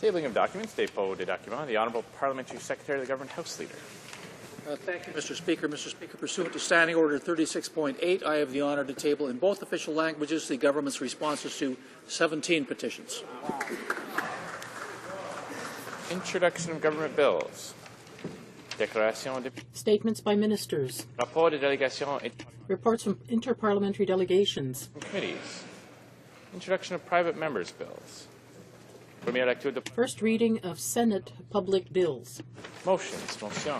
Tabling of documents, dépôt des documents. The Honourable Parliamentary Secretary of the Government House Leader. Thank you, Mr. Speaker. Mr. Speaker, pursuant to Standing Order 36.8, I have the honour to table in both official languages the government's responses to 17 petitions. Introduction of government bills. Déclaration de Statements by ministers. Rapport de délégation et Reports from interparliamentary delegations. committees. Introduction of private members' bills. Première lecture de First reading of Senate public bills. motions. Motion.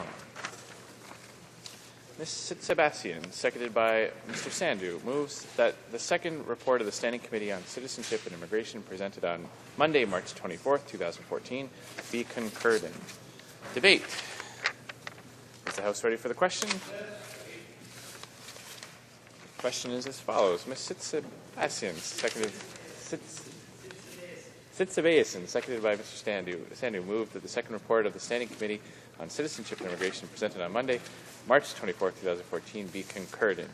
Ms. Sebastian, seconded by Mr. Sandhu, moves that the second report of the Standing Committee on Citizenship and Immigration presented on Monday, March 24th, 2014, be concurred in. Debate. Is the House ready for the question? The question is as follows. Ms. Sebastian, seconded by Mr. Sandhu, moved that the second report of the Standing Committee on Citizenship and Immigration presented on Monday, March 24, 2014, be concurred in.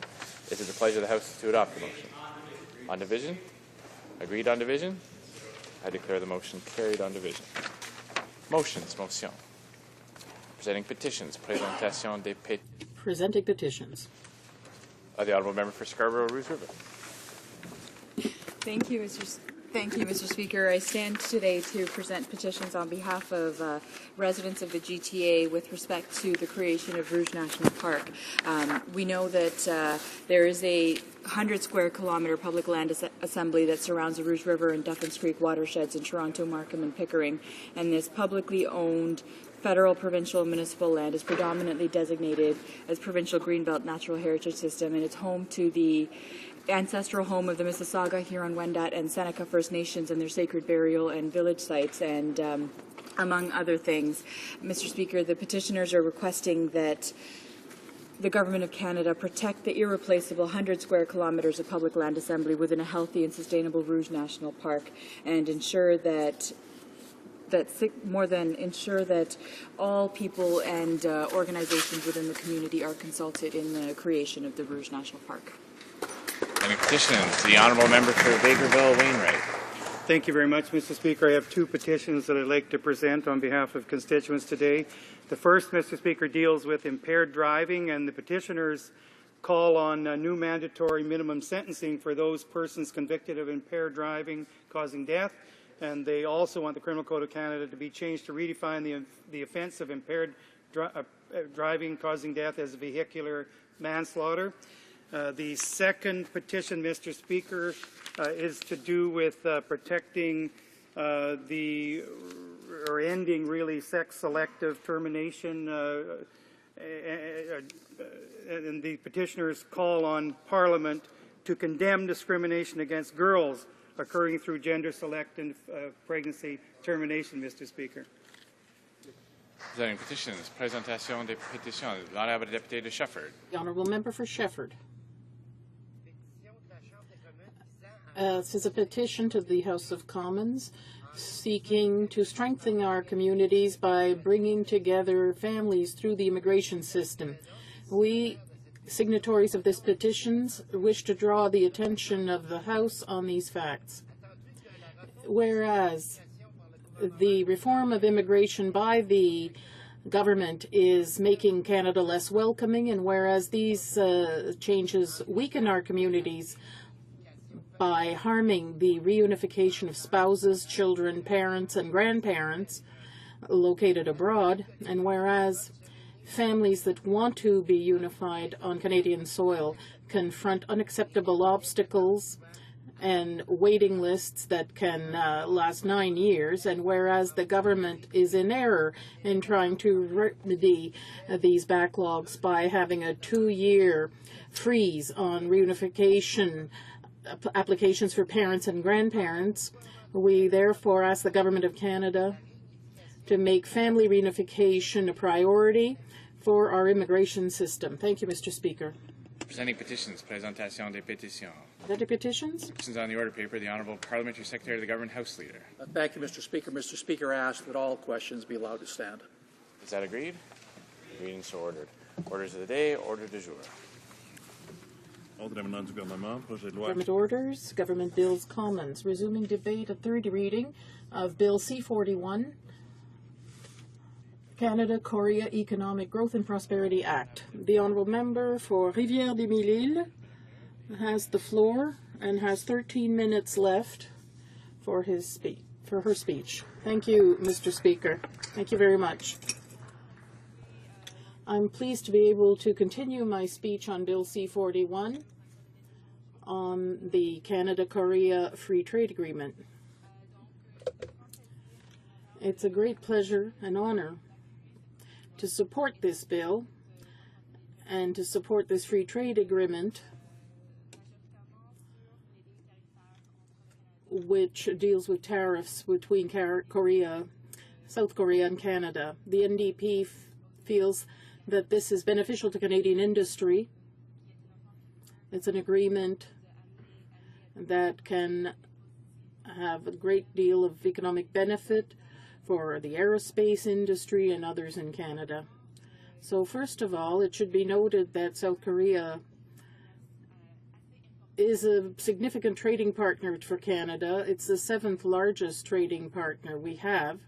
Is it the pleasure of the House to adopt the motion? On division? Agreed on division? I declare the motion carried on division. Motions. Motion. Presenting petitions. Présentation des pétitions. Presenting petitions. The Honourable Member for Scarborough-Rouge River. Thank you, Mr. Thank you, Mr. Speaker. I stand today to present petitions on behalf of residents of the GTA with respect to the creation of Rouge National Park. We know that there is a 100 square kilometre public land assembly that surrounds the Rouge River and Duffins Creek watersheds in Toronto, Markham and Pickering, and this publicly owned federal, provincial, and municipal land is predominantly designated as Provincial Greenbelt Natural Heritage System, and it's home to the ancestral home of the Mississauga, Huron-Wendat, and Seneca First Nations and their sacred burial and village sites, and among other things. Mr. Speaker, the petitioners are requesting that the Government of Canada protect the irreplaceable 100 square kilometres of public land assembly within a healthy and sustainable Rouge National Park, and ensure that all people and organizations within the community are consulted in the creation of the Rouge National Park. Any petitions? The Honourable Member for Bakerville, Wainwright. Thank you very much, Mr. Speaker. I have two petitions that I'd like to present on behalf of constituents today. The first, Mr. Speaker, deals with impaired driving, and the petitioners call on new mandatory minimum sentencing for those persons convicted of impaired driving causing death, and they also want the Criminal Code of Canada to be changed to redefine the offence of impaired driving causing death as vehicular manslaughter. The second petition, Mr. Speaker, is to do with protecting or ending really sex-selective termination, and the petitioners call on Parliament to condemn discrimination against girls occurring through gender-selective pregnancy termination, Mr. Speaker. Presenting petitions. Présentation des pétitions. L'Honourable Député de Shefford. The Honourable Member for Shefford. This is a petition to the House of Commons seeking to strengthen our communities by bringing together families through the immigration system. We, signatories of this petition, wish to draw the attention of the House on these facts. Whereas the reform of immigration by the government is making Canada less welcoming, and whereas these changes weaken our communities by harming the reunification of spouses, children, parents, and grandparents located abroad, and whereas families that want to be unified on Canadian soil confront unacceptable obstacles and waiting lists that can last 9 years, and whereas the government is in error in trying to remedy these backlogs by having a 2-year freeze on reunification applications for parents and grandparents, we therefore ask the Government of Canada to make family reunification a priority for our immigration system. Thank you, Mr. Speaker. Presenting petitions. Présentation des pétitions. Other petitions? Petitions on the order paper. The Honourable Parliamentary Secretary of the Government House Leader. Thank you, Mr. Speaker. Mr. Speaker asked that all questions be allowed to stand. Is that agreed? Agreed and so ordered. Orders of the day. Order du jour. Government orders, government bills, commons. Resuming debate, a third reading of Bill C-41, Canada-Korea Economic Growth and Prosperity Act. The Honourable Member for Rivière-des-Mille-Îles has the floor and has 13 minutes left for her speech. Thank you, Mr. Speaker. Thank you very much. I'm pleased to be able to continue my speech on Bill C-41 on the Canada-Korea Free Trade Agreement. It's a great pleasure and honor to support this bill and to support this free trade agreement, which deals with tariffs between South Korea and Canada. The NDP feels that this is beneficial to Canadian industry. It's an agreement that can have a great deal of economic benefit for the aerospace industry and others in Canada. So first of all, it should be noted that South Korea is a significant trading partner for Canada. It's the 7th largest trading partner we have.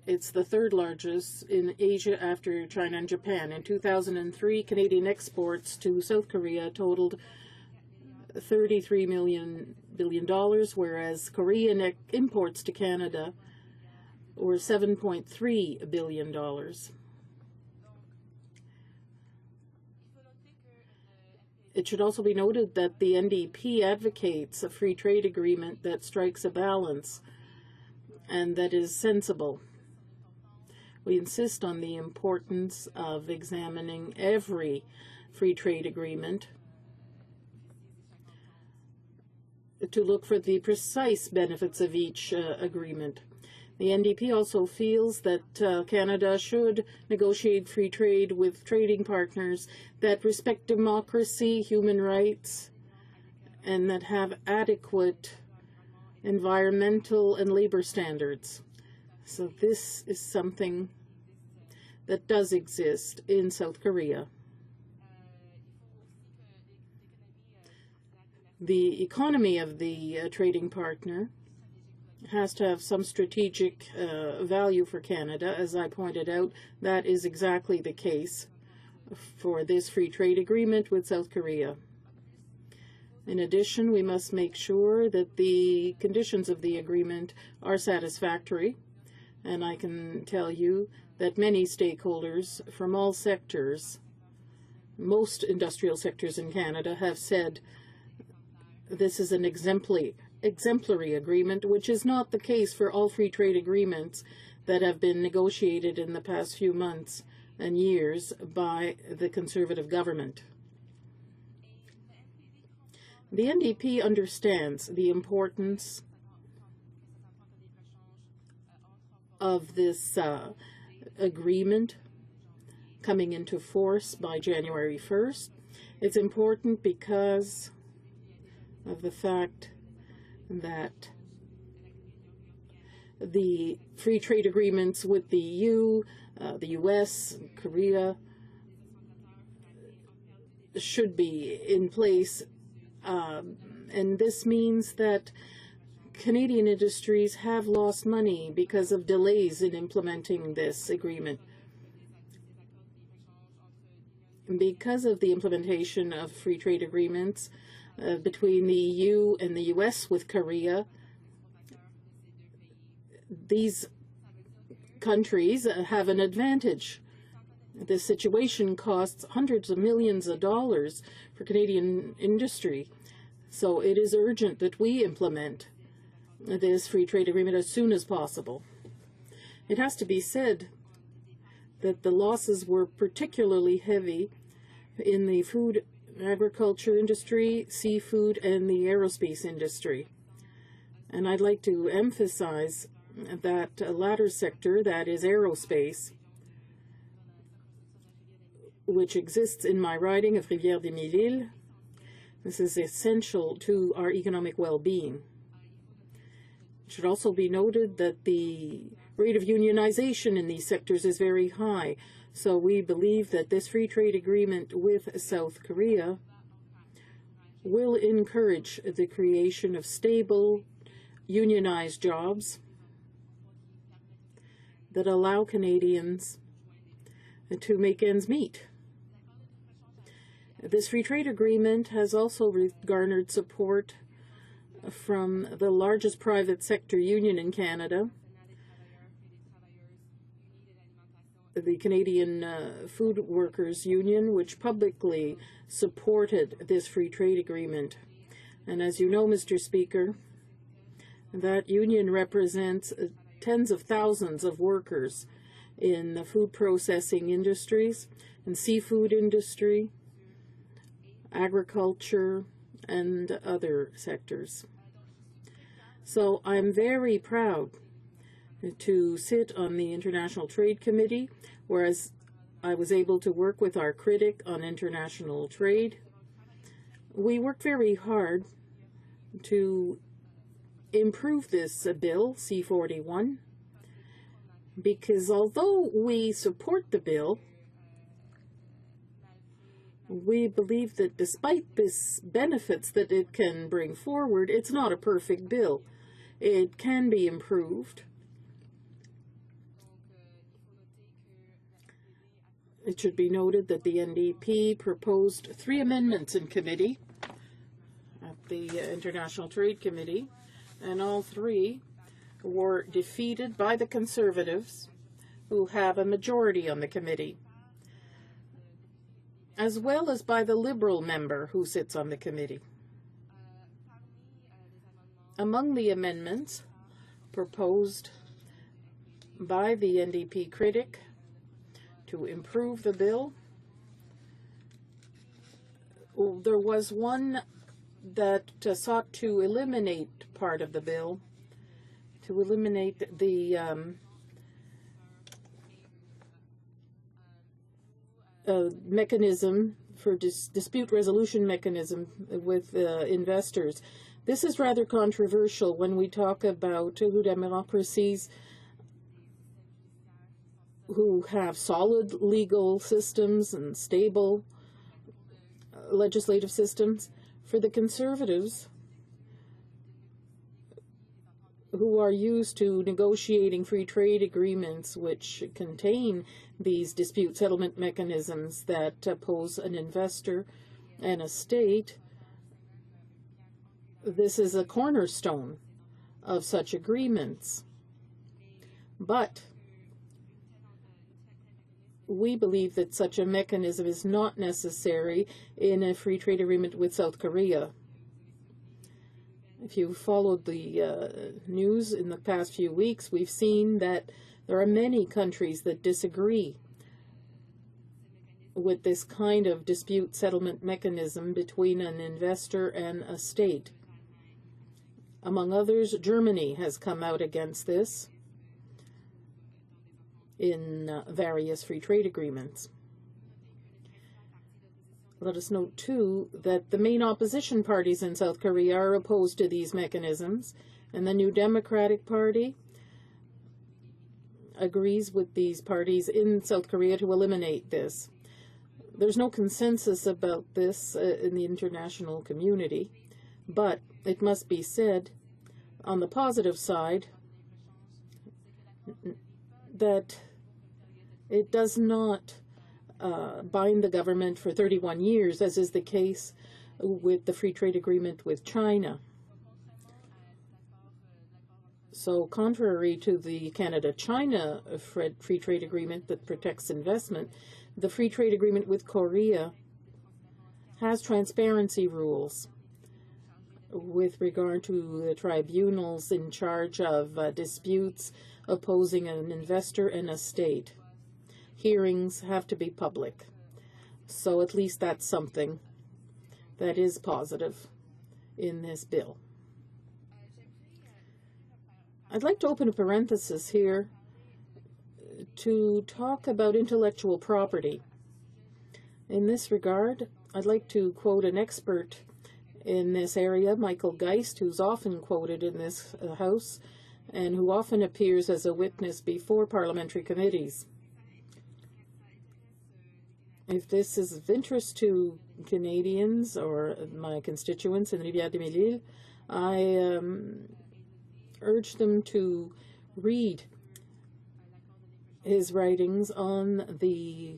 It's the 3rd largest in Asia after China and Japan. In 2003, Canadian exports to South Korea totaled $33 billion, whereas Korean imports to Canada were $7.3 billion. It should also be noted that the NDP advocates a free trade agreement that strikes a balance and that is sensible. We insist on the importance of examining every free trade agreement to look for the precise benefits of each agreement. The NDP also feels that Canada should negotiate free trade with trading partners that respect democracy, human rights, and that have adequate environmental and labor standards. So this is something that does exist in South Korea. The economy of the trading partner has to have some strategic value for Canada. As I pointed out, that is exactly the case for this free trade agreement with South Korea. In addition, we must make sure that the conditions of the agreement are satisfactory, and I can tell you that many stakeholders from all sectors, most industrial sectors in Canada, have said this is an exemplary agreement, which is not the case for all free trade agreements that have been negotiated in the past few months and years by the Conservative government. The NDP understands the importance of this agreement coming into force by January 1st. It's important because of the fact that the free trade agreements with the EU, the US, Korea should be in place. And this means that Canadian industries have lost money because of delays in implementing this agreement. Because of the implementation of free trade agreements between the EU and the US with Korea, these countries have an advantage. This situation costs hundreds of millions of dollars for Canadian industry. So it is urgent that we implement this free trade agreement as soon as possible. It has to be said that the losses were particularly heavy in the food agriculture industry, seafood, and the aerospace industry. And I'd like to emphasize that latter sector, that is aerospace, which exists in my riding of Rivière-des-Mille-Îles. This is essential to our economic well-being. It should also be noted that the rate of unionization in these sectors is very high. So we believe that this free trade agreement with South Korea will encourage the creation of stable, unionized jobs that allow Canadians to make ends meet. This free trade agreement has also garnered support from the largest private sector union in Canada, the Canadian Food Workers Union, which publicly supported this free trade agreement. And as you know, Mr. Speaker, that union represents tens of thousands of workers in the food processing industries, in seafood industry, agriculture, and other sectors. So I'm very proud to sit on the International Trade Committee, whereas I was able to work with our critic on international trade. We worked very hard to improve this bill, C-41, because although we support the bill, we believe that despite this benefits that it can bring forward, it's not a perfect bill. It can be improved. It should be noted that the NDP proposed 3 amendments in committee. the International Trade Committee, and all three were defeated by the Conservatives, who have a majority on the committee, as well as by the Liberal member who sits on the committee. Among the amendments proposed by the NDP critic to improve the bill, there was one that sought to eliminate part of the bill, to eliminate the mechanism for dispute resolution mechanism with investors. This is rather controversial when we talk about democracies who have solid legal systems and stable legislative systems. For the Conservatives, who are used to negotiating free trade agreements which contain these dispute settlement mechanisms that oppose an investor and a state, this is a cornerstone of such agreements. But we believe that such a mechanism is not necessary in a free trade agreement with South Korea. If you followed the news in the past few weeks, we've seen that there are many countries that disagree with this kind of dispute settlement mechanism between an investor and a state. Among others, Germany has come out against this in various free trade agreements. Let us note, too, that the main opposition parties in South Korea are opposed to these mechanisms, and the New Democratic Party agrees with these parties in South Korea to eliminate this. There's no consensus about this in the international community, but it must be said, on the positive side, that it does not bind the government for 31 years, as is the case with the free trade agreement with China. So contrary to the Canada-China free trade agreement that protects investment, the free trade agreement with Korea has transparency rules with regard to the tribunals in charge of disputes opposing an investor and a state. Hearings have to be public. So at least that's something that is positive in this bill. I'd like to open a parenthesis here to talk about intellectual property. In this regard, I'd like to quote an expert in this area, Michael Geist, who's often quoted in this House and who often appears as a witness before parliamentary committees. If this is of interest to Canadians or my constituents in Rivière-des-Mille-Îles, I urge them to read his writings on the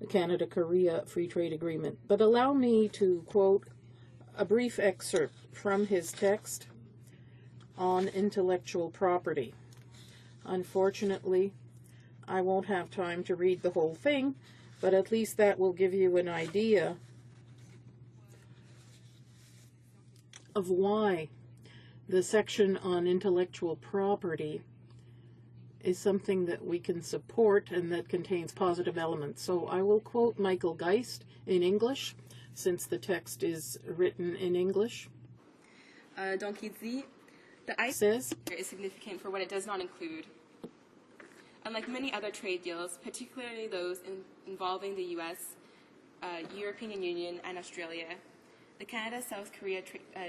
Canada-Korea Free Trade Agreement. But allow me to quote a brief excerpt from his text on intellectual property. Unfortunately, I won't have time to read the whole thing, but at least that will give you an idea of why the section on intellectual property is something that we can support and that contains positive elements. So I will quote Michael Geist in English, since the text is written in English. Donc il dit, the Says, is significant for what it does not include. Unlike many other trade deals, particularly those involving the U.S., European Union, and Australia, the Canada-South Korea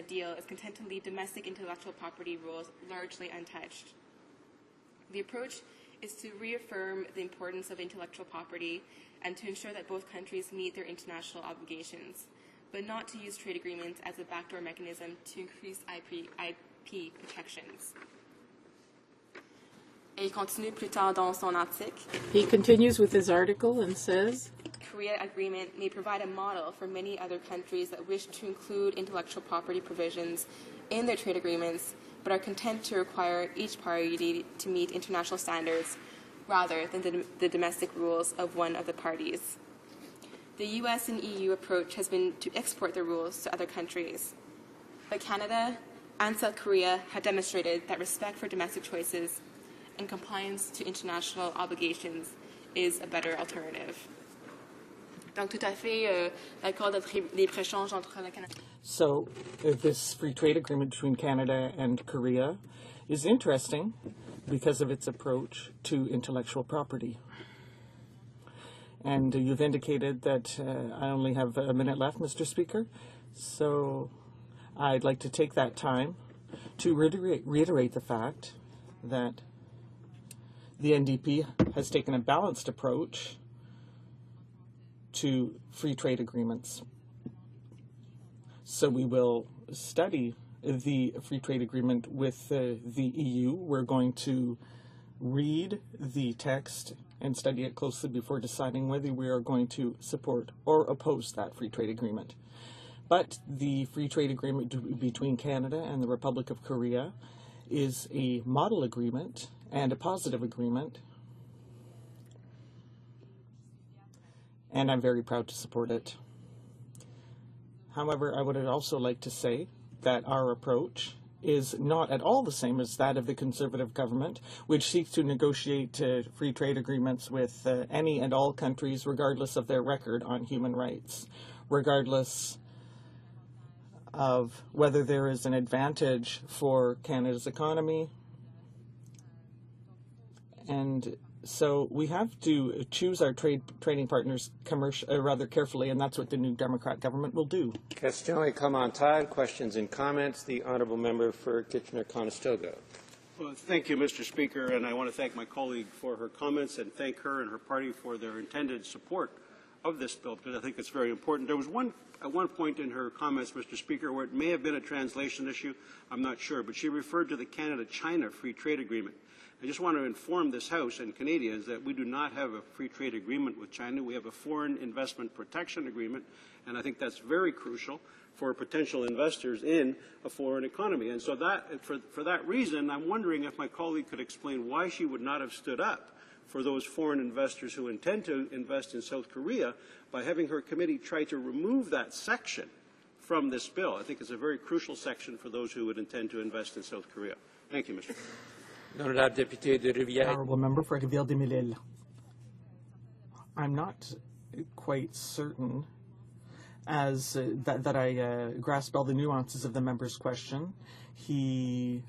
deal is content to leave domestic intellectual property rules largely untouched. The approach is to reaffirm the importance of intellectual property and to ensure that both countries meet their international obligations, but not to use trade agreements as a backdoor mechanism to increase IP protections. Et il continue plus tard dans son article. he continues with his article and says, ANZA-Korea agreement may provide a model for many other countries that wish to include intellectual property provisions in their trade agreements, but are content to require each party to meet international standards rather than the domestic rules of one of the parties. The US and EU approach has been to export the rules to other countries, but Canada and South Korea have demonstrated that respect for domestic choices and compliance to international obligations is a better alternative. Donc, tout à fait, l'accord de libre-échange entre le Canada. So this free trade agreement between Canada and Korea is interesting because of its approach to intellectual property. And you've indicated that I only have a minute left, Mr. Speaker. So I'd like to take that time to reiterate the fact that the NDP has taken a balanced approach to free trade agreements. So we will study the free trade agreement with the EU. We're going to read the text and study it closely before deciding whether we are going to support or oppose that free trade agreement. But the free trade agreement between Canada and the Republic of Korea is a model agreement and a positive agreement, and I'm very proud to support it. However, I would also like to say that our approach is not at all the same as that of the Conservative government, which seeks to negotiate free trade agreements with any and all countries, regardless of their record on human rights, regardless of whether there is an advantage for Canada's economy. And so we have to choose our trading partners rather carefully, and that's what the new Democrat government will do. Question et commentaire, questions and comments. The honourable member for Kitchener-Conestoga. Well, thank you, Mr. Speaker, and I want to thank my colleague for her comments and thank her and her party for their intended support of this bill, because I think it's very important. There was at one point in her comments, Mr. Speaker, where it may have been a translation issue, I'm not sure, but she referred to the Canada-China Free Trade Agreement. I just want to inform this House and Canadians that we do not have a free trade agreement with China. We have a foreign investment protection agreement, and I think that's very crucial for potential investors in a foreign economy. And so for that reason, I'm wondering if my colleague could explain why she would not have stood up for those foreign investors who intend to invest in South Korea by having her committee try to remove that section from this bill. I think it's a very crucial section for those who would intend to invest in South Korea. Thank you, Mr. Honourable député de Rivière. Honourable member for Rivière-des-Mille-Îles. I'm not quite certain as that I grasp all the nuances of the member's question. He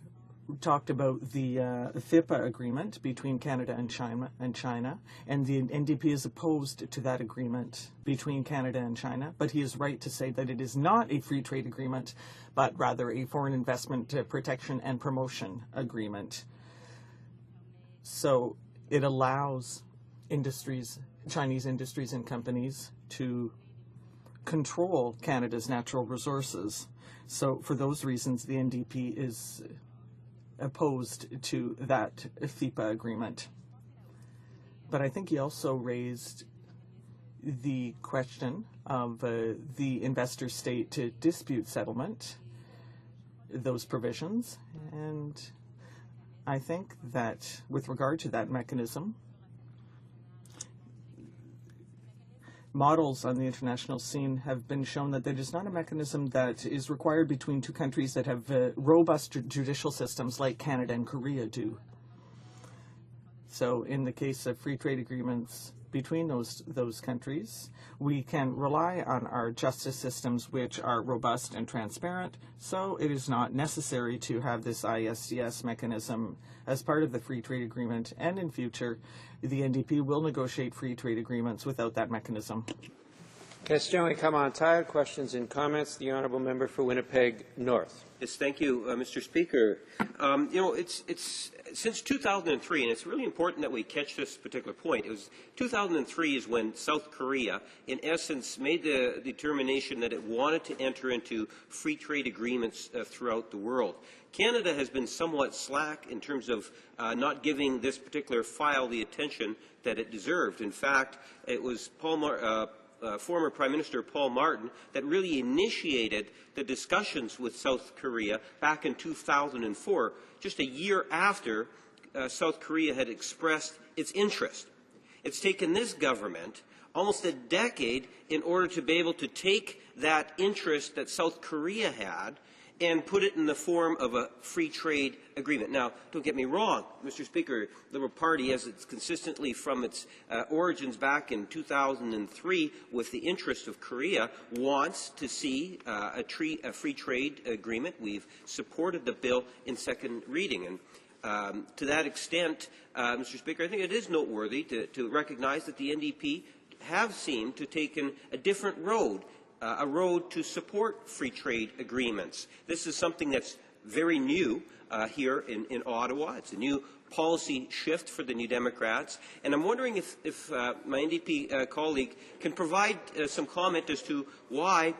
talked about the FIPA agreement between Canada and China, and the NDP is opposed to that agreement between Canada and China, but he is right to say that it is not a free trade agreement, but rather a foreign investment protection and promotion agreement. So it allows industries, Chinese industries and companies, to control Canada's natural resources. So for those reasons, the NDP is opposed to that FIPA agreement. But I think he also raised the question of the investor-state dispute settlement, those provisions, and I think that with regard to that mechanism, models on the international scene have been shown that it is not a mechanism that is required between two countries that have robust judicial systems like Canada and Korea do. So in the case of free trade agreements between those countries, we can rely on our justice systems, which are robust and transparent, so it is not necessary to have this ISDS mechanism as part of the free trade agreement, and in future, the NDP will negotiate free trade agreements without that mechanism. Question et commentaire, questions and comments. The honourable member for Winnipeg North. Yes, thank you, Mr. Speaker. You know, it's since 2003, and it's really important that we catch this particular point, it was 2003 is when South Korea, in essence, made the determination that it wanted to enter into free trade agreements throughout the world. Canada has been somewhat slack in terms of not giving this particular file the attention that it deserved. In fact, it was former Prime Minister Paul Martin that really initiated the discussions with South Korea back in 2004, just a year after South Korea had expressed its interest. It's taken this government almost a decade in order to be able to take that interest that South Korea had and put it in the form of a free trade agreement. Now, don't get me wrong, Mr. Speaker, the Liberal Party, as it's consistently from its origins back in 2003 with the interest of Korea, wants to see a free trade agreement. We've supported the bill in second reading. And to that extent, Mr. Speaker, I think it is noteworthy to recognize that the NDP have seemed to take a different road, a road to support free trade agreements. This is something that's very new here in Ottawa. It's a new policy shift for the New Democrats. And I'm wondering if my NDP colleague can provide some comment as to why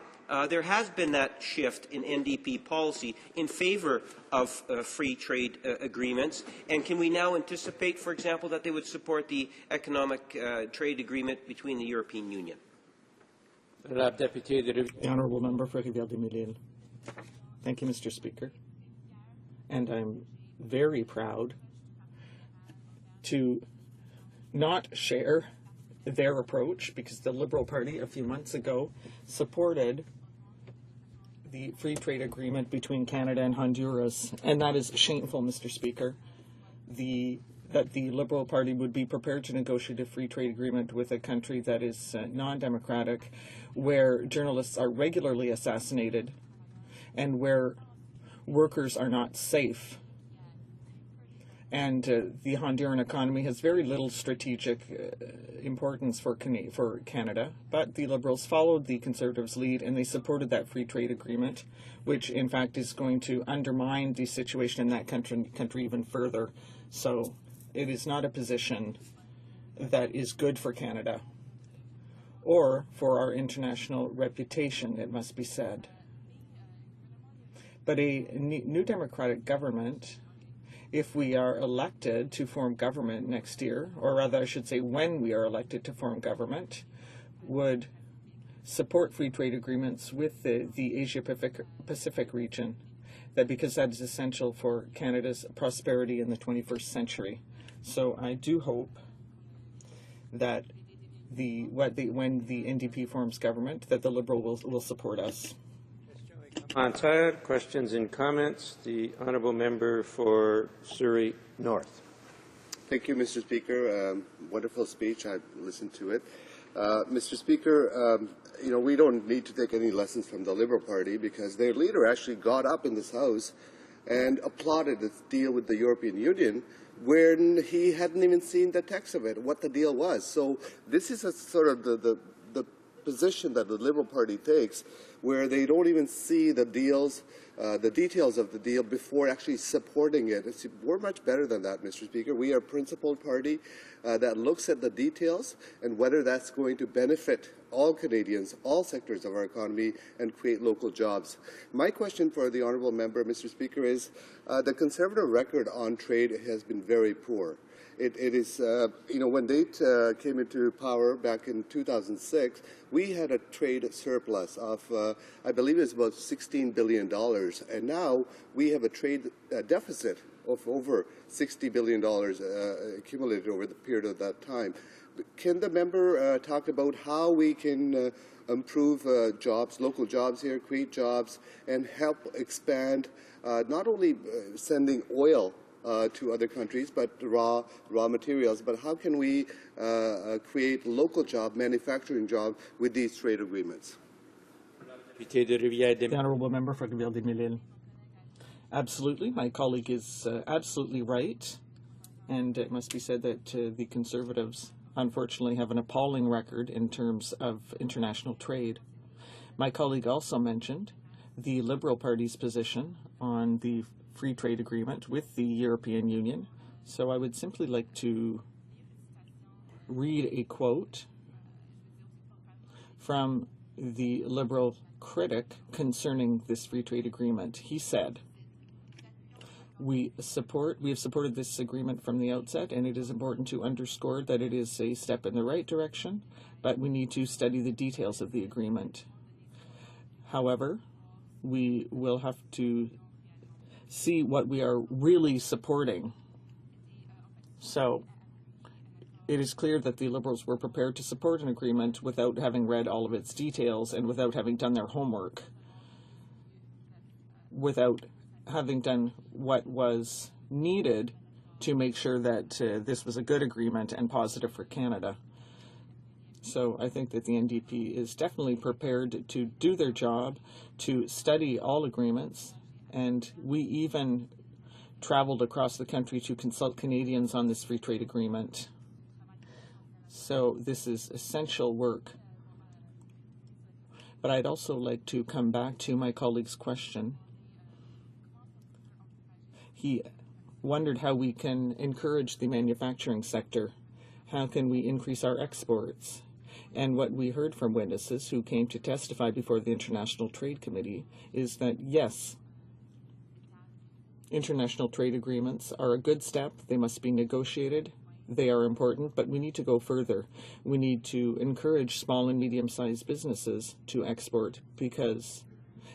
there has been that shift in NDP policy in favor of free trade agreements. And can we now anticipate, for example, that they would support the economic trade agreement between the European Union? The Honourable Member for Rivière-des-Moulins. Thank you, Mr. Speaker. And I'm very proud to not share their approach, because the Liberal Party a few months ago supported the free trade agreement between Canada and Honduras, and that is shameful, Mr. Speaker. That the Liberal Party would be prepared to negotiate a free trade agreement with a country that is non-democratic, where journalists are regularly assassinated, and where workers are not safe. And the Honduran economy has very little strategic importance for Canada, but the Liberals followed the Conservatives' lead and they supported that free trade agreement, which in fact is going to undermine the situation in that country even further. So it is not a position that is good for Canada or for our international reputation, it must be said. But a new Democratic government, if we are elected to form government next year, or rather I should say when we are elected to form government, would support free trade agreements with the Asia-Pacific region, because that is essential for Canada's prosperity in the 21st century. So I do hope that when the NDP forms government, that the Liberal will support us. Montague, questions and comments. The Honourable Member for Surrey North. Thank you, Mr. Speaker. Wonderful speech. I listened to it. Mr. Speaker, we don't need to take any lessons from the Liberal Party, because their leader actually got up in this House and applauded this deal with the European Union when he hadn't even seen the text of it, what the deal was. So this is a sort of the position that the Liberal Party takes, where they don't even see the details of the deal before actually supporting it. We're much better than that, Mr. Speaker. We are a principled party that looks at the details and whether that's going to benefit all Canadians, all sectors of our economy, and create local jobs. My question for the Honourable Member, Mr. Speaker, is the Conservative record on trade has been very poor. It is, when they came into power back in 2006, we had a trade surplus of, I believe it's about $16 billion. And now we have a trade deficit of over $60 billion accumulated over the period of that time. Can the member talk about how we can improve jobs, local jobs here, create jobs, and help expand not only sending oil to other countries, but raw materials, but how can we create local job, manufacturing job with these trade agreements? The Honourable Member for Rivière-des-Moulins. Absolutely, my colleague is absolutely right, and it must be said that the Conservatives unfortunately have an appalling record in terms of international trade. My colleague also mentioned the Liberal Party's position on the free trade agreement with the European Union, So I would simply like to read a quote from the Liberal critic concerning this free trade agreement. He said, we have supported this agreement from the outset, and it is important to underscore that it is a step in the right direction, but we need to study the details of the agreement. However, we will have to see what we are really supporting. So, it is clear that the Liberals were prepared to support an agreement without having read all of its details and without having done their homework, without having done what was needed to make sure that this was a good agreement and positive for Canada. So I think that the NDP is definitely prepared to do their job, to study all agreements, and we even traveled across the country to consult Canadians on this free trade agreement. So this is essential work. But I'd also like to come back to my colleague's question. He wondered how we can encourage the manufacturing sector. How can we increase our exports? And what we heard from witnesses who came to testify before the International Trade Committee is that, yes, international trade agreements are a good step. They must be negotiated. They are important, but we need to go further. We need to encourage small and medium-sized businesses to export because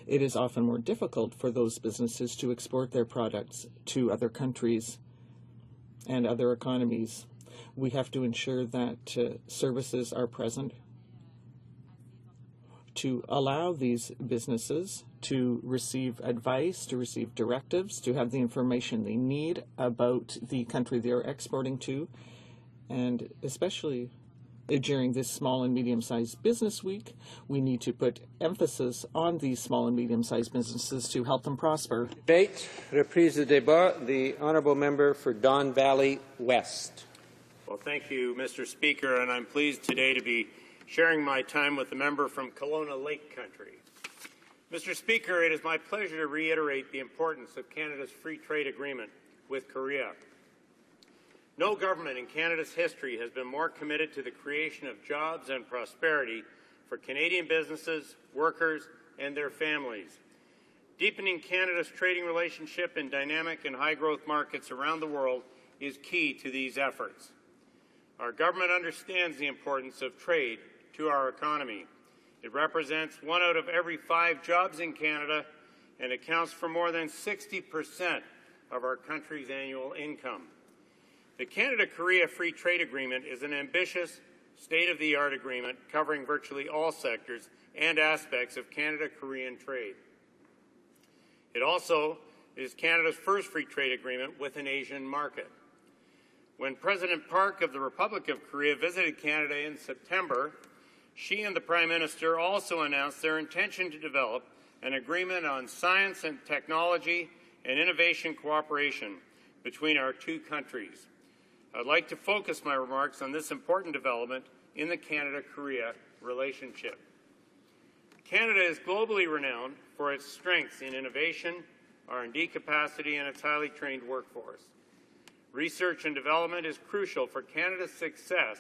it is often more difficult for those businesses to export their products to other countries and other economies. We have to ensure that services are present to allow these businesses to receive advice, to receive directives, to have the information they need about the country they are exporting to, and especially during this small and medium-sized business week, we need to put emphasis on these small and medium-sized businesses to help them prosper. Debate, reprise de débat, the honourable member for Don Valley West. Well, thank you, Mr. Speaker, and I'm pleased today to be sharing my time with the member from Kelowna Lake Country. Mr. Speaker, it is my pleasure to reiterate the importance of Canada's free trade agreement with Korea. No government in Canada's history has been more committed to the creation of jobs and prosperity for Canadian businesses, workers, and their families. Deepening Canada's trading relationship in dynamic and high-growth markets around the world is key to these efforts. Our government understands the importance of trade to our economy. It represents 1 out of every 5 jobs in Canada and accounts for more than 60% of our country's annual income. The Canada-Korea Free Trade Agreement is an ambitious, state-of-the-art agreement covering virtually all sectors and aspects of Canada-Korean trade. It also is Canada's first free trade agreement with an Asian market. When President Park of the Republic of Korea visited Canada in September, she and the Prime Minister also announced their intention to develop an agreement on science and technology and innovation cooperation between our two countries. I'd like to focus my remarks on this important development in the Canada-Korea relationship. Canada is globally renowned for its strengths in innovation, R&D capacity, and its highly trained workforce. Research and development is crucial for Canada's success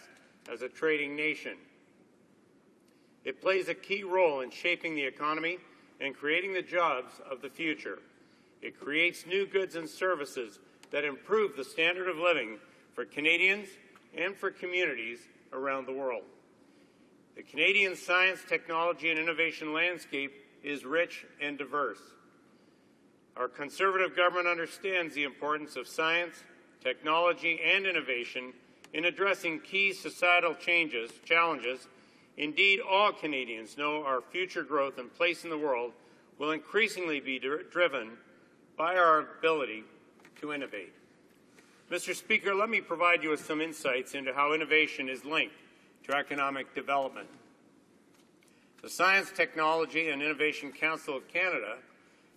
as a trading nation. It plays a key role in shaping the economy and creating the jobs of the future. It creates new goods and services that improve the standard of living for Canadians and for communities around the world. The Canadian science, technology, and innovation landscape is rich and diverse. Our Conservative government understands the importance of science, technology, and innovation in addressing key societal challenges. Indeed, all Canadians know our future growth and place in the world will increasingly be driven by our ability to innovate. Mr. Speaker, let me provide you with some insights into how innovation is linked to economic development. The Science, Technology and Innovation Council of Canada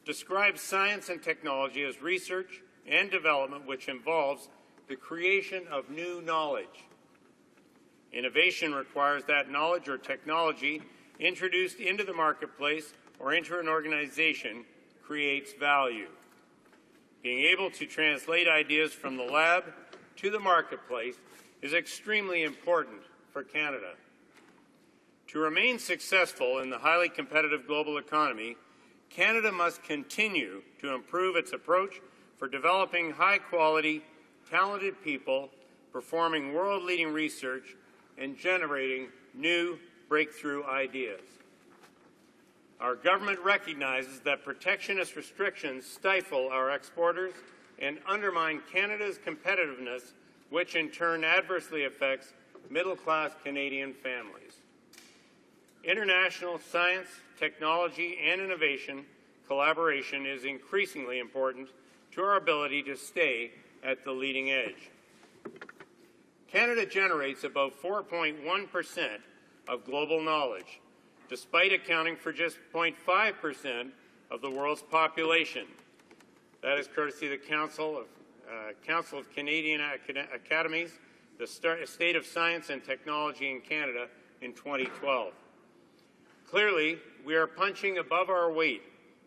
describes science and technology as research and development which involves the creation of new knowledge. Innovation requires that knowledge or technology introduced into the marketplace or into an organization creates value. Being able to translate ideas from the lab to the marketplace is extremely important for Canada. To remain successful in the highly competitive global economy, Canada must continue to improve its approach for developing high-quality, talented people, performing world-leading research, and generating new breakthrough ideas. Our government recognizes that protectionist restrictions stifle our exporters and undermine Canada's competitiveness, which in turn adversely affects middle-class Canadian families. International science, technology, and innovation collaboration is increasingly important to our ability to stay at the leading edge. Canada generates about 4.1% of global knowledge, despite accounting for just 0.5% of the world's population. That is courtesy of the Council of Canadian Academies, the State of Science and Technology in Canada in 2012. Clearly, we are punching above our weight,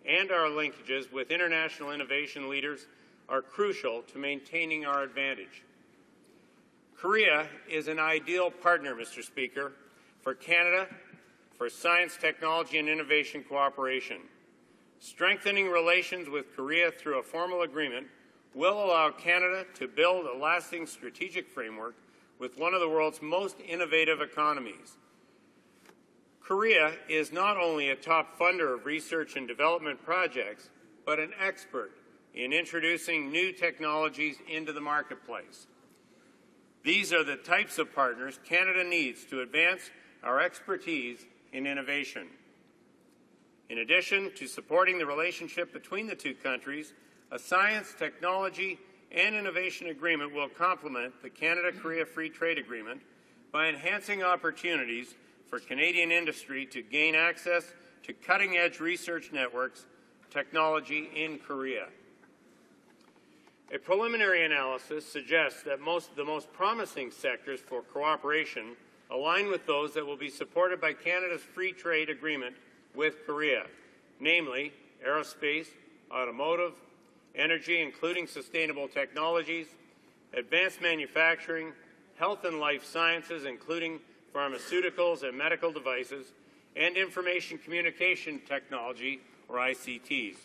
and our linkages with international innovation leaders are crucial to maintaining our advantage. Korea is an ideal partner, Mr. Speaker, for Canada, for science, technology, and innovation cooperation. Strengthening relations with Korea through a formal agreement will allow Canada to build a lasting strategic framework with one of the world's most innovative economies. Korea is not only a top funder of research and development projects, but an expert in introducing new technologies into the marketplace. These are the types of partners Canada needs to advance our expertise in innovation. In addition to supporting the relationship between the two countries, a science, technology, and innovation agreement will complement the Canada-Korea Free Trade Agreement by enhancing opportunities for Canadian industry to gain access to cutting-edge research networks, technology in Korea. A preliminary analysis suggests that the most promising sectors for cooperation align with those that will be supported by Canada's Free Trade Agreement with Korea, namely aerospace, automotive, energy including sustainable technologies, advanced manufacturing, health and life sciences including pharmaceuticals and medical devices, and information communication technology, or ICTs.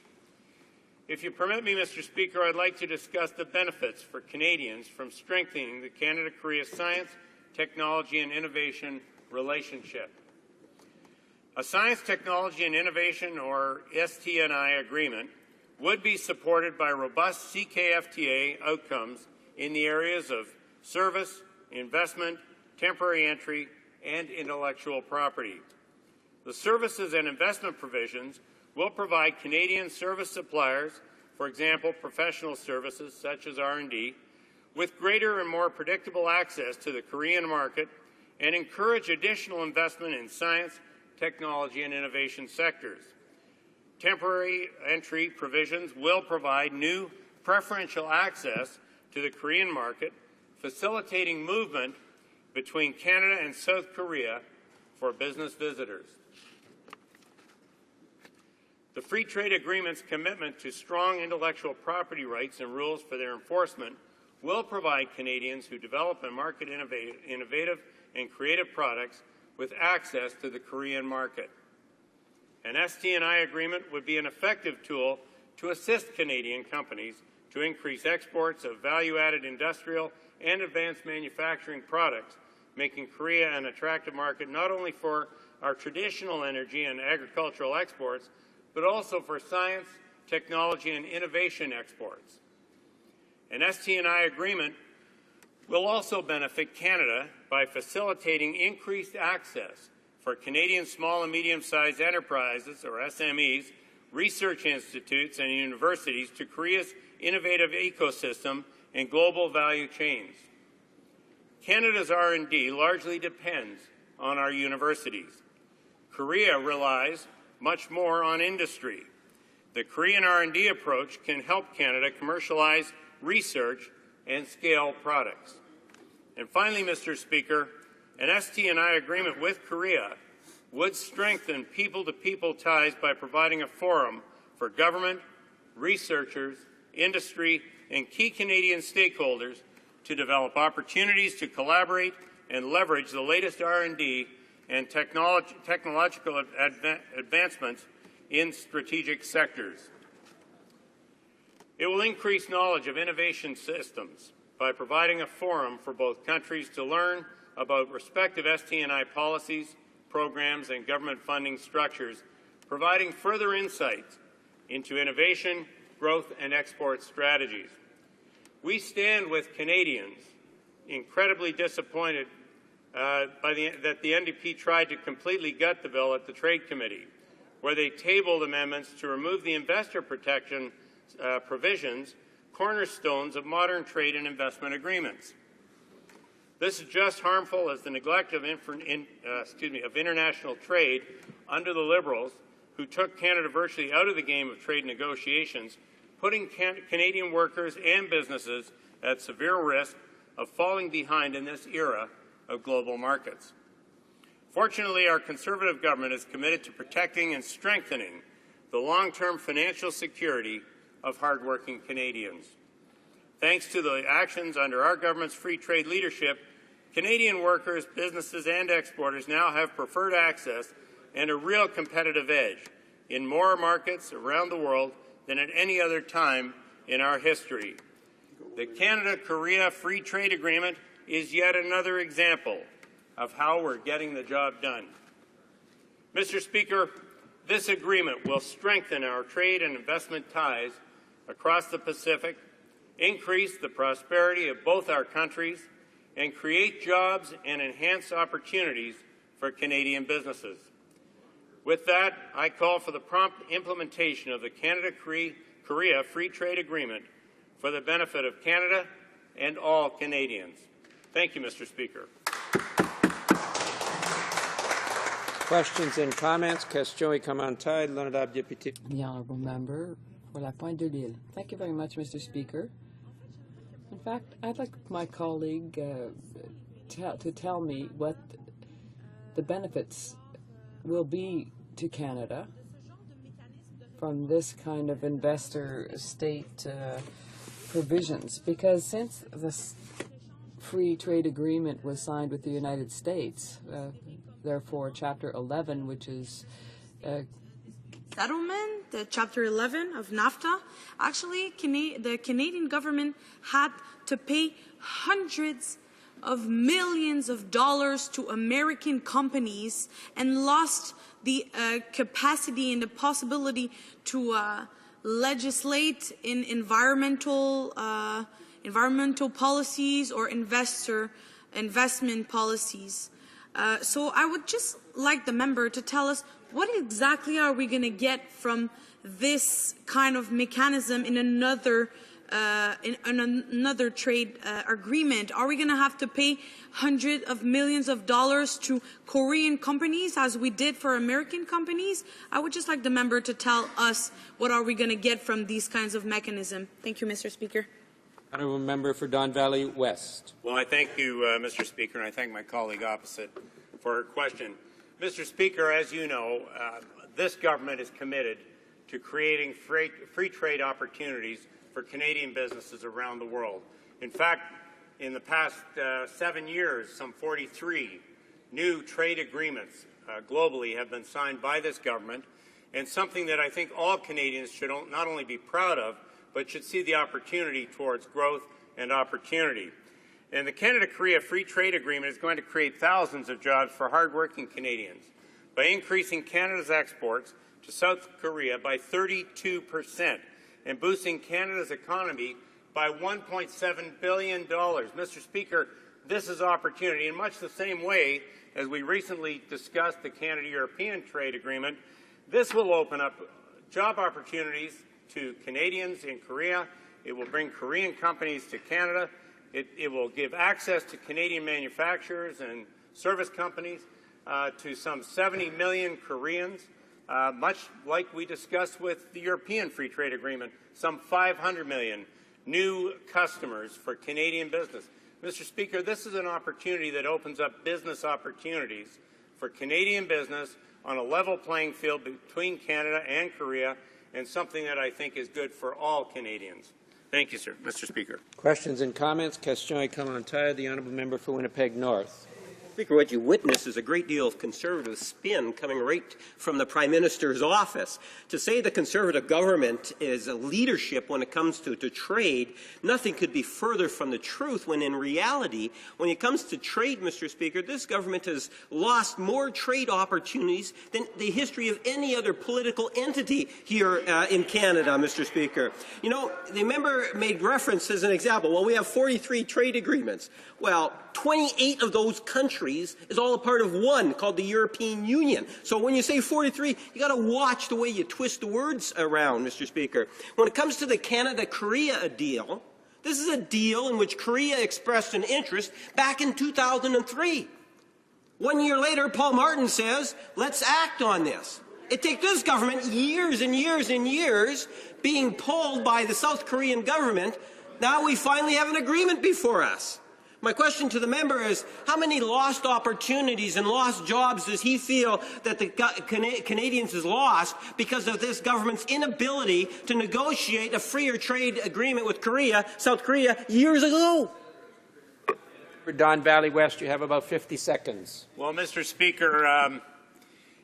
If you permit me, Mr. Speaker, I'd like to discuss the benefits for Canadians from strengthening the Canada-Korea science, technology, and innovation relationship. A science, technology, and innovation, or STNI agreement, would be supported by robust CKFTA outcomes in the areas of service, investment, temporary entry, and intellectual property. The services and investment provisions will provide Canadian service suppliers, for example, professional services such as R&D, with greater and more predictable access to the Korean market and encourage additional investment in science, technology, and innovation sectors. Temporary entry provisions will provide new preferential access to the Korean market, facilitating movement between Canada and South Korea for business visitors. The Free Trade Agreement's commitment to strong intellectual property rights and rules for their enforcement will provide Canadians who develop and market innovative and creative products with access to the Korean market. An STNI agreement would be an effective tool to assist Canadian companies to increase exports of value-added industrial and advanced manufacturing products, making Korea an attractive market not only for our traditional energy and agricultural exports, but also for science, technology, and innovation exports. An STNI agreement will also benefit Canada by facilitating increased access for Canadian small and medium-sized enterprises, or SMEs, research institutes, and universities to Korea's innovative ecosystem and global value chains. Canada's R&D largely depends on our universities. Korea relies much more on industry. The Korean R&D approach can help Canada commercialize research and scale products. And finally, Mr. Speaker, an STNI agreement with Korea would strengthen people-to-people ties by providing a forum for government, researchers, industry, and key Canadian stakeholders to develop opportunities to collaborate and leverage the latest R&D and technological advancements in strategic sectors. It will increase knowledge of innovation systems by providing a forum for both countries to learn about respective ST&I policies, programs, and government funding structures, providing further insights into innovation, growth, and export strategies. We stand with Canadians incredibly disappointed that the NDP tried to completely gut the bill at the Trade Committee, where they tabled amendments to remove the investor protection provisions, cornerstones of modern trade and investment agreements. This is just harmful as the neglect of international trade under the Liberals, who took Canada virtually out of the game of trade negotiations, putting Canadian workers and businesses at severe risk of falling behind in this era of global markets. Fortunately, our Conservative government is committed to protecting and strengthening the long-term financial security of hardworking Canadians. Thanks to the actions under our government's free trade leadership, Canadian workers, businesses, and exporters now have preferred access and a real competitive edge in more markets around the world than at any other time in our history. The Canada-Korea Free Trade Agreement is yet another example of how we're getting the job done. Mr. Speaker, this agreement will strengthen our trade and investment ties across the Pacific, increase the prosperity of both our countries, and create jobs and enhance opportunities for Canadian businesses. With that, I call for the prompt implementation of the Canada-Korea Free Trade Agreement for the benefit of Canada and all Canadians. Thank you, Mr. Speaker. Questions and comments? Question commentaire, l'honorable député. The honourable member for La Pointe de l'Île. Thank you very much, Mr. Speaker. In fact, I'd like my colleague to tell me what the benefits will be to Canada from this kind of investor-state provisions, because since this free trade agreement was signed with the United States, therefore Chapter 11, which is settlement, the Chapter 11 of NAFTA, actually the Canadian government had to pay hundreds of millions of dollars to American companies and lost the capacity and the possibility to legislate in environmental policies or investment policies. So I would just like the member to tell us what exactly are we going to get from this kind of mechanism in another trade agreement. Are we going to have to pay hundreds of millions of dollars to Korean companies as we did for American companies? I would just like the member to tell us what are we going to get from these kinds of mechanisms. Thank you, Mr. Speaker. Honourable member for Don Valley West. Well, I thank you, Mr. Speaker, and I thank my colleague opposite for her question. Mr. Speaker, as you know, this government is committed to creating free trade opportunities for Canadian businesses around the world. In fact, in the past 7 years, some 43 new trade agreements globally have been signed by this government, and something that I think all Canadians should not only be proud of, but should see the opportunity towards growth and opportunity. And the Canada-Korea Free Trade Agreement is going to create thousands of jobs for hardworking Canadians by increasing Canada's exports to South Korea by 32% and boosting Canada's economy by $1.7 billion. Mr. Speaker, this is opportunity. In much the same way as we recently discussed the Canada-European Trade Agreement, this will open up job opportunities to Canadians in Korea. It will bring Korean companies to Canada. It will give access to Canadian manufacturers and service companies to some 70 million Koreans, much like we discussed with the European Free Trade Agreement, some 500 million new customers for Canadian business. Mr. Speaker, this is an opportunity that opens up business opportunities for Canadian business on a level playing field between Canada and Korea, and something that I think is good for all Canadians. Thank you, sir. Mr. Speaker. Questions and comments? Question commentaire. The honourable member for Winnipeg North. Speaker, what you witness is a great deal of conservative spin coming right from the Prime Minister's office. To say the Conservative government is a leadership when it comes to trade, nothing could be further from the truth, when in reality, when it comes to trade, Mr. Speaker, this government has lost more trade opportunities than the history of any other political entity here in Canada, Mr. Speaker. You know, the member made reference as an example, well, we have 43 trade agreements. Well, 28 of those countries is all a part of one called the European Union. So when you say 43, you got to watch the way you twist the words around, Mr. Speaker. When it comes to the Canada-Korea deal, this is a deal in which Korea expressed an interest back in 2003. 1 year later, Paul Martin says, let's act on this. It takes this government years and years and years being pulled by the South Korean government. Now we finally have an agreement before us. My question to the member is, how many lost opportunities and lost jobs does he feel that the Canadians has lost because of this government's inability to negotiate a freer trade agreement with Korea, South Korea, years ago? For Don Valley West, you have about 50 seconds. Well, Mr. Speaker,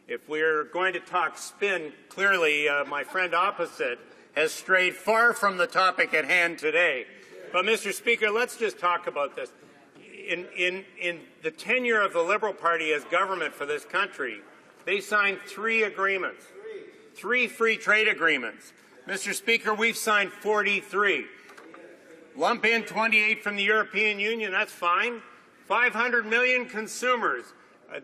if we're going to talk spin, clearly my friend opposite has strayed far from the topic at hand today. But, Mr. Speaker, let's just talk about this. In the tenure of the Liberal Party as government for this country, they signed 3 agreements, 3 free trade agreements. Mr. Speaker, we've signed 43. Lump in 28 from the European Union, that's fine. 500 million consumers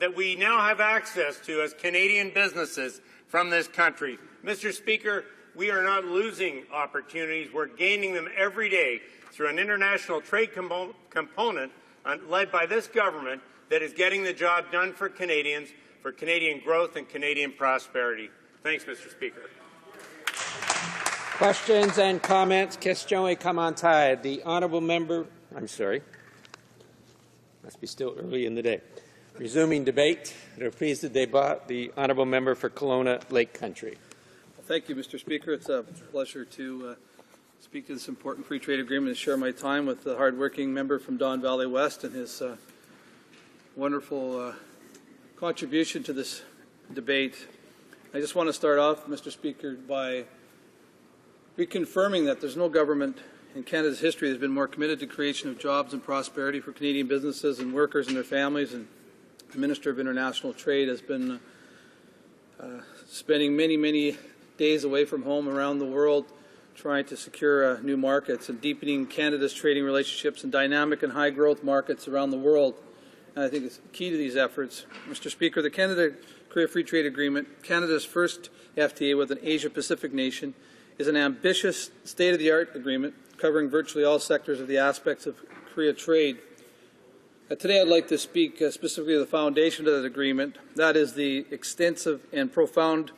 that we now have access to as Canadian businesses from this country. Mr. Speaker, we are not losing opportunities. We're gaining them every day through an international trade component led by this government that is getting the job done for Canadians, for Canadian growth and Canadian prosperity. Thanks, Mr. Speaker. Questions and comments? Question et commentaire. The honourable member, I'm sorry, must be still early in the day. Resuming debate, reprise de débat, the honourable member for Kelowna Lake Country. Thank you, Mr. Speaker. It's a pleasure to speak to this important free trade agreement and share my time with the hardworking member from Don Valley West and his wonderful contribution to this debate. I just want to start off, Mr. Speaker, by reconfirming that there's no government in Canada's history that has been more committed to creation of jobs and prosperity for Canadian businesses and workers and their families. And the Minister of International Trade has been spending many days away from home around the world trying to secure new markets and deepening Canada's trading relationships in dynamic and high-growth markets around the world. And I think it's key to these efforts. Mr. Speaker, the Canada-Korea Free Trade Agreement, Canada's first FTA with an Asia-Pacific nation, is an ambitious, state-of-the-art agreement covering virtually all sectors of the aspects of Korea trade. Today I'd like to speak specifically of the foundation of that agreement. That is the extensive and profound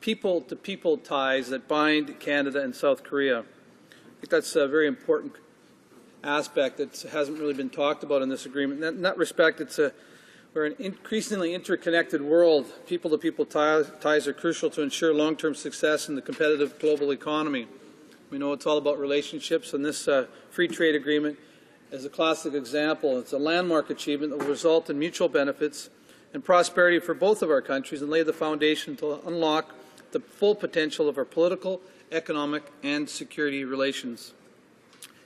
people-to-people ties that bind Canada and South Korea. I think that's a very important aspect that hasn't really been talked about in this agreement. In that respect, we're an increasingly interconnected world. People-to-people ties are crucial to ensure long-term success in the competitive global economy. We know it's all about relationships, and this free trade agreement is a classic example. It's a landmark achievement that will result in mutual benefits and prosperity for both of our countries and lay the foundation to unlock the full potential of our political, economic, and security relations.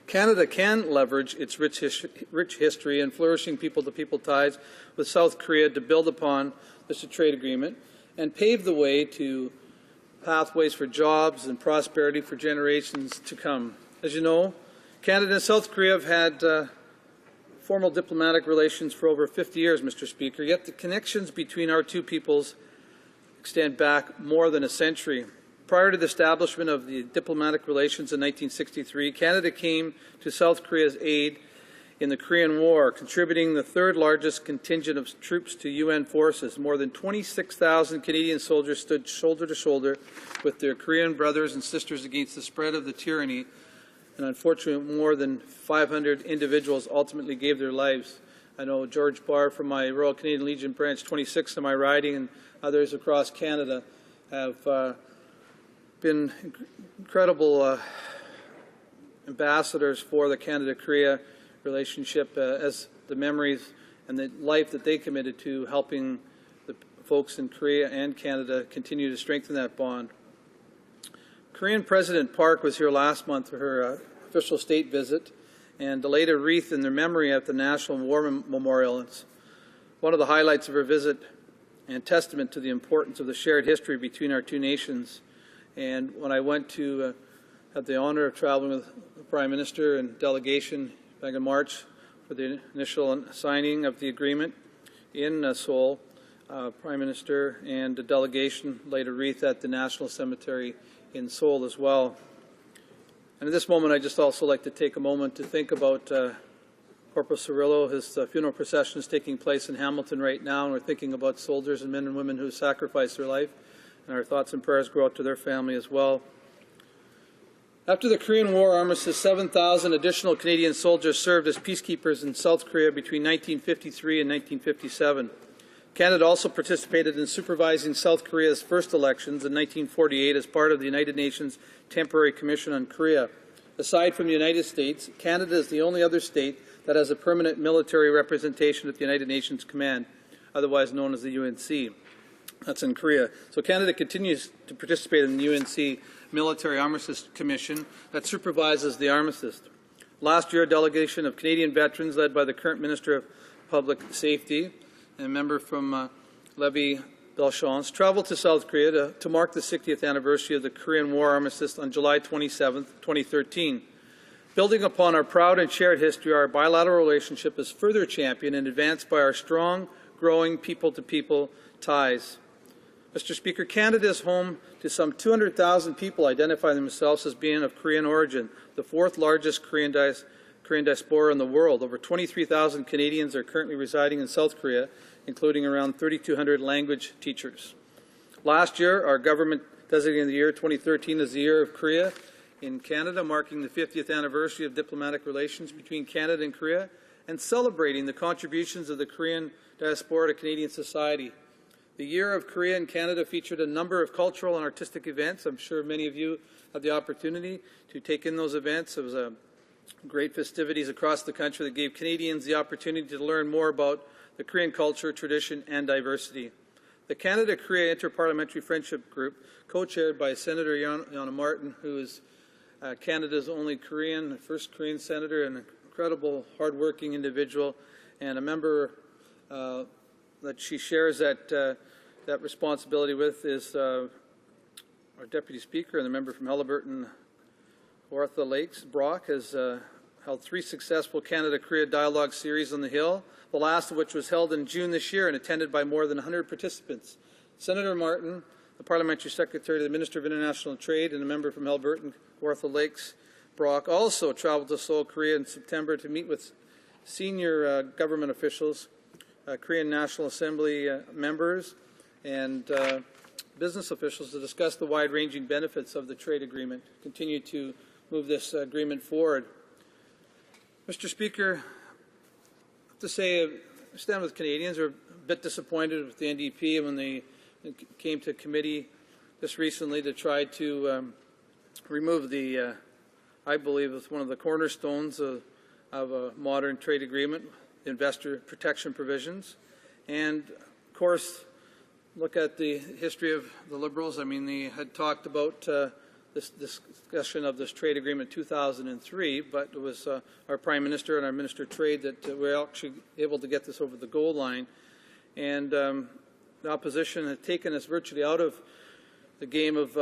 Canada can leverage its rich history and flourishing people-to-people ties with South Korea to build upon this trade agreement and pave the way to pathways for jobs and prosperity for generations to come. As you know, Canada and South Korea have had formal diplomatic relations for over 50 years, Mr. Speaker, yet the connections between our two peoples extend back more than a century. Prior to the establishment of the diplomatic relations in 1963, Canada came to South Korea's aid in the Korean War, contributing the third largest contingent of troops to UN forces. More than 26,000 Canadian soldiers stood shoulder to shoulder with their Korean brothers and sisters against the spread of the tyranny, and unfortunately more than 500 individuals ultimately gave their lives. I know George Barr from my Royal Canadian Legion Branch 26 in my riding and others across Canada have been incredible ambassadors for the Canada-Korea relationship as the memories and the life that they committed to helping the folks in Korea and Canada continue to strengthen that bond. Korean President Park was here last month for her official state visit and laid a wreath in their memory at the National War Memorial. It's one of the highlights of her visit and testament to the importance of the shared history between our two nations. And when I went to have the honor of traveling with the Prime Minister and delegation back in March for the initial signing of the agreement in Seoul, Prime Minister and the delegation laid a wreath at the National Cemetery in Seoul as well. And at this moment, I'd just also like to take a moment to think about Corporal Cirillo. His funeral procession is taking place in Hamilton right now, and we're thinking about soldiers and men and women who sacrificed their life, and our thoughts and prayers go out to their family as well. After the Korean War armistice, 7,000 additional Canadian soldiers served as peacekeepers in South Korea between 1953 and 1957. Canada also participated in supervising South Korea's first elections in 1948 as part of the United Nations Temporary Commission on Korea. Aside from the United States, Canada is the only other state that has a permanent military representation at the United Nations Command, otherwise known as the UNC. That's in Korea. So Canada continues to participate in the UNC Military Armistice Commission that supervises the armistice. Last year, a delegation of Canadian veterans led by the current Minister of Public Safety and a member from Levy Belchance traveled to South Korea to mark the 60th anniversary of the Korean War armistice on July 27, 2013. Building upon our proud and shared history, our bilateral relationship is further championed and advanced by our strong, growing people-to-people ties. Mr. Speaker, Canada is home to some 200,000 people identifying themselves as being of Korean origin, the fourth largest Korean diaspora in the world. Over 23,000 Canadians are currently residing in South Korea, including around 3,200 language teachers. Last year, our government designated the year 2013 as the Year of Korea in Canada, marking the 50th anniversary of diplomatic relations between Canada and Korea and celebrating the contributions of the Korean diaspora to Canadian society. The Year of Korea in Canada featured a number of cultural and artistic events. I'm sure many of you had the opportunity to take in those events. It was great festivities across the country that gave Canadians the opportunity to learn more about the Korean culture, tradition, and diversity. The Canada-Korea Interparliamentary Friendship Group, co-chaired by Senator Yana Martin, who is Canada's only Korean, first Korean senator, an incredible, hard-working individual, and a member that she shares that responsibility with is our Deputy Speaker and the member from Halliburton, Kawartha Lakes. Brock has held 3 successful Canada-Korea dialogue series on the Hill, the last of which was held in June this year and attended by more than 100 participants. Senator Martin, the Parliamentary Secretary to the Minister of International Trade and a member from Halliburton, Kawartha Lakes, Brock, also traveled to Seoul, Korea in September to meet with senior government officials, Korean National Assembly members, and business officials to discuss the wide-ranging benefits of the trade agreement, continue to move this agreement forward. Mr. Speaker, I have to say, I stand with Canadians who are a bit disappointed with the NDP when they came to committee just recently to try to remove the, I believe, it's one of the cornerstones of a modern trade agreement, investor protection provisions. And, of course, look at the history of the Liberals. I mean, they had talked about this discussion of this trade agreement in 2003, but it was our Prime Minister and our Minister of Trade that were actually able to get this over the goal line. And the opposition had taken us virtually out of the game of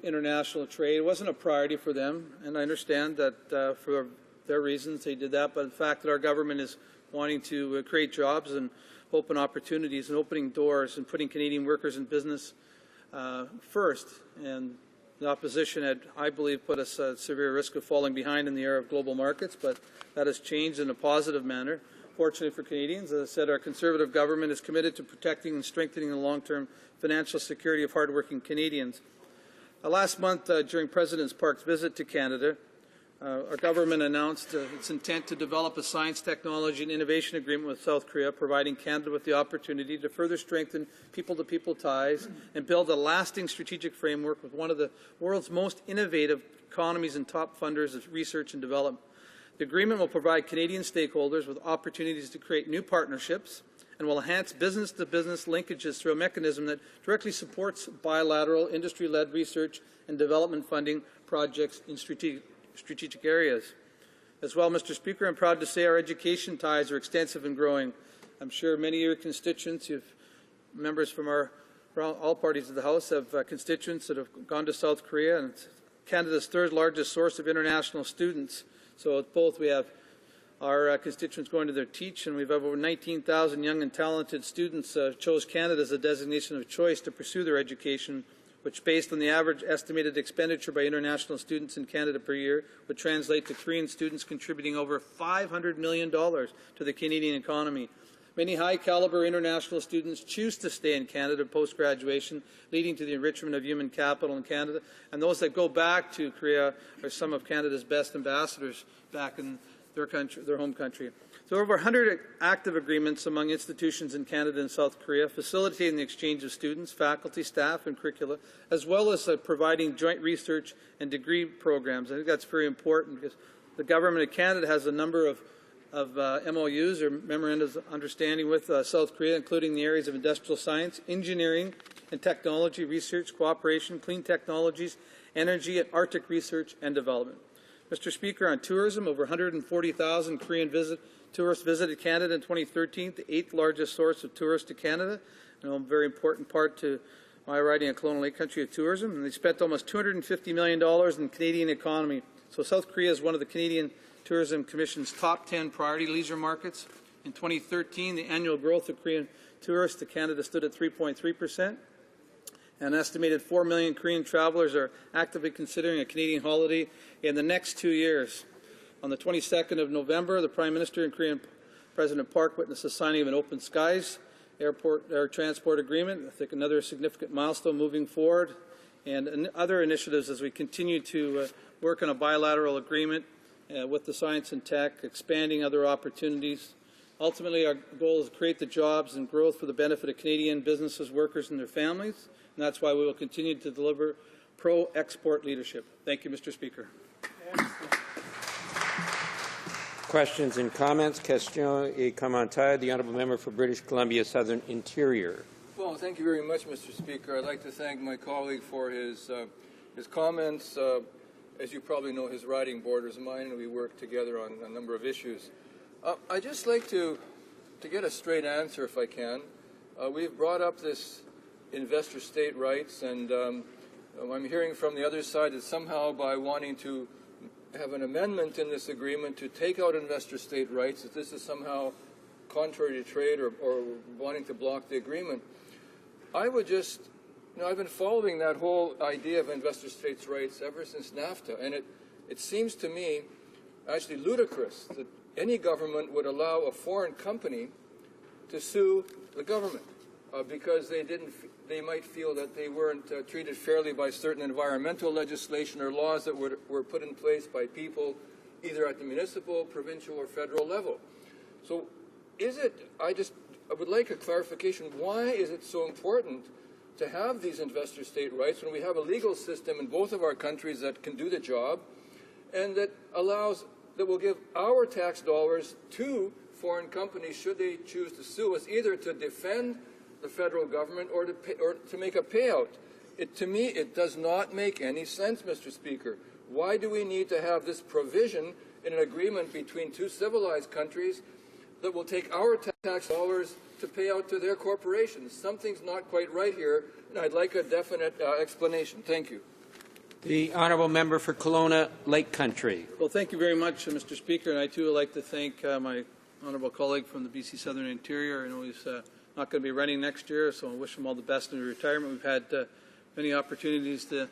international trade. It wasn't a priority for them, and I understand that for their reasons they did that, but the fact that our government is wanting to create jobs and open opportunities and opening doors and putting Canadian workers and business first. And the opposition had, I believe, put us at severe risk of falling behind in the era of global markets, but that has changed in a positive manner. Fortunately for Canadians, as I said, our Conservative government is committed to protecting and strengthening the long-term financial security of hardworking Canadians. Last month, during President Park's visit to Canada, Our government announced its intent to develop a science, technology, and innovation agreement with South Korea, providing Canada with the opportunity to further strengthen people-to-people ties and build a lasting strategic framework with one of the world's most innovative economies and top funders of research and development. The agreement will provide Canadian stakeholders with opportunities to create new partnerships and will enhance business-to-business linkages through a mechanism that directly supports bilateral, industry-led research and development funding projects in strategic areas. As well, Mr. Speaker, I'm proud to say our education ties are extensive and growing. I'm sure many of your constituents, members from all parties of the House, have constituents that have gone to South Korea, and it's Canada's third largest source of international students. So at both, we have our constituents going to their teach, and we have over 19,000 young and talented students chose Canada as a designation of choice to pursue their education, which, based on the average estimated expenditure by international students in Canada per year, would translate to Korean students contributing over $500 million to the Canadian economy. Many high-caliber international students choose to stay in Canada post-graduation, leading to the enrichment of human capital in Canada, and those that go back to Korea are some of Canada's best ambassadors back in their home country. So over 100 active agreements among institutions in Canada and South Korea, facilitating the exchange of students, faculty, staff, and curricula, as well as providing joint research and degree programs. I think that's very important because the Government of Canada has a number of MOUs, or memorandums of understanding, with South Korea, including the areas of industrial science, engineering and technology, research, cooperation, clean technologies, energy, and Arctic research and development. Mr. Speaker, on tourism, over 140,000 Korean tourists visited Canada in 2013, the 8th largest source of tourists to Canada, and a very important part to my riding of Kelowna Lake Country of tourism. And they spent almost $250 million in the Canadian economy. So South Korea is one of the Canadian Tourism Commission's top 10 priority leisure markets. In 2013, the annual growth of Korean tourists to Canada stood at 3.3%. An estimated 4 million Korean travelers are actively considering a Canadian holiday in the next 2 years. On the 22nd of November, the Prime Minister and Korean President Park witnessed the signing of an Open Skies air transport agreement. I think another significant milestone moving forward, and other initiatives as we continue to work on a bilateral agreement with the science and tech, expanding other opportunities. Ultimately, our goal is to create the jobs and growth for the benefit of Canadian businesses, workers, and their families. And that's why we will continue to deliver pro-export leadership. Thank you, Mr. Speaker. Questions and comments? Question et commentaire. The Honourable Member for British Columbia Southern Interior. Well, thank you very much, Mr. Speaker. I'd like to thank my colleague for his comments. As you probably know, his riding borders mine, and we work together on a number of issues. I'd just like to get a straight answer, if I can. We've brought up this investor state rights, and I'm hearing from the other side that somehow by wanting to have an amendment in this agreement to take out investor state rights, that this is somehow contrary to trade or wanting to block the agreement. I would just, I've been following that whole idea of investor states rights ever since NAFTA, and it seems to me actually ludicrous that any government would allow a foreign company to sue the government because they might feel that they weren't treated fairly by certain environmental legislation or laws that were put in place by people either at the municipal, provincial, or federal level. So I would like a clarification. Why is it so important to have these investor state rights when we have a legal system in both of our countries that can do the job and that will give our tax dollars to foreign companies should they choose to sue us, either to defend the federal government or to make a payout? To me, it does not make any sense, Mr. Speaker. Why do we need to have this provision in an agreement between two civilized countries that will take our tax dollars to pay out to their corporations? Something's not quite right here, and I'd like a definite explanation. Thank you. The Honourable Member for Kelowna Lake Country. Well, thank you very much, Mr. Speaker, and I too would like to thank my honourable colleague from the BC Southern Interior. I know he's not going to be running next year, so I wish him all the best in retirement. We've had many opportunities to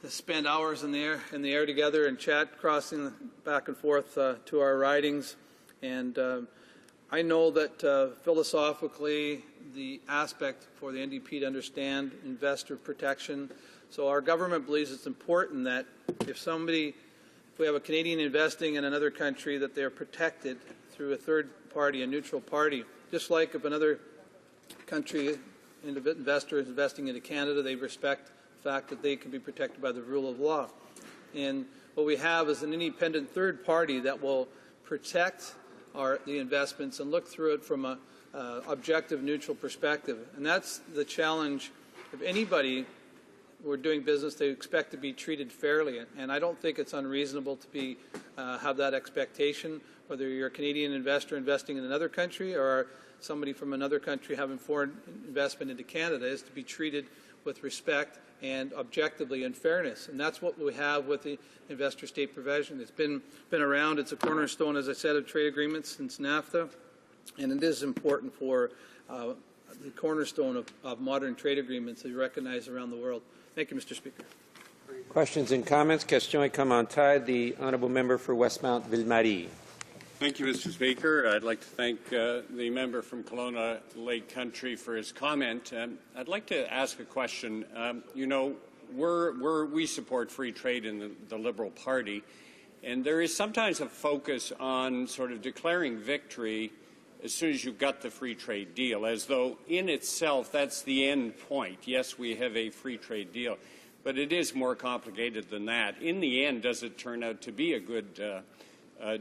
spend hours in the air together and chat, crossing back and forth to our ridings. And I know that philosophically the aspect for the NDP to understand investor protection. So our government believes it's important that if somebody if we have a Canadian investing in another country, that they're protected through a third party, a neutral party. Just like if another country investor is investing into Canada, they respect the fact that they can be protected by the rule of law. And what we have is an independent third party that will protect the investments and look through it from a objective, neutral perspective. And that's the challenge. If anybody were doing business, they expect to be treated fairly. And I don't think it's unreasonable to have that expectation, whether you're a Canadian investor investing in another country or somebody from another country having foreign investment into Canada, is to be treated with respect and objectively in fairness. And that's what we have with the investor-state provision. It's been around. It's a cornerstone, as I said, of trade agreements since NAFTA. And it is important for the cornerstone of modern trade agreements that you recognize around the world. Thank you, Mr. Speaker. Questions and comments? Question commentaire. The honourable member for Westmount Ville-Marie. Thank you, Mr. Speaker. I'd like to thank the member from Kelowna Lake Country for his comment. I'd like to ask a question. You know, we support free trade in the Liberal Party, and there is sometimes a focus on sort of declaring victory as soon as you've got the free trade deal, as though in itself that's the end point. Yes, we have a free trade deal, but it is more complicated than that. In the end, does it turn out to be a good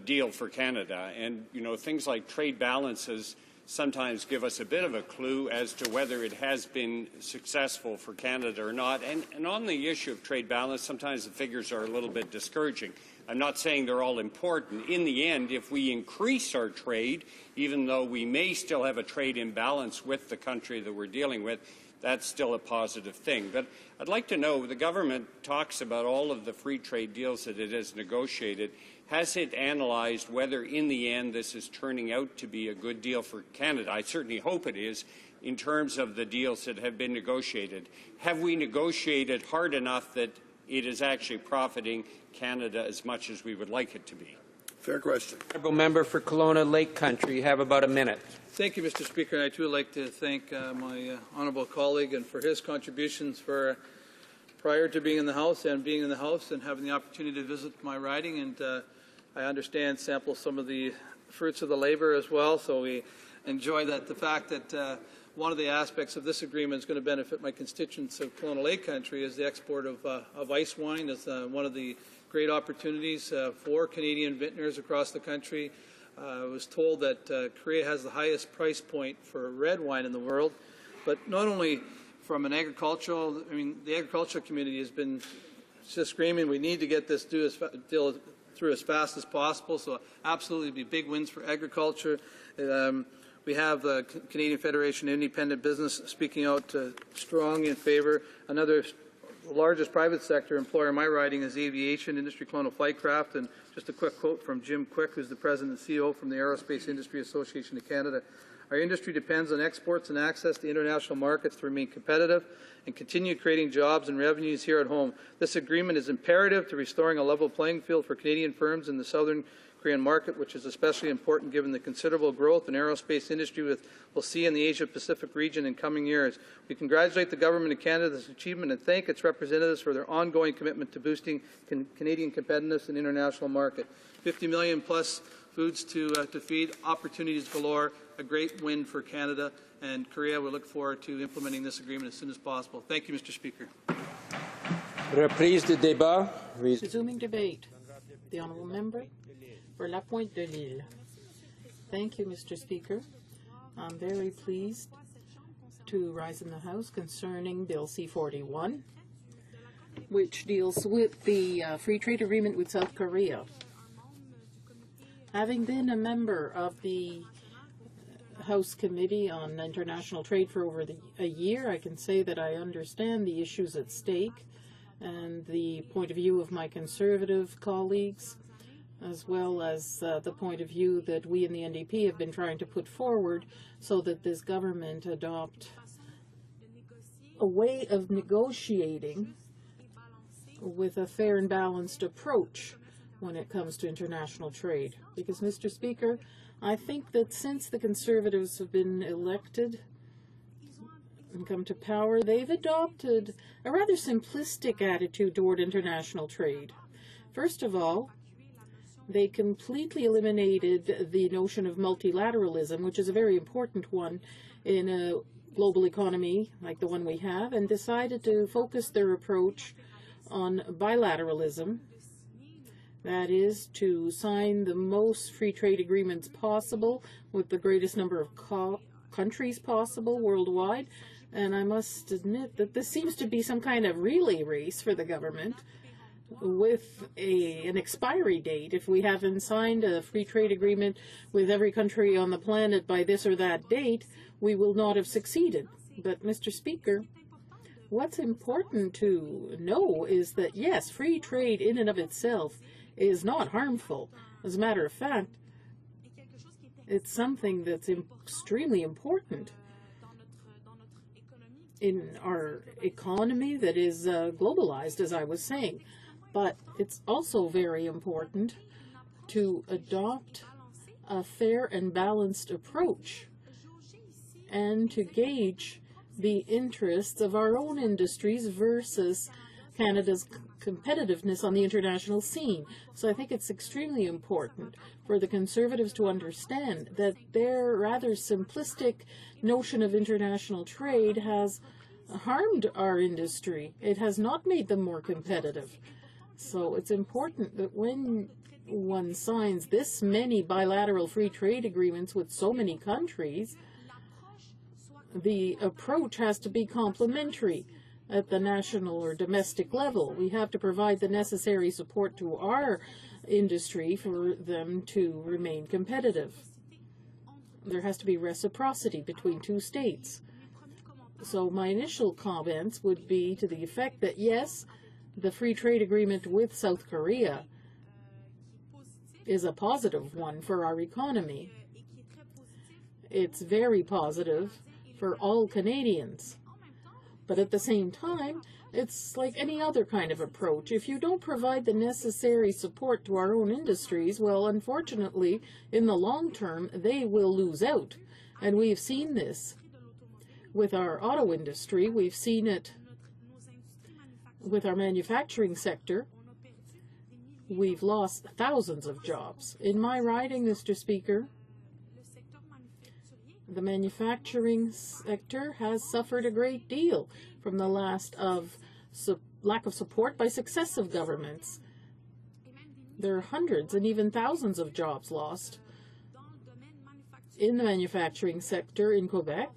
deal for Canada? And, you know, things like trade balances sometimes give us a bit of a clue as to whether it has been successful for Canada or not. And on the issue of trade balance, sometimes the figures are a little bit discouraging. I'm not saying they're all important. In the end, if we increase our trade, even though we may still have a trade imbalance with the country that we're dealing with, that's still a positive thing. But I'd like to know, the government talks about all of the free trade deals that it has negotiated. Has it analyzed whether in the end this is turning out to be a good deal for Canada? I certainly hope it is, in terms of the deals that have been negotiated. Have we negotiated hard enough that it is actually profiting Canada as much as we would like it to be? Fair question. Honourable member for Kelowna Lake Country. You have about a minute. Thank you, Mr. Speaker. And I too would like to thank my honourable colleague and for his contributions prior to being in the House and being in the House and having the opportunity to visit my riding. And I understand sample some of the fruits of the labour as well. So we enjoy the fact that one of the aspects of this agreement is going to benefit my constituents of Kelowna Lake Country is the export of ice wine. It's one of the great opportunities for Canadian vintners across the country. I was told that Korea has the highest price point for red wine in the world, but not only from an agricultural, the agricultural community has been just screaming, we need to get this deal through as fast as possible, so absolutely be big wins for agriculture. We have the Canadian Federation of Independent Business speaking out strong in favour. Another largest private sector employer in my riding is aviation industry, Kelowna Flightcraft. And just a quick quote from Jim Quick, who's the president and CEO from the Aerospace Industry Association of Canada. Our industry depends on exports and access to international markets to remain competitive and continue creating jobs and revenues here at home. This agreement is imperative to restoring a level playing field for Canadian firms in the southern Korean market, which is especially important given the considerable growth in aerospace industry we'll see in the Asia-Pacific region in coming years. We congratulate the Government of Canada for this achievement and thank its representatives for their ongoing commitment to boosting Canadian competitiveness in the international market. 50 million plus foods to feed, opportunities galore, a great win for Canada and Korea. We look forward to implementing this agreement as soon as possible. Thank you, Mr. Speaker. Reprise de débat. Resuming debate. The honourable member for La Pointe de l'Île. Thank you, Mr. Speaker. I'm very pleased to rise in the House concerning Bill C-41, which deals with the free trade agreement with South Korea. Having been a member of the House Committee on International Trade for over a year, I can say that I understand the issues at stake and the point of view of my Conservative colleagues, as well as the point of view that we in the NDP have been trying to put forward so that this government adopt a way of negotiating with a fair and balanced approach when it comes to international trade. Because, Mr. Speaker, I think that since the Conservatives have been elected and come to power, they've adopted a rather simplistic attitude toward international trade. First of all, They completely eliminated the notion of multilateralism, which is a very important one in a global economy like the one we have, and decided to focus their approach on bilateralism. That is, to sign the most free trade agreements possible with the greatest number of countries possible worldwide. And I must admit that this seems to be some kind of relay race for the government, with an expiry date. If we haven't signed a free trade agreement with every country on the planet by this or that date, we will not have succeeded. But, Mr. Speaker, what's important to know is that, yes, free trade in and of itself is not harmful. As a matter of fact, it's something that's extremely important in our economy that is globalized, as I was saying. But it's also very important to adopt a fair and balanced approach and to gauge the interests of our own industries versus Canada's competitiveness on the international scene. So I think it's extremely important for the Conservatives to understand that their rather simplistic notion of international trade has harmed our industry. It has not made them more competitive. So it's important that when one signs this many bilateral free trade agreements with so many countries, the approach has to be complementary at the national or domestic level. We have to provide the necessary support to our industry for them to remain competitive. There has to be reciprocity between two states. So my initial comments would be to the effect that, yes, the free trade agreement with South Korea is a positive one for our economy. It's very positive for all Canadians. But at the same time, it's like any other kind of approach. If you don't provide the necessary support to our own industries, well, unfortunately, in the long term, they will lose out. And we've seen this with our auto industry. We've seen it with our manufacturing sector. We've lost thousands of jobs. In my riding, Mr. Speaker, the manufacturing sector has suffered a great deal from the lack of support by successive governments. There are hundreds and even thousands of jobs lost in the manufacturing sector in Quebec.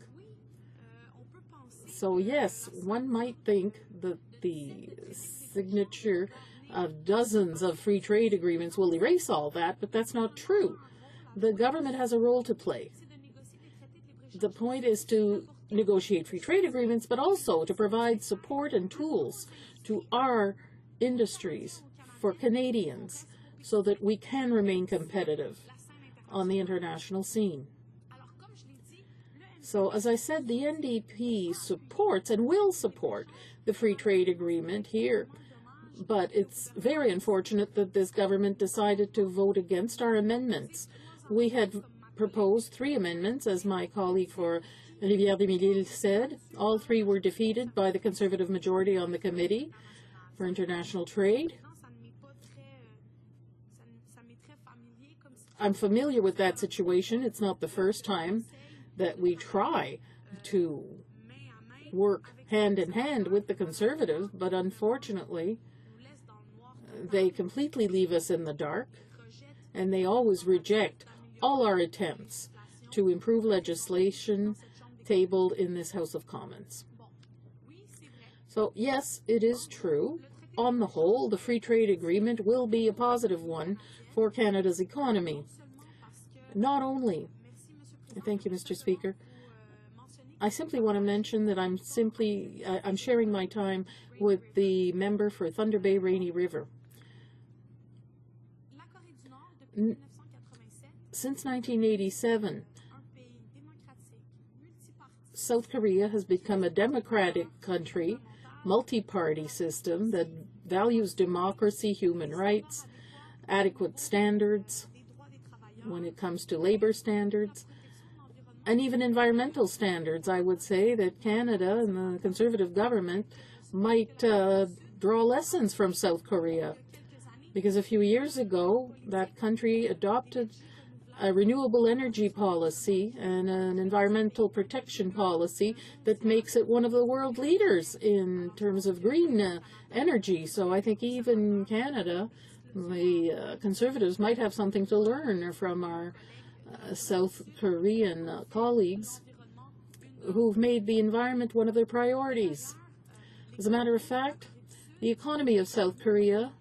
So yes, one might think that the signature of dozens of free trade agreements will erase all that, but that's not true. The government has a role to play. The point is to negotiate free trade agreements, but also to provide support and tools to our industries for Canadians so that we can remain competitive on the international scene. So, as I said, the NDP supports and will support the free trade agreement here. But it's very unfortunate that this government decided to vote against our amendments. We had proposed 3 amendments, as my colleague for Rivière-des-Mille said. All 3 were defeated by the Conservative majority on the Committee for International Trade. I'm familiar with that situation. It's not the first time that we try to work hand in hand with the Conservatives, but unfortunately, they completely leave us in the dark, and they always reject all our attempts to improve legislation tabled in this House of Commons. So, yes, it is true. On the whole, the free trade agreement will be a positive one for Canada's economy. Not only, thank you, Mr. Speaker, I simply want to mention that I'm sharing my time with the member for Thunder Bay Rainy River. Since 1987, South Korea has become a democratic country, multi-party system that values democracy, human rights, adequate standards when it comes to labor standards, and even environmental standards. I would say that Canada and the Conservative government might draw lessons from South Korea. because a few years ago that country adopted a renewable energy policy and an environmental protection policy that makes it one of the world leaders in terms of green energy. So I think even Canada, the Conservatives might have something to learn from our South Korean colleagues who've made the environment one of their priorities. As a matter of fact, the economy of South Korea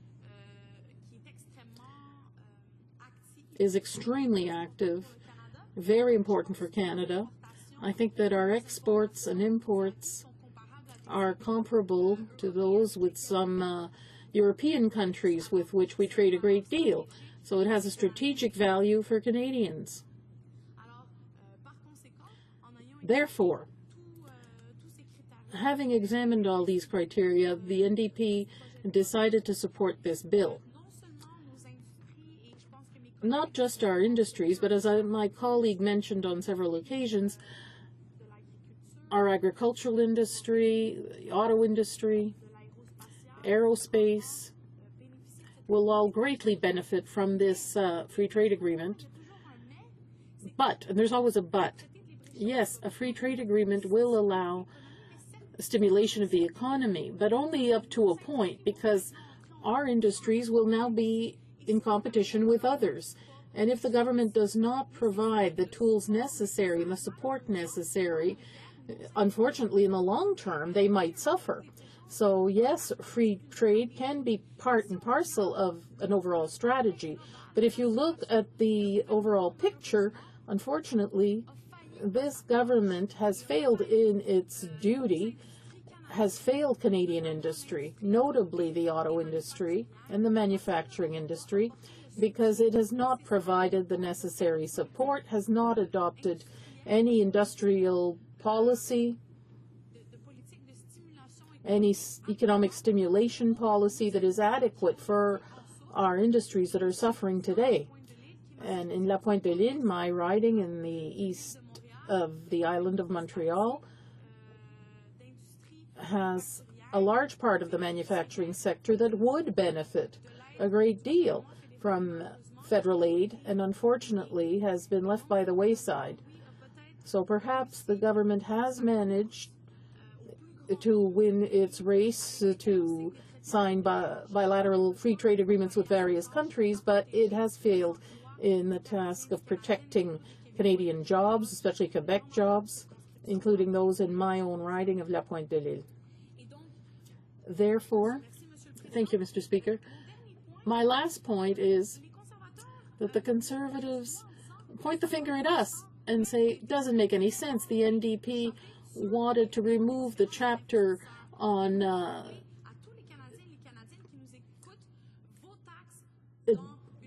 is extremely active, very important for Canada. I think that our exports and imports are comparable to those with some European countries with which we trade a great deal. So it has a strategic value for Canadians. Therefore, having examined all these criteria, the NDP decided to support this bill. Not just our industries, but as my colleague mentioned on several occasions, our agricultural industry, the auto industry, aerospace will all greatly benefit from this free trade agreement. But, and there's always a but, yes, a free trade agreement will allow stimulation of the economy, but only up to a point, because our industries will now be in competition with others. And if the government does not provide the tools necessary and the support necessary, unfortunately, in the long term, they might suffer. So yes, free trade can be part and parcel of an overall strategy. But if you look at the overall picture, unfortunately, this government has failed in its duty, has failed Canadian industry, notably the auto industry and the manufacturing industry, because it has not provided the necessary support, has not adopted any industrial policy, any economic stimulation policy that is adequate for our industries that are suffering today. And in La Pointe de l'Île, my riding in the east of the island of Montreal, has a large part of the manufacturing sector that would benefit a great deal from federal aid, and unfortunately has been left by the wayside. So perhaps the government has managed to win its race to sign bilateral free trade agreements with various countries, but it has failed in the task of protecting Canadian jobs, especially Quebec jobs, including those in my own riding of La Pointe de l'Île. Therefore, thank you, Mr. Speaker. My last point is that the Conservatives point the finger at us and say it doesn't make any sense. The NDP wanted to remove the chapter on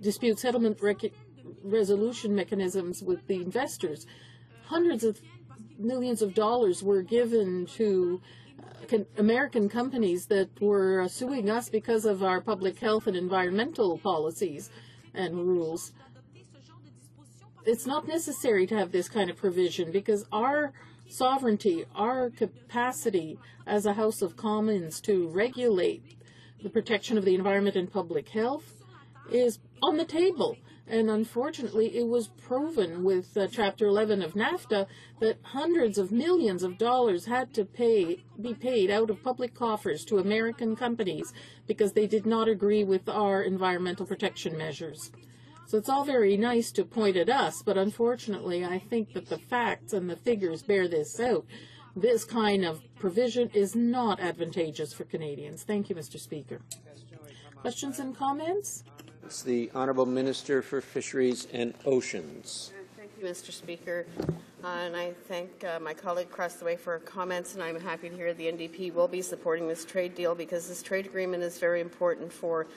dispute settlement resolution mechanisms with the investors. Hundreds of millions of dollars were given to American companies that were suing us because of our public health and environmental policies and rules. It's not necessary to have this kind of provision, because our sovereignty, our capacity as a House of Commons to regulate the protection of the environment and public health is on the table. And unfortunately, it was proven with Chapter 11 of NAFTA that hundreds of millions of dollars had to be paid out of public coffers to American companies because they did not agree with our environmental protection measures. So it's all very nice to point at us, but unfortunately, I think that the facts and the figures bear this out. This kind of provision is not advantageous for Canadians. Thank you, Mr. Speaker. Questions and comments? It's the Honourable Minister for Fisheries and Oceans. Thank you, Mr. Speaker. And I thank my colleague across the way for her comments, and I'm happy to hear the NDP will be supporting this trade deal, because this trade agreement is very important for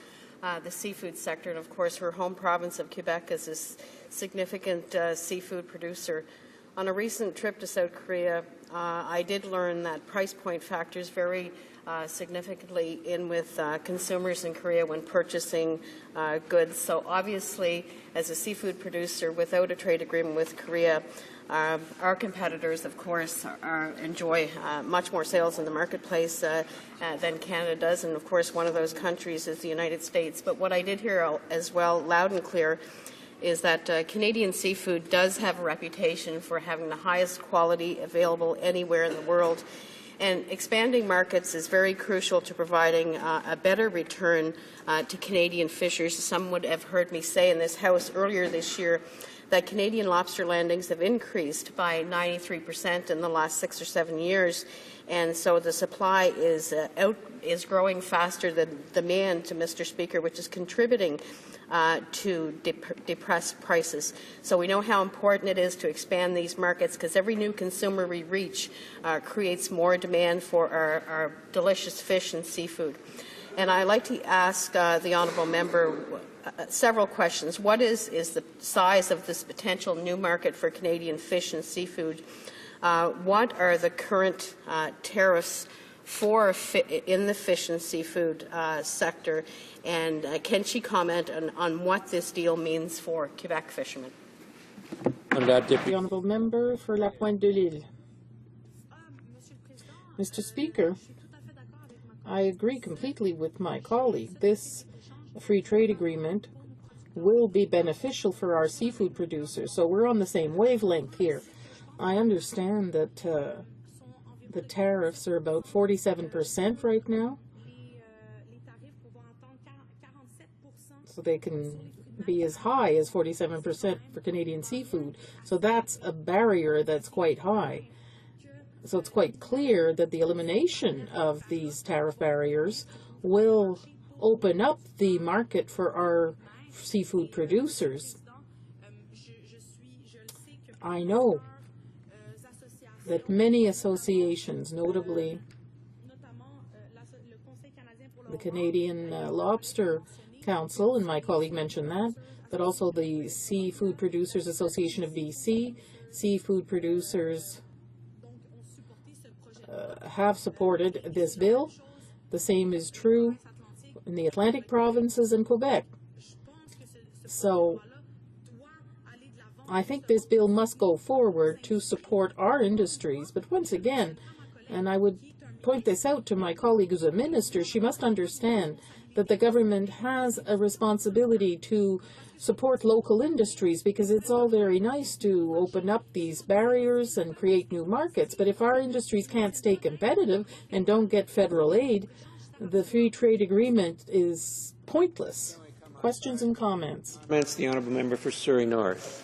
the seafood sector. And of course, her home province of Quebec is a significant seafood producer. On a recent trip to South Korea, I did learn that price point factors vary significantly in with consumers in Korea when purchasing goods. So obviously, as a seafood producer without a trade agreement with Korea, our competitors, of course, enjoy much more sales in the marketplace than Canada does, and of course one of those countries is the United States. But what I did hear as well, loud and clear, is that Canadian seafood does have a reputation for having the highest quality available anywhere in the world. And expanding markets is very crucial to providing a better return to Canadian fishers. Some would have heard me say in this House earlier this year that Canadian lobster landings have increased by 93% in the last 6 or 7 years. And so the supply is growing faster than demand, to Mr. Speaker, which is contributing to depressed prices. So we know how important it is to expand these markets, because every new consumer we reach creates more demand for our delicious fish and seafood. And I'd like to ask the honourable member several questions. What is the size of this potential new market for Canadian fish and seafood? What are the current tariffs in the fish and seafood sector? And can she comment on what this deal means for Quebec fishermen? The honourable member for La Pointe de l'Île. Mr. Speaker, I agree completely with my colleague. This free trade agreement will be beneficial for our seafood producers, so we're on the same wavelength here. I understand that the tariffs are about 47% right now, so they can be as high as 47% for Canadian seafood. So that's a barrier that's quite high. So it's quite clear that the elimination of these tariff barriers will open up the market for our seafood producers. I know that many associations, notably the Canadian Lobster Council, and my colleague mentioned that, but also the Seafood Producers Association of BC, seafood producers have supported this bill. The same is true in the Atlantic provinces and Quebec. So I think this bill must go forward to support our industries. But once again, and I would point this out to my colleague who's a minister, she must understand that the government has a responsibility to support local industries, because it's all very nice to open up these barriers and create new markets. But if our industries can't stay competitive and don't get federal aid, the free trade agreement is pointless. Questions and comments? Comments, the honourable member for Surrey North.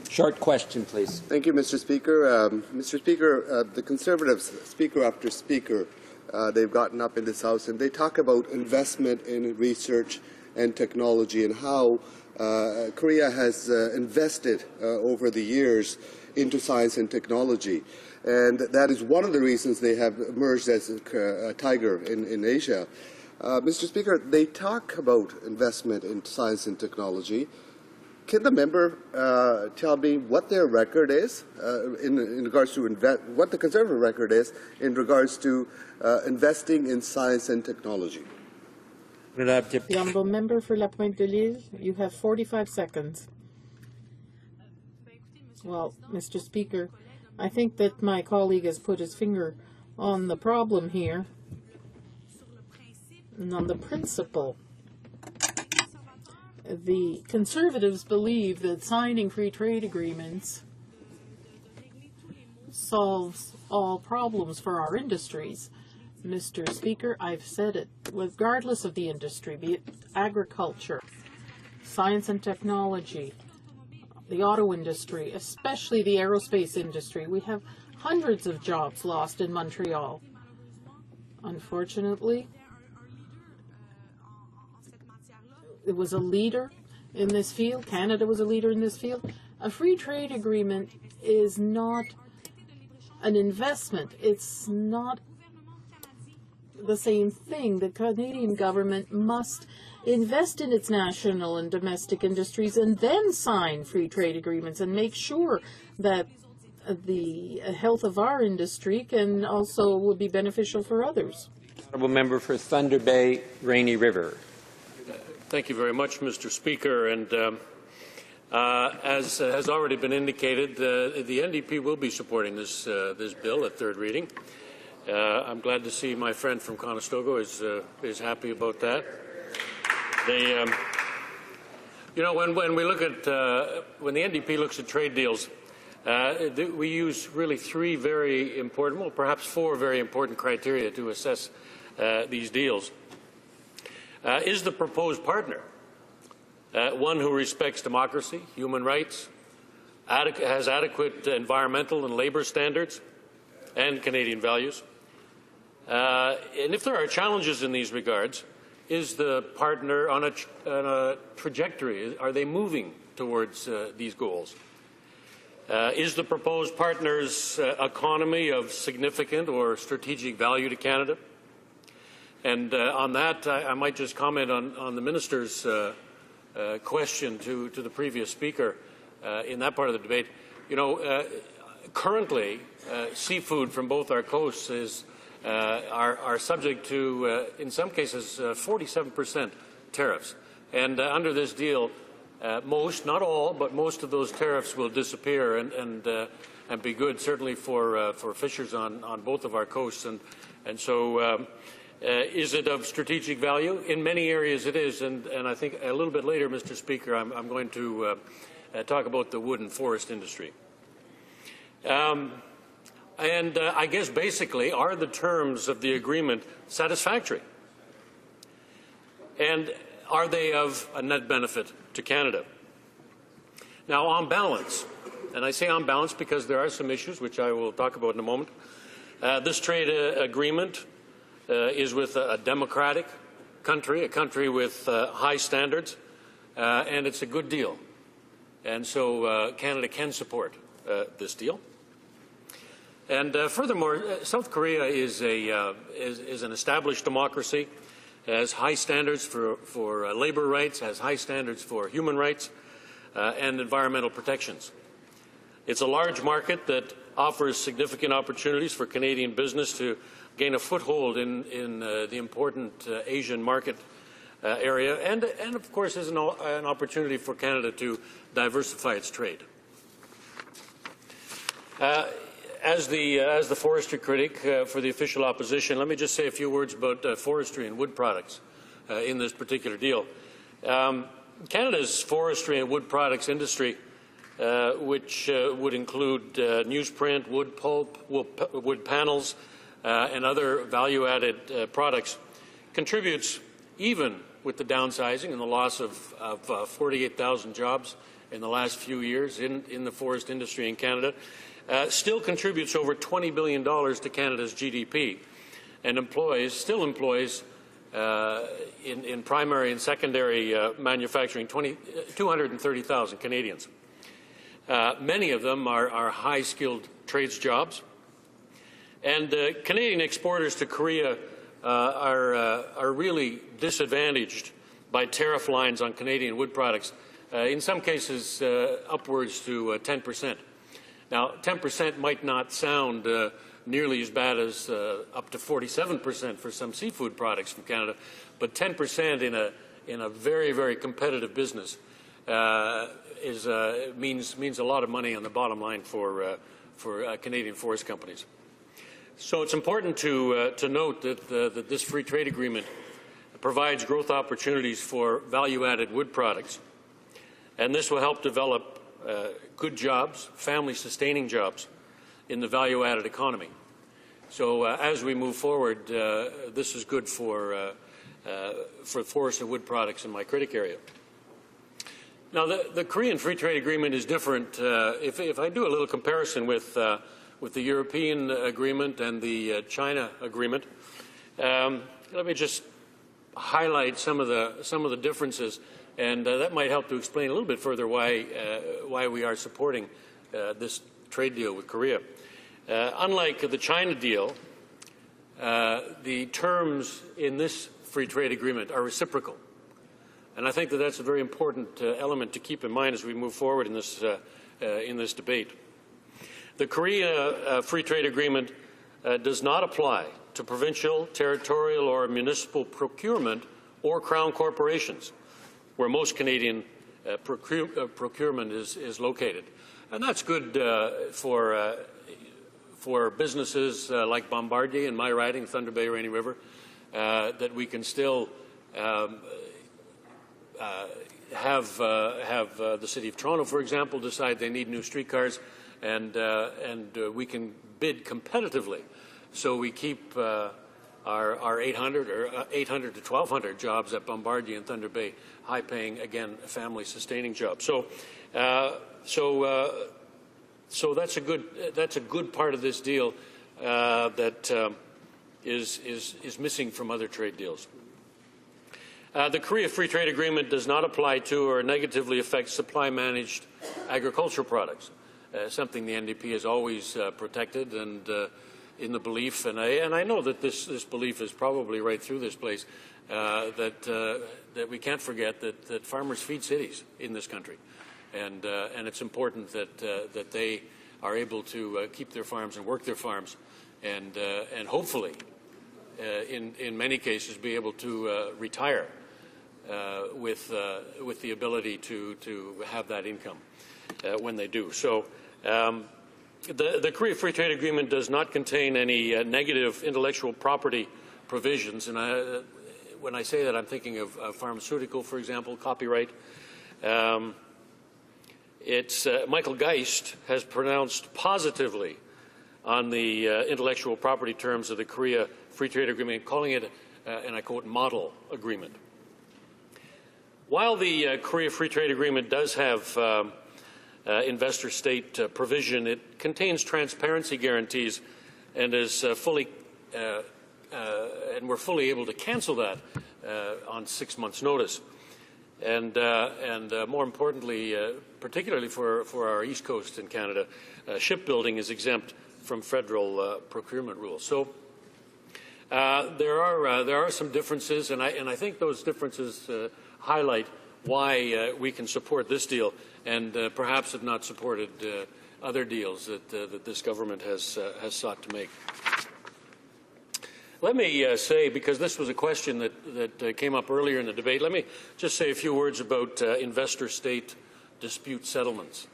Short question, please. Thank you, Mr. Speaker. Mr. Speaker, the Conservatives, speaker after speaker, they've gotten up in this House and they talk about investment in research and technology and how Korea has invested over the years into science and technology. And that is one of the reasons they have emerged as a tiger in Asia. Mr. Speaker, they talk about investment in science and technology. Can the member tell me what their record is in regards to what the Conservative record is in regards to investing in science and technology? The honourable member for La Pointe de l'Île, you have 45 seconds. Well, Mr. Speaker, I think that my colleague has put his finger on the problem here and on the principle. The Conservatives believe that signing free trade agreements solves all problems for our industries. Mr. Speaker, I've said it, regardless of the industry, be it agriculture, science and technology, the auto industry, especially the aerospace industry. We have hundreds of jobs lost in Montreal. Unfortunately, it was a leader in this field. Canada was a leader in this field. A free trade agreement is not an investment. It's not the same thing. The Canadian government must invest in its national and domestic industries and then sign free trade agreements and make sure that the health of our industry can also would be beneficial for others. Honourable member for Thunder Bay, Rainy River. Thank you very much, Mr. Speaker. And as has already been indicated, the NDP will be supporting this bill at third reading. I'm glad to see my friend from Conestoga is happy about that. You know, when we look at when the NDP looks at trade deals, we use really three very important, well, perhaps four very important criteria to assess these deals. Is the proposed partner one who respects democracy, human rights, has adequate environmental and labour standards, and Canadian values? And if there are challenges in these regards, is the partner on a trajectory? Are they moving towards these goals? Is the proposed partner's economy of significant or strategic value to Canada? And on that, I might just comment on the Minister's question to the previous speaker in that part of the debate. You know, currently, seafood from both our coasts are subject to, in some cases, 47% tariffs. And under this deal, most, not all, but most of those tariffs will disappear and be good, certainly for fishers on both of our coasts. And so, is it of strategic value? In many areas it is, and I think a little bit later, Mr. Speaker, I'm going to talk about the wood and forest industry. I guess basically, are the terms of the agreement satisfactory? And are they of a net benefit to Canada? Now, on balance, and I say on balance because there are some issues which I will talk about in a moment, this trade agreement is with a democratic country, a country with high standards, and it's a good deal. And so Canada can support this deal. And furthermore, South Korea is an established democracy, has high standards for labor rights, has high standards for human rights and environmental protections. It's a large market that offers significant opportunities for Canadian business to gain a foothold in the important Asian market area, and of course is an opportunity for Canada to diversify its trade. As the forestry critic for the official opposition, let me just say a few words about forestry and wood products in this particular deal. Canada's forestry and wood products industry, which would include newsprint, wood pulp, wood panels, and other value-added products, contributes, even with the downsizing and the loss of 48,000 jobs in the last few years in the forest industry in Canada, still contributes over $20 billion to Canada's GDP and still employs in primary and secondary manufacturing 230,000 Canadians. Many of them are high-skilled trades jobs. And Canadian exporters to Korea are really disadvantaged by tariff lines on Canadian wood products, in some cases upwards to 10%. Now, 10% might not sound nearly as bad as up to 47% for some seafood products from Canada, but 10% in a very, very competitive business means a lot of money on the bottom line for Canadian forest companies. So it's important to note that this free trade agreement provides growth opportunities for value-added wood products, and this will help develop good jobs, family-sustaining jobs in the value-added economy. So as we move forward, this is good for forest and wood products in my critic area. Now, the Korean Free Trade Agreement is different. If I do a little comparison with the European Agreement and the China Agreement, let me just highlight some of the differences, and that might help to explain a little bit further why we are supporting this trade deal with Korea. Unlike the China deal, the terms in this free trade agreement are reciprocal. And I think that that's a very important element to keep in mind as we move forward in this debate. The Korea Free Trade Agreement does not apply to provincial, territorial, or municipal procurement or Crown corporations, where most Canadian procurement is located. And that's good for businesses like Bombardier in my riding, Thunder Bay, Rainy River, that we can still have the City of Toronto, for example, decide they need new streetcars, and we can bid competitively. So we keep our 800 to 1,200 jobs at Bombardier and Thunder Bay, high-paying, again, family-sustaining jobs. So that's a good part of this deal that is missing from other trade deals. The Korea Free Trade Agreement does not apply to or negatively affect supply-managed agricultural products, something the NDP has always protected and in the belief, and I know that this belief is probably right through this place, that we can't forget that farmers feed cities in this country, and it's important that they are able to keep their farms and work their farms, and hopefully, in many cases, be able to retire with the ability to have that income when they do. So. The Korea Free Trade Agreement does not contain any negative intellectual property provisions, and when I say that, I'm thinking of pharmaceutical, for example, copyright. Michael Geist has pronounced positively on the intellectual property terms of the Korea Free Trade Agreement, calling it, and I quote, model agreement. While the Korea Free Trade Agreement does have investor-state provision, it contains transparency guarantees and is fully and we're fully able to cancel that on 6 months' notice. And more importantly, particularly for our East Coast in Canada, shipbuilding is exempt from federal procurement rules. So there are some differences, and I think those differences highlight why we can support this deal and perhaps have not supported other deals that this government has sought to make. Let me say, because this was a question that came up earlier in the debate, let me just say a few words about investor-state dispute settlements.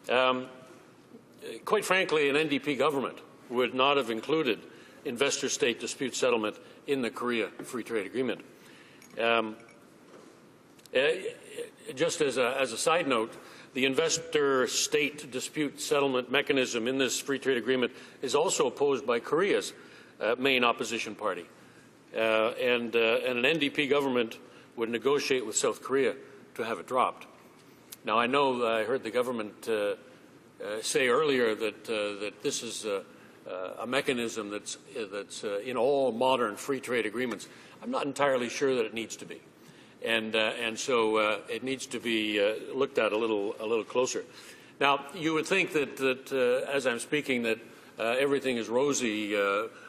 Quite frankly, an NDP government would not have included investor-state dispute settlement in the Korea Free Trade Agreement. Just as a side note, the investor-state dispute settlement mechanism in this free trade agreement is also opposed by Korea's main opposition party. And an NDP government would negotiate with South Korea to have it dropped. Now, I know I heard the government say earlier that this is a mechanism that's in all modern free trade agreements. I'm not entirely sure that it needs to be. And so it needs to be looked at a little closer. Now, you would think that as I'm speaking, that everything is rosy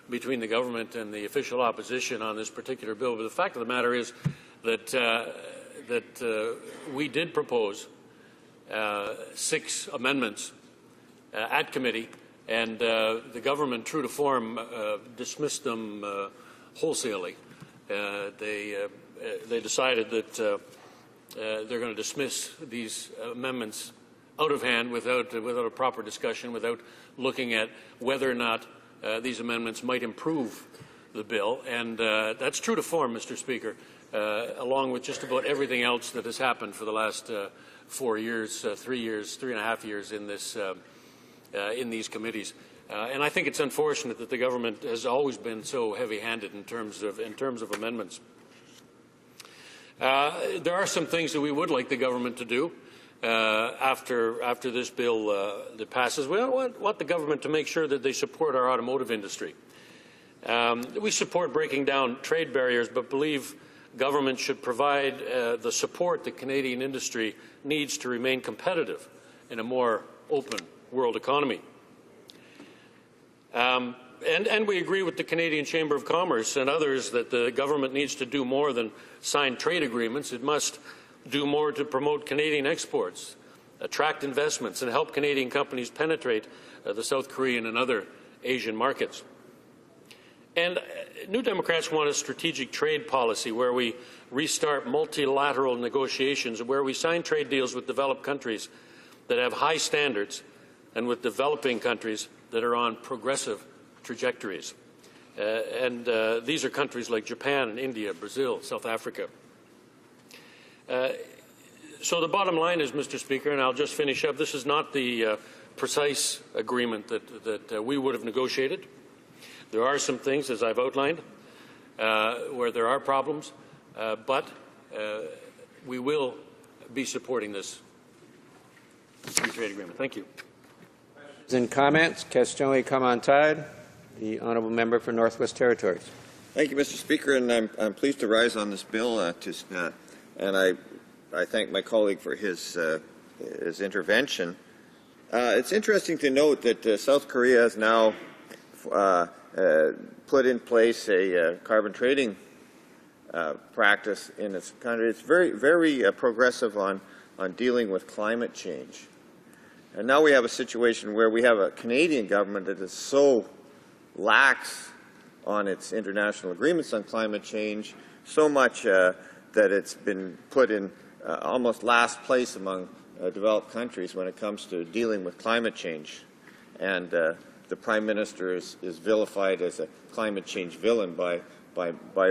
between the government and the official opposition on this particular bill. But the fact of the matter is that we did propose 6 amendments at committee, and the government, true to form, dismissed them wholesalely. They decided that they're going to dismiss these amendments out of hand without a proper discussion, without looking at whether or not these amendments might improve the bill. And that's true to form, Mr. Speaker, along with just about everything else that has happened for the last 4 years, 3.5 years in this in these committees. And I think it's unfortunate that the government has always been so heavy-handed in terms of amendments. There are some things that we would like the government to do after this bill that passes. We want the government to make sure that they support our automotive industry. We support breaking down trade barriers, but believe government should provide the support that Canadian industry needs to remain competitive in a more open world economy. And we agree with the Canadian Chamber of Commerce and others that the government needs to do more than sign trade agreements. It must do more to promote Canadian exports attract investments, and help Canadian companies penetrate the South Korean and other Asian markets. And New Democrats want a strategic trade policy where we restart multilateral negotiations, where we sign trade deals with developed countries that have high standards and with developing countries that are on progressive trajectories. These are countries like Japan and India, Brazil, South Africa. So the bottom line is, Mr. Speaker, and I'll just finish up, this is not the precise agreement that we would have negotiated. There are some things, as I've outlined, where there are problems, but we will be supporting this free trade agreement. Thank you. In comments, question et commentaire. The honourable member for Northwest Territories. Thank you, Mr. Speaker, and I'm pleased to rise on this bill. And I thank my colleague for his intervention. It's interesting to note that South Korea has now put in place a carbon trading practice in its country. It's very progressive on dealing with climate change. And now we have a situation where we have a Canadian government that is so lax on its international agreements on climate change, so much that it's been put in almost last place among developed countries when it comes to dealing with climate change. And the Prime Minister is vilified as a climate change villain by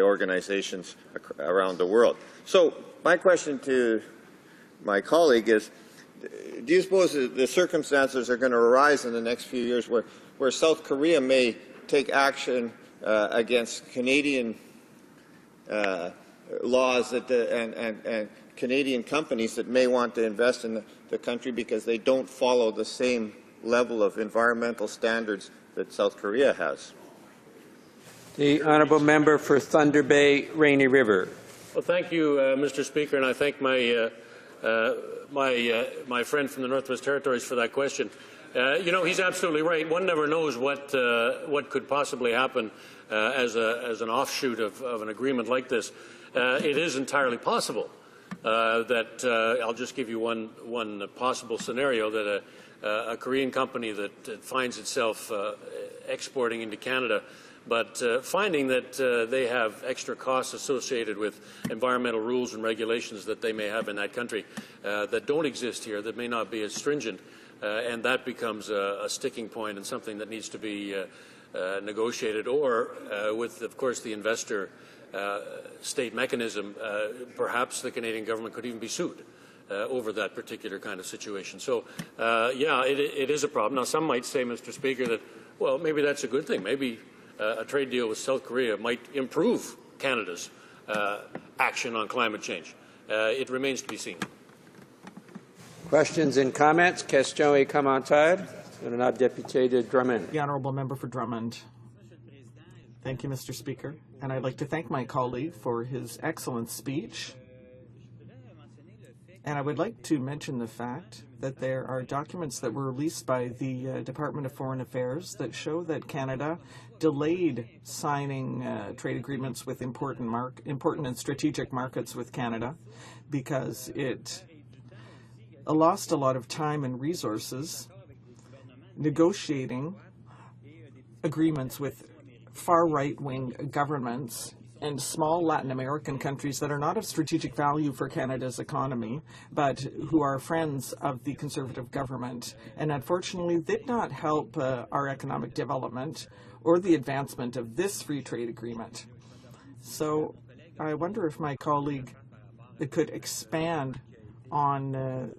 organizations around the world. So my question to my colleague is, do you suppose the circumstances are going to arise in the next few years where South Korea may take action against Canadian laws and Canadian companies that may want to invest in the country because they don't follow the same level of environmental standards that South Korea has? The honourable member for Thunder Bay, Rainy River. Well, thank you, Mr. Speaker, and I thank my my friend from the Northwest Territories for that question. You know, he's absolutely right. One never knows what could possibly happen as an offshoot of an agreement like this. It is entirely possible that I'll just give you one possible scenario that a Korean company that finds itself exporting into Canada, but finding that they have extra costs associated with environmental rules and regulations that they may have in that country that don't exist here, that may not be as stringent, and that becomes a sticking point and something that needs to be negotiated, or with, of course, the investor state mechanism, perhaps the Canadian government could even be sued over that particular kind of situation. So, yeah, it is a problem. Now, some might say, Mr. Speaker, that, well, maybe that's a good thing. Maybe a trade deal with South Korea might improve Canada's action on climate change. It remains to be seen. Questions and comments? Question et commentaire. Honourable Deputy de Drummond. The honourable member for Drummond. Thank you, Mr. Speaker. And I'd like to thank my colleague for his excellent speech. And I would like to mention the fact that there are documents that were released by the Department of Foreign Affairs that show that Canada delayed signing trade agreements with important and strategic markets with Canada because it lost a lot of time and resources negotiating agreements with far right-wing governments and small Latin American countries that are not of strategic value for Canada's economy, but who are friends of the Conservative government, and unfortunately did not help our economic development or the advancement of this free trade agreement. So I wonder if my colleague could expand on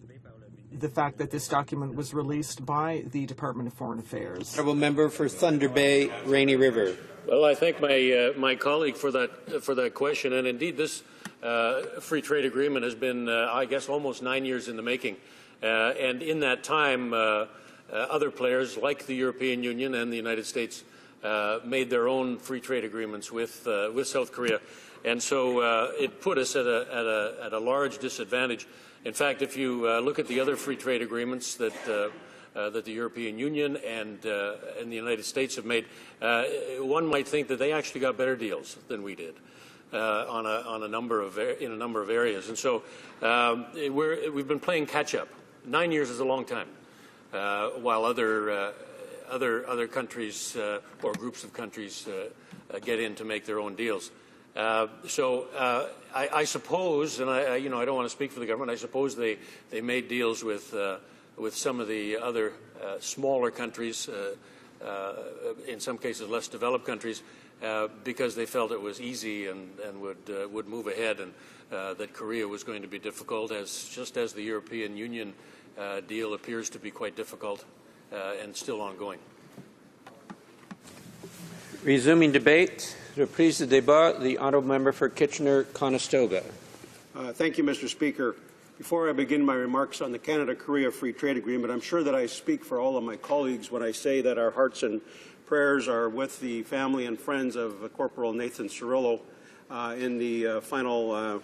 the fact that this document was released by the Department of Foreign Affairs. Honourable member for Thunder Bay, Rainy River. Well, I thank my colleague for that question, and indeed this free trade agreement has been, I guess, almost 9 years in the making, and in that time, other players like the European Union and the United States made their own free trade agreements with South Korea, and so it put us at a large disadvantage. In fact, if you look at the other free trade agreements that the European Union and the United States have made, one might think that they actually got better deals than we did in a number of areas. And so we've been playing catch up 9 years is a long time, while other countries or groups of countries get in to make their own deals. I suppose, and I don't want to speak for the government, I suppose they made deals with some of the other smaller countries, in some cases less developed countries, because they felt it was easy and would move ahead, and that Korea was going to be difficult, just as the European Union deal appears to be quite difficult and still ongoing. Resuming debate. Reprise de débat. The honourable member for Kitchener-Conestoga. Thank you, Mr. Speaker. Before I begin my remarks on the Canada-Korea Free Trade Agreement, I'm sure that I speak for all of my colleagues when I say that our hearts and prayers are with the family and friends of Corporal Nathan Cirillo in the final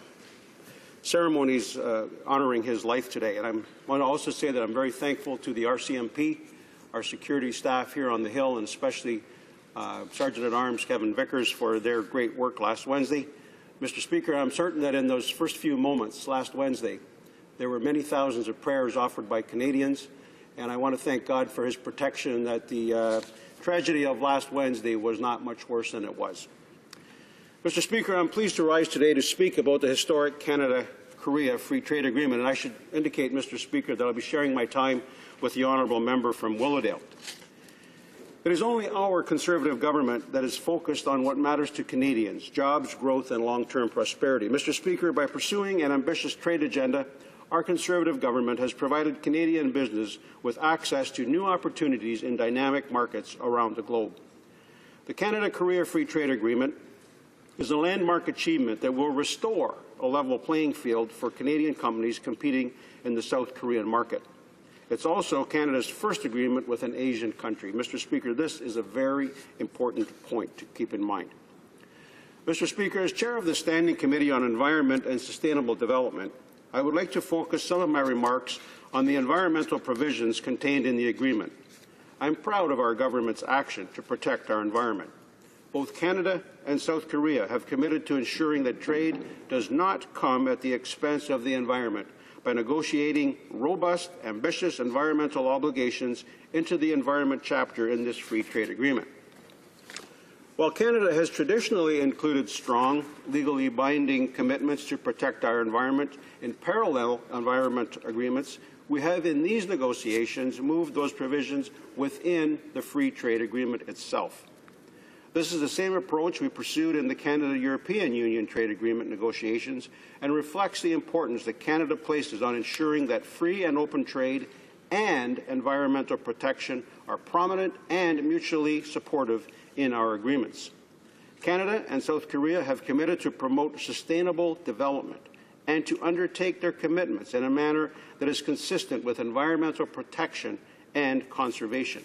ceremonies honouring his life today. And I want to also say that I'm very thankful to the RCMP, our security staff here on the Hill, and especially Sergeant-at-Arms Kevin Vickers for their great work last Wednesday. Mr. Speaker, I'm certain that in those first few moments last Wednesday, there were many thousands of prayers offered by Canadians, and I want to thank God for his protection that the tragedy of last Wednesday was not much worse than it was. Mr. Speaker, I'm pleased to rise today to speak about the historic Canada-Korea Free Trade Agreement, and I should indicate, Mr. Speaker, that I'll be sharing my time with the honourable member from Willowdale. It is only our Conservative government that is focused on what matters to Canadians, jobs, growth and long-term prosperity. Mr. Speaker, by pursuing an ambitious trade agenda, our Conservative government has provided Canadian business with access to new opportunities in dynamic markets around the globe. The Canada-Korea Free Trade Agreement is a landmark achievement that will restore a level playing field for Canadian companies competing in the South Korean market. It's also Canada's first agreement with an Asian country. Mr. Speaker, this is a very important point to keep in mind. Mr. Speaker, as chair of the Standing Committee on Environment and Sustainable Development, I would like to focus some of my remarks on the environmental provisions contained in the agreement. I'm proud of our government's action to protect our environment. Both Canada and South Korea have committed to ensuring that trade does not come at the expense of the environment by negotiating robust, ambitious environmental obligations into the Environment chapter in this free trade agreement. While Canada has traditionally included strong, legally binding commitments to protect our environment in parallel environment agreements, we have in these negotiations moved those provisions within the free trade agreement itself. This is the same approach we pursued in the Canada-European Union trade agreement negotiations and reflects the importance that Canada places on ensuring that free and open trade and environmental protection are prominent and mutually supportive in our agreements. Canada and South Korea have committed to promote sustainable development and to undertake their commitments in a manner that is consistent with environmental protection and conservation.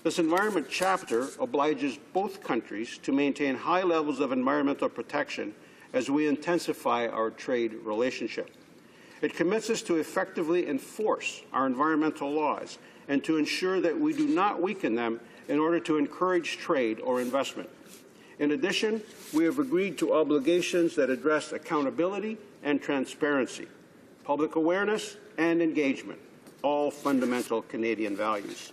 This Environment chapter obliges both countries to maintain high levels of environmental protection as we intensify our trade relationship. It commits us to effectively enforce our environmental laws and to ensure that we do not weaken them in order to encourage trade or investment. In addition, we have agreed to obligations that address accountability and transparency, public awareness and engagement, all fundamental Canadian values.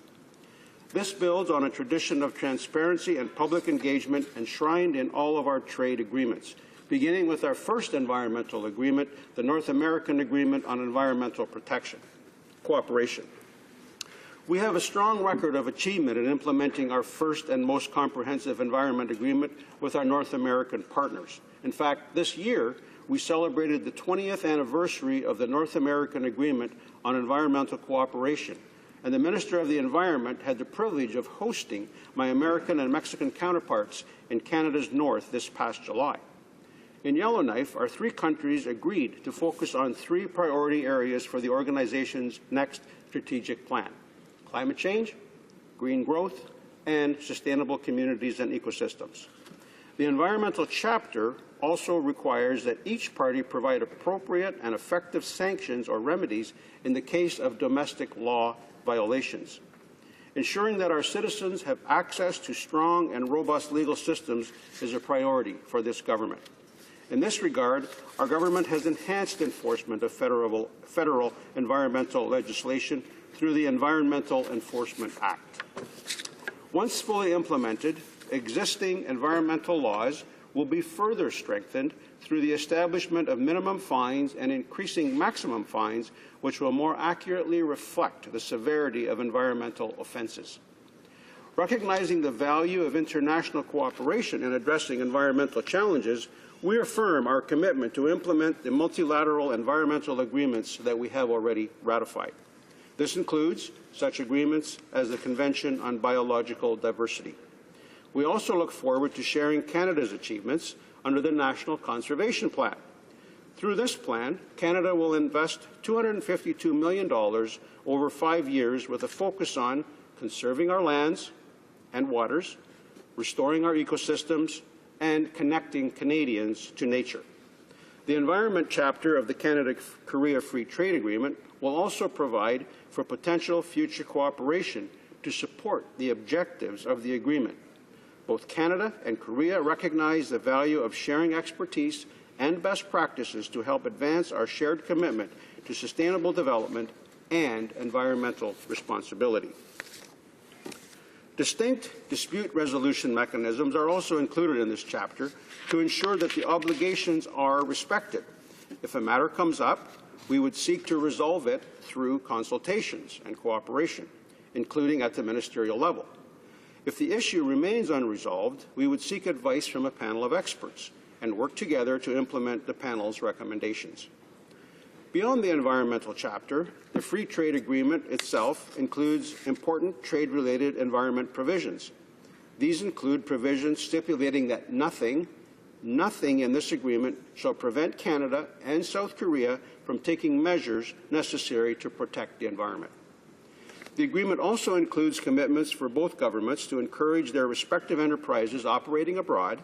This builds on a tradition of transparency and public engagement enshrined in all of our trade agreements, beginning with our first environmental agreement, the North American Agreement on Environmental Cooperation. We have a strong record of achievement in implementing our first and most comprehensive environment agreement with our North American partners. In fact, this year, we celebrated the 20th anniversary of the North American Agreement on Environmental Cooperation, and the Minister of the Environment had the privilege of hosting my American and Mexican counterparts in Canada's north this past July. In Yellowknife, our three countries agreed to focus on three priority areas for the organization's next strategic plan: climate change, green growth, and sustainable communities and ecosystems. The environmental chapter also requires that each party provide appropriate and effective sanctions or remedies in the case of domestic law violations. Ensuring that our citizens have access to strong and robust legal systems is a priority for this government. In this regard, our government has enhanced enforcement of federal environmental legislation through the Environmental Enforcement Act. Once fully implemented, existing environmental laws will be further strengthened through the establishment of minimum fines and increasing maximum fines, which will more accurately reflect the severity of environmental offences. Recognizing the value of international cooperation in addressing environmental challenges, we affirm our commitment to implement the multilateral environmental agreements that we have already ratified. This includes such agreements as the Convention on Biological Diversity. We also look forward to sharing Canada's achievements under the National Conservation Plan. Through this plan, Canada will invest $252 million over 5 years with a focus on conserving our lands and waters, restoring our ecosystems, and connecting Canadians to nature. The environment chapter of the Canada-Korea Free Trade Agreement will also provide for potential future cooperation to support the objectives of the agreement. Both Canada and Korea recognize the value of sharing expertise and best practices to help advance our shared commitment to sustainable development and environmental responsibility. Distinct dispute resolution mechanisms are also included in this chapter to ensure that the obligations are respected. If a matter comes up, we would seek to resolve it through consultations and cooperation, including at the ministerial level. If the issue remains unresolved, we would seek advice from a panel of experts and work together to implement the panel's recommendations. Beyond the environmental chapter, the Free Trade Agreement itself includes important trade-related environment provisions. These include provisions stipulating that nothing in this agreement shall prevent Canada and South Korea from taking measures necessary to protect the environment. The agreement also includes commitments for both governments to encourage their respective enterprises operating abroad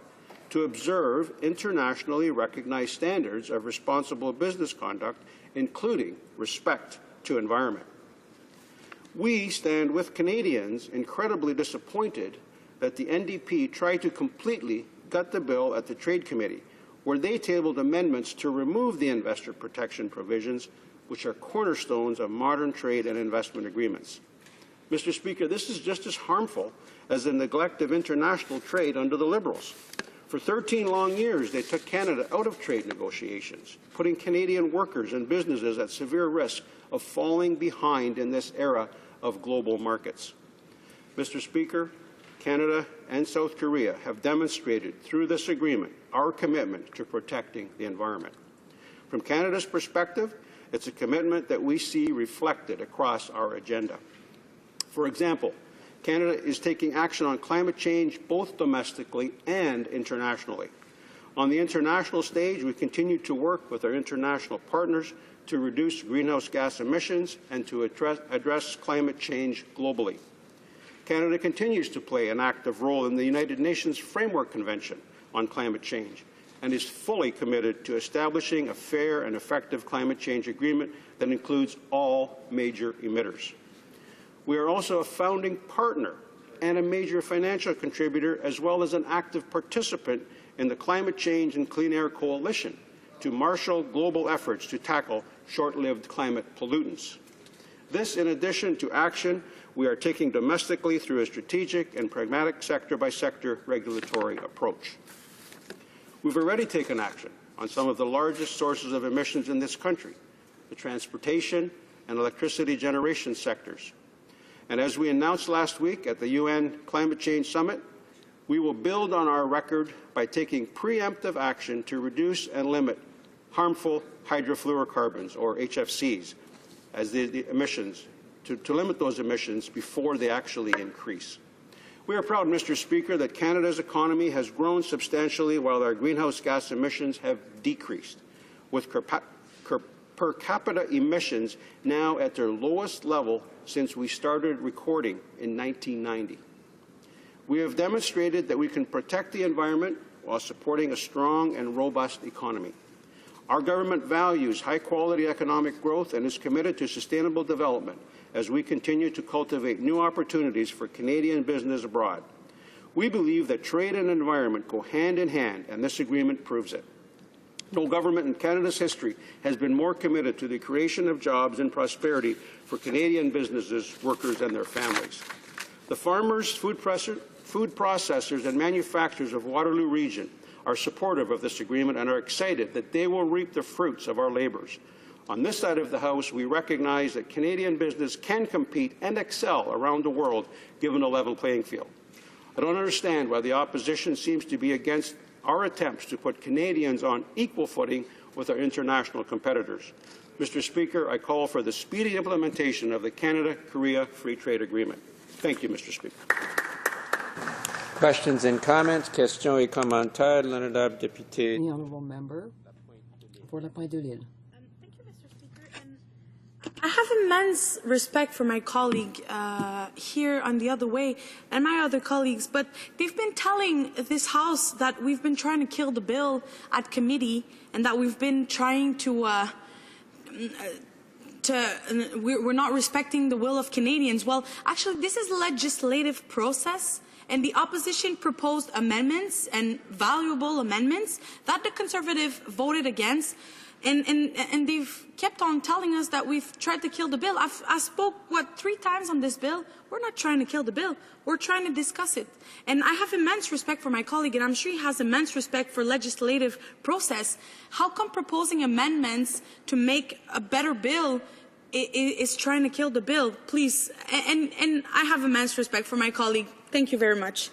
to observe internationally recognized standards of responsible business conduct, including respect to environment. We stand with Canadians incredibly disappointed that the NDP tried to completely gut the bill at the Trade Committee, where they tabled amendments to remove the investor protection provisions, which are cornerstones of modern trade and investment agreements. Mr. Speaker, this is just as harmful as the neglect of international trade under the Liberals. For 13 long years, they took Canada out of trade negotiations, putting Canadian workers and businesses at severe risk of falling behind in this era of global markets. Mr. Speaker, Canada and South Korea have demonstrated through this agreement our commitment to protecting the environment. From Canada's perspective, it's a commitment that we see reflected across our agenda. For example, Canada is taking action on climate change both domestically and internationally. On the international stage, we continue to work with our international partners to reduce greenhouse gas emissions and to address climate change globally. Canada continues to play an active role in the United Nations Framework Convention on Climate Change and is fully committed to establishing a fair and effective climate change agreement that includes all major emitters. We are also a founding partner and a major financial contributor, as well as an active participant in the Climate Change and Clean Air Coalition to marshal global efforts to tackle short-lived climate pollutants. This, in addition to action we are taking domestically through a strategic and pragmatic sector-by-sector regulatory approach. We've already taken action on some of the largest sources of emissions in this country, the transportation and electricity generation sectors. And as we announced last week at the UN Climate Change Summit, we will build on our record by taking preemptive action to reduce and limit harmful hydrofluorocarbons, or HFCs, as the emissions, to limit those emissions before they actually increase. We are proud, Mr. Speaker, that Canada's economy has grown substantially while our greenhouse gas emissions have decreased, with per capita emissions now at their lowest level since we started recording in 1990. We have demonstrated that we can protect the environment while supporting a strong and robust economy. Our government values high-quality economic growth and is committed to sustainable development as we continue to cultivate new opportunities for Canadian business abroad. We believe that trade and environment go hand in hand, and this agreement proves it. No government in Canada's history has been more committed to the creation of jobs and prosperity for Canadian businesses, workers, and their families. The farmers, food processors, and manufacturers of Waterloo Region are supportive of this agreement and are excited that they will reap the fruits of our labours. On this side of the House, we recognize that Canadian business can compete and excel around the world given a level playing field. I don't understand why the opposition seems to be against our attempts to put Canadians on equal footing with our international competitors. Mr. Speaker, I call for the speedy implementation of the Canada-Korea Free Trade Agreement. Thank you, Mr. Speaker. Questions and comments? Questions et commentaires. L'honorable député. The honourable member for La Pointe-de-l'Île. I have immense respect for my colleague here on the other way and my other colleagues, but they've been telling this House that we've been trying to kill the bill at committee and that we've been trying we're not respecting the will of Canadians. Well, actually, this is a legislative process, and the opposition proposed amendments and valuable amendments that the Conservative voted against. And they've kept on telling us that we've tried to kill the bill. I spoke, 3 times on this bill. We're not trying to kill the bill. We're trying to discuss it. And I have immense respect for my colleague, and I'm sure he has immense respect for legislative process. How come proposing amendments to make a better bill is trying to kill the bill? Please. And I have immense respect for my colleague. Thank you very much.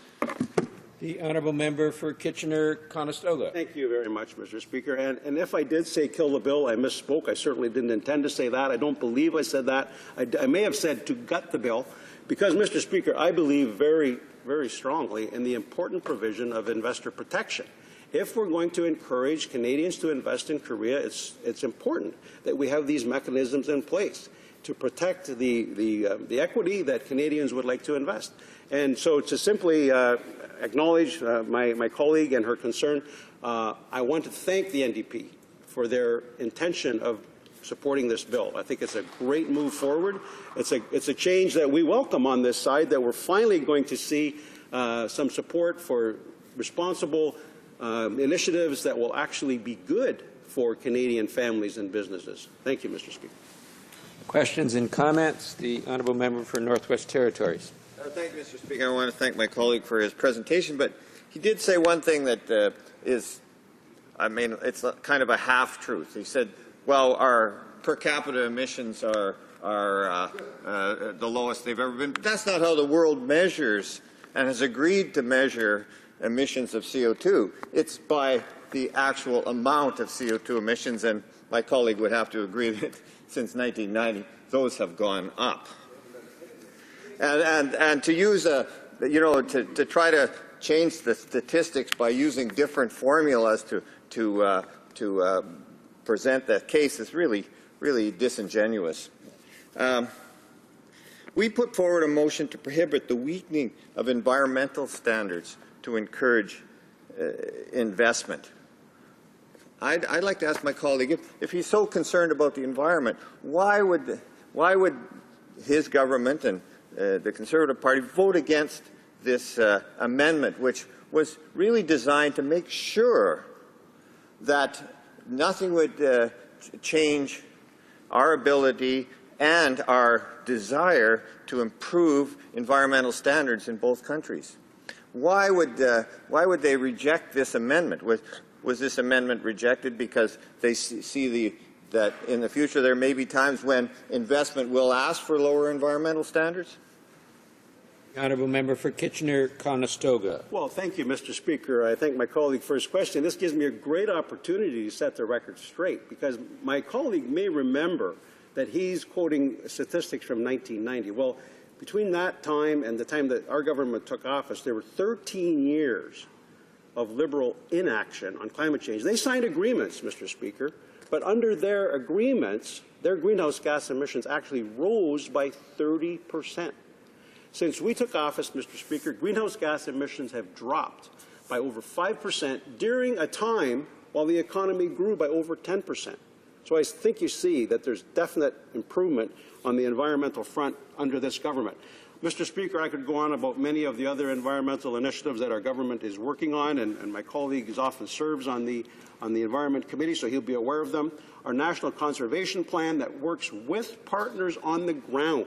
The honourable member for Kitchener-Conestoga. Thank you very much, Mr. Speaker. And if I did say kill the bill, I misspoke. I certainly didn't intend to say that. I don't believe I said that. I may have said to gut the bill because, Mr. Speaker, I believe very, very strongly in the important provision of investor protection. If we're going to encourage Canadians to invest in Korea, it's important that we have these mechanisms in place to protect the equity that Canadians would like to invest. And so to simply acknowledge my colleague and her concern, I want to thank the NDP for their intention of supporting this bill. I think it's a great move forward. It's a change that we welcome on this side, that we're finally going to see some support for responsible initiatives that will actually be good for Canadian families and businesses. Thank you, Mr. Speaker. Questions and comments? The honourable member for Northwest Territories. Thank you, Mr. Speaker. I want to thank my colleague for his presentation, but he did say one thing that it's kind of a half-truth. He said, well, our per capita emissions are the lowest they've ever been. But that's not how the world measures and has agreed to measure emissions of CO2. It's by the actual amount of CO2 emissions, and my colleague would have to agree that since 1990, those have gone up. And to use to try to change the statistics by using different formulas to present that case is really disingenuous. We put forward a motion to prohibit the weakening of environmental standards to encourage investment. I'd like to ask my colleague, if he's so concerned about the environment, why would his government and the Conservative Party vote against this amendment, which was really designed to make sure that nothing would change our ability and our desire to improve environmental standards in both countries? Why would they reject this amendment? Was this amendment rejected because they see that in the future there may be times when investment will ask for lower environmental standards? Honourable member for Kitchener-Conestoga. Well, thank you, Mr. Speaker. I thank my colleague for his question. This gives me a great opportunity to set the record straight, because my colleague may remember that he's quoting statistics from 1990. Well, between that time and the time that our government took office, there were 13 years of Liberal inaction on climate change. They signed agreements, Mr. Speaker, but under their agreements, their greenhouse gas emissions actually rose by 30%. Since we took office, Mr. Speaker, greenhouse gas emissions have dropped by over 5% during a time while the economy grew by over 10%. So I think you see that there's definite improvement on the environmental front under this government. Mr. Speaker, I could go on about many of the other environmental initiatives that our government is working on, and my colleague often serves on the Environment Committee, so he'll be aware of them. Our National Conservation Plan that works with partners on the ground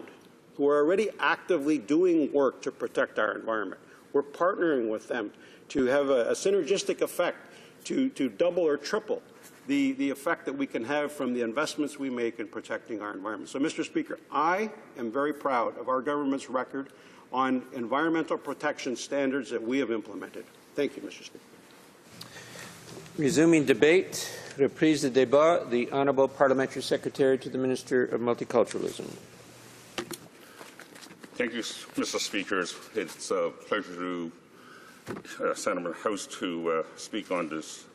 who are already actively doing work to protect our environment. We're partnering with them to have a synergistic effect to double or triple the effect that we can have from the investments we make in protecting our environment. So, Mr. Speaker, I am very proud of our government's record on environmental protection standards that we have implemented. Thank you, Mr. Speaker. Resuming debate, reprise de débat, the Honourable Parliamentary Secretary to the Minister of Multiculturalism. Thank you, Mr. Speaker. It's a pleasure to Senator House to speak on this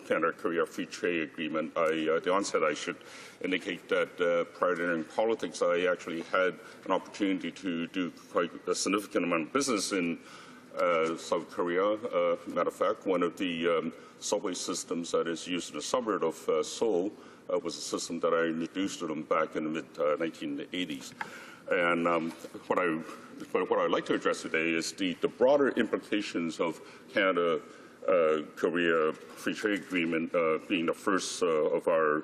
Canada-Korea Free Trade Agreement. At the onset, I should indicate that prior to entering politics, I actually had an opportunity to do quite a significant amount of business in South Korea. Matter of fact, one of the subway systems that is used in the suburb of Seoul was a system that I introduced to them back in the mid-1980s. And what I'd like to address today is the broader implications of Canada-Korea Free Trade Agreement being the first of our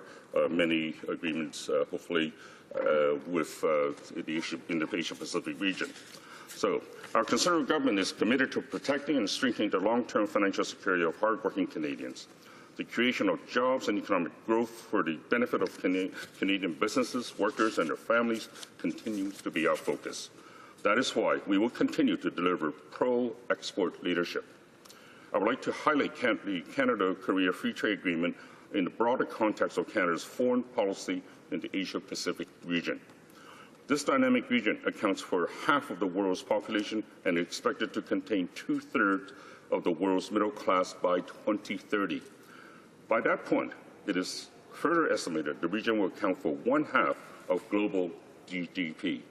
many agreements, hopefully, with in the Asia-Pacific region. So, our Conservative government is committed to protecting and strengthening the long-term financial security of hardworking Canadians. The creation of jobs and economic growth for the benefit of Canadian businesses, workers, and their families continues to be our focus. That is why we will continue to deliver pro-export leadership. I would like to highlight the Canada-Korea Free Trade Agreement in the broader context of Canada's foreign policy in the Asia-Pacific region. This dynamic region accounts for half of the world's population and is expected to contain 2/3 of the world's middle class by 2030. By that point, it is further estimated the region will account for 1/2 of global GDP.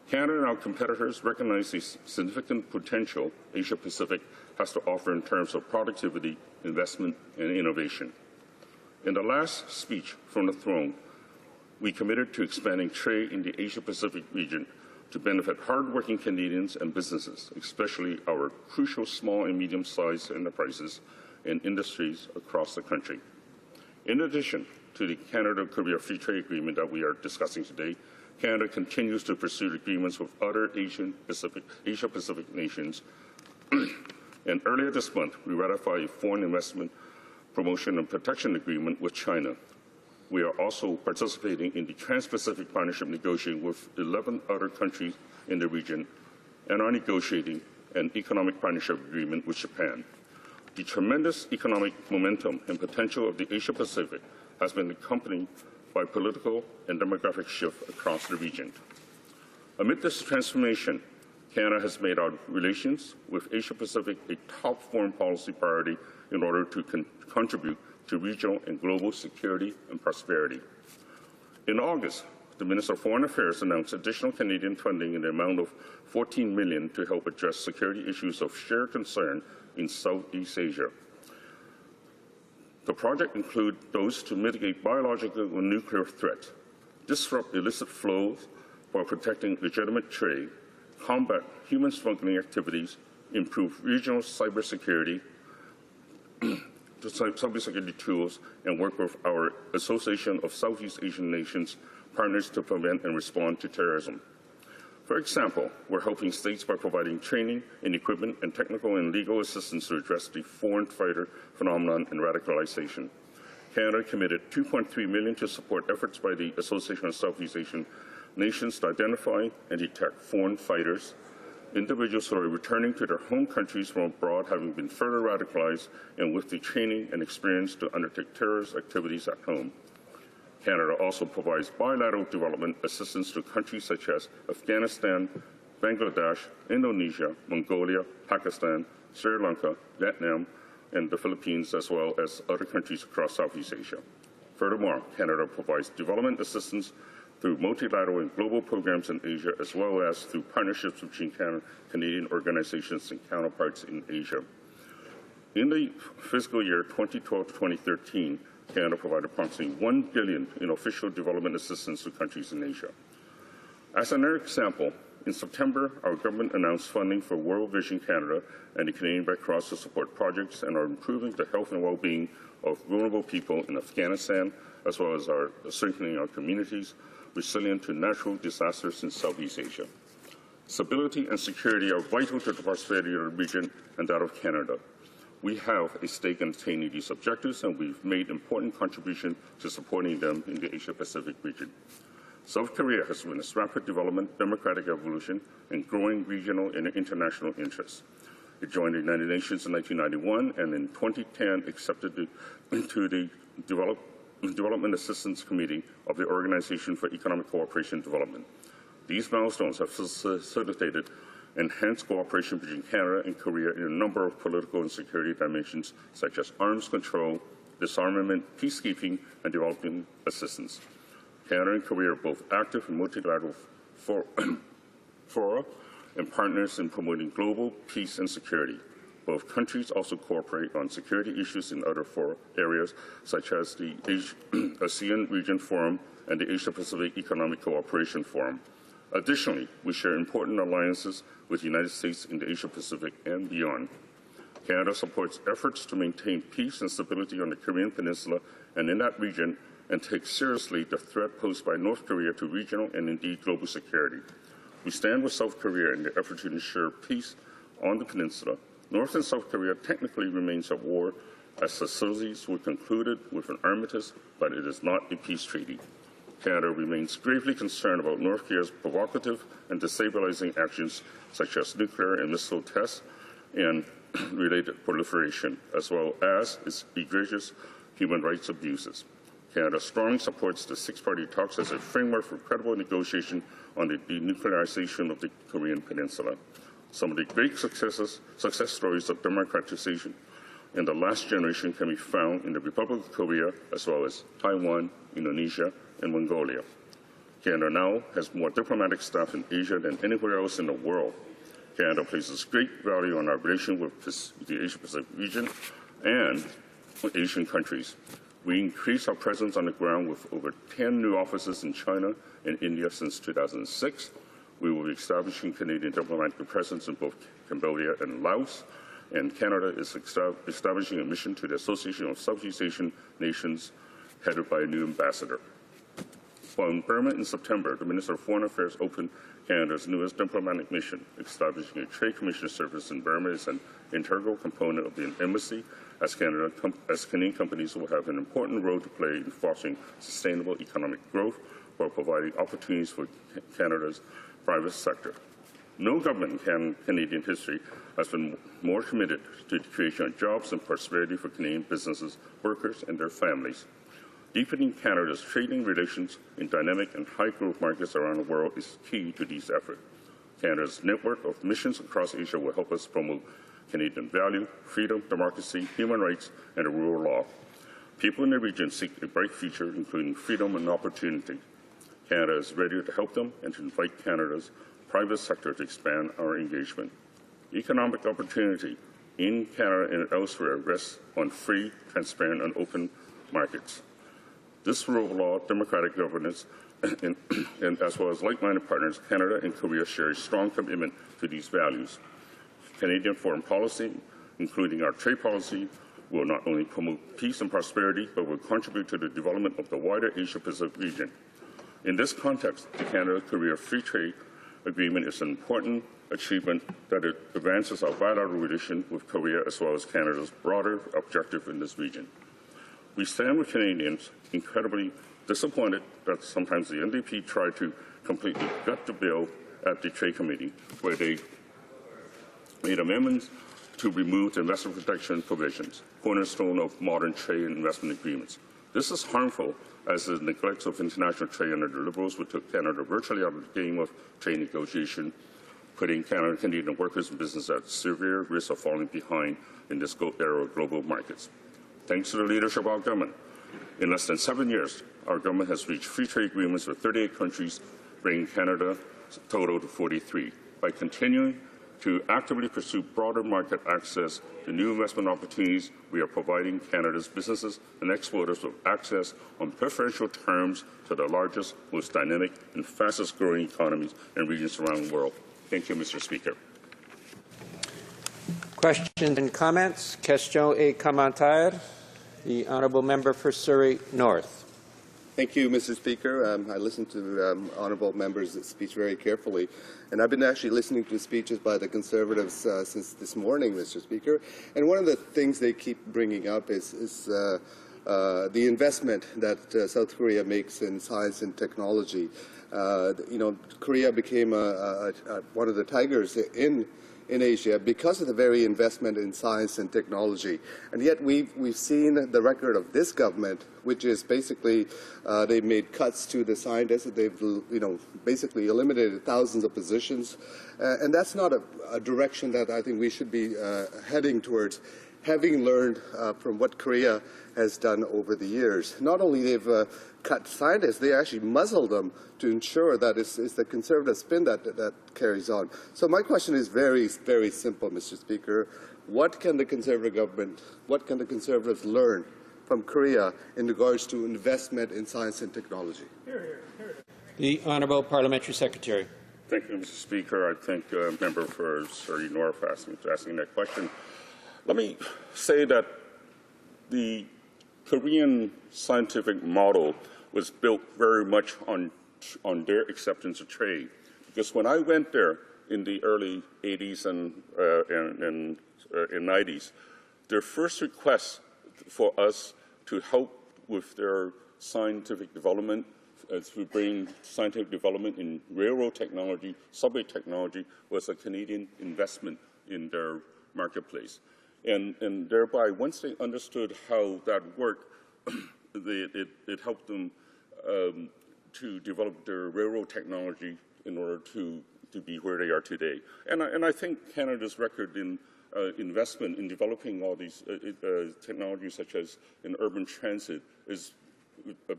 Canada and our competitors recognize the significant potential Asia-Pacific has to offer in terms of productivity, investment, and innovation. In the last speech from the throne, we committed to expanding trade in the Asia-Pacific region to benefit hardworking Canadians and businesses, especially our crucial small and medium-sized enterprises and industries across the country. In addition to the Canada-Korea Free Trade Agreement that we are discussing today, Canada continues to pursue agreements with other Asia-Pacific nations. And earlier this month, we ratified a Foreign Investment Promotion and Protection Agreement with China. We are also participating in the Trans-Pacific Partnership negotiating with 11 other countries in the region and are negotiating an economic partnership agreement with Japan. The tremendous economic momentum and potential of the Asia-Pacific has been accompanied by political and demographic shift across the region. Amid this transformation, Canada has made our relations with Asia-Pacific a top foreign policy priority in order to contribute to regional and global security and prosperity. In August, the Minister of Foreign Affairs announced additional Canadian funding in the amount of $14 million to help address security issues of shared concern in Southeast Asia. The project includes those to mitigate biological and nuclear threats, disrupt illicit flows while protecting legitimate trade, combat human smuggling activities, improve regional cybersecurity, tools, and work with our Association of Southeast Asian Nations partners to prevent and respond to terrorism. For example, we're helping states by providing training and equipment and technical and legal assistance to address the foreign fighter phenomenon and radicalization. Canada committed $2.3 million to support efforts by the Association of Southeast Asian Nations to identify and detect foreign fighters, individuals who are returning to their home countries from abroad having been further radicalized and with the training and experience to undertake terrorist activities at home. Canada also provides bilateral development assistance to countries such as Afghanistan, Bangladesh, Indonesia, Mongolia, Pakistan, Sri Lanka, Vietnam, and the Philippines, as well as other countries across Southeast Asia. Furthermore, Canada provides development assistance through multilateral and global programs in Asia, as well as through partnerships between Canadian organizations and counterparts in Asia. In the fiscal year 2012 to 2013, Canada provided approximately $1 billion in official development assistance to countries in Asia. As another example, In September, our government announced funding for World Vision Canada and the Canadian Red Cross to support projects and are improving the health and well-being of vulnerable people in Afghanistan, as well as strengthening our communities resilient to natural disasters in Southeast Asia. Stability and security are vital to the prosperity of the region and that of Canada. We have a stake in attaining these objectives, and we've made important contributions to supporting them in the Asia-Pacific region. South Korea has witnessed rapid development, democratic evolution, and growing regional and international interests. It joined the United Nations in 1991 and in 2010 accepted into the Development Assistance Committee of the Organization for Economic Cooperation and Development. These milestones have facilitated enhanced cooperation between Canada and Korea in a number of political and security dimensions, such as arms control, disarmament, peacekeeping, and development assistance. Canada and Korea are both active in multilateral fora and partners in promoting global peace and security. Both countries also cooperate on security issues in other areas, such as the ASEAN Region Forum and the Asia-Pacific Economic Cooperation Forum. Additionally, we share important alliances with the United States in the Asia-Pacific and beyond. Canada supports efforts to maintain peace and stability on the Korean Peninsula and in that region, and takes seriously the threat posed by North Korea to regional and indeed global security. We stand with South Korea in the effort to ensure peace on the peninsula. North and South Korea technically remains at war as hostilities were concluded with an armistice, but it is not a peace treaty. Canada remains gravely concerned about North Korea's provocative and destabilizing actions such as nuclear and missile tests and related proliferation, as well as its egregious human rights abuses. Canada strongly supports the six-party talks as a framework for credible negotiation on the denuclearization of the Korean Peninsula. Some of the great success stories of democratization in the last generation can be found in the Republic of Korea, as well as Taiwan, Indonesia, and Mongolia. Canada now has more diplomatic staff in Asia than anywhere else in the world. Canada places great value on our relation with the Asia-Pacific region and with Asian countries. We increased our presence on the ground with over 10 new offices in China and India since 2006. We will be establishing Canadian diplomatic presence in both Cambodia and Laos, and Canada is establishing a mission to the Association of Southeast Asian Nations, headed by a new ambassador. While in Burma in September, the Minister of Foreign Affairs opened Canada's newest diplomatic mission. Establishing a Trade Commission service in Burma is an integral component of the embassy, as Canadian companies will have an important role to play in fostering sustainable economic growth while providing opportunities for Canada's private sector. No government in Canadian history has been more committed to the creation of jobs and prosperity for Canadian businesses, workers, and their families. Deepening Canada's trading relations in dynamic and high-growth markets around the world is key to these efforts. Canada's network of missions across Asia will help us promote Canadian value, freedom, democracy, human rights, and the rule of law. People in the region seek a bright future, including freedom and opportunity. Canada is ready to help them and to invite Canada's private sector to expand our engagement. Economic opportunity in Canada and elsewhere rests on free, transparent, and open markets. This rule of law, democratic governance, and as well as like-minded partners, Canada and Korea share a strong commitment to these values. Canadian foreign policy, including our trade policy, will not only promote peace and prosperity, but will contribute to the development of the wider Asia-Pacific region. In this context, the Canada-Korea Free Trade Agreement is an important achievement that it advances our bilateral relation with Korea as well as Canada's broader objective in this region. We stand with Canadians incredibly disappointed that sometimes the NDP tried to completely gut the bill at the Trade Committee, where they made amendments to remove the investment protection provisions, cornerstone of modern trade and investment agreements. This is harmful as it neglects of international trade under the Liberals, who took Canada virtually out of the game of trade negotiation, putting Canadian workers and business at severe risk of falling behind in this era of global markets. Thanks to the leadership of our government, in less than 7 years, our government has reached free trade agreements with 38 countries, bringing Canada's total to 43. By continuing to actively pursue broader market access to new investment opportunities. We are providing Canada's businesses and exporters with access on preferential terms to the largest, most dynamic, and fastest-growing economies and regions around the world. Thank you, Mr. Speaker. Questions and comments? Question et commentaire. The honourable member for Surrey North. Thank you, Mr. Speaker. I listened to honourable members' speech very carefully, and I've been actually listening to speeches by the Conservatives since this morning, Mr. Speaker. And one of the things they keep bringing up is the investment that South Korea makes in science and technology. Korea became one of the tigers in Asia because of the very investment in science and technology. And yet we've seen the record of this government, which is basically they've made cuts to the scientists. They've basically eliminated thousands of positions, and that's not a direction that I think we should be heading towards, having learned from what Korea has done over the years. Not only they've cut scientists, they actually muzzle them to ensure that it's the Conservative spin that carries on. So my question is very, very simple, Mr. Speaker. What can the Conservative government, what can the Conservatives learn from Korea in regards to investment in science and technology? The Honourable Parliamentary Secretary. Thank you, Mr. Speaker. I thank the member for Surrey North for asking that question. Let me say that the Korean scientific model was built very much on their acceptance of trade. Because when I went there in the early 80s and 90s, their first request for us to help with their scientific development, to bring scientific development in railroad technology, subway technology, was a Canadian investment in their marketplace. And thereby, once they understood how that worked, it helped them to develop their railroad technology in order to be where they are today. And I think Canada's record in investment in developing all these technologies, such as in urban transit, is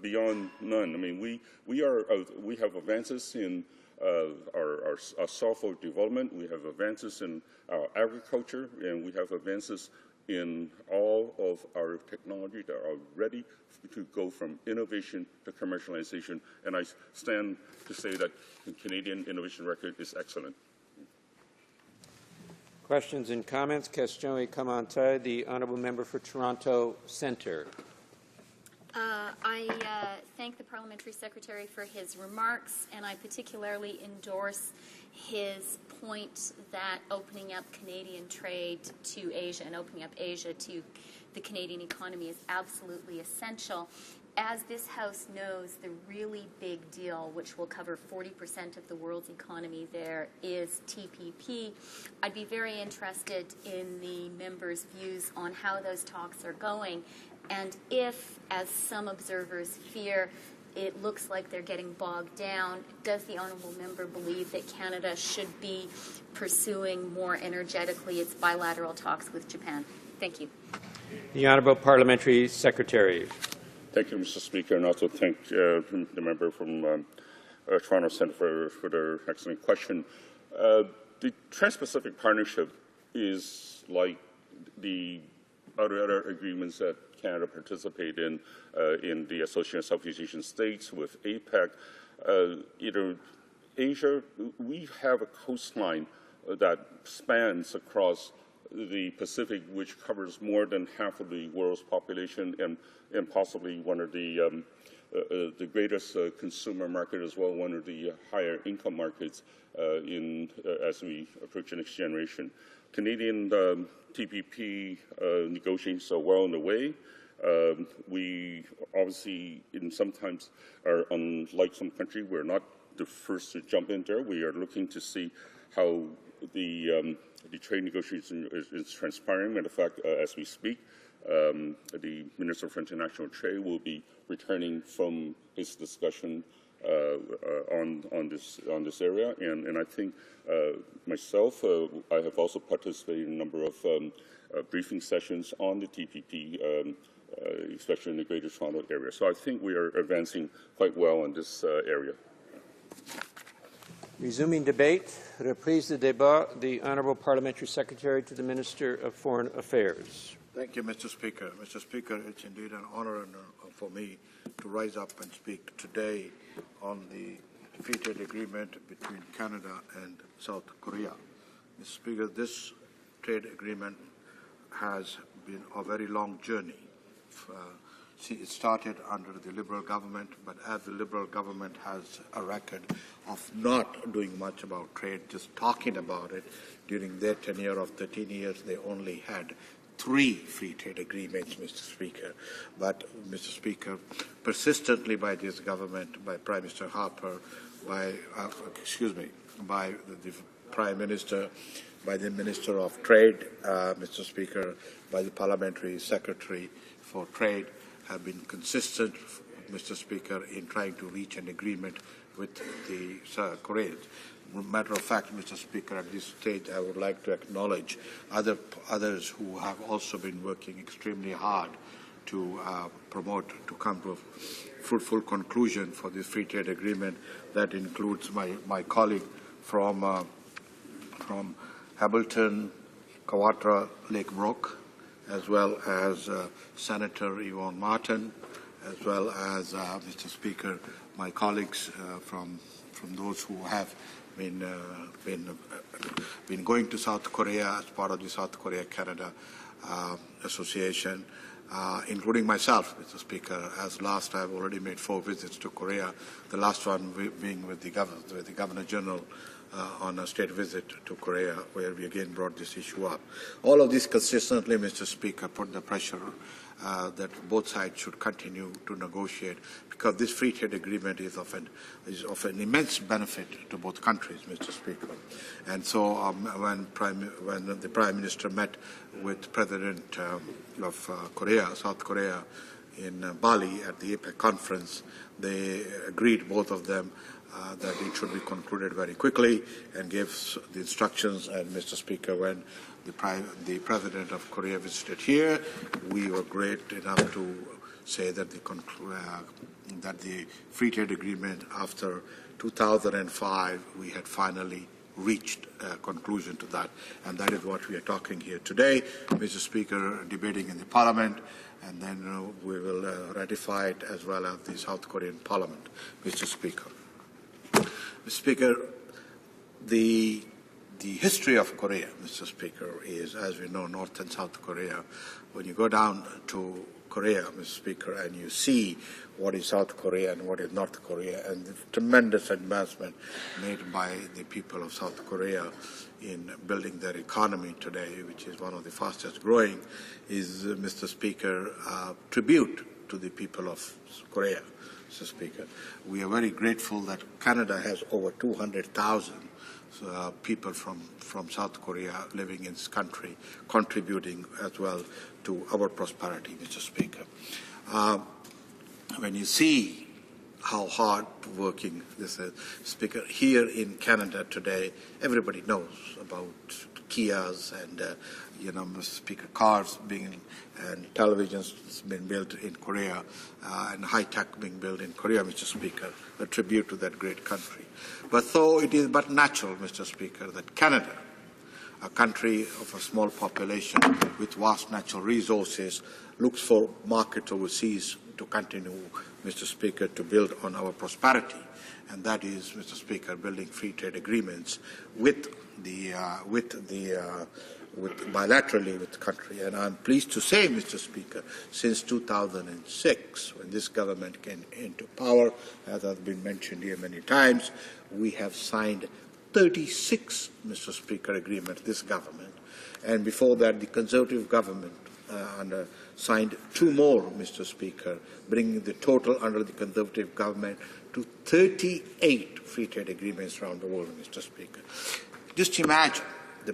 beyond none. I mean, we have advances in our software development, we have advances in our agriculture, and we have advances in all of our technology that are ready to go from innovation to commercialization. And I stand to say that the Canadian innovation record is excellent. Questions and comments? Question et commentaire. The honourable member for Toronto Centre. I thank the Parliamentary Secretary for his remarks, and I particularly endorse his point that opening up Canadian trade to Asia and opening up Asia to the Canadian economy is absolutely essential. As this House knows, the really big deal, which will cover 40% of the world's economy there, is TPP. I'd be very interested in the members' views on how those talks are going, and if, as some observers fear, it looks like they're getting bogged down, does the honourable member believe that Canada should be pursuing more energetically its bilateral talks with Japan? Thank you. The honourable Parliamentary Secretary. Thank you, Mr. Speaker, and also thank the member from Toronto Centre for their excellent question. The Trans-Pacific Partnership is like the other agreements that Canada participates in the Association of Southeast Asian States with APEC. Asia, we have a coastline that spans across the Pacific, which covers more than half of the world's population and possibly one of the greatest consumer market as well, one of the higher income markets as we approach the next generation. Canadian TPP negotiations are well underway. We obviously, sometimes are unlike some countries, we're not the first to jump in there. We are looking to see how the trade negotiation is transpiring. Matter of fact, as we speak, the Minister for International Trade will be returning from his discussion on this area, and I think myself, I have also participated in a number of briefing sessions on the TPP, especially in the Greater Toronto area. So I think we are advancing quite well in this area. Resuming debate, reprise de débat, the Honourable Parliamentary Secretary to the Minister of Foreign Affairs. Thank you, Mr. Speaker. Mr. Speaker, it's indeed an honor for me to rise up and speak today on the free trade agreement between Canada and South Korea. Mr. Speaker, this trade agreement has been a very long journey. It started under the Liberal government, but as the Liberal government has a record of not doing much about trade, just talking about it, during their tenure of 13 years, they only had 3 free trade agreements, Mr. Speaker. But, Mr. Speaker, persistently by this government, by Prime Minister Harper, by the Prime Minister, by the Minister of Trade, Mr. Speaker, by the Parliamentary Secretary for Trade, have been consistent, Mr. Speaker, in trying to reach an agreement with the Koreans. Matter of fact, Mr. Speaker, at this stage, I would like to acknowledge others who have also been working extremely hard to to come to a fruitful conclusion for this free trade agreement. That includes my colleague from Hamilton, Kawatra, Lake Brook, as well as Senator Yvonne Martin, as well as, Mr. Speaker, my colleagues from those who have been going to South Korea as part of the South Korea-Canada Association, including myself, Mr. Speaker. As last, I've already made 4 visits to Korea, the last one being with the Governor General on a state visit to Korea, where we again brought this issue up. All of this consistently, Mr. Speaker, put the pressure that both sides should continue to negotiate, because this free trade agreement is of an immense benefit to both countries, Mr. Speaker. And so when the Prime Minister met with President of South Korea, in Bali at the APEC conference, they agreed, both of them, that it should be concluded very quickly, and gave the instructions. And, Mr. Speaker, when the President of Korea visited here, we were great enough to say that the free trade agreement after 2005, we had finally reached a conclusion to that. And that is what we are talking here today, Mr. Speaker, debating in the Parliament, and then we will ratify it as well as the South Korean Parliament, Mr. Speaker. Mr. Speaker, the history of Korea, Mr. Speaker, is, as we know, North and South Korea. When you go down to Korea, Mr. Speaker, and you see what is South Korea and what is North Korea, and the tremendous advancement made by the people of South Korea in building their economy today, which is one of the fastest growing, is, Mr. Speaker, a tribute to the people of Korea, Mr. Speaker. We are very grateful that Canada has over 200,000 people from South Korea living in this country, contributing as well to our prosperity, Mr. Speaker. When you see how hard working this is, Speaker, here in Canada today, everybody knows about Kias and, Mr. Speaker, cars and televisions being built in Korea, and high-tech being built in Korea, Mr. Speaker, a tribute to that great country. But so it is but natural, Mr. Speaker, that Canada, a country of a small population with vast natural resources, looks for markets overseas to continue, Mr. Speaker, to build on our prosperity. And that is, Mr. Speaker, building free trade agreements bilaterally with the country. And I'm pleased to say, Mr. Speaker, since 2006, when this government came into power, as has been mentioned here many times, we have signed 36, Mr. Speaker, agreements, this government. And before that, the Conservative government signed 2 more, Mr. Speaker, bringing the total under the Conservative government to 38 free trade agreements around the world, Mr. Speaker. Just imagine the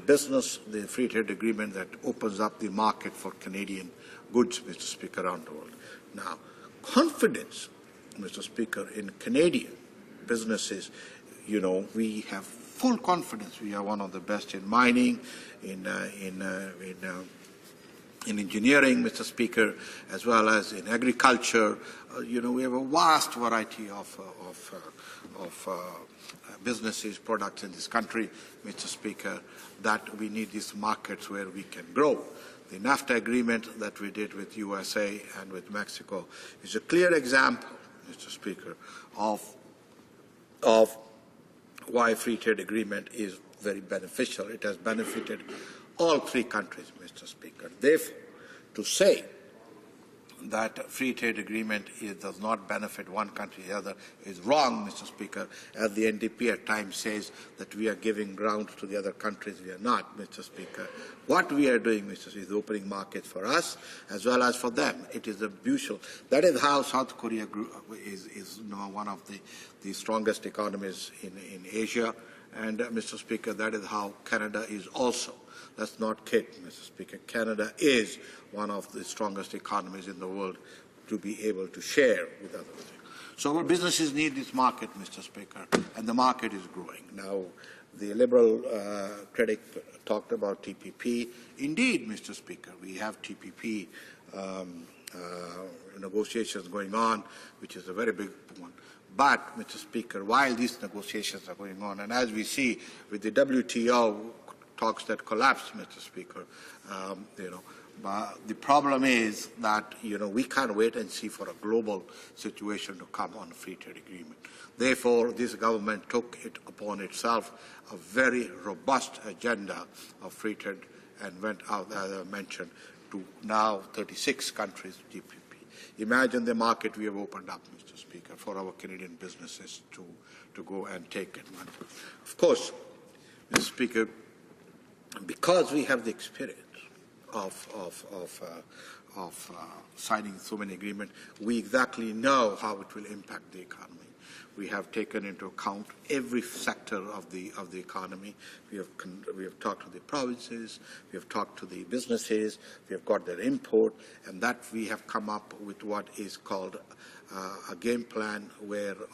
free trade agreement that opens up the market for Canadian goods, Mr. Speaker, around the world. Now, confidence, Mr. Speaker, in Canadian businesses, we have full confidence. We are one of the best in mining, in in engineering, Mr. Speaker, as well as in agriculture. We have a vast variety of businesses, products in this country, Mr. Speaker, that we need these markets where we can grow. The NAFTA agreement that we did with USA and with Mexico is a clear example, Mr. Speaker, of why free trade agreement is very beneficial. It has benefited all three countries, Mr. Speaker. Therefore, to say that free trade agreement does not benefit one country or the other is wrong, Mr. Speaker, as the NDP at times says that we are giving ground to the other countries. We are not, Mr. Speaker. What we are doing, Mr. Speaker, is opening markets for us as well as for them. It is a mutual. That is how South Korea is one of the strongest economies in Asia. And, Mr. Speaker, that is how Canada is also. Let's not kid, Mr. Speaker. Canada is one of the strongest economies in the world to be able to share with others. So our businesses need this market, Mr. Speaker, and the market is growing. Now, the Liberal critic talked about TPP. Indeed, Mr. Speaker, we have TPP negotiations going on, which is a very big one. But, Mr. Speaker, while these negotiations are going on, and as we see with the WTO talks that collapsed, Mr. Speaker, but the problem is that, we can't wait and see for a global situation to come on a free trade agreement. Therefore, this government took it upon itself a very robust agenda of free trade and went out, as I mentioned, to now 36 countries GPP. Imagine the market we have opened up, Mr. Speaker, for our Canadian businesses to go and take advantage. Of course, Mr. Speaker, because we have the experience of signing so many agreements, we exactly know how it will impact the economy. We have taken into account every sector of the economy. We have talked to the provinces, we have talked to the businesses, we have got their input, and that we have come up with what is called a game plan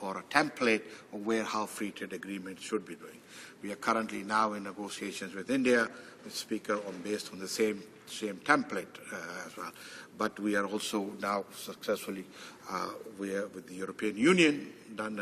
or a template of how free trade agreements should be doing. We are currently now in negotiations with India, Mr. Speaker, based on the same template as well. But we are also now successfully with the European Union done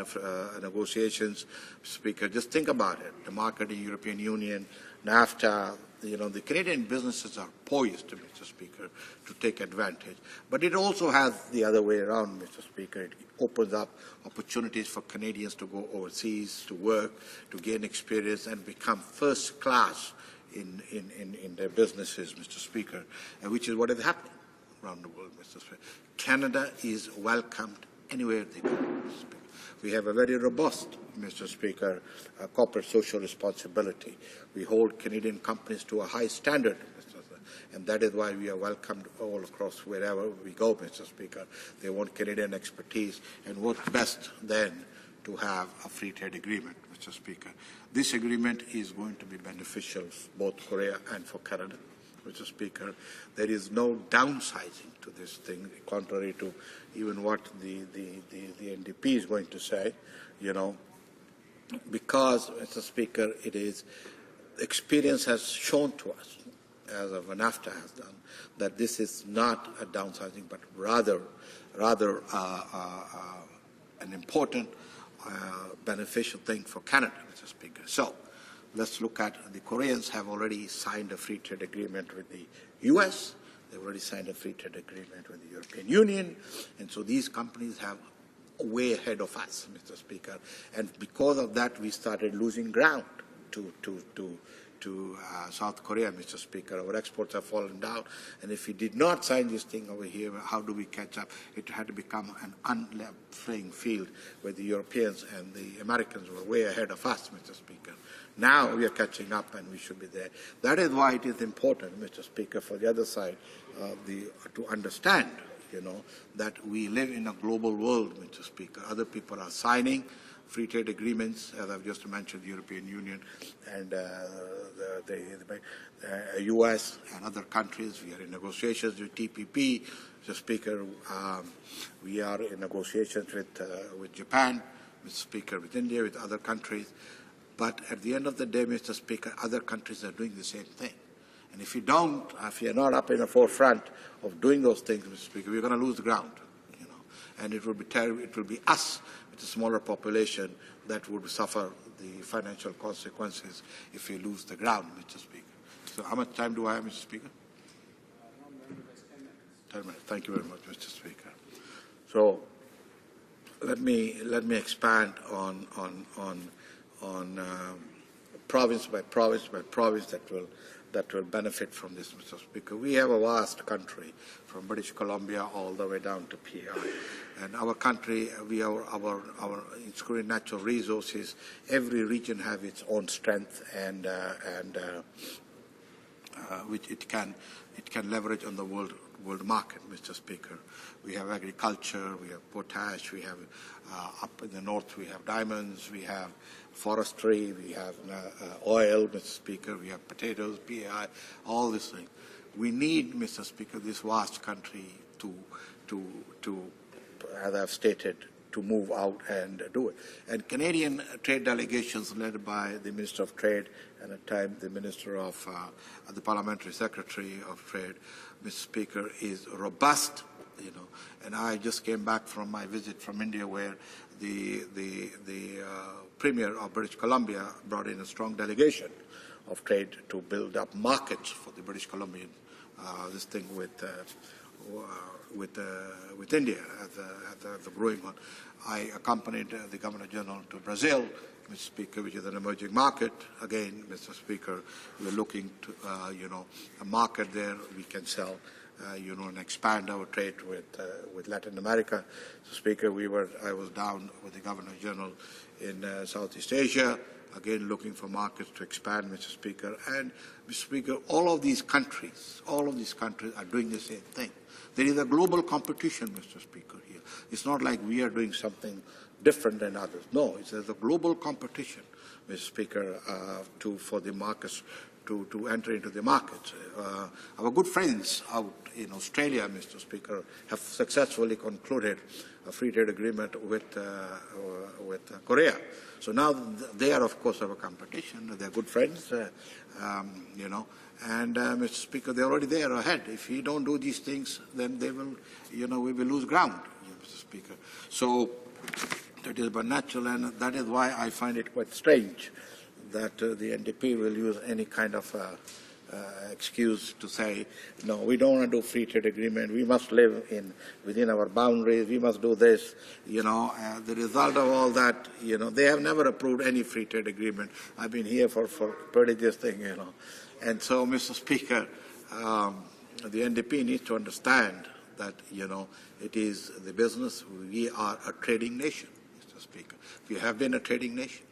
negotiations. Speaker, just think about it. The market in the European Union, NAFTA, the Canadian businesses are poised, Mr. Speaker, to take advantage. But it also has the other way around, Mr. Speaker. It opens up opportunities for Canadians to go overseas, to work, to gain experience and become first class in their businesses, Mr. Speaker, which is what is happening around the world, Mr. Speaker. Canada is welcomed anywhere they go, Mr. Speaker. We have a very robust, Mr. Speaker, corporate social responsibility. We hold Canadian companies to a high standard, Mr. Speaker, and that is why we are welcomed all across wherever we go, Mr. Speaker. They want Canadian expertise, and what best then to have a free trade agreement, Mr. Speaker. This agreement is going to be beneficial for both Korea and for Canada, Mr. Speaker. There is no downsizing to this thing, contrary to even what the NDP is going to say, because, Mr. Speaker, it is experience has shown to us, as of NAFTA has done, that this is not a downsizing, but rather an important beneficial thing for Canada, Mr. Speaker. So let's look at the Koreans have already signed a free trade agreement with the U.S. They've already signed a free trade agreement with the European Union. And so these companies have way ahead of us, Mr. Speaker. And because of that, we started losing ground to South Korea, Mr. Speaker. Our exports have fallen down. And if we did not sign this thing over here, how do we catch up? It had to become an unlevel playing field where the Europeans and the Americans were way ahead of us, Mr. Speaker. Now we are catching up and we should be there. That is why it is important, Mr. Speaker, for the other side to understand, that we live in a global world, Mr. Speaker. Other people are signing free trade agreements, as I've just mentioned, the European Union and the U.S. and other countries. We are in negotiations with TPP, Mr. Speaker. We are in negotiations with Japan, Mr. Speaker, with India, with other countries. But at the end of the day, Mr. Speaker, other countries are doing the same thing. And if you don't, if you're not up in the forefront of doing those things, Mr. Speaker, we're going to lose the ground. And it will be terrible. It will be us, with a smaller population, that would suffer the financial consequences if we lose the ground, Mr. Speaker. So how much time do I have, Mr. Speaker? 10 minutes. Thank you very much, Mr. Speaker. So let me expand on province by province by province that will benefit from this, Mr. Speaker. We have a vast country, from British Columbia all the way down to PI. And our country, including natural resources, every region has its own strength and which it can leverage on the world market, Mr. Speaker. We have agriculture, we have potash, we have up in the north we have diamonds, we have forestry, we have oil, Mr. Speaker, we have potatoes, PAI, all these things. We need, Mr. Speaker, this vast country to as I've stated, to move out and do it. And Canadian trade delegations led by the Minister of Trade and at times the Minister of the Parliamentary Secretary of Trade, Mr. Speaker, is robust, and I just came back from my visit from India where the Premier of British Columbia brought in a strong delegation of trade to build up markets for the British Columbian, this thing with India as a growing one. I accompanied the Governor General to Brazil, Mr. Speaker, which is an emerging market. Again, Mr. Speaker, we're looking to, a market there we can sell, and expand our trade with Latin America. So, Speaker, I was down with the Governor General in Southeast Asia, again looking for markets to expand, Mr. Speaker. And, Mr. Speaker, all of these countries are doing the same thing. There is a global competition, Mr. Speaker, here. It's not like we are doing something different than others. No, there's a global competition, Mr. Speaker, for the markets to enter into the markets. Our good friends out in Australia, Mr. Speaker, have successfully concluded a free trade agreement with Korea. So now they are, of course, our competition. They're good friends, and Mr. Speaker, they're already there ahead. If we don't do these things, then they will, we will lose ground, Mr. Speaker. So that is but natural, and that is why I find it quite strange that the NDP will use any kind of excuse to say, no, we don't want to do free trade agreement. We must live within our boundaries. We must do this. The result of all that, they have never approved any free trade agreement. I've been here for pretty this thing, And so, Mr. Speaker, the NDP needs to understand that, it is the business. We are a trading nation, Mr. Speaker. We have been a trading nation.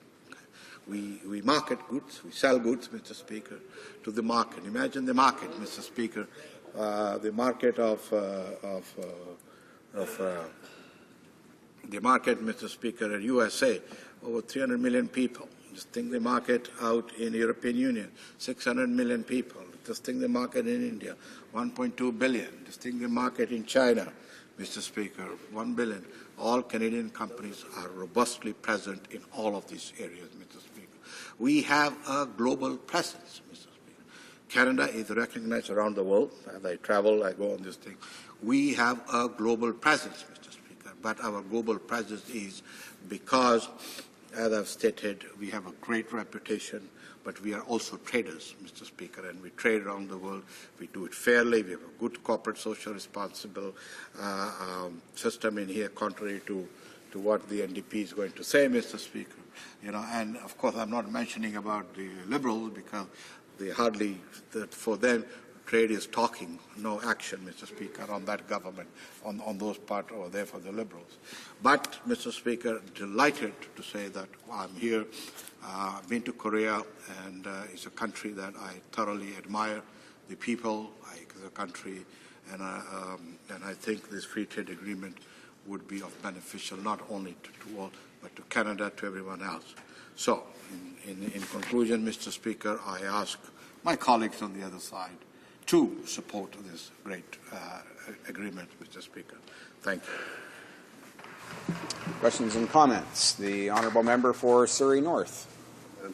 We market goods, we sell goods, Mr. Speaker, to the market. Imagine the market, Mr. Speaker, the market Mr. Speaker, in USA, over 300 million people. Just think the market out in the European Union, 600 million people. Just think the market in India, 1.2 billion. Just think the market in China, Mr. Speaker, 1 billion. All Canadian companies are robustly present in all of these areas, Mr. Speaker. We have a global presence, Mr. Speaker. Canada is recognized around the world. As I travel, I go on this thing. We have a global presence, Mr. Speaker. But our global presence is because, as I've stated, we have a great reputation, but we are also traders, Mr. Speaker, and we trade around the world. We do it fairly. We have a good corporate social responsible system in here, contrary to what the NDP is going to say, Mr. Speaker. And of course I'm not mentioning about the Liberals because for them, trade is talking, no action, Mr. Speaker, on that government, on those parts over there for the Liberals. But, Mr. Speaker, delighted to say that I'm here. I've been to Korea, and it's a country that I thoroughly admire. The people, the country, and I think this free trade agreement would be of beneficial not only to all, but to Canada, to everyone else. So, in conclusion, Mr. Speaker, I ask my colleagues on the other side to support this great agreement, Mr. Speaker. Thank you. Questions and comments. The honourable member for Surrey North.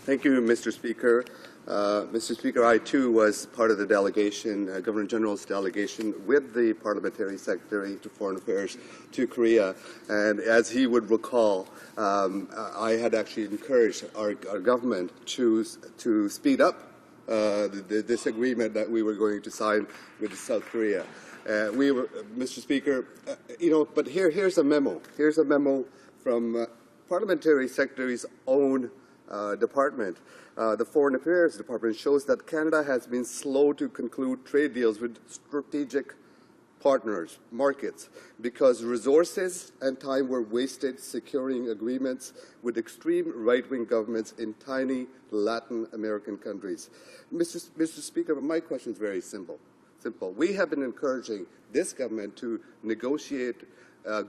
Thank you, Mr. Speaker. Mr. Speaker, I too was part of the delegation, Governor General's delegation, with the Parliamentary Secretary to Foreign Affairs to Korea. And as he would recall, I had actually encouraged our government to speed up this agreement that we were going to sign with South Korea. Mr. Speaker, but here's a memo. Here's a memo from Parliamentary Secretary's own department. The Foreign Affairs Department shows that Canada has been slow to conclude trade deals with strategic partners, markets, because resources and time were wasted securing agreements with extreme right-wing governments in tiny Latin American countries. Mr. Speaker, my question is very simple. We have been encouraging this government to negotiate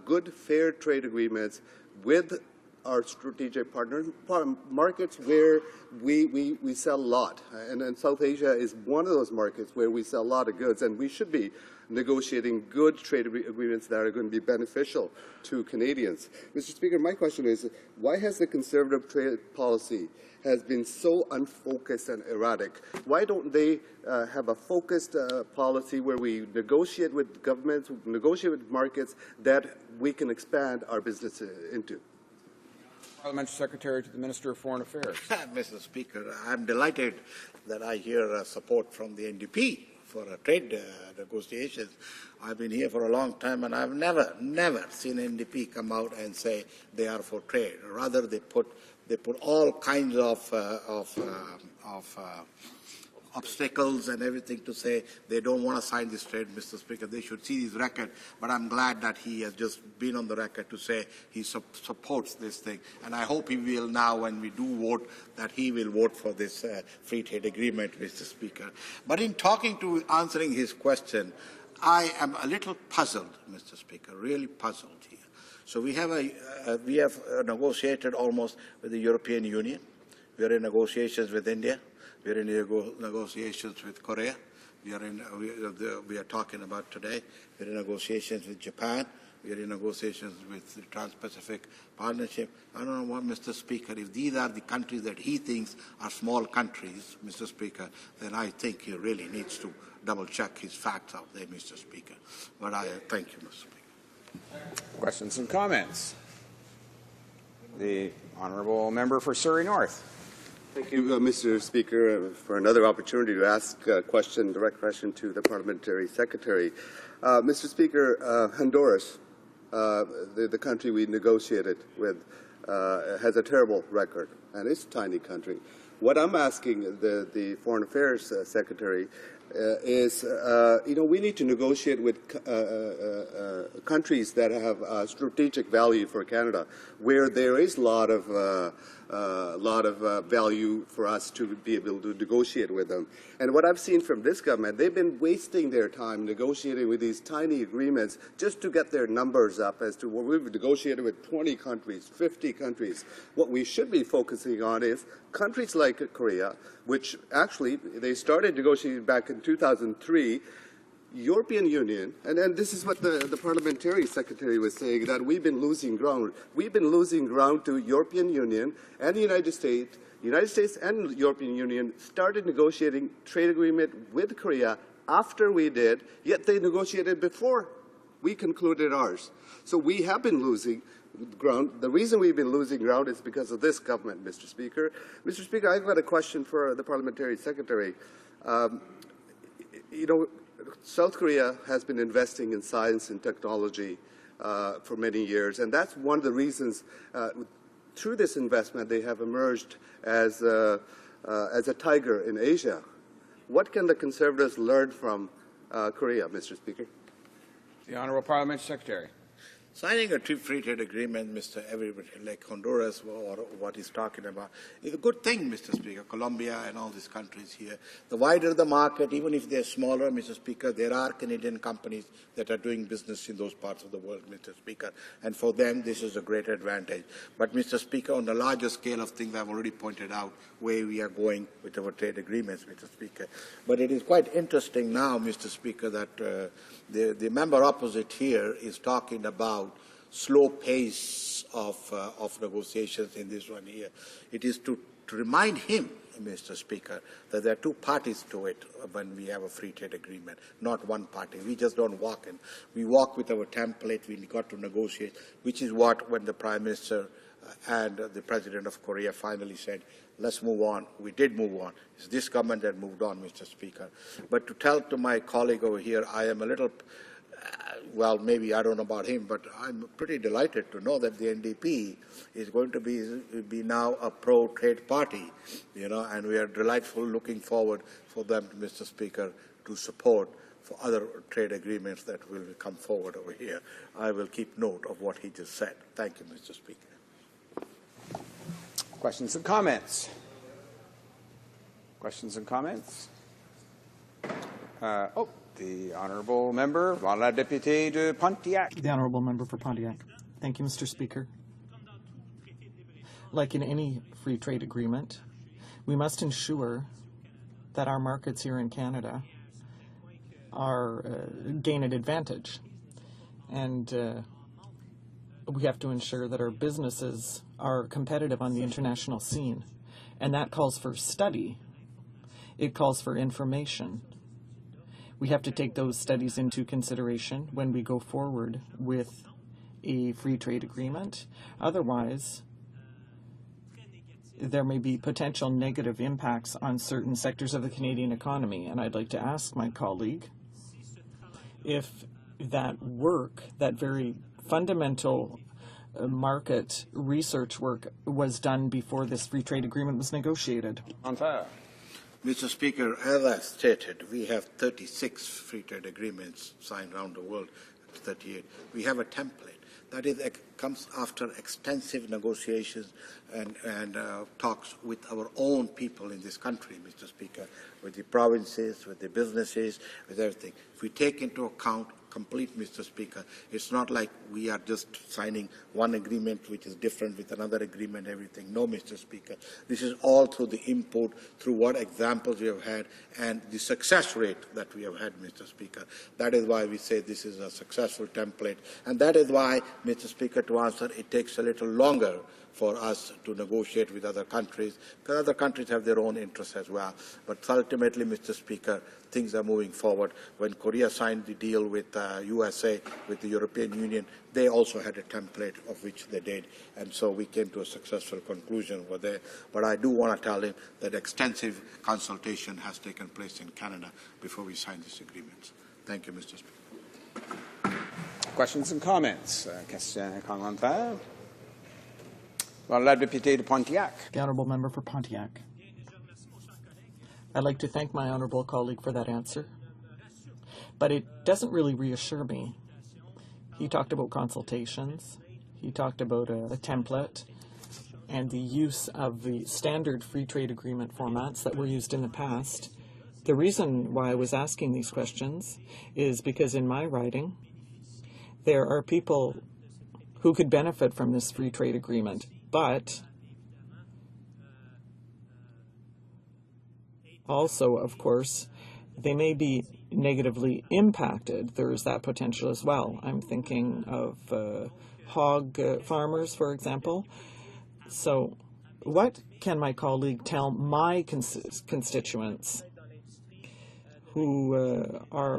good, fair trade agreements with our strategic partners, markets where we sell a lot. And South Asia is one of those markets where we sell a lot of goods, and we should be negotiating good trade agreements that are going to be beneficial to Canadians. Mr. Speaker, my question is, why has the Conservative trade policy has been so unfocused and erratic? Why don't they have a focused policy where we negotiate with governments, negotiate with markets that we can expand our business into? Parliamentary Secretary to the Minister of Foreign Affairs. Mr. Speaker, I'm delighted that I hear support from the NDP for trade negotiations. I've been here for a long time, and I've never seen NDP come out and say they are for trade. Rather, they put all kinds of obstacles and everything to say they don't want to sign this trade, Mr. Speaker. They should see his record, but I'm glad that he has just been on the record to say he supports this thing. And I hope he will now, when we do vote, that he will vote for this free trade agreement, Mr. Speaker. But in answering his question, I am a little puzzled, Mr. Speaker, really puzzled here. So we have negotiated almost with the European Union. We are in negotiations with India. We are in negotiations with Korea. We are talking about today. We are in negotiations with Japan. We are in negotiations with the Trans-Pacific Partnership. I don't know what, Mr. Speaker, if these are the countries that he thinks are small countries, Mr. Speaker, then I think he really needs to double-check his facts out there, Mr. Speaker. But I thank you, Mr. Speaker. Questions and comments? The Honourable Member for Surrey North. Thank you, Mr. Speaker, for another opportunity to ask a direct question to the Parliamentary Secretary. Mr. Speaker, Honduras, the country we negotiated with, has a terrible record, and it's a tiny country. What I'm asking the Foreign Affairs Secretary is, we need to negotiate with countries that have strategic value for Canada, where there is a lot of value for us to be able to negotiate with them. And what I've seen from this government, they've been wasting their time negotiating with these tiny agreements just to get their numbers up as to what we've negotiated with 20 countries, 50 countries. What we should be focusing on is countries like Korea, which actually they started negotiating back in 2003, European Union, and this is what the Parliamentary Secretary was saying, that we've been losing ground. We've been losing ground to European Union and the United States. United States and European Union started negotiating trade agreement with Korea after we did, yet they negotiated before we concluded ours. So we have been losing ground. The reason we've been losing ground is because of this government, Mr. Speaker. Mr. Speaker, I've got a question for the Parliamentary Secretary. South Korea has been investing in science and technology for many years, and that's one of the reasons through this investment they have emerged as a tiger in Asia. What can the Conservatives learn from Korea, Mr. Speaker? The Honourable Parliamentary Secretary. Signing a free trade agreement, Mr. Everybody, like Honduras or what he's talking about, is a good thing, Mr. Speaker. Colombia and all these countries here. The wider the market, even if they're smaller, Mr. Speaker, there are Canadian companies that are doing business in those parts of the world, Mr. Speaker. And for them, this is a great advantage. But, Mr. Speaker, on the larger scale of things, I've already pointed out where we are going with our trade agreements, Mr. Speaker. But it is quite interesting now, Mr. Speaker, that the member opposite here is talking about slow pace of negotiations in this one here. It is to remind him, Mr. Speaker, that there are two parties to it when we have a free trade agreement, not one party. We just don't walk in. We walk with our template. We got to negotiate, which is what when the Prime Minister and the President of Korea finally said, let's move on. We did move on. It's this government that moved on, Mr. Speaker. But to tell to my colleague over here, I am a little, well, maybe I don't know about him, but I'm pretty delighted to know that the NDP is going to be now a pro-trade party, you know, and we are delightful looking forward for them, Mr. Speaker, to support for other trade agreements that will come forward over here. I will keep note of what he just said. Thank you, Mr. Speaker. Questions and comments? Questions and comments? The Honourable Member, la députée de Pontiac. The Honourable Member for Pontiac. Thank you, Mr. Speaker. Like in any free trade agreement, we must ensure that our markets here in Canada are gain an advantage. And we have to ensure that our businesses are competitive on the international scene. And that calls for study. It calls for information. We have to take those studies into consideration when we go forward with a free trade agreement. Otherwise, there may be potential negative impacts on certain sectors of the Canadian economy. And I'd like to ask my colleague if that work, that very fundamental market research work, was done before this free trade agreement was negotiated. Mr. Speaker, as I stated, we have 36 free trade agreements signed around the world, 38. We have a template. That is, comes after extensive negotiations and talks with our own people in this country, Mr. Speaker, with the provinces, with the businesses, with everything. If we take into account complete, Mr. Speaker, it's not like we are just signing one agreement which is different with another agreement, everything. No, Mr. Speaker. This is all through the input, through what examples we have had, and the success rate that we have had, Mr. Speaker. That is why we say this is a successful template. And that is why, Mr. Speaker, to answer, it takes a little longer for us to negotiate with other countries, because other countries have their own interests as well. But ultimately, Mr. Speaker, things are moving forward. When Korea signed the deal with USA, with the European Union, they also had a template of which they did. And so we came to a successful conclusion over there. But I do want to tell him that extensive consultation has taken place in Canada before we signed these agreements. Thank you, Mr. Speaker. Questions and comments? Questions, commentaires? La députée de Pontiac. The Honourable Member for Pontiac. I'd like to thank my honourable colleague for that answer, but it doesn't really reassure me. He talked about consultations, he talked about a template, and the use of the standard free trade agreement formats that were used in the past. The reason why I was asking these questions is because in my writing, there are people who could benefit from this free trade agreement, but also, of course, they may be negatively impacted. There is that potential as well. I'm thinking of hog farmers, for example. So what can my colleague tell my constituents who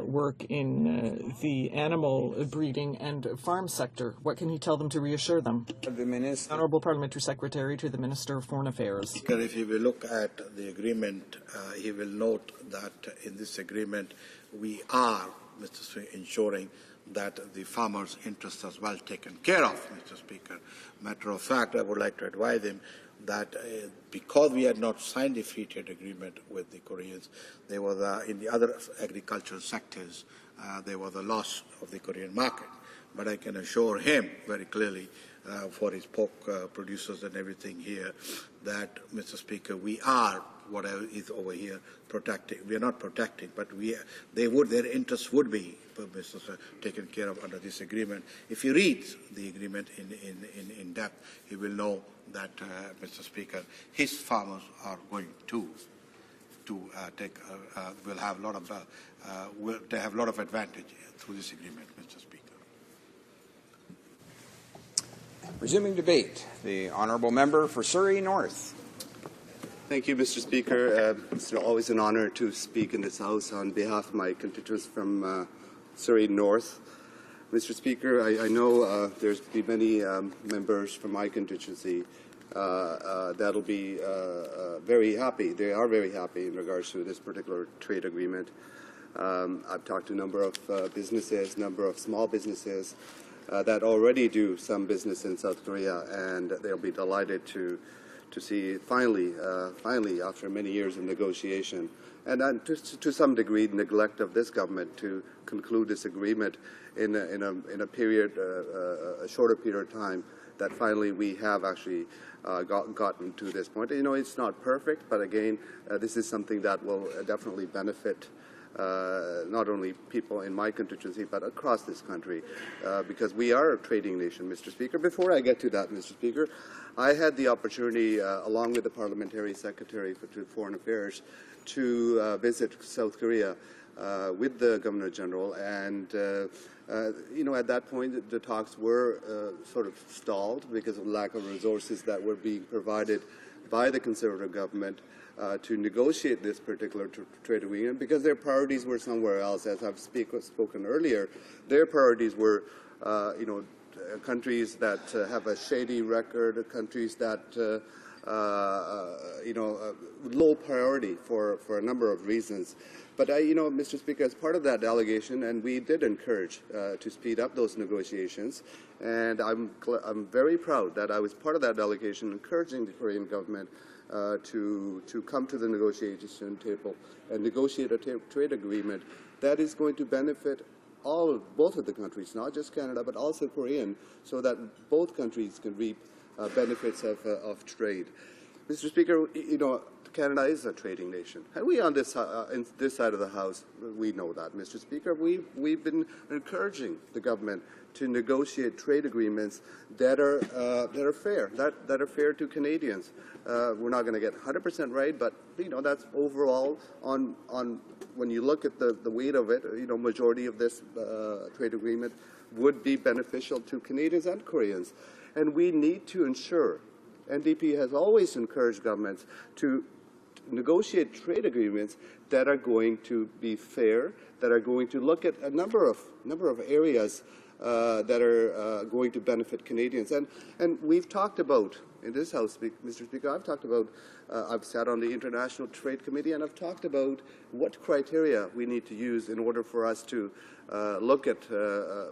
work in the animal breeding and farm sector? What can he tell them to reassure them? The Honourable Parliamentary Secretary to the Minister of Foreign Affairs. Speaker, if you will look at the agreement, he will note that in this agreement we are, Mr. Speaker, ensuring that the farmers' interests are well taken care of, Mr. Speaker. Matter of fact, I would like to advise him that because we had not signed a free trade agreement with the Koreans, there was in the other agricultural sectors, there was a loss of the Korean market. But I can assure him very clearly for his pork producers and everything here that, Mr. Speaker, we are, whatever is over here, protecting. We are not protecting, but their interests would be, Mr. Sir, taken care of under this agreement. If you read the agreement in depth, you will know that, Mr. Speaker, his farmers are going to will have a lot of they have a lot of advantage through this agreement, Mr. Speaker. Resuming debate, the honourable member for Surrey North. Thank you, Mr. Speaker. It's always an honour to speak in this House on behalf of my constituents from Surrey North. Mr. Speaker, I know there's been many members from my constituency that'll be very happy. They are very happy in regards to this particular trade agreement. I've talked to a number of businesses, number of small businesses that already do some business in South Korea, and they'll be delighted to see finally after many years of negotiation and to some degree neglect of this government to conclude this agreement in a period, a shorter period of time, that finally we have actually gotten to this point. You know, it's not perfect, but again, this is something that will definitely benefit not only people in my constituency, but across this country, because we are a trading nation, Mr. Speaker. Before I get to that, Mr. Speaker, I had the opportunity, along with the Parliamentary Secretary for Foreign Affairs, to visit South Korea with the Governor General, and you know, at that point the talks were sort of stalled because of lack of resources that were being provided by the Conservative government to negotiate this particular trade agreement, because their priorities were somewhere else. As I've spoken earlier, their priorities were, you know, countries that have a shady record, countries that, you know, low priority for a number of reasons. But, you know, Mr. Speaker, as part of that delegation, and we did encourage to speed up those negotiations, and I'm very proud that I was part of that delegation encouraging the Korean government to come to the negotiation table and negotiate a trade agreement that is going to benefit both of the countries, not just Canada, but also Korean, so that both countries can reap benefits of trade. Mr. Speaker, you know, Canada is a trading nation, and we on this in this side of the House, we know that, Mr. Speaker. We've been encouraging the government to negotiate trade agreements that are fair, that are fair to Canadians. We're not going to get 100% right, but you know, that's overall on when you look at the weight of it. You know, majority of this trade agreement would be beneficial to Canadians and Koreans, and we need to ensure. NDP has always encouraged governments to negotiate trade agreements that are going to be fair, that are going to look at a number of areas that are going to benefit Canadians. And we've talked about, in this House, Mr. Speaker, I've talked about, I've sat on the International Trade Committee, and I've talked about what criteria we need to use in order for us to look at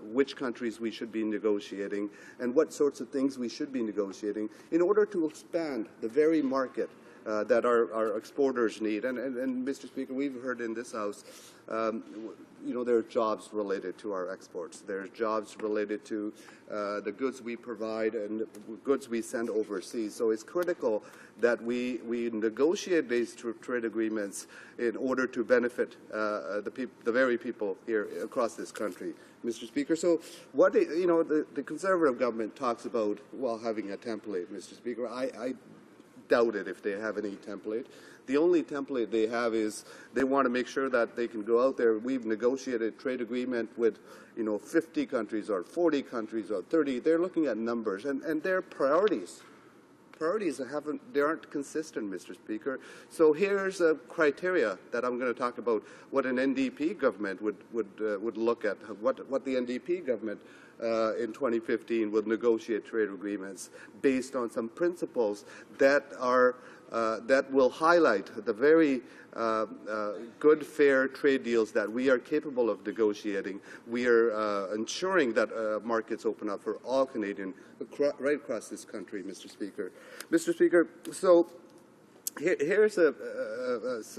which countries we should be negotiating and what sorts of things we should be negotiating in order to expand the very market that our exporters need. And Mr. Speaker, we've heard in this House, you know, there are jobs related to our exports. There's jobs related to the goods we provide and the goods we send overseas. So it's critical that we negotiate these trade agreements in order to benefit the very people here across this country, Mr. Speaker. So what, you know, the Conservative government talks about, well, having a template, Mr. Speaker. I doubt it if they have any template. The only template they have is they want to make sure that they can go out there. We've negotiated a trade agreement with, you know, 50 countries or 40 countries or 30. They're looking at numbers, and their priorities they aren't consistent, Mr. Speaker. So here's a criteria that I'm going to talk about what an NDP government would look at, what the NDP government in 2015 will negotiate trade agreements based on some principles that are that will highlight the very good, fair trade deals that we are capable of negotiating. We are ensuring that markets open up for all Canadians right across this country, Mr. Speaker. Mr. Speaker, so here's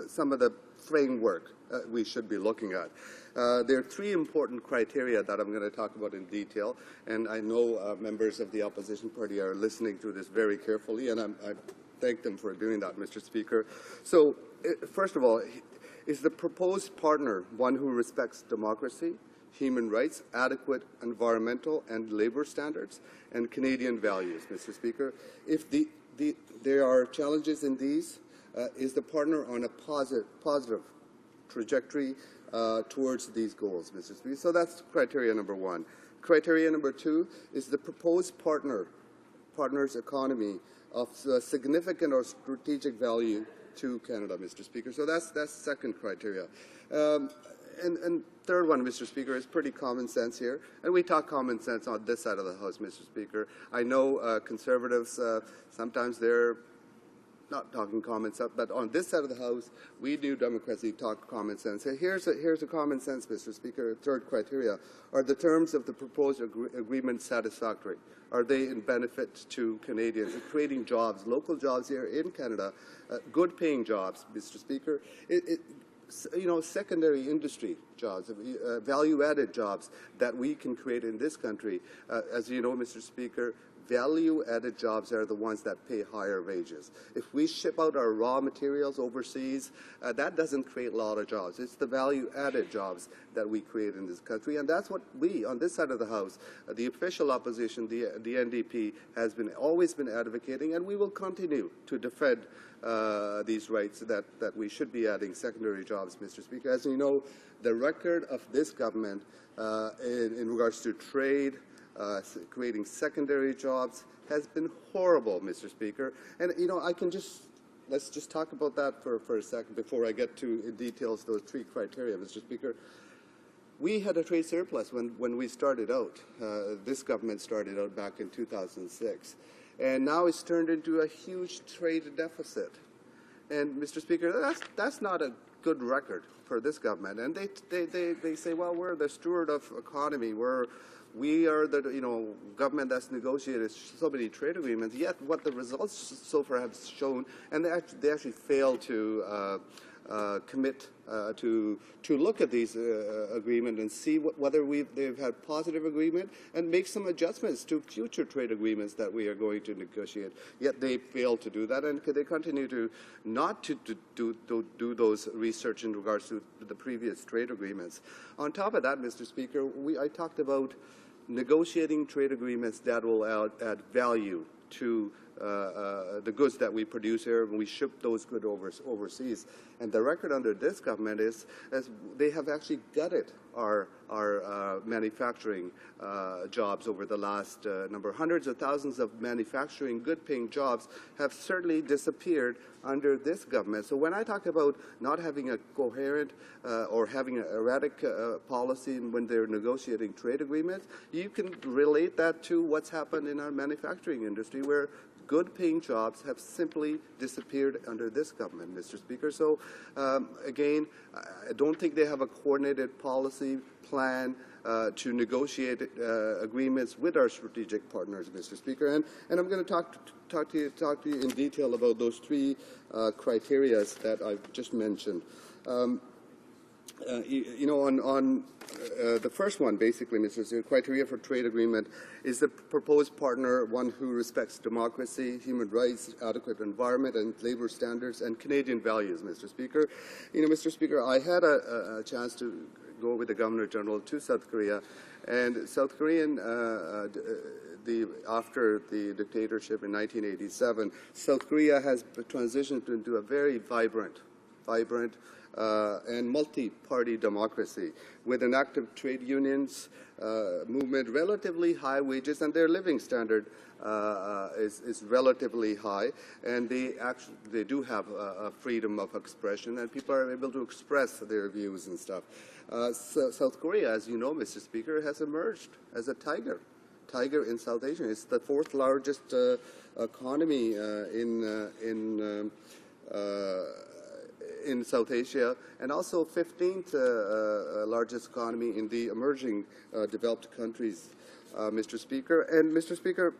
some of the framework we should be looking at. There are three important criteria that I'm going to talk about in detail, and I know members of the opposition party are listening to this very carefully, and I thank them for doing that, Mr. Speaker. So, first of all, is the proposed partner one who respects democracy, human rights, adequate environmental and labor standards, and Canadian values, Mr. Speaker? If there are challenges in these, is the partner on a positive trajectory towards these goals, Mr. Speaker? So that's criteria number one. Criteria number two, is the proposed partner partner's economy of significant or strategic value to Canada, Mr. Speaker. So that's second criteria. And third one, Mr. Speaker, is pretty common sense here. And we talk common sense on this side of the House, Mr. Speaker. I know Conservatives, sometimes they're not talking common sense, but on this side of the House, we New Democracy talk common sense. Here's a common sense, Mr. Speaker. Third criteria. Are the terms of the proposed agreement satisfactory? Are they in benefit to Canadians, creating jobs, local jobs here in Canada, good-paying jobs, Mr. Speaker? Secondary industry jobs, value-added jobs that we can create in this country. As you know, Mr. Speaker, value-added jobs are the ones that pay higher wages. If we ship out our raw materials overseas, that doesn't create a lot of jobs. It's the value-added jobs that we create in this country, and that's what we, on this side of the House, the official opposition, the NDP, has always been advocating, and we will continue to defend these rights that we should be adding secondary jobs, Mr. Speaker. As you know, the record of this government in regards to trade, creating secondary jobs has been horrible, Mr. Speaker. And, let's just talk about that for a second before I get to in details those three criteria, Mr. Speaker. We had a trade surplus when we started out. This government started out back in 2006. And now it's turned into a huge trade deficit. And, Mr. Speaker, that's not a good record for this government. And they say, well, we're the steward of economy. We are the government that's negotiated so many trade agreements. Yet, what the results so far have shown, and they actually failed to commit to look at these agreements and see whether they've had positive agreement and make some adjustments to future trade agreements that we are going to negotiate. Yet they failed to do that, and they continue to not to do those research in regards to the previous trade agreements. On top of that, Mr. Speaker, I talked about negotiating trade agreements that will add value to the goods that we produce here, and we ship those goods overseas. And the record under this government is they have actually gutted our manufacturing jobs over the last number. Hundreds of thousands of manufacturing, good-paying jobs have certainly disappeared under this government. So when I talk about not having a coherent or having an erratic policy when they're negotiating trade agreements, you can relate that to what's happened in our manufacturing industry, where good-paying jobs have simply disappeared under this government, Mr. Speaker. So, again, I don't think they have a coordinated policy plan to negotiate agreements with our strategic partners, Mr. Speaker. And I'm going to talk to you in detail about those three criteria that I've just mentioned. On the first one, basically, Mr. Speaker, criteria for trade agreement is the proposed partner one who respects democracy, human rights, adequate environment and labor standards, and Canadian values, Mr. Speaker. Mr. Speaker, I had a chance to go with the Governor General to South Korea, and South Korean, after the dictatorship in 1987, South Korea has transitioned into a very vibrant and multi-party democracy with an active trade unions movement, relatively high wages, and their living standard is relatively high. And they do have a freedom of expression, and people are able to express their views and stuff. So South Korea, as you know, Mr. Speaker, has emerged as a tiger in South Asia. It's the fourth largest economy in South Asia, and also 15th largest economy in the emerging developed countries, Mr. Speaker. And, Mr. Speaker,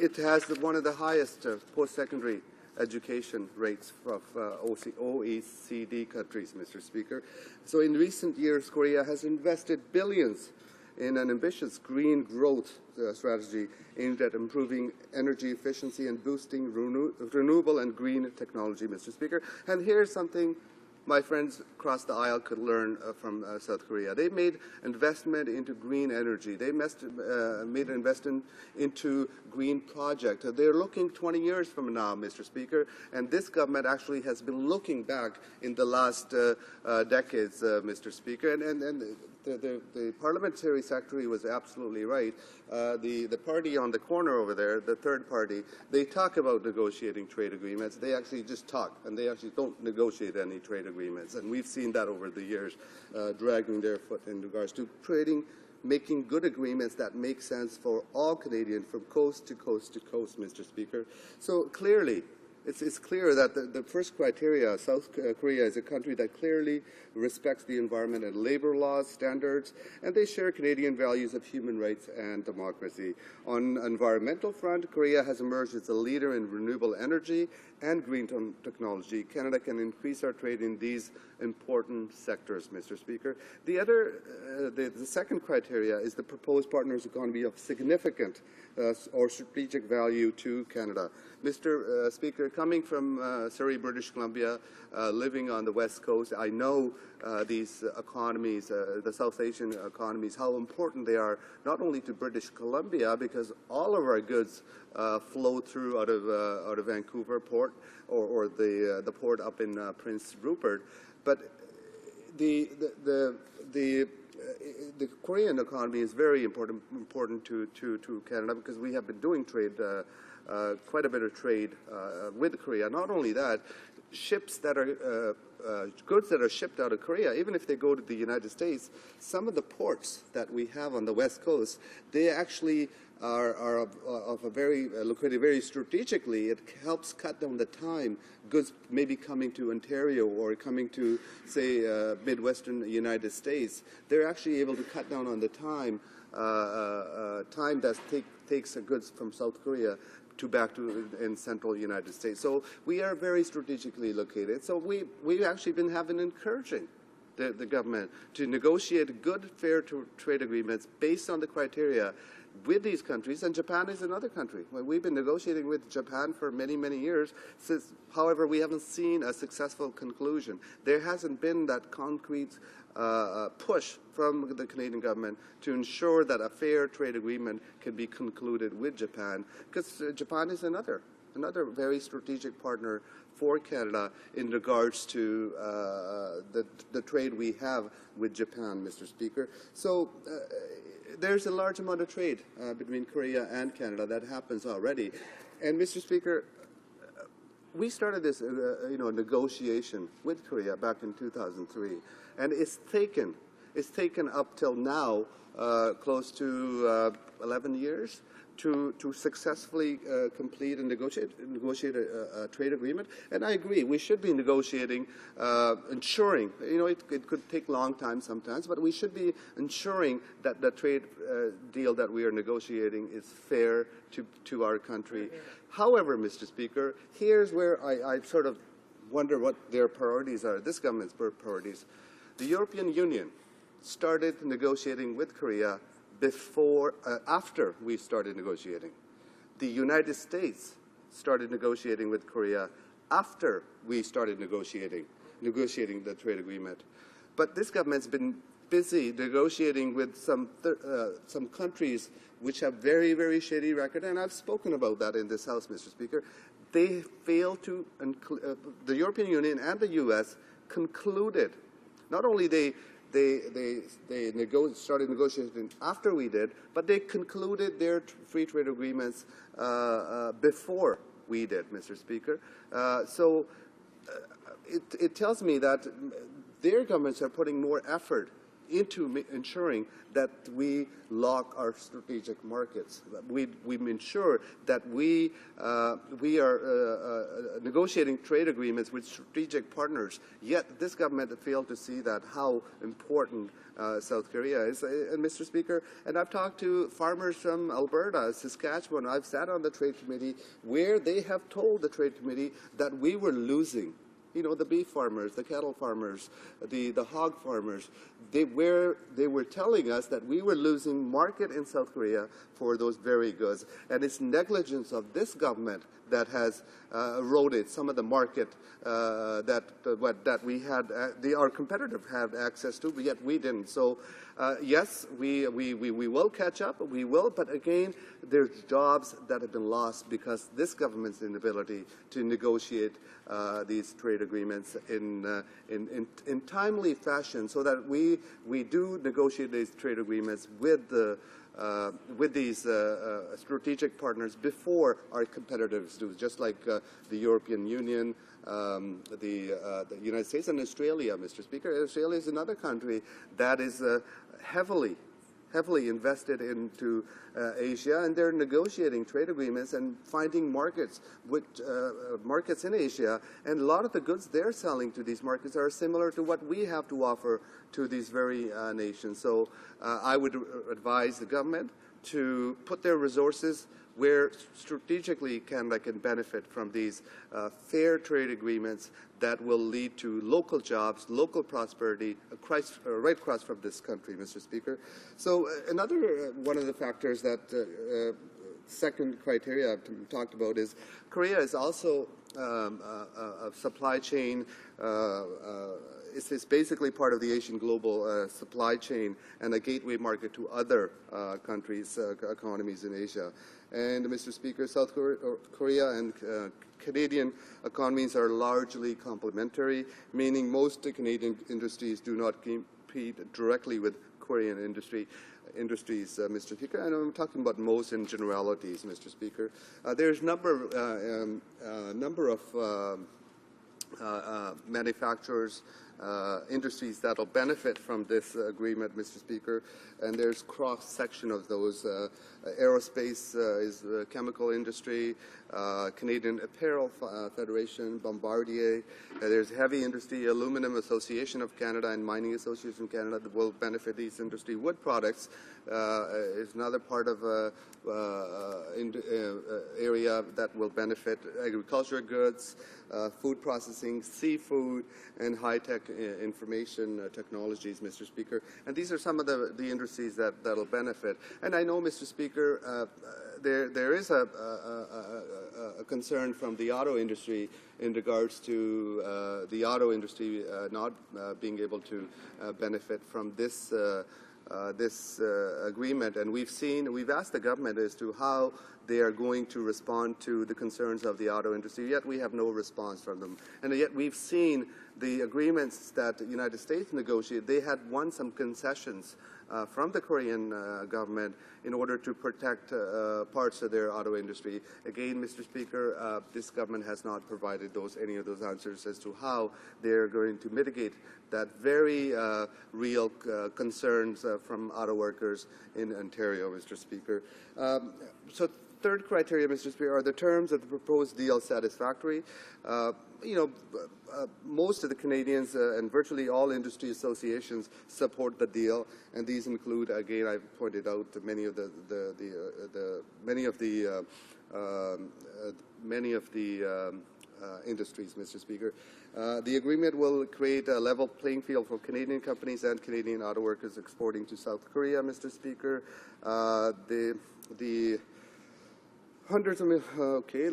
it has one of the highest post-secondary education rates of OECD countries, Mr. Speaker. So in recent years, Korea has invested billions in an ambitious green growth strategy aimed at improving energy efficiency and boosting renewable and green technology, Mr. Speaker. And here's something my friends across the aisle could learn from South Korea. They made investment into green energy. They made investment into green projects. They're looking 20 years from now, Mr. Speaker, and this government actually has been looking back in the last decades, Mr. Speaker, and the parliamentary secretary was absolutely right. The party on the corner over there, the third party, they talk about negotiating trade agreements. They actually just talk, and they actually don't negotiate any trade agreements. And we've seen that over the years, dragging their foot in regards to trading, making good agreements that make sense for all Canadians from coast to coast to coast, Mr. Speaker. So clearly, it's clear that the first criteria, South Korea is a country that clearly respects the environment and labor laws, standards, and they share Canadian values of human rights and democracy. On environmental front, Korea has emerged as a leader in renewable energy and green technology. Canada can increase our trade in these important sectors, Mr. Speaker. The second criteria is the proposed partners are going to be of significant or strategic value to Canada. Mr. Speaker, coming from Surrey, British Columbia, living on the West Coast, I know these economies, the South Asian economies, how important they are, not only to British Columbia, because all of our goods flow through out of Vancouver Port or the port up in Prince Rupert, but the Korean economy is very important to Canada because we have been doing trade, quite a bit of trade with Korea. Not only that, ships that are goods that are shipped out of Korea, even if they go to the United States, some of the ports that we have on the West Coast, they actually are of a very located very strategically. It helps cut down the time goods maybe coming to Ontario or coming to, say, Midwestern United States. They're actually able to cut down on the time that takes goods from South Korea to back to in central United States. So we are very strategically located. So we've actually been encouraging the government to negotiate good, fair trade agreements based on the criteria with these countries, and Japan is another country. Well, we've been negotiating with Japan for many, many years. However, we haven't seen a successful conclusion. There hasn't been that concrete push from the Canadian government to ensure that a fair trade agreement can be concluded with Japan, because Japan is another very strategic partner for Canada in regards to the trade we have with Japan, Mr. Speaker. So there's a large amount of trade between Korea and Canada that happens already. And, Mr. Speaker, we started this negotiation with Korea back in 2003, and it's taken up till now close to 11 years to successfully complete and negotiate a trade agreement. And I agree, we should be negotiating, ensuring, it could take a long time sometimes, but we should be ensuring that the trade deal that we are negotiating is fair to our country. However, Mr. Speaker, here's where I sort of wonder what their priorities are, this government's priorities. The European Union started negotiating with Korea after we started negotiating. The United States started negotiating with Korea after we started negotiating the trade agreement. But this government's been busy negotiating with some countries which have very, very shady record, and I've spoken about that in this House, Mr. Speaker. They failed to, the European Union and the U.S. concluded, not only they started negotiating after we did, but they concluded their free trade agreements before we did, Mr. Speaker. So it tells me that their governments are putting more effort into ensuring that we lock our strategic markets. We ensure that we are negotiating trade agreements with strategic partners. Yet this government failed to see that how important South Korea is. And Mr. Speaker, and I've talked to farmers from Alberta, Saskatchewan. I've sat on the Trade Committee where they have told the Trade Committee that we were losing. The beef farmers, the cattle farmers, the hog farmers, they were telling us that we were losing market in South Korea for those very goods. And it's negligence of this government that has eroded some of the market that we had, our competitors had access to, but yet we didn't. So yes, we will catch up, we will, but again, there's jobs that have been lost because this government's inability to negotiate these trade agreements in timely fashion, so that we do negotiate these trade agreements with these strategic partners before our competitors do, just like the European Union, the United States, and Australia, Mr. Speaker. Australia is another country that is heavily invested into Asia, and they're negotiating trade agreements and finding markets in Asia, and a lot of the goods they're selling to these markets are similar to what we have to offer to these very nations. So I would advise the government to put their resources where strategically Canada can benefit from these fair trade agreements that will lead to local jobs, local prosperity right across from this country, Mr. Speaker. So another one of the factors that second criteria I've talked about is Korea is also a supply chain. It's basically part of the Asian global supply chain and a gateway market to other countries' economies in Asia. And, Mr. Speaker, South Korea and Canadian economies are largely complementary, meaning most Canadian industries do not compete directly with Korean industries, Mr. Speaker, and I'm talking about most in generalities, Mr. Speaker. There's a number of manufacturers, industries that will benefit from this agreement, Mr. Speaker, and there's cross-section of those. Aerospace is the chemical industry, Canadian Apparel Federation, Bombardier. There's heavy industry, Aluminum Association of Canada and Mining Association of Canada that will benefit these industry. Wood products is another part of area that will benefit agricultural goods, food processing, seafood, and high-tech information technologies, Mr. Speaker. And these are some of the industries that'll benefit. And I know, Mr. Speaker, there is a concern from the auto industry in regards to the auto industry not being able to benefit from this agreement, and we've asked the government as to how they are going to respond to the concerns of the auto industry, yet we have no response from them. And yet we've seen the agreements that the United States negotiated, they had won some concessions from the Korean government in order to protect parts of their auto industry. Again, Mr. Speaker, this government has not provided any of those answers as to how they're going to mitigate that very real concerns from auto workers in Ontario, Mr. Speaker. So third criteria, Mr. Speaker, are the terms of the proposed deal satisfactory? Most of the Canadians and virtually all industry associations support the deal, and these include, again, I've pointed out many of the industries, Mr. Speaker. The agreement will create a level playing field for Canadian companies and Canadian auto workers exporting to South Korea, Mr. Speaker. The hundreds of millions, okay,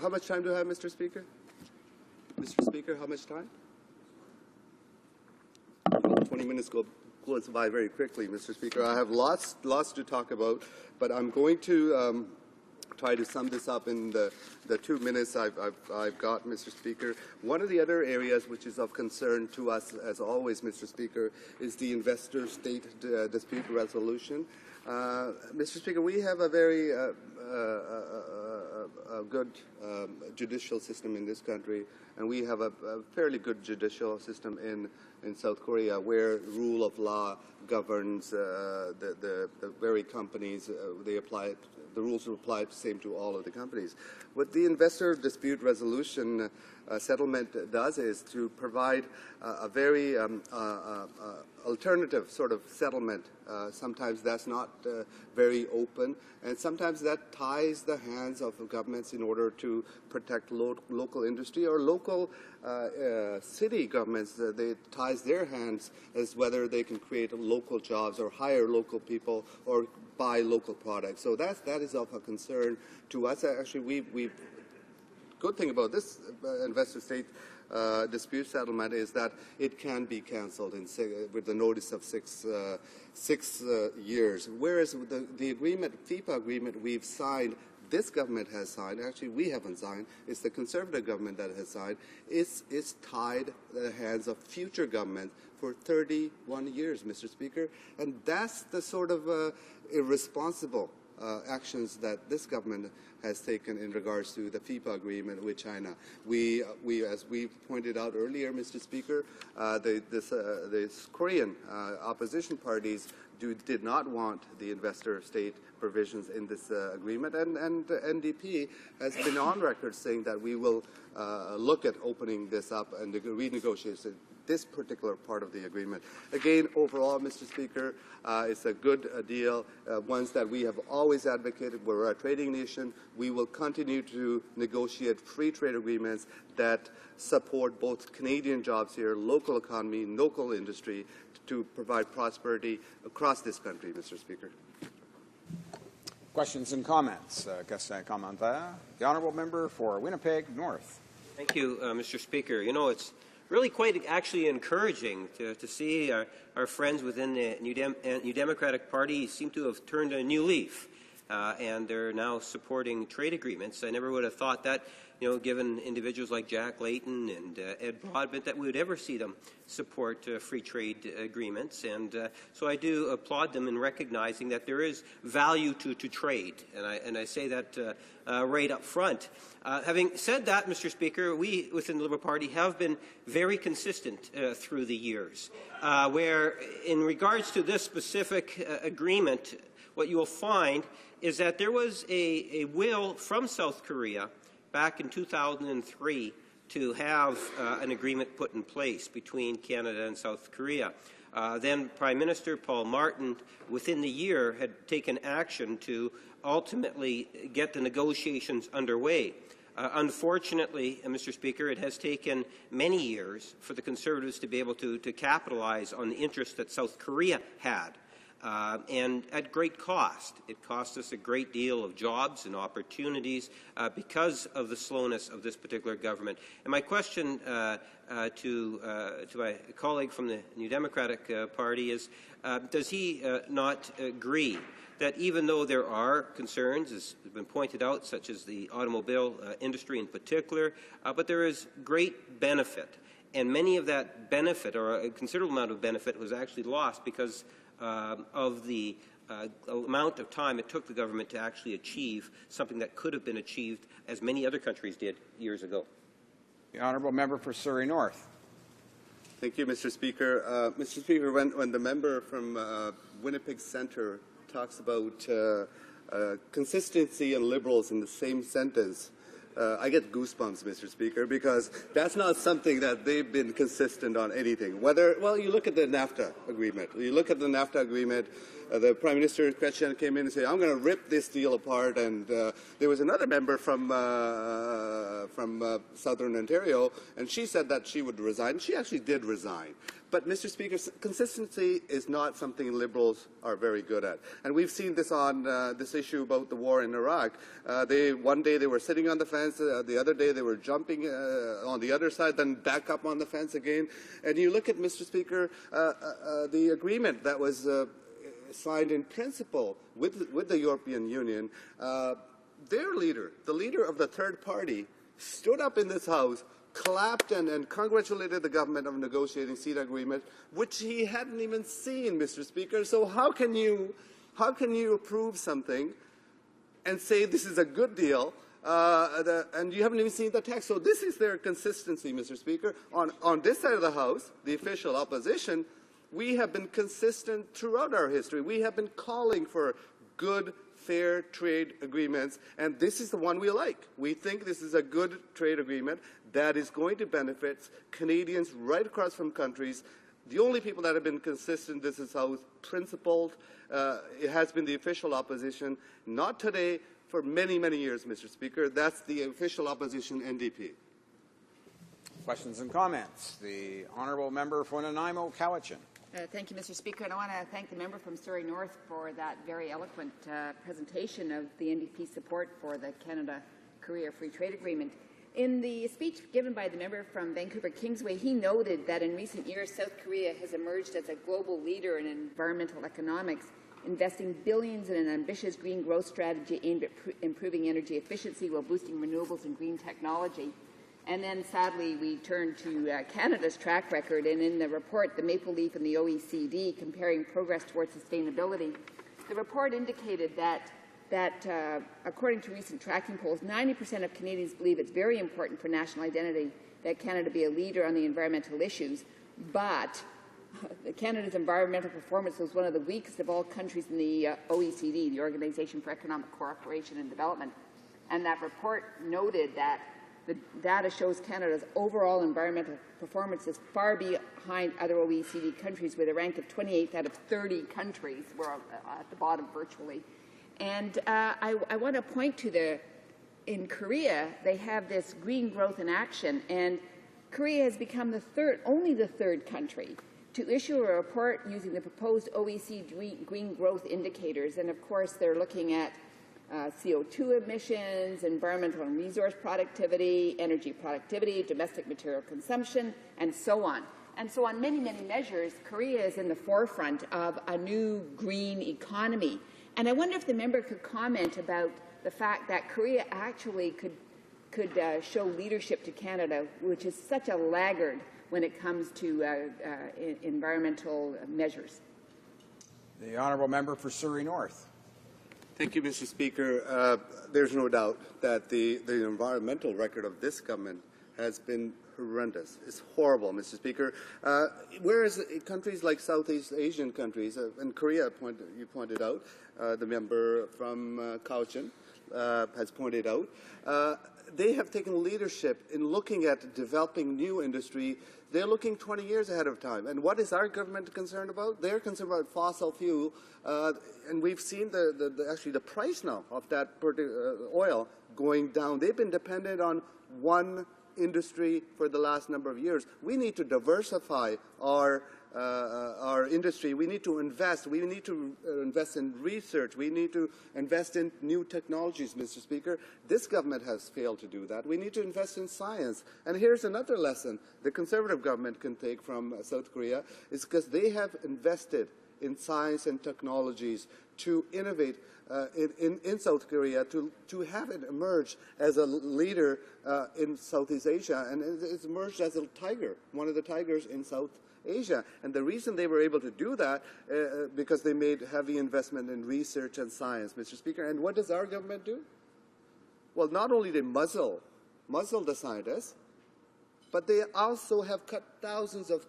how much time do I have, Mr. Speaker? Mr. Speaker, how much time? 20 minutes goes by very quickly, Mr. Speaker. I have lots to talk about, but I'm going to try to sum this up in the 2 minutes I've got, Mr. Speaker. One of the other areas which is of concern to us, as always, Mr. Speaker, is the investor-state dispute resolution. Mr. Speaker, we have a very good judicial system in this country, and we have a fairly good judicial system in South Korea, where rule of law governs the very companies. The rules apply the same to all of the companies. What the investor dispute resolution settlement does is to provide a very alternative sort of settlement. Sometimes that's not very open, and sometimes that ties the hands of governments in order to protect local industry or local city governments. They ties their hands as whether they can create local jobs or hire local people or buy local products. So that is of a concern to us. Actually, good thing about this investor-state dispute settlement is that it can be cancelled with the notice of six years. Whereas the agreement, FIPA agreement we've signed, this government has signed, actually we haven't signed, it's the Conservative government that has signed, it's tied the hands of future governments for 31 years, Mr. Speaker. And that's the sort of irresponsible actions that this government has taken in regards to the FIPA agreement with China. We as we pointed out earlier, Mr. Speaker, the Korean opposition parties did not want the investor-state provisions in this agreement, and the NDP has been on record saying that we will look at opening this up and renegotiate this particular part of the agreement. Again, overall, Mr. Speaker, it's a good deal, ones that we have always advocated. We're a trading nation. We will continue to negotiate free trade agreements that support both Canadian jobs here, local economy, local industry, to provide prosperity across this country, Mr. Speaker. Questions and comments? Question commentaire. The honourable member for Winnipeg North. Thank you, Mr. Speaker. You know, it's really quite actually encouraging to see our friends within the New Democratic Party seem to have turned a new leaf, and they're now supporting trade agreements. I never would have thought that, you know, given individuals like Jack Layton and Ed Broadbent, that we would ever see them support free trade agreements. And so I do applaud them in recognizing that there is value to trade, and I say that right up front. Having said that, Mr. Speaker, we within the Liberal Party have been very consistent through the years, where in regards to this specific agreement, what you will find is that there was a will from South Korea back in 2003 to have an agreement put in place between Canada and South Korea. Then Prime Minister Paul Martin, within the year, had taken action to ultimately get the negotiations underway. Unfortunately, Mr. Speaker, it has taken many years for the Conservatives to be able to capitalize on the interest that South Korea had. And at great cost. It cost us a great deal of jobs and opportunities because of the slowness of this particular government. And my question to my colleague from the New Democratic Party is, does he not agree that even though there are concerns, as has been pointed out, such as the automobile industry in particular, but there is great benefit, and many of that benefit, or a considerable amount of benefit, was actually lost because of the amount of time it took the government to actually achieve something that could have been achieved, as many other countries did years ago. The honourable member for Surrey North. Thank you, Mr. Speaker. Mr. Speaker, when the member from Winnipeg Centre talks about consistency and Liberals in the same sentence, I get goosebumps, Mr. Speaker, because that's not something that they've been consistent on anything. Well, you look at the NAFTA agreement. You look at the NAFTA agreement, the Prime Minister Chrétien came in and said, I'm going to rip this deal apart. And there was another member from Southern Ontario, and she said that she would resign. She actually did resign. But, Mr. Speaker, consistency is not something Liberals are very good at. And we've seen this on this issue about the war in Iraq. One day they were sitting on the fence, the other day they were jumping on the other side, then back up on the fence again. And you look at, Mr. Speaker, the agreement that was signed in principle with the European Union. Their leader, the leader of the third party, stood up in this House, clapped and congratulated the government of negotiating CETA agreement, which he hadn't even seen, Mr. Speaker. So how can you approve something and say this is a good deal, and you haven't even seen the text? So this is their consistency, Mr. Speaker. On this side of the House, the official opposition, we have been consistent throughout our history. We have been calling for good, fair trade agreements, and this is the one we like. We think this is a good trade agreement that is going to benefit Canadians right across from countries. The only people that have been consistent, this is how principled, it has been the official opposition, not today, for many, many years, Mr. Speaker. That's the official opposition, NDP. Questions and comments. The honourable member for Nanaimo, Cowichan. Thank you, Mr. Speaker, and I want to thank the member from Surrey North for that very eloquent presentation of the NDP support for the Canada-Korea Free Trade Agreement. In the speech given by the member from Vancouver Kingsway, he noted that in recent years, South Korea has emerged as a global leader in environmental economics, investing billions in an ambitious green growth strategy aimed at improving energy efficiency while boosting renewables and green technology. And then, sadly, we turn to Canada's track record, and in the report, the Maple Leaf and the OECD, comparing progress towards sustainability, the report indicated that according to recent tracking polls, 90% of Canadians believe it's very important for national identity that Canada be a leader on the environmental issues, but Canada's environmental performance was one of the weakest of all countries in the OECD, the Organization for Economic Cooperation and Development. And that report noted that the data shows Canada's overall environmental performance is far behind other OECD countries, with a rank of 28th out of 30 countries. We're at the bottom virtually. And I want to point to in Korea, they have this green growth in action, and Korea has become only the third country to issue a report using the proposed OECD green growth indicators. And of course, they're looking at CO2 emissions, environmental and resource productivity, energy productivity, domestic material consumption, and so on. And so on many, many measures, Korea is in the forefront of a new green economy. And I wonder if the member could comment about the fact that Korea actually could show leadership to Canada, which is such a laggard when it comes to environmental measures. The honourable member for Surrey North. Thank you, Mr. Speaker. There's no doubt that the environmental record of this government has been horrendous. It's horrible, Mr. Speaker. Whereas countries like Southeast Asian countries, and Korea, you pointed out, the member from Cochin has pointed out, they have taken leadership in looking at developing new industry. They're looking 20 years ahead of time. And what is our government concerned about? They're concerned about fossil fuel, and we've seen actually the price now of that oil going down. They've been dependent on one industry for the last number of years. We need to diversify our industry. We need to invest. We need to invest in research. We need to invest in new technologies, Mr. Speaker. This government has failed to do that. We need to invest in science. And here's another lesson the Conservative government can take from South Korea, is because they have invested in science and technologies to innovate in South Korea, to have it emerge as a leader in Southeast Asia. And it's emerged as a tiger, one of the tigers in South Asia. And the reason they were able to do that, because they made heavy investment in research and science, Mr. Speaker. And what does our government do? Well, not only they muzzle the scientists, but they also have cut thousands of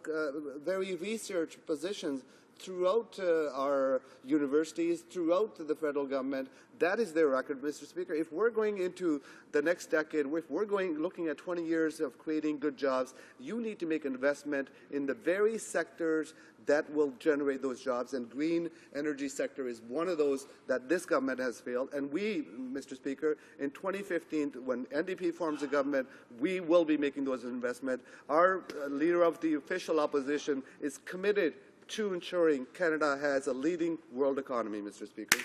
very research positions throughout our universities, throughout the federal government. That is their record, Mr. Speaker. If we're going into the next decade, if we're looking at 20 years of creating good jobs, you need to make investment in the very sectors that will generate those jobs, and green energy sector is one of those that this government has failed. And we, Mr. Speaker, in 2015, when NDP forms a government, we will be making those investments. Our leader of the official opposition is committed to ensuring Canada has a leading world economy, Mr. Speaker.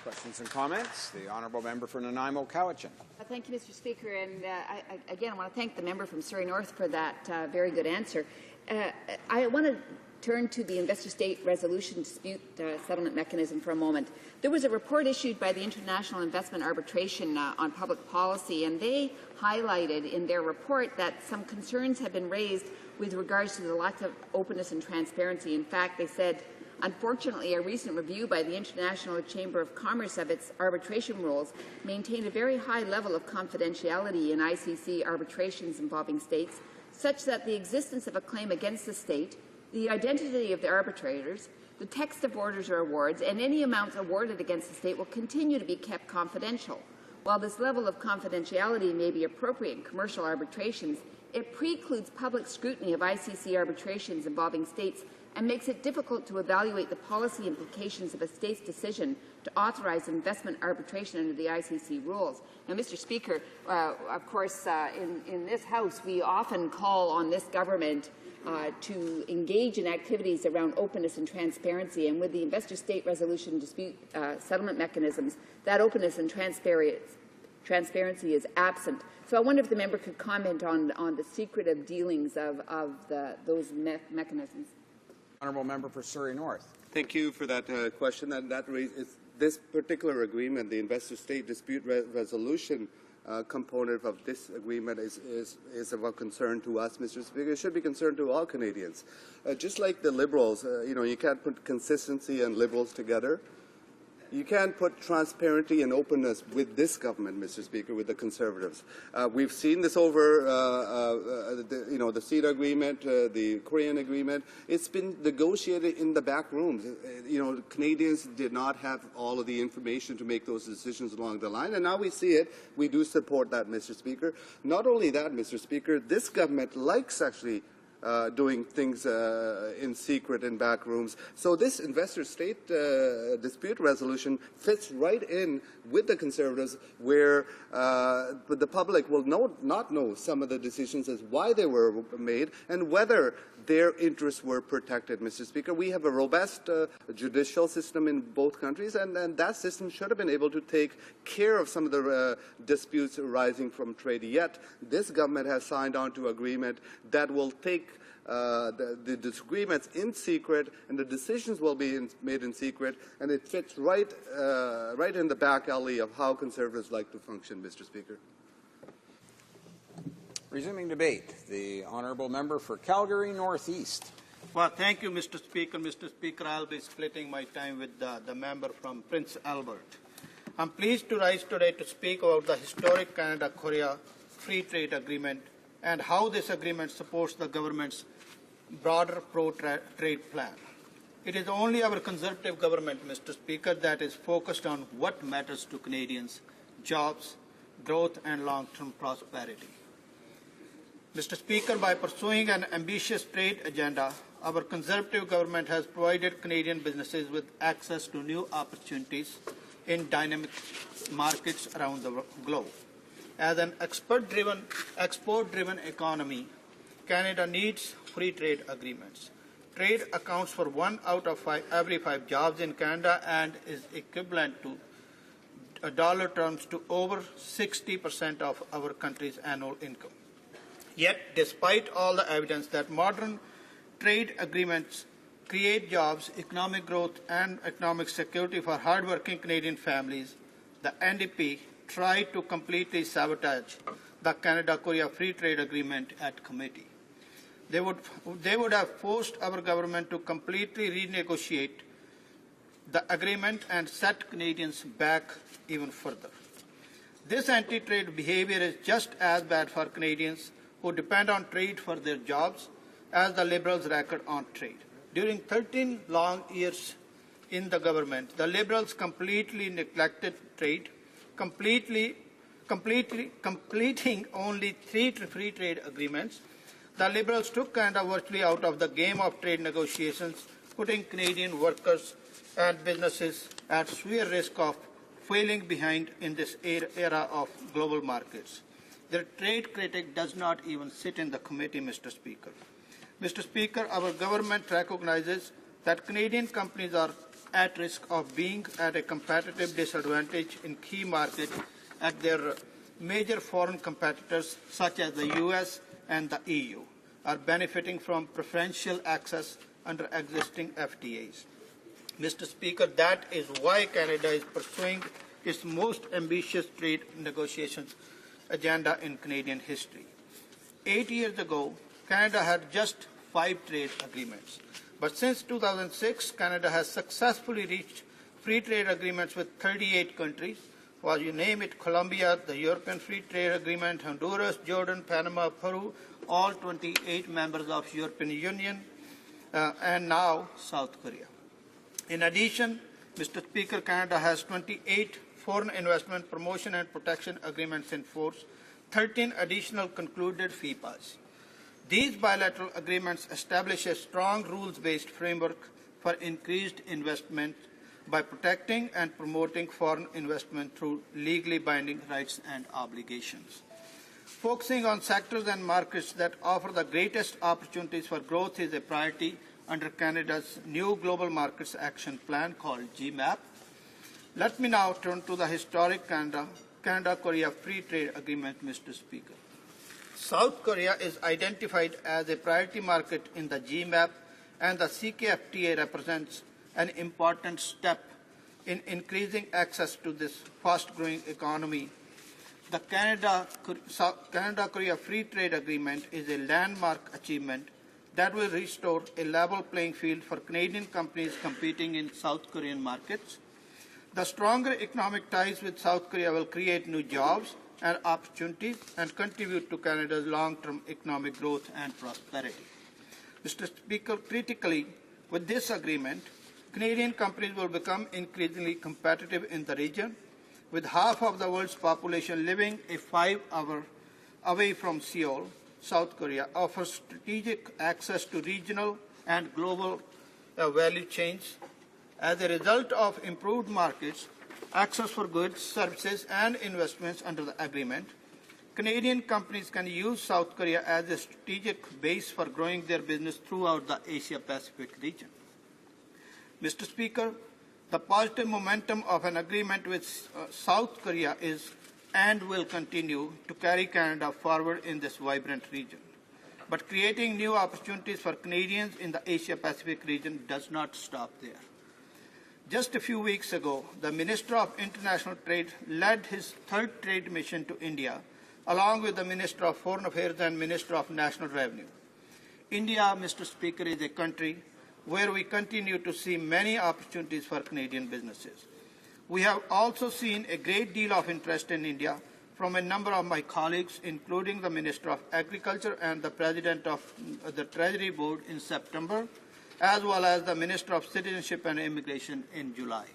Questions and comments? The honourable member for Nanaimo, Cowichan. Thank you, Mr. Speaker. And I want to thank the member from Surrey North for that very good answer. I want to turn to the investor-state resolution dispute settlement mechanism for a moment. There was a report issued by the International Investment Arbitration on Public Policy, and they highlighted in their report that some concerns have been raised with regards to the lack of openness and transparency. In fact, they said, unfortunately, a recent review by the International Chamber of Commerce of its arbitration rules maintained a very high level of confidentiality in ICC arbitrations involving states, such that the existence of a claim against the state, the identity of the arbitrators, the text of orders or awards, and any amounts awarded against the state will continue to be kept confidential. While this level of confidentiality may be appropriate in commercial arbitrations, it precludes public scrutiny of ICC arbitrations involving states and makes it difficult to evaluate the policy implications of a state's decision to authorize investment arbitration under the ICC rules. Now, Mr. Speaker, of course, in this House, we often call on this government to engage in activities around openness and transparency, and with the investor-state resolution dispute settlement mechanisms, that openness and Transparency is absent. So I wonder if the member could comment on the secretive dealings of those mechanisms. Honourable Member for Surrey North. Thank you for that question. And that raises this particular agreement, the investor-state dispute resolution component of this agreement is of a concern to us, Mr. Speaker. It should be concerned to all Canadians. Just like the Liberals, you can't put consistency and Liberals together. You can't put transparency and openness with this government, Mr. Speaker, with the Conservatives. We've seen this over, the CETA agreement, the Korean agreement. It's been negotiated in the back rooms. Canadians did not have all of the information to make those decisions along the line, and now we see it. We do support that, Mr. Speaker. Not only that, Mr. Speaker, this government likes actually doing things in secret in back rooms. So this investor-state dispute resolution fits right in with the Conservatives, where the public will not know some of the decisions as why they were made and whether their interests were protected, Mr. Speaker. We have a robust judicial system in both countries, and that system should have been able to take care of some of the disputes arising from trade. Yet, this government has signed on to an agreement that will take the disagreements in secret, and the decisions will be made in secret, and it fits right in the back alley of how Conservatives like to function, Mr. Speaker. Resuming debate, the Honourable Member for Calgary Northeast. Well, thank you, Mr. Speaker. Mr. Speaker, I'll be splitting my time with the member from Prince Albert. I'm pleased to rise today to speak about the historic Canada-Korea Free Trade Agreement and how this agreement supports the government's broader pro-trade plan. It is only our Conservative government, Mr. Speaker, that is focused on what matters to Canadians: jobs, growth, and long-term prosperity. Mr. Speaker, by pursuing an ambitious trade agenda, our Conservative government has provided Canadian businesses with access to new opportunities in dynamic markets around the globe. As an export-driven economy, Canada needs free trade agreements. Trade accounts for 1 out of every 5 jobs in Canada and is equivalent to dollar terms to over 60% of our country's annual income. Yet, despite all the evidence that modern trade agreements create jobs, economic growth, and economic security for hardworking Canadian families, the NDP tried to completely sabotage the Canada-Korea Free Trade Agreement at committee. They would have forced our government to completely renegotiate the agreement and set Canadians back even further. This anti-trade behavior is just as bad for Canadians who depend on trade for their jobs as the Liberals' record on trade. During 13 long years in the government, the Liberals completely neglected trade, completing only 3 free trade agreements. The Liberals took Canada virtually out of the game of trade negotiations, putting Canadian workers and businesses at severe risk of falling behind in this era of global markets. The trade critic does not even sit in the committee, Mr. Speaker. Mr. Speaker, our government recognizes that Canadian companies are at risk of being at a competitive disadvantage in key markets at their major foreign competitors, such as the US and the EU, are benefiting from preferential access under existing FTAs. Mr. Speaker, that is why Canada is pursuing its most ambitious trade negotiations agenda in Canadian history. 8 years ago, Canada had just 5 trade agreements. But since 2006, Canada has successfully reached free trade agreements with 38 countries. While you name it, Colombia, the European Free Trade Agreement, Honduras, Jordan, Panama, Peru, all 28 members of the European Union, and now South Korea. In addition, Mr. Speaker, Canada has 28 foreign investment promotion and protection agreements in force, 13 additional concluded FIPAs. These bilateral agreements establish a strong rules-based framework for increased investment by protecting and promoting foreign investment through legally binding rights and obligations. Focusing on sectors and markets that offer the greatest opportunities for growth is a priority under Canada's new Global Markets Action Plan called GMAP. Let me now turn to the historic Canada-Korea Free Trade Agreement, Mr. Speaker. South Korea is identified as a priority market in the GMAP, and the CKFTA represents an important step in increasing access to this fast-growing economy. The Canada-Korea Free Trade Agreement is a landmark achievement that will restore a level playing field for Canadian companies competing in South Korean markets. The stronger economic ties with South Korea will create new jobs and opportunities and contribute to Canada's long-term economic growth and prosperity. Mr. Speaker, critically, with this agreement, Canadian companies will become increasingly competitive in the region. With half of the world's population living a 5-hour away from Seoul, South Korea offers strategic access to regional and global value chains. As a result of improved markets, access for goods, services, and investments under the agreement, Canadian companies can use South Korea as a strategic base for growing their business throughout the Asia-Pacific region. Mr. Speaker, the positive momentum of an agreement with South Korea is and will continue to carry Canada forward in this vibrant region. But creating new opportunities for Canadians in the Asia-Pacific region does not stop there. Just a few weeks ago, the Minister of International Trade led his third trade mission to India, along with the Minister of Foreign Affairs and Minister of National Revenue. India, Mr. Speaker, is a country where we continue to see many opportunities for Canadian businesses. We have also seen a great deal of interest in India from a number of my colleagues, including the Minister of Agriculture and the President of the Treasury Board in September, as well as the Minister of Citizenship and Immigration in July.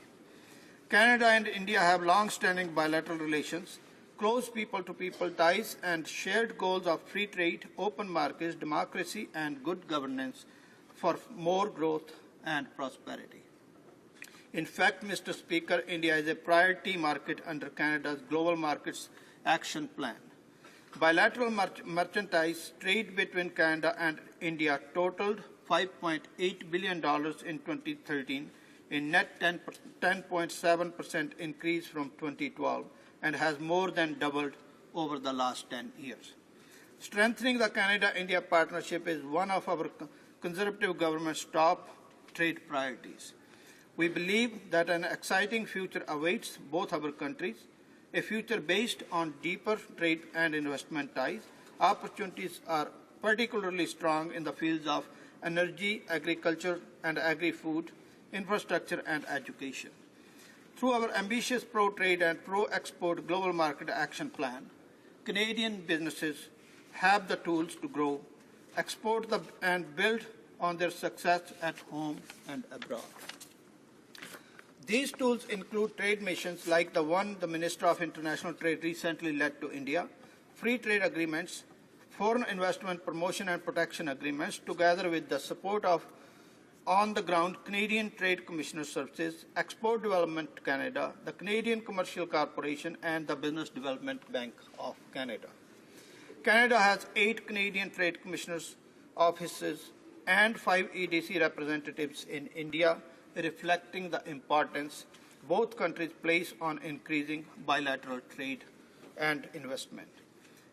Canada and India have long-standing bilateral relations, close people-to-people ties, and shared goals of free trade, open markets, democracy, and good governance for more growth and prosperity. In fact, Mr. Speaker, India is a priority market under Canada's Global Markets Action Plan. Bilateral merchandise trade between Canada and India totaled $5.8 billion in 2013, a net 10.7% increase from 2012, and has more than doubled over the last 10 years. Strengthening the Canada-India partnership is one of our Conservative government's top trade priorities. We believe that an exciting future awaits both our countries, a future based on deeper trade and investment ties. Opportunities are particularly strong in the fields of energy, agriculture and agri-food, infrastructure and education. Through our ambitious pro-trade and pro-export global market action plan, Canadian businesses have the tools to grow, export and build on their success at home and abroad. These tools include trade missions like the one the Minister of International Trade recently led to India, free trade agreements, foreign investment promotion and protection agreements, together with the support of on-the-ground Canadian Trade Commissioner Services, Export Development Canada, the Canadian Commercial Corporation, and the Business Development Bank of Canada. Canada has 8 Canadian Trade Commissioners' offices and 5 EDC representatives in India, reflecting the importance both countries place on increasing bilateral trade and investment.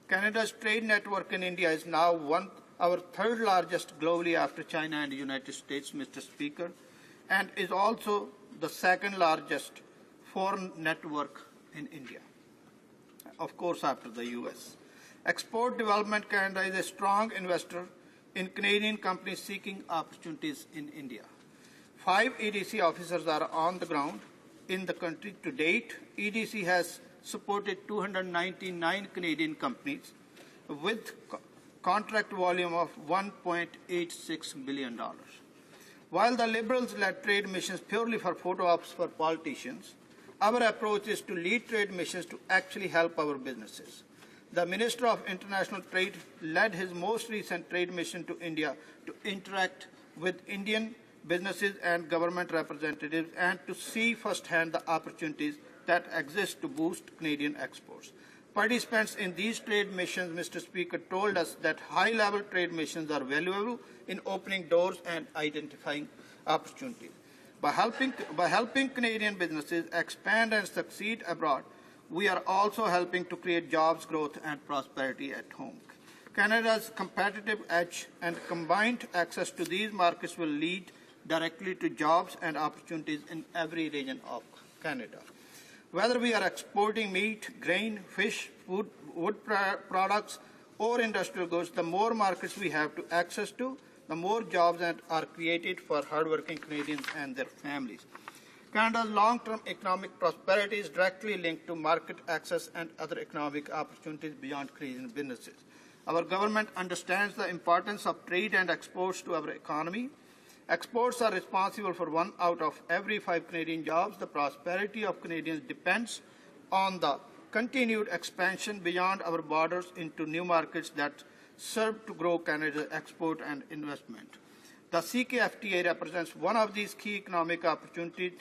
Canada's trade network in India is now our third largest globally after China and the United States, Mr. Speaker, and is also the second largest foreign network in India, of course after the US. Export Development Canada is a strong investor in Canadian companies seeking opportunities in India. 5 EDC officers are on the ground in the country. To date, EDC has supported 299 Canadian companies with contract volume of $1.86 billion. While the Liberals led trade missions purely for photo ops for politicians, our approach is to lead trade missions to actually help our businesses. The Minister of International Trade led his most recent trade mission to India to interact with Indian businesses and government representatives and to see firsthand the opportunities that exist to boost Canadian exports. Participants in these trade missions, Mr. Speaker, told us that high-level trade missions are valuable in opening doors and identifying opportunities. By helping Canadian businesses expand and succeed abroad, we are also helping to create jobs, growth, and prosperity at home. Canada's competitive edge and combined access to these markets will lead directly to jobs and opportunities in every region of Canada. Whether we are exporting meat, grain, fish, wood products, or industrial goods, the more markets we have to access to, the more jobs that are created for hardworking Canadians and their families. Canada's long-term economic prosperity is directly linked to market access and other economic opportunities beyond Canadian businesses. Our government understands the importance of trade and exports to our economy. Exports are responsible for 1 out of every 5 Canadian jobs. The prosperity of Canadians depends on the continued expansion beyond our borders into new markets that serve to grow Canada's export and investment. The CKFTA represents one of these key economic opportunities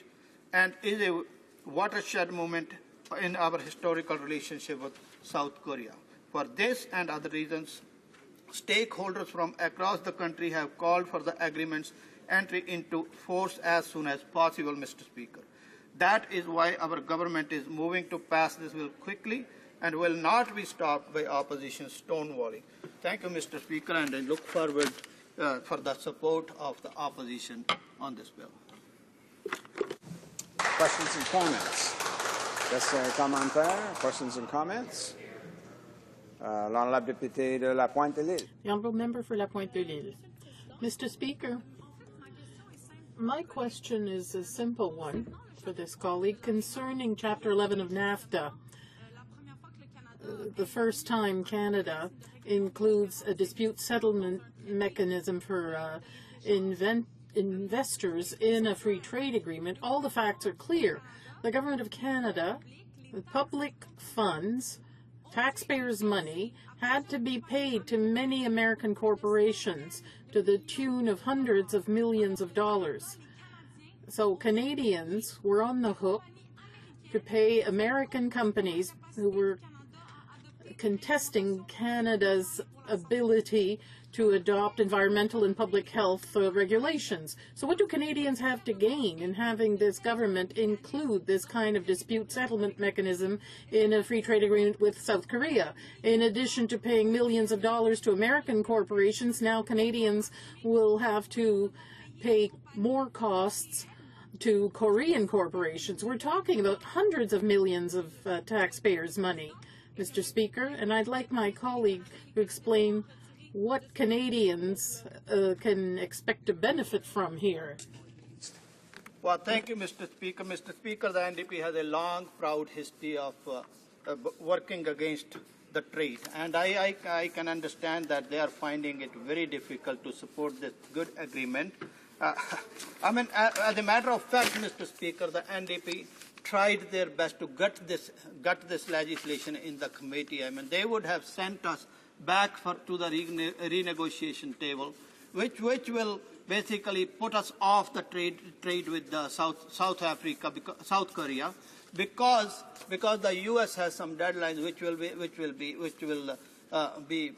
and is a watershed moment in our historical relationship with South Korea. For this and other reasons, stakeholders from across the country have called for the agreement's entry into force as soon as possible, Mr. Speaker. That is why our government is moving to pass this bill quickly and will not be stopped by opposition stonewalling. Thank you, Mr. Speaker, and I look forward for the support of the opposition on this bill. Questions and comments? Questions and comments? L'honorable député de La Pointe-de-l'Île. The honourable member for La Pointe-de-l'Île. Mr. Speaker, my question is a simple one for this colleague concerning Chapter 11 of NAFTA. The first time Canada includes a dispute settlement mechanism for investors in a free trade agreement. All the facts are clear. The Government of Canada, with public funds, taxpayers' money, had to be paid to many American corporations to the tune of hundreds of millions of dollars. So Canadians were on the hook to pay American companies who were contesting Canada's ability to adopt environmental and public health regulations. So what do Canadians have to gain in having this government include this kind of dispute settlement mechanism in a free trade agreement with South Korea? In addition to paying millions of dollars to American corporations, now Canadians will have to pay more costs to Korean corporations. We're talking about hundreds of millions of taxpayers' money, Mr. Speaker, and I'd like my colleague to explain what Canadians can expect to benefit from here. Well, thank you, Mr. Speaker. Mr. Speaker, the NDP has a long, proud history of working against the trade, and I can understand that they are finding it very difficult to support this good agreement. I mean, as a matter of fact, Mr. Speaker, the NDP tried their best to gut this legislation in the committee. I mean, they would have sent us back to the renegotiation table, which will basically put us off the trade with the South Korea, because the U.S. has some deadlines which will be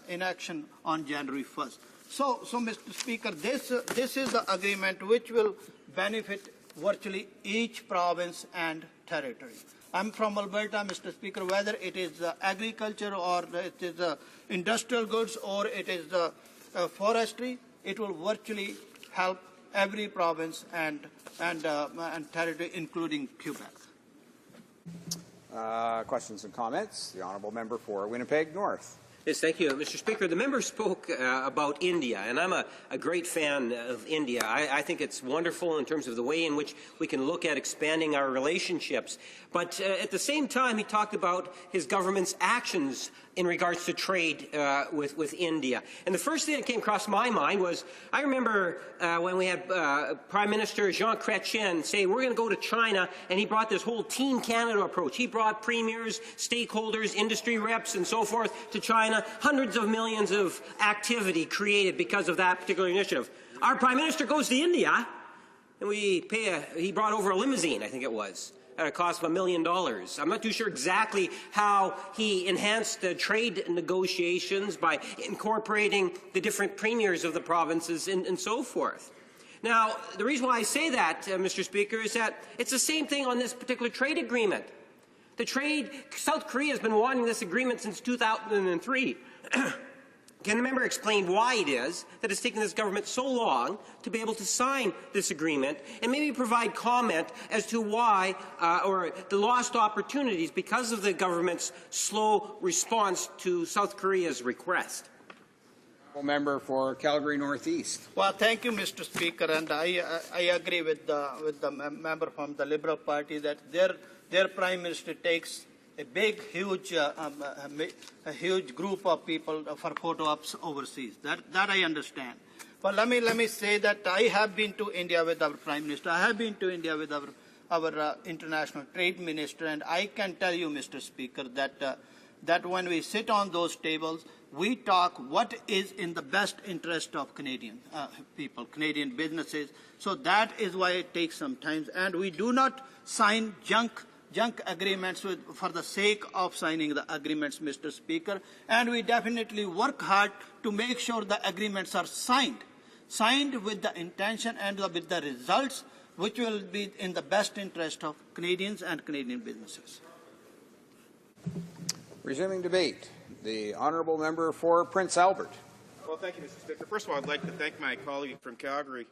in action on January 1st. So, Mr. Speaker, this is the agreement which will benefit virtually each province and territory. I'm from Alberta, Mr. Speaker. Whether it is agriculture or it is industrial goods or it is forestry, it will virtually help every province and territory, including Quebec. Questions and comments? The honourable member for Winnipeg North. Yes, thank you, Mr. Speaker. The member spoke about India, and I'm a great fan of India. I think it's wonderful in terms of the way in which we can look at expanding our relationships. But at the same time, he talked about his government's actions in regards to trade with India. And the first thing that came across my mind was, I remember when we had Prime Minister Jean Chrétien say, we're going to go to China, and he brought this whole Team Canada approach. He brought premiers, stakeholders, industry reps, and so forth to China. Hundreds of millions of activity created because of that particular initiative. Our Prime Minister goes to India, and he brought over a limousine, I think it was, at a cost of $1 million. I'm not too sure exactly how he enhanced the trade negotiations by incorporating the different premiers of the provinces and so forth. Now, the reason why I say that, Mr. Speaker, is that it's the same thing on this particular trade agreement. South Korea has been wanting this agreement since 2003. Can the member explain why it is that it's taken this government so long to be able to sign this agreement, and maybe provide comment as to why, or the lost opportunities because of the government's slow response to South Korea's request? Member for Calgary Northeast. Well, thank you, Mr. Speaker, and I agree with the member from the Liberal Party that their Prime Minister takes a big, huge, a huge group of people for photo ops overseas. That I understand. But let me say that I have been to India with our Prime Minister. I have been to India with our international trade minister, and I can tell you, Mr. Speaker, that when we sit on those tables, we talk what is in the best interest of Canadian people, Canadian businesses. So that is why it takes some time, and we do not sign junk agreements for the sake of signing the agreements, Mr. Speaker, and we definitely work hard to make sure the agreements are signed with the intention and with the results which will be in the best interest of Canadians and Canadian businesses. Resuming debate, the honourable member for Prince Albert. Well, thank you, Mr. Speaker. First of all, I'd like to thank my colleague from Calgary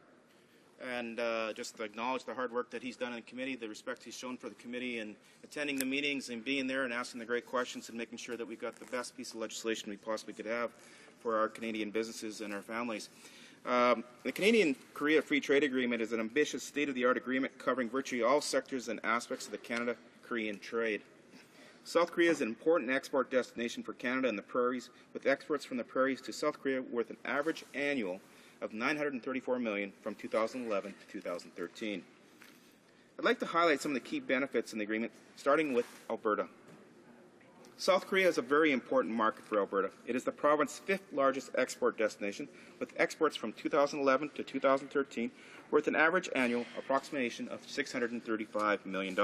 and just to acknowledge the hard work that he's done in committee, the respect he's shown for the committee, and attending the meetings and being there and asking the great questions and making sure that we've got the best piece of legislation we possibly could have for our Canadian businesses and our families. The Canadian-Korea Free Trade Agreement is an ambitious, state-of-the-art agreement covering virtually all sectors and aspects of the Canada-Korean trade. South Korea is an important export destination for Canada and the prairies, with exports from the prairies to South Korea worth an average annual of $934 million from 2011 to 2013. I'd like to highlight some of the key benefits in the agreement, starting with Alberta. South Korea is a very important market for Alberta. It is the province's 5th largest export destination, with exports from 2011 to 2013 worth an average annual approximation of $635 million.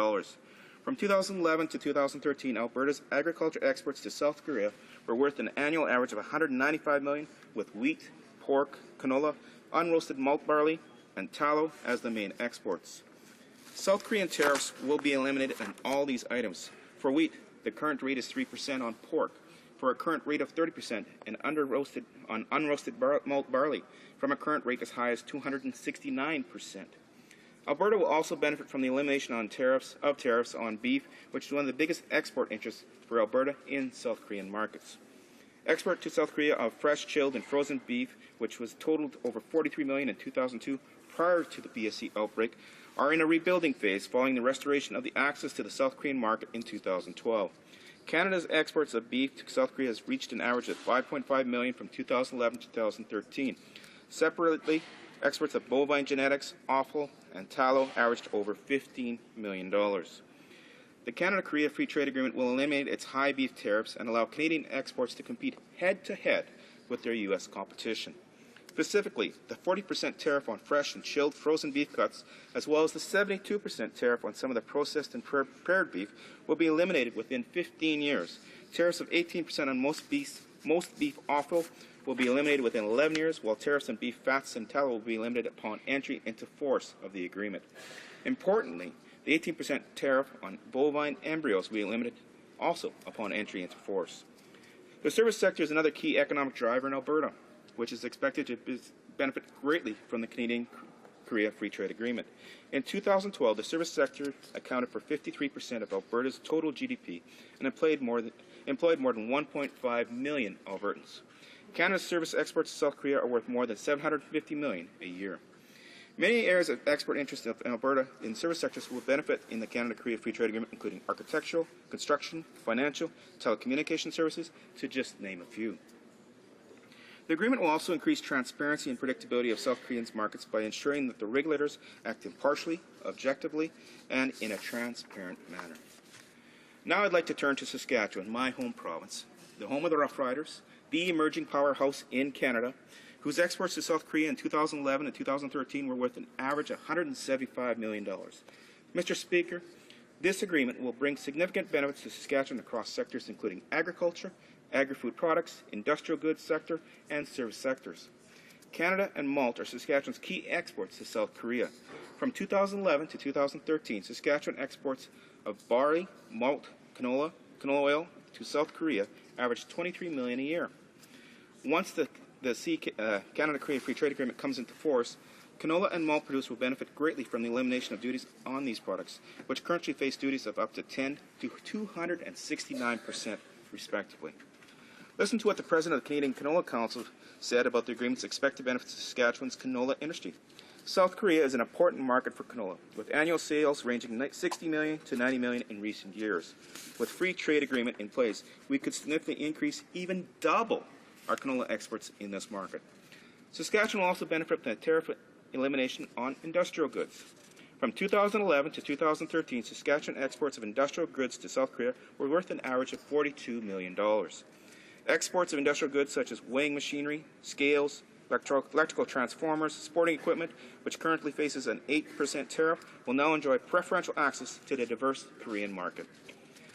From 2011 to 2013, Alberta's agriculture exports to South Korea were worth an annual average of $195 million, with wheat, pork, canola, unroasted malt barley, and tallow as the main exports. South Korean tariffs will be eliminated on all these items. For wheat, the current rate is 3% on pork, for a current rate of 30%, and on unroasted malt barley, from a current rate as high as 269%. Alberta will also benefit from the elimination of tariffs on beef, which is one of the biggest export interests for Alberta in South Korean markets. Export to South Korea of fresh, chilled, and frozen beef, which was totaled over $43 million in 2002 prior to the BSE outbreak, are in a rebuilding phase following the restoration of the access to the South Korean market in 2012. Canada's exports of beef to South Korea has reached an average of $5.5 million from 2011 to 2013. Separately, exports of bovine genetics, offal, and tallow averaged over $15 million. The Canada-Korea Free Trade Agreement will eliminate its high beef tariffs and allow Canadian exports to compete head-to-head with their U.S. competition. Specifically, the 40% tariff on fresh and chilled frozen beef cuts, as well as the 72% tariff on some of the processed and prepared beef, will be eliminated within 15 years. Tariffs of 18% on most beef offal will be eliminated within 11 years, while tariffs on beef fats and tallow will be eliminated upon entry into force of the agreement. Importantly, the 18% tariff on bovine embryos will be eliminated also upon entry into force. The service sector is another key economic driver in Alberta, which is expected to benefit greatly from the Canadian-Korea Free Trade Agreement. In 2012, the service sector accounted for 53% of Alberta's total GDP and employed more than 1.5 million Albertans. Canada's service exports to South Korea are worth more than $750 million a year. Many areas of export interest in Alberta in service sectors will benefit in the Canada-Korea Free Trade Agreement, including architectural, construction, financial, telecommunication services, to just name a few. The agreement will also increase transparency and predictability of South Koreans' markets by ensuring that the regulators act impartially, objectively, and in a transparent manner. Now I'd like to turn to Saskatchewan, my home province, the home of the Rough Riders, the emerging powerhouse in Canada, whose exports to South Korea in 2011 and 2013 were worth an average of $175 million. Mr. Speaker, this agreement will bring significant benefits to Saskatchewan across sectors including agriculture, agri-food products, industrial goods sector, and service sectors. Canada and malt are Saskatchewan's key exports to South Korea. From 2011 to 2013, Saskatchewan exports of barley, malt, canola oil to South Korea average $23 million a year. Once the Canada-Korea Free Trade Agreement comes into force, canola and malt producers will benefit greatly from the elimination of duties on these products, which currently face duties of up to 10 to 269%, respectively. Listen to what the President of the Canadian Canola Council said about the agreement's expected benefits to Saskatchewan's canola industry. South Korea is an important market for canola, with annual sales ranging 60 million to 90 million in recent years. With free trade agreement in place, we could significantly increase, even double, our canola exports in this market. Saskatchewan will also benefit from the tariff elimination on industrial goods. From 2011 to 2013, Saskatchewan exports of industrial goods to South Korea were worth an average of $42 million. Exports of industrial goods such as weighing machinery, scales, electrical transformers, sporting equipment, which currently faces an 8% tariff, will now enjoy preferential access to the diverse Korean market.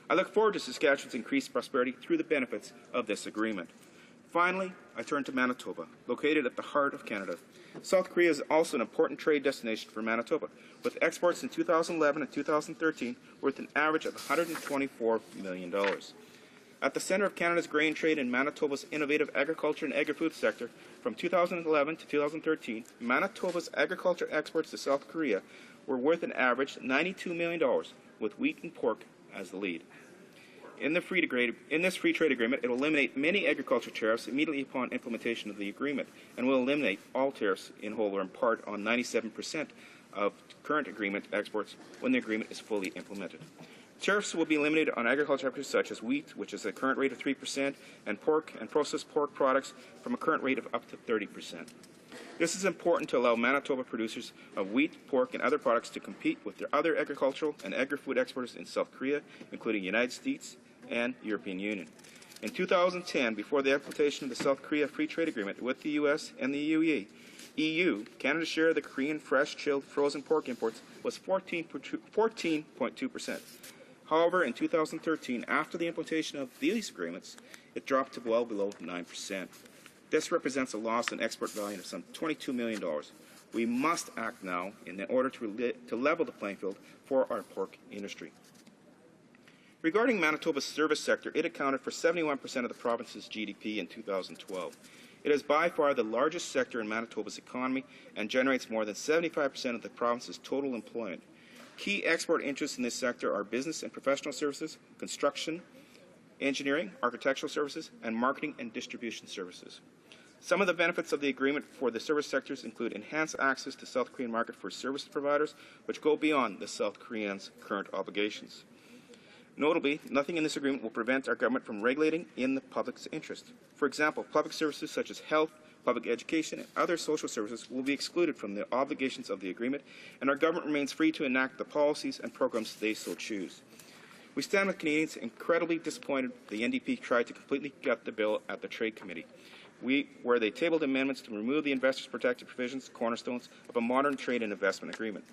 I look forward to Saskatchewan's increased prosperity through the benefits of this agreement. Finally, I turn to Manitoba, located at the heart of Canada. South Korea is also an important trade destination for Manitoba, with exports in 2011 and 2013 worth an average of $124 million. At the center of Canada's grain trade and Manitoba's innovative agriculture and agri-food sector, from 2011 to 2013, Manitoba's agriculture exports to South Korea were worth an average $92 million, with wheat and pork as the lead. In this free trade agreement, it will eliminate many agriculture tariffs immediately upon implementation of the agreement, and will eliminate all tariffs in whole or in part on 97% of current agreement exports when the agreement is fully implemented. Tariffs will be eliminated on agriculture exports such as wheat, which is a current rate of 3%, and pork and processed pork products from a current rate of up to 30%. This is important to allow Manitoba producers of wheat, pork, and other products to compete with their other agricultural and agri-food exporters in South Korea, including the United States and European Union. In 2010, before the implementation of the South Korea Free Trade Agreement with the U.S. and the EU, Canada's share of the Korean fresh, chilled, frozen pork imports was 14.2%. However, in 2013, after the implementation of these agreements, it dropped to well below 9%. This represents a loss in export value of some $22 million. We must act now in order to level the playing field for our pork industry. Regarding Manitoba's service sector, it accounted for 71% of the province's GDP in 2012. It is by far the largest sector in Manitoba's economy and generates more than 75% of the province's total employment. Key export interests in this sector are business and professional services, construction, engineering, architectural services, and marketing and distribution services. Some of the benefits of the agreement for the service sectors include enhanced access to South Korean market for service providers, which go beyond the South Koreans' current obligations. Notably, nothing in this agreement will prevent our government from regulating in the public's interest. For example, public services such as health, public education, and other social services will be excluded from the obligations of the agreement, and our government remains free to enact the policies and programs they so choose. We stand with Canadians incredibly disappointed the NDP tried to completely gut the bill at the Trade Committee, where they tabled amendments to remove the investors' protected provisions, cornerstones of a modern trade and investment agreement.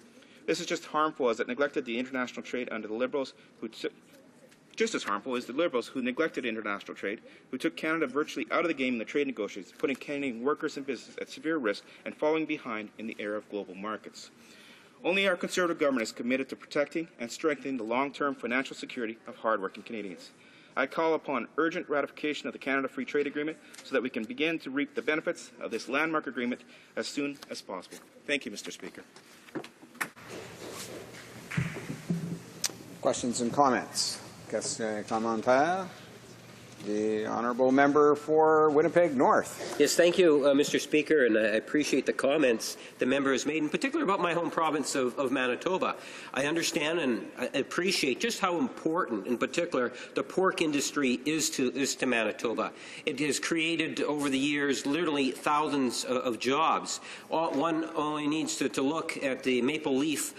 This is just harmful as it neglected the international trade under the Liberals just as harmful is the Liberals who neglected international trade, who took Canada virtually out of the game in the trade negotiations, putting Canadian workers and business at severe risk and falling behind in the era of global markets. Only our Conservative government is committed to protecting and strengthening the long-term financial security of hard-working Canadians. I call upon urgent ratification of the Canada Free Trade Agreement so that we can begin to reap the benefits of this landmark agreement as soon as possible. Thank you, Mr. Speaker. Questions and comments? Question commentaire. The honourable member for Winnipeg North. Yes, thank you, Mr. Speaker, and I appreciate the comments the member has made, in particular about my home province of Manitoba. I understand and I appreciate just how important, in particular, the pork industry is to Manitoba. It has created, over the years, literally thousands of jobs. One only needs to look at the maple leaf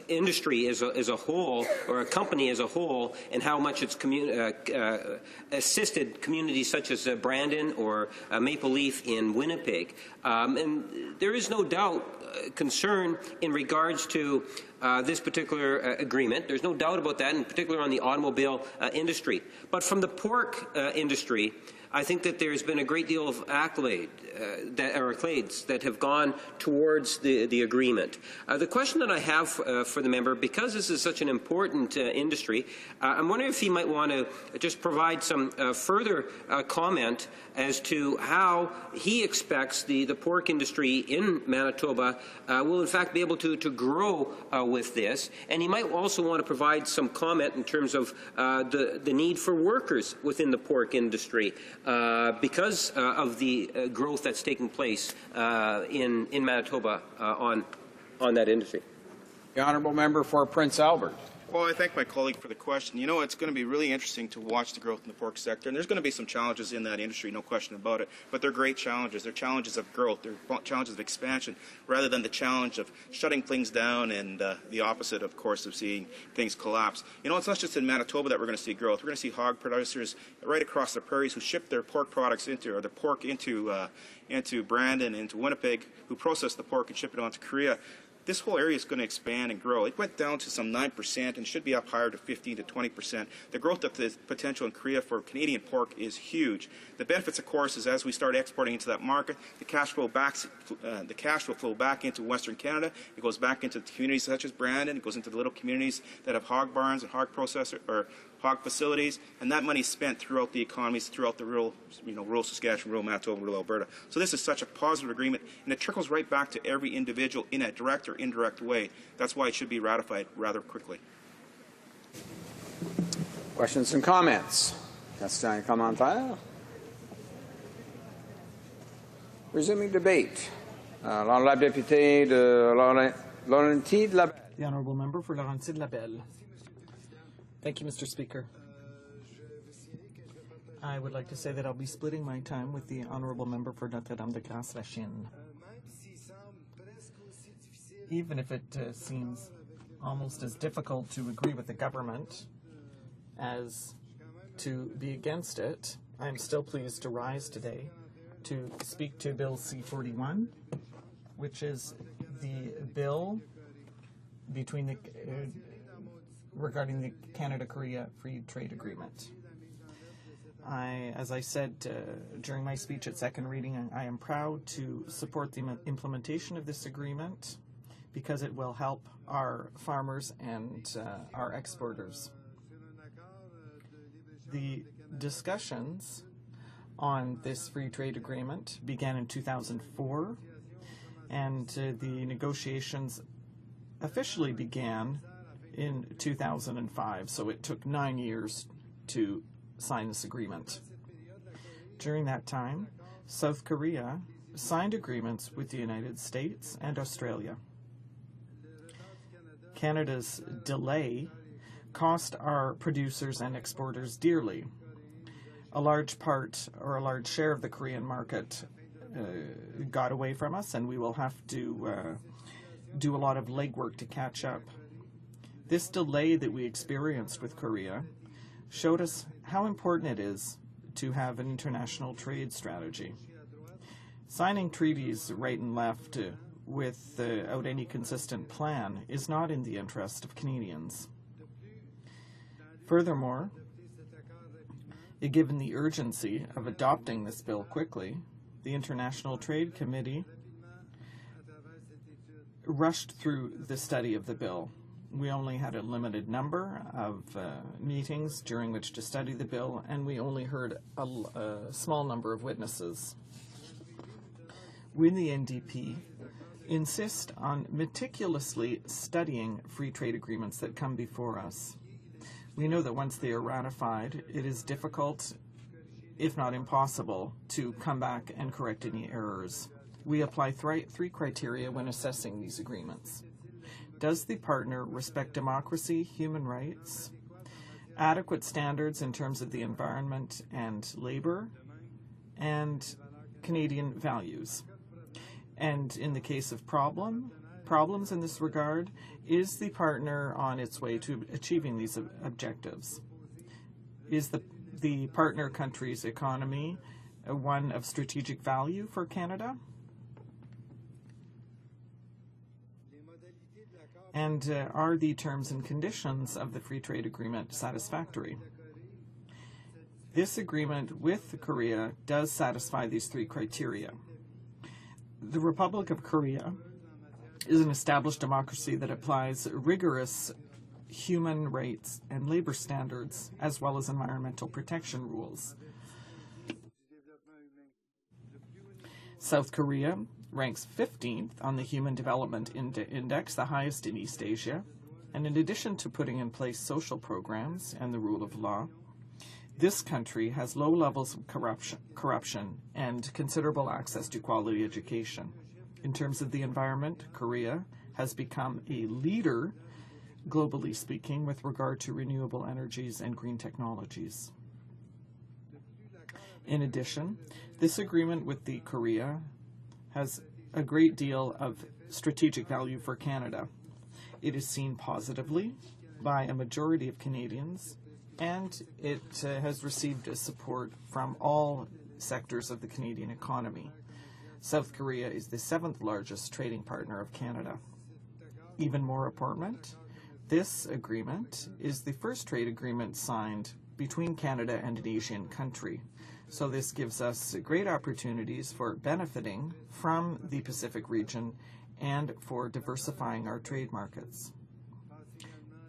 industry as a whole, or a company as a whole, and how much it's assisted communities such as Brandon or Maple Leaf in Winnipeg. And there is no doubt concern in regards to this particular agreement. There's no doubt about that, in particular on the automobile industry. But from the pork industry, I think that there's been a great deal of accolades that have gone towards the agreement. The question that I have for the member, because this is such an important industry, I'm wondering if he might want to just provide some further comment as to how he expects the pork industry in Manitoba will in fact be able to grow with this. And he might also want to provide some comment in terms of the need for workers within the pork industry because of the growth that's taking place in Manitoba on that industry. The honourable member for Prince Albert. Well, I thank my colleague for the question. You know, it's going to be really interesting to watch the growth in the pork sector, and there's going to be some challenges in that industry, no question about it, but they're great challenges. They're challenges of growth. They're challenges of expansion, rather than the challenge of shutting things down and the opposite, of course, of seeing things collapse. You know, it's not just in Manitoba that we're going to see growth. We're going to see hog producers right across the prairies who ship their pork products into, or their pork into Brandon, into Winnipeg, who process the pork and ship it on to Korea. This whole area is going to expand and grow. It went down to some 9% and should be up higher to 15 to 20%. The growth of the potential in Korea for Canadian pork is huge. The benefits, of course, is as we start exporting into that market, the cash flow will flow back into Western Canada. It goes back into communities such as Brandon. It goes into the little communities that have hog barns and hog facilities, and that money is spent throughout the economies, throughout the rural Saskatchewan, rural Manitoba, rural Alberta. So this is such a positive agreement, and it trickles right back to every individual in a direct or indirect way. That's why it should be ratified rather quickly. Questions and comments? Questions et commentaires? Resuming debate. L'honorable député de Laurentides de la Belle. The honourable member for Laurentides de la Belle. Thank you, Mr. Speaker. I would like to say that I'll be splitting my time with the honourable member for Notre-Dame-de-Grâce-la-Chine. Even if it seems almost as difficult to agree with the government as to be against it, I am still pleased to rise today to speak to Bill C-41, which is the bill between the regarding the Canada-Korea Free Trade Agreement. As I said during my speech at second reading, I am proud to support the implementation of this agreement because it will help our farmers and our exporters. The discussions on this free trade agreement began in 2004, and the negotiations officially began in 2005, so it took 9 years to sign this agreement. During that time, South Korea signed agreements with the United States and Australia. Canada's delay cost our producers and exporters dearly. A large part, or a large share of the Korean market got away from us, and we will have to do a lot of legwork to catch up. This delay that we experienced with Korea showed us how important it is to have an international trade strategy. Signing treaties right and left without any consistent plan is not in the interest of Canadians. Furthermore, given the urgency of adopting this bill quickly, the International Trade Committee rushed through the study of the bill. We only had a limited number of meetings during which to study the bill, and we only heard a small number of witnesses. We in the NDP insist on meticulously studying free trade agreements that come before us. We know that once they are ratified, it is difficult, if not impossible, to come back and correct any errors. We apply three criteria when assessing these agreements. Does the partner respect democracy, human rights, adequate standards in terms of the environment and labor, and Canadian values? And in the case of problems in this regard, is the partner on its way to achieving these objectives? Is the partner country's economy one of strategic value for Canada? And are the terms and conditions of the free trade agreement satisfactory? This agreement with Korea does satisfy these three criteria. The Republic of Korea is an established democracy that applies rigorous human rights and labor standards, as well as environmental protection rules. South Korea ranks 15th on the Human Development Index, the highest in East Asia, and in addition to putting in place social programs and the rule of law, this country has low levels of corruption and considerable access to quality education. In terms of the environment, Korea has become a leader, globally speaking, with regard to renewable energies and green technologies. In addition, this agreement with the Korea has a great deal of strategic value for Canada. It is seen positively by a majority of Canadians, and it has received support from all sectors of the Canadian economy. South Korea is the 7th largest trading partner of Canada. Even more important, this agreement is the first trade agreement signed between Canada and an Asian country. So this gives us great opportunities for benefiting from the Pacific region and for diversifying our trade markets.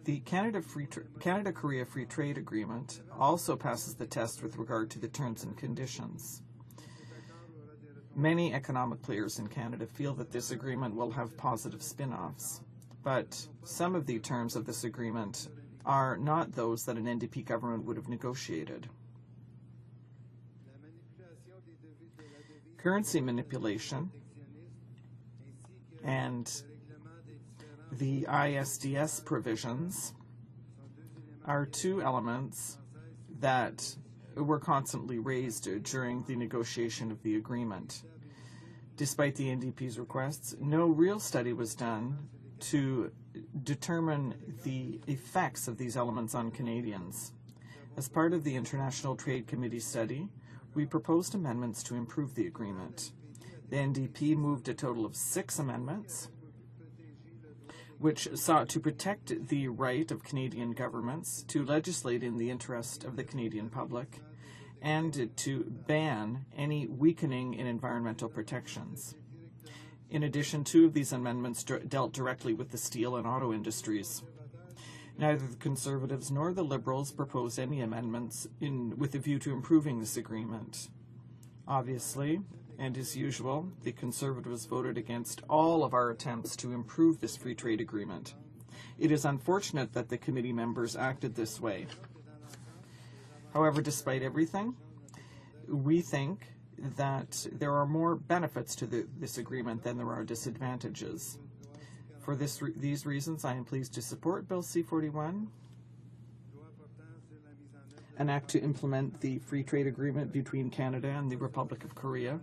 The Canada-Korea Free Trade Agreement also passes the test with regard to the terms and conditions. Many economic players in Canada feel that this agreement will have positive spin-offs, but some of the terms of this agreement are not those that an NDP government would have negotiated. Currency manipulation and the ISDS provisions are two elements that were constantly raised during the negotiation of the agreement. Despite the NDP's requests, no real study was done to determine the effects of these elements on Canadians. As part of the International Trade Committee study, we proposed amendments to improve the agreement. The NDP moved a total of 6 amendments, which sought to protect the right of Canadian governments to legislate in the interest of the Canadian public and to ban any weakening in environmental protections. In addition, 2 of these amendments dealt directly with the steel and auto industries. Neither the Conservatives nor the Liberals proposed any amendments with a view to improving this agreement. Obviously, and as usual, the Conservatives voted against all of our attempts to improve this free trade agreement. It is unfortunate that the committee members acted this way. However, despite everything, we think that there are more benefits to this agreement than there are disadvantages. For these reasons, I am pleased to support Bill C-41, an act to implement the free trade agreement between Canada and the Republic of Korea.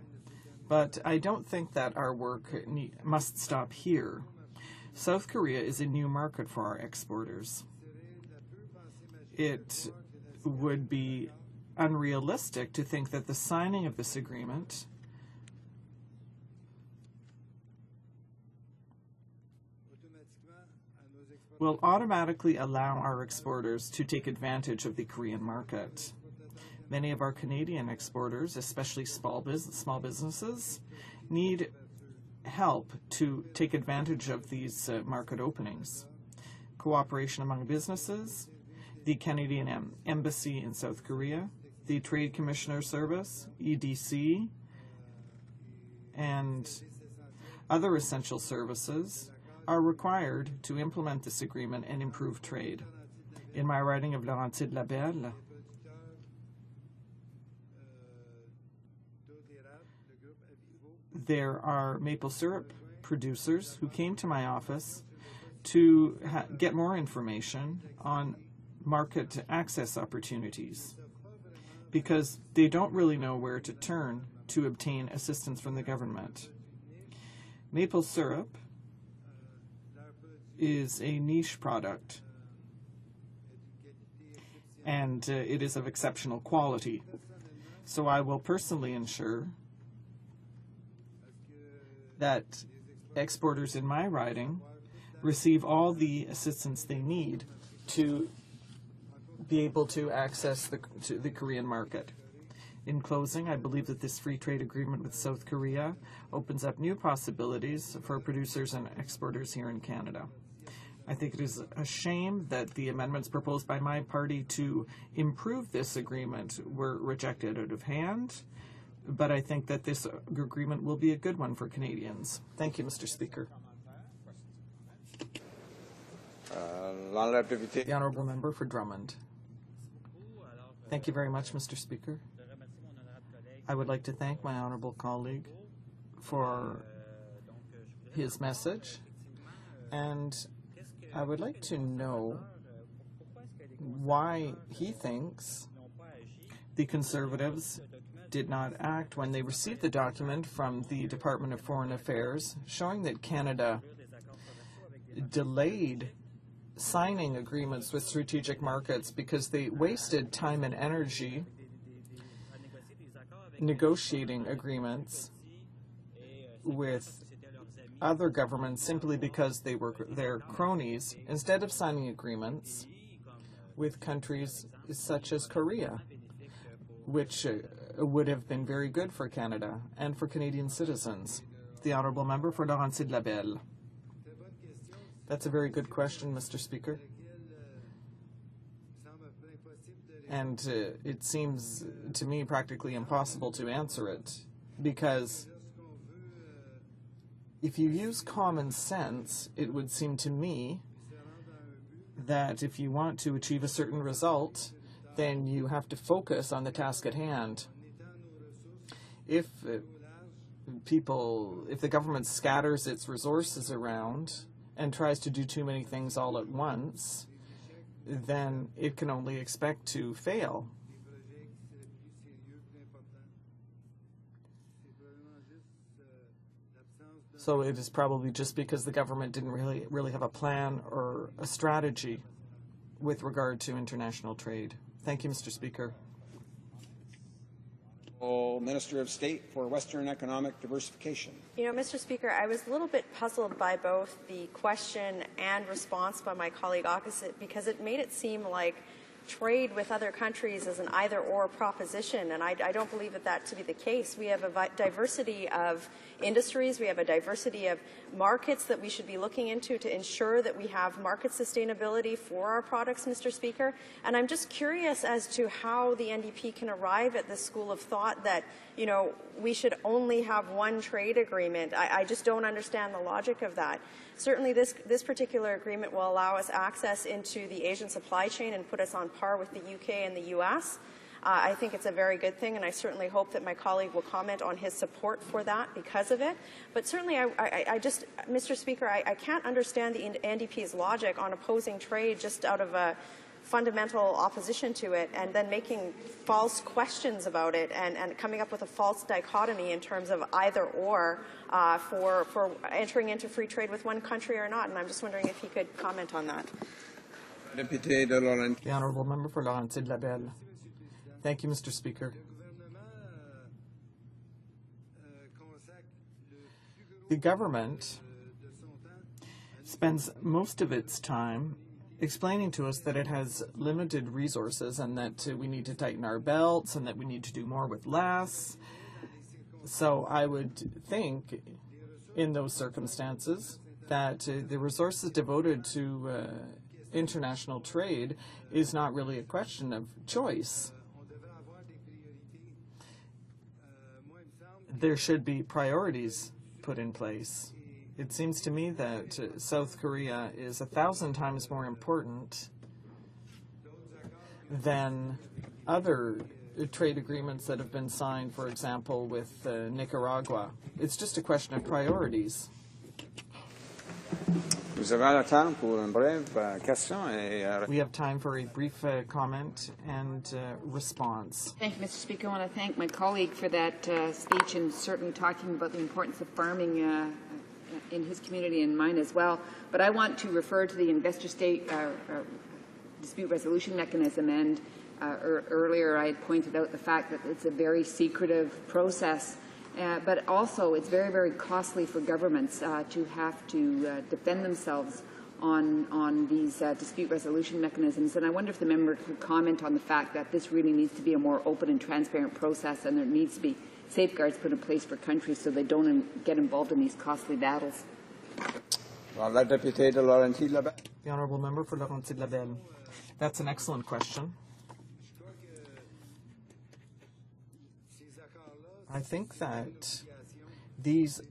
But I don't think that our work must stop here. South Korea is a new market for our exporters. It would be unrealistic to think that the signing of this agreement will automatically allow our exporters to take advantage of the Korean market. Many of our Canadian exporters, especially small businesses, need help to take advantage of these market openings. Cooperation among businesses, the Canadian Embassy in South Korea, the Trade Commissioner Service, EDC, and other essential services are required to implement this agreement and improve trade. In my writing of Laurentide Labelle, there are maple syrup producers who came to my office to get more information on market access opportunities because they don't really know where to turn to obtain assistance from the government. Maple syrup is a niche product, and it is of exceptional quality. So I will personally ensure that exporters in my riding receive all the assistance they need to be able to access the Korean market. In closing, I believe that this free trade agreement with South Korea opens up new possibilities for producers and exporters here in Canada. I think it is a shame that the amendments proposed by my party to improve this agreement were rejected out of hand, but I think that this agreement will be a good one for Canadians. Thank you, Mr. Speaker. The Honourable Member for Drummond. Thank you very much, Mr. Speaker. I would like to thank my honourable colleague for his message, and I would like to know why he thinks the Conservatives did not act when they received the document from the Department of Foreign Affairs showing that Canada delayed signing agreements with strategic markets because they wasted time and energy negotiating agreements with other governments simply because they were their cronies, instead of signing agreements with countries such as Korea, which would have been very good for Canada and for Canadian citizens. The Honourable Member for Laurentides-Labelle. That's a very good question, Mr. Speaker. And it seems to me practically impossible to answer it, because if you use common sense, it would seem to me that if you want to achieve a certain result, then you have to focus on the task at hand. If the government scatters its resources around and tries to do too many things all at once, then it can only expect to fail. So it is probably just because the government didn't really have a plan or a strategy with regard to international trade. Thank you, Mr. Speaker. Minister of State for Western Economic Diversification. You know, Mr. Speaker, I was a little bit puzzled by both the question and response by my colleague opposite, because it made it seem like trade with other countries is an either-or proposition, and I don't believe that to be the case. We have a diversity of industries, we have a diversity of markets that we should be looking into to ensure that we have market sustainability for our products, Mr. Speaker. And I'm just curious as to how the NDP can arrive at this school of thought that, you know, we should only have one trade agreement. I just don't understand the logic of that. Certainly this particular agreement will allow us access into the Asian supply chain and put us on par with the UK and the US. I think it's a very good thing, and I certainly hope that my colleague will comment on his support for that because of it. But certainly, I just, Mr. Speaker, I can't understand the NDP's logic on opposing trade just out of a fundamental opposition to it, and then making false questions about it, and coming up with a false dichotomy in terms of either or for entering into free trade with one country or not. And I'm just wondering if he could comment on that. The Honourable Member for Laurentides-Labelle. Thank you, Mr. Speaker. The government spends most of its time explaining to us that it has limited resources and that we need to tighten our belts and that we need to do more with less. So I would think in those circumstances that the resources devoted to international trade is not really a question of choice. There should be priorities put in place. It seems to me that South Korea is 1,000 times more important than other trade agreements that have been signed, for example, with Nicaragua. It's just a question of priorities. We have time for a brief comment and response. Thank you, Mr. Speaker. I want to thank my colleague for that speech, and certainly talking about the importance of farming in his community and mine as well. But I want to refer to the investor-state dispute resolution mechanism, and earlier I had pointed out the fact that it's a very secretive process. But also, it's very, very costly for governments to have to defend themselves on these dispute resolution mechanisms. And I wonder if the member could comment on the fact that this really needs to be a more open and transparent process, and there needs to be safeguards put in place for countries so they don't get involved in these costly battles. The Honourable Member for Laurentides-Labelle. That's an excellent question. I think that these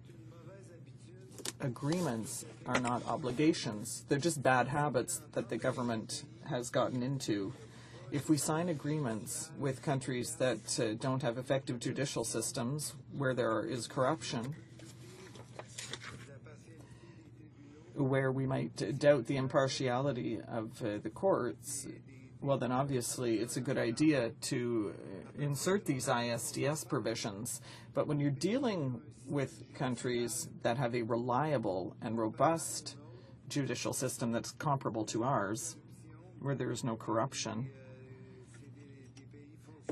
agreements are not obligations. They're just bad habits that the government has gotten into. If we sign agreements with countries that don't have effective judicial systems, where there is corruption, where we might doubt the impartiality of the courts, well, then obviously it's a good idea to insert these ISDS provisions. But when you're dealing with countries that have a reliable and robust judicial system that's comparable to ours, where there is no corruption,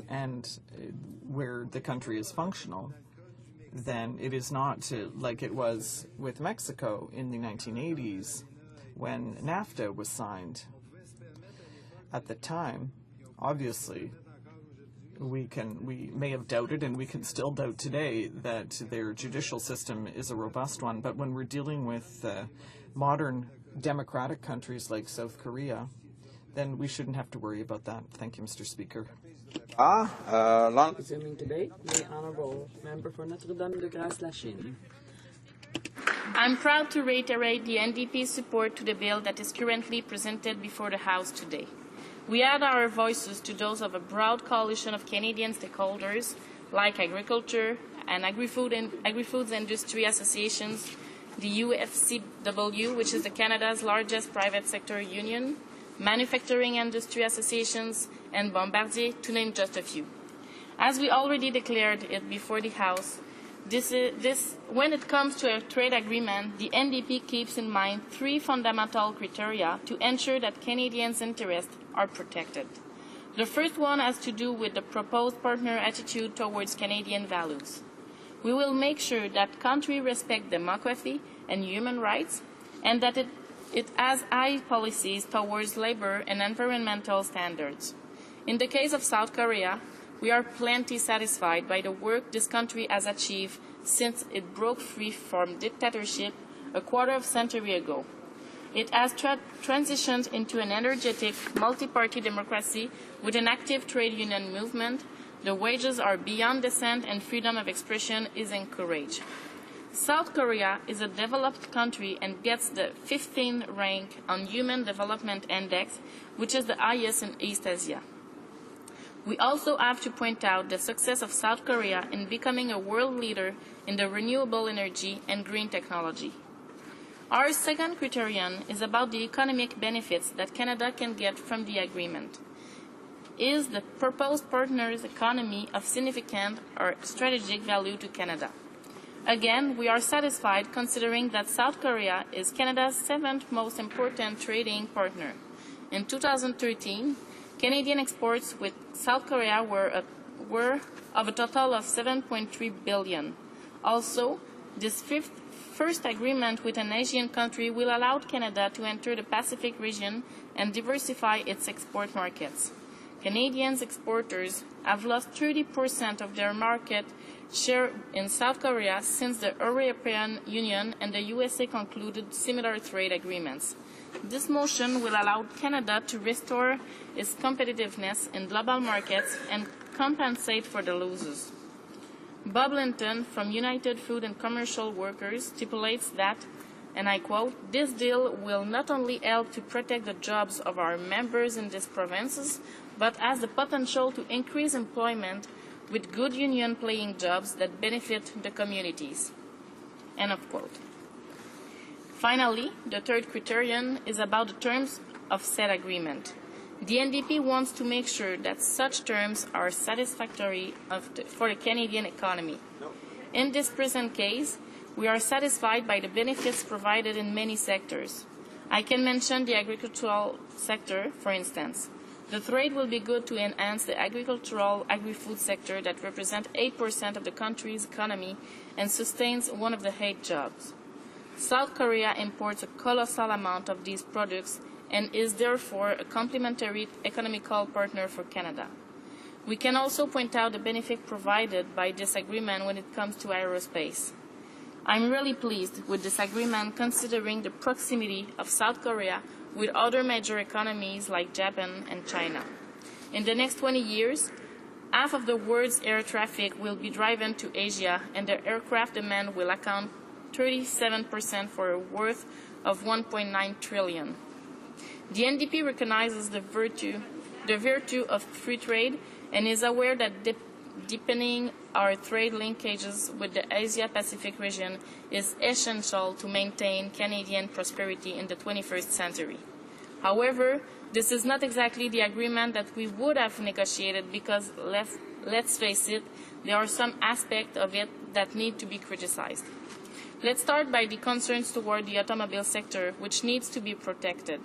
and where the country is functional, then it is not like it was with Mexico in the 1980s when NAFTA was signed. At the time, obviously, we may have doubted, and we can still doubt today, that their judicial system is a robust one. But when we're dealing with modern democratic countries like South Korea, then we shouldn't have to worry about that. Thank you, Mr. Speaker. Resuming debate, the Honourable Member for Notre-Dame-de-Grâce-Lachine. I'm proud to reiterate the NDP's support to the bill that is currently presented before the House today. We add our voices to those of a broad coalition of Canadian stakeholders like agriculture and agri-foods industry associations, the UFCW, which is Canada's largest private sector union, manufacturing industry associations, and Bombardier, to name just a few. As we already declared it before the House, when it comes to a trade agreement, the NDP keeps in mind three fundamental criteria to ensure that Canadians' interests are protected. The first one has to do with the proposed partner attitude towards Canadian values. We will make sure that countries respect democracy and human rights, and that it has high policies towards labor and environmental standards. In the case of South Korea, we are plenty satisfied by the work this country has achieved since it broke free from dictatorship a quarter of a century ago. It has transitioned into an energetic, multi-party democracy with an active trade union movement. The wages are beyond dissent and freedom of expression is encouraged. South Korea is a developed country and gets the 15th rank on Human Development Index, which is the highest in East Asia. We also have to point out the success of South Korea in becoming a world leader in the renewable energy and green technology. Our second criterion is about the economic benefits that Canada can get from the agreement. Is the proposed partner's economy of significant or strategic value to Canada? Again, we are satisfied considering that South Korea is Canada's seventh most important trading partner. In 2013, Canadian exports with South Korea were of a total of $7.3 billion. Also, this first agreement with an Asian country will allow Canada to enter the Pacific region and diversify its export markets. Canadian exporters have lost 30% of their market share in South Korea since the European Union and the USA concluded similar trade agreements. This motion will allow Canada to restore its competitiveness in global markets and compensate for the losses. Bob Linton from United Food and Commercial Workers stipulates that, and I quote, "This deal will not only help to protect the jobs of our members in these provinces, but has the potential to increase employment with good union-paying jobs that benefit the communities." End of quote. Finally, the third criterion is about the terms of said agreement. The NDP wants to make sure that such terms are satisfactory for the Canadian economy. In this present case, we are satisfied by the benefits provided in many sectors. I can mention the agricultural sector, for instance. The trade will be good to enhance the agricultural agri-food sector that represents 8% of the country's economy and sustains one of the 8 jobs. South Korea imports a colossal amount of these products and is therefore a complementary economical partner for Canada. We can also point out the benefit provided by this agreement when it comes to aerospace. I'm really pleased with this agreement considering the proximity of South Korea with other major economies like Japan and China. In the next 20 years, half of the world's air traffic will be driven to Asia, and the aircraft demand will account 37% for a worth of $1.9 trillion. The NDP recognizes the virtue of free trade and is aware that deepening our trade linkages with the Asia-Pacific region is essential to maintain Canadian prosperity in the 21st century. However, this is not exactly the agreement that we would have negotiated because, let's face it, there are some aspects of it that need to be criticized. Let's start by the concerns toward the automobile sector, which needs to be protected.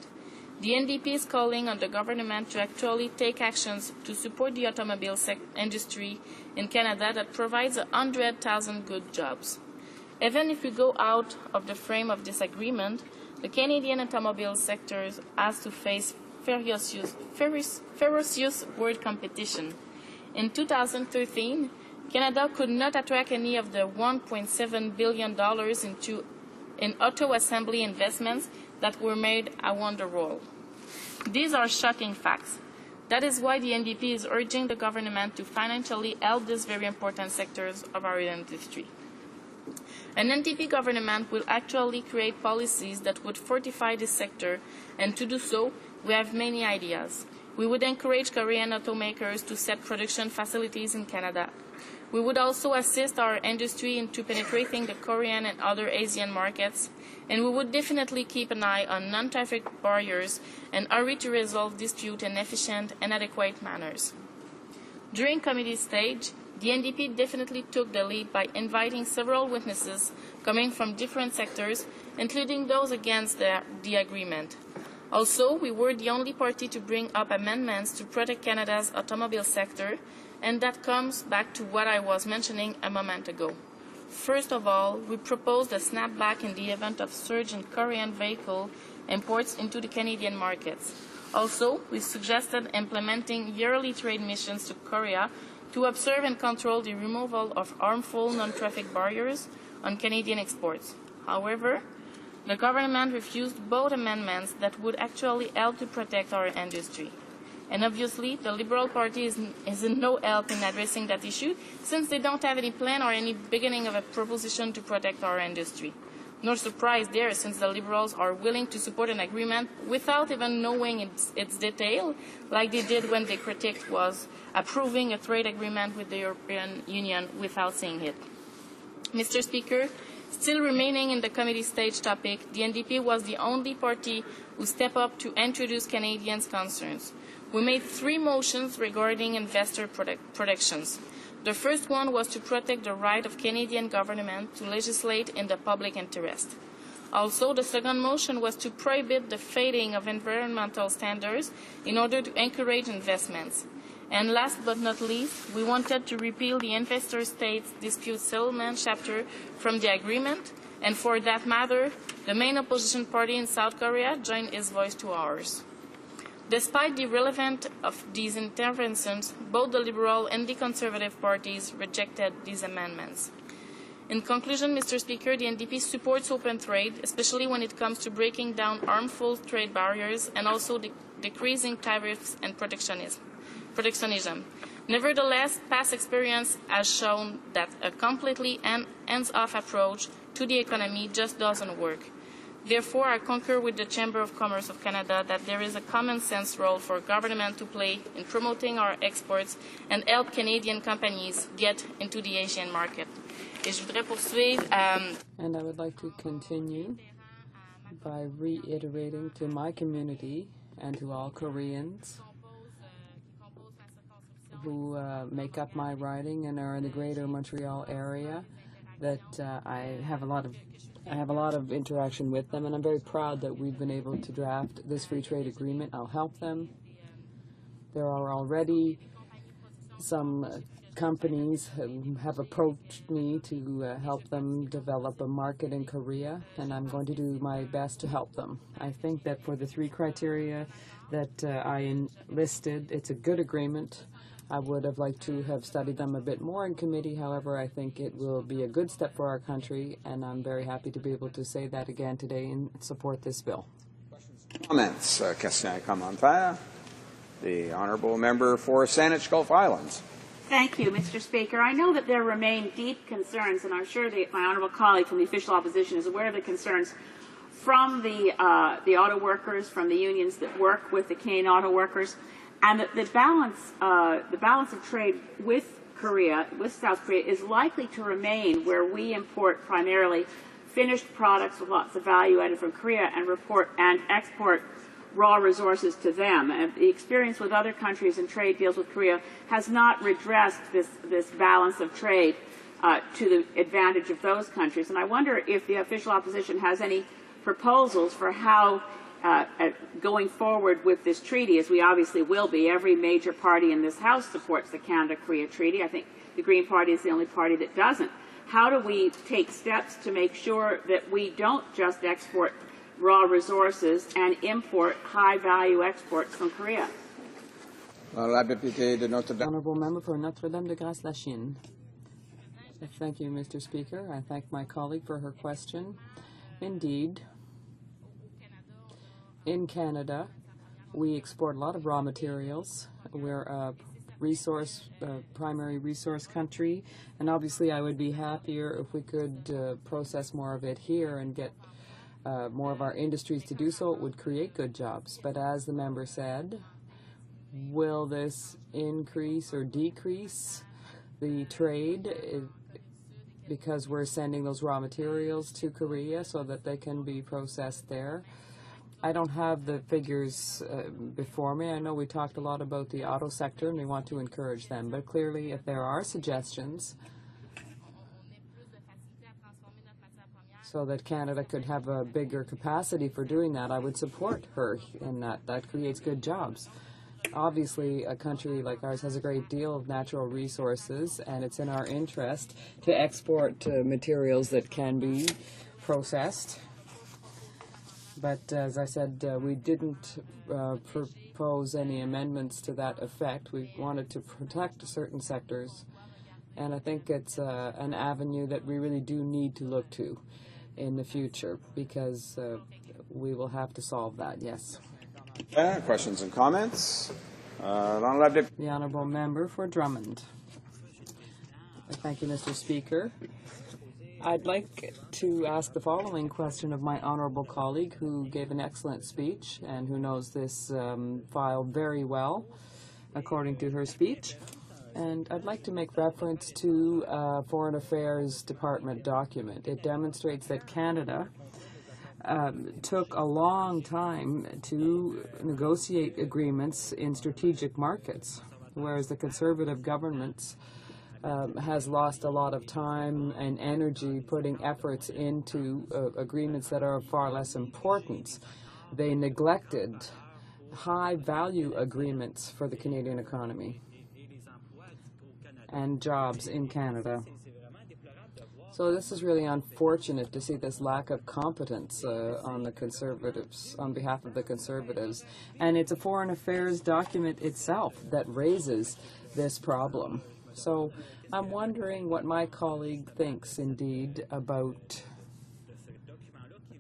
The NDP is calling on the government to actually take actions to support the automobile industry in Canada that provides 100,000 good jobs. Even if we go out of the frame of this agreement, the Canadian automobile sector has to face ferocious world competition. In 2013, Canada could not attract any of the $1.7 billion in auto assembly investments that were made around the world. These are shocking facts. That is why the NDP is urging the government to financially help these very important sectors of our industry. An NDP government will actually create policies that would fortify this sector, and to do so, we have many ideas. We would encourage Korean automakers to set production facilities in Canada. We would also assist our industry into penetrating the Korean and other Asian markets, and we would definitely keep an eye on non-traffic barriers and hurry to resolve disputes in efficient and adequate manners. During committee stage, the NDP definitely took the lead by inviting several witnesses coming from different sectors, including those against the agreement. Also, we were the only party to bring up amendments to protect Canada's automobile sector, and that comes back to what I was mentioning a moment ago. First of all, we proposed a snapback in the event of surge in Korean vehicle imports into the Canadian markets. Also, we suggested implementing yearly trade missions to Korea to observe and control the removal of harmful non-traffic barriers on Canadian exports. However, the government refused both amendments that would actually help to protect our industry. And obviously, the Liberal Party is in no help in addressing that issue, since they don't have any plan or any beginning of a proposition to protect our industry. No surprise there, since the Liberals are willing to support an agreement without even knowing its detail, like they did when the critique was approving a trade agreement with the European Union without seeing it. Mr. Speaker, still remaining in the committee stage topic, the NDP was the only party who stepped up to introduce Canadians' concerns. We made 3 motions regarding investor protections. The first one was to protect the right of Canadian government to legislate in the public interest. Also, the second motion was to prohibit the fading of environmental standards in order to encourage investments. And last but not least, we wanted to repeal the investor states dispute settlement chapter from the agreement, and for that matter, the main opposition party in South Korea joined its voice to ours. Despite the relevance of these interventions, both the Liberal and the Conservative parties rejected these amendments. In conclusion, Mr. Speaker, the NDP supports open trade, especially when it comes to breaking down harmful trade barriers and also decreasing tariffs and protectionism. Nevertheless, past experience has shown that a completely hands-off approach to the economy just doesn't work. Therefore, I concur with the Chamber of Commerce of Canada that there is a common sense role for government to play in promoting our exports and help Canadian companies get into the Asian market. And I would like to continue by reiterating to my community and to all Koreans who make up my riding and are in the Greater Montreal area that I have a lot of interaction with them, and I'm very proud that we've been able to draft this free trade agreement. I'll help them. There are already some companies have approached me to help them develop a market in Korea, and I'm going to do my best to help them. I think that for the 3 criteria that I listed, it's a good agreement. I would have liked to have studied them a bit more in committee. However, I think it will be a good step for our country, and I'm very happy to be able to say that again today and support this bill. Comments, questions et commentaires. The honourable member for Saanich Gulf Islands. Thank you, Mr. Speaker. I know that there remain deep concerns, and I'm sure my honourable colleague from the official opposition is aware of the concerns from the auto workers, from the unions that work with the Canadian auto workers, and that the balance of trade with Korea, with South Korea, is likely to remain where we import primarily finished products with lots of value added from Korea and export raw resources to them. And the experience with other countries and trade deals with Korea has not redressed this balance of trade to the advantage of those countries. And I wonder if the official opposition has any proposals for how, going forward with this treaty, as we obviously will be, every major party in this House supports the Canada-Korea Treaty. I think the Green Party is the only party that doesn't. How do we take steps to make sure that we don't just export raw resources and import high-value exports from Korea? Honourable member for Notre-Dame-de-Grâce-la-Chine. Thank you, Mr. Speaker. I thank my colleague for her question. Indeed, in Canada, we export a lot of raw materials. We're a primary resource country, and obviously I would be happier if we could process more of it here and get more of our industries to do so. It would create good jobs. But as the member said, will this increase or decrease the trade because we're sending those raw materials to Korea so that they can be processed there? I don't have the figures before me. I know we talked a lot about the auto sector and we want to encourage them, but clearly if there are suggestions so that Canada could have a bigger capacity for doing that, I would support her in that. That creates good jobs. Obviously, a country like ours has a great deal of natural resources, and it's in our interest to export materials that can be processed. But as I said, we didn't propose any amendments to that effect. We wanted to protect certain sectors, and I think it's an avenue that we really do need to look to in the future, because we will have to solve that, yes. Questions and comments? The honourable member for Drummond. Thank you, Mr. Speaker. I'd like to ask the following question of my honourable colleague, who gave an excellent speech and who knows this file very well, according to her speech. And I'd like to make reference to a Foreign Affairs Department document. It demonstrates that Canada took a long time to negotiate agreements in strategic markets, whereas the Conservative governments has lost a lot of time and energy putting efforts into agreements that are far less important. They neglected high-value agreements for the Canadian economy and jobs in Canada. So this is really unfortunate to see this lack of competence on the Conservatives, on behalf of the Conservatives. And it's a foreign affairs document itself that raises this problem. So I'm wondering what my colleague thinks, indeed, about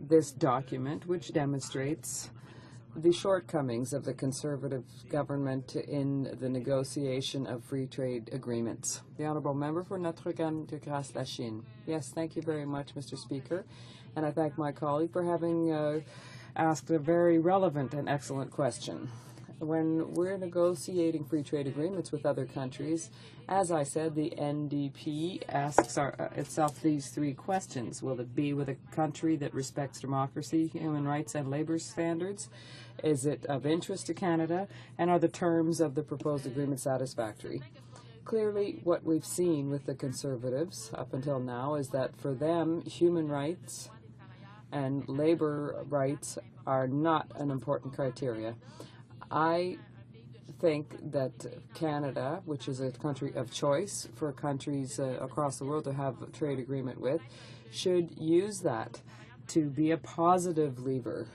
this document, which demonstrates the shortcomings of the Conservative government in the negotiation of free trade agreements. The honourable member for Notre-Dame-de-Grâce-la-Chine. Yes, thank you very much, Mr. Speaker, and I thank my colleague for having asked a very relevant and excellent question. When we're negotiating free trade agreements with other countries, as I said, the NDP asks itself these 3 questions. Will it be with a country that respects democracy, human rights, and labour standards? Is it of interest to Canada? And are the terms of the proposed agreement satisfactory? Clearly, what we've seen with the Conservatives up until now is that for them, human rights and labour rights are not an important criteria. I think that Canada, which is a country of choice for countries across the world to have a trade agreement with, should use that to be a positive lever,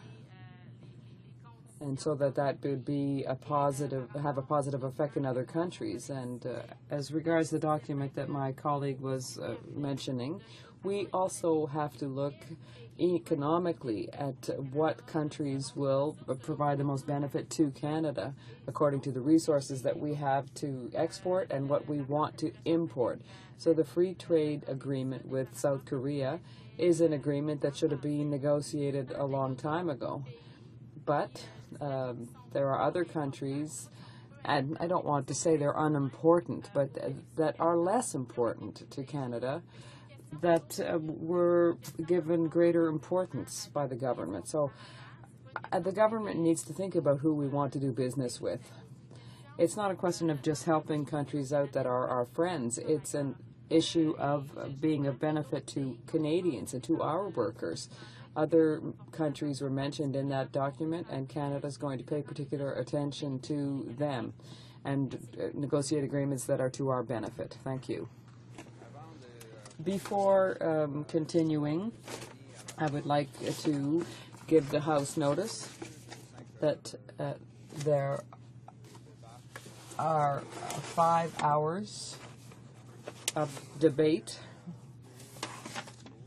and so that would be have a positive effect in other countries. And as regards the document that my colleague was mentioning, we also have to look economically at what countries will provide the most benefit to Canada according to the resources that we have to export and what we want to import. So the free trade agreement with South Korea is an agreement that should have been negotiated a long time ago. But there are other countries, and I don't want to say they're unimportant, but that are less important to Canada, that were given greater importance by the government. So the government needs to think about who we want to do business with. It's not a question of just helping countries out that are our friends. It's an issue of being of benefit to Canadians and to our workers. Other countries were mentioned in that document, and Canada is going to pay particular attention to them and negotiate agreements that are to our benefit. Thank you. Before continuing, I would like to give the House notice that there are 5 hours of debate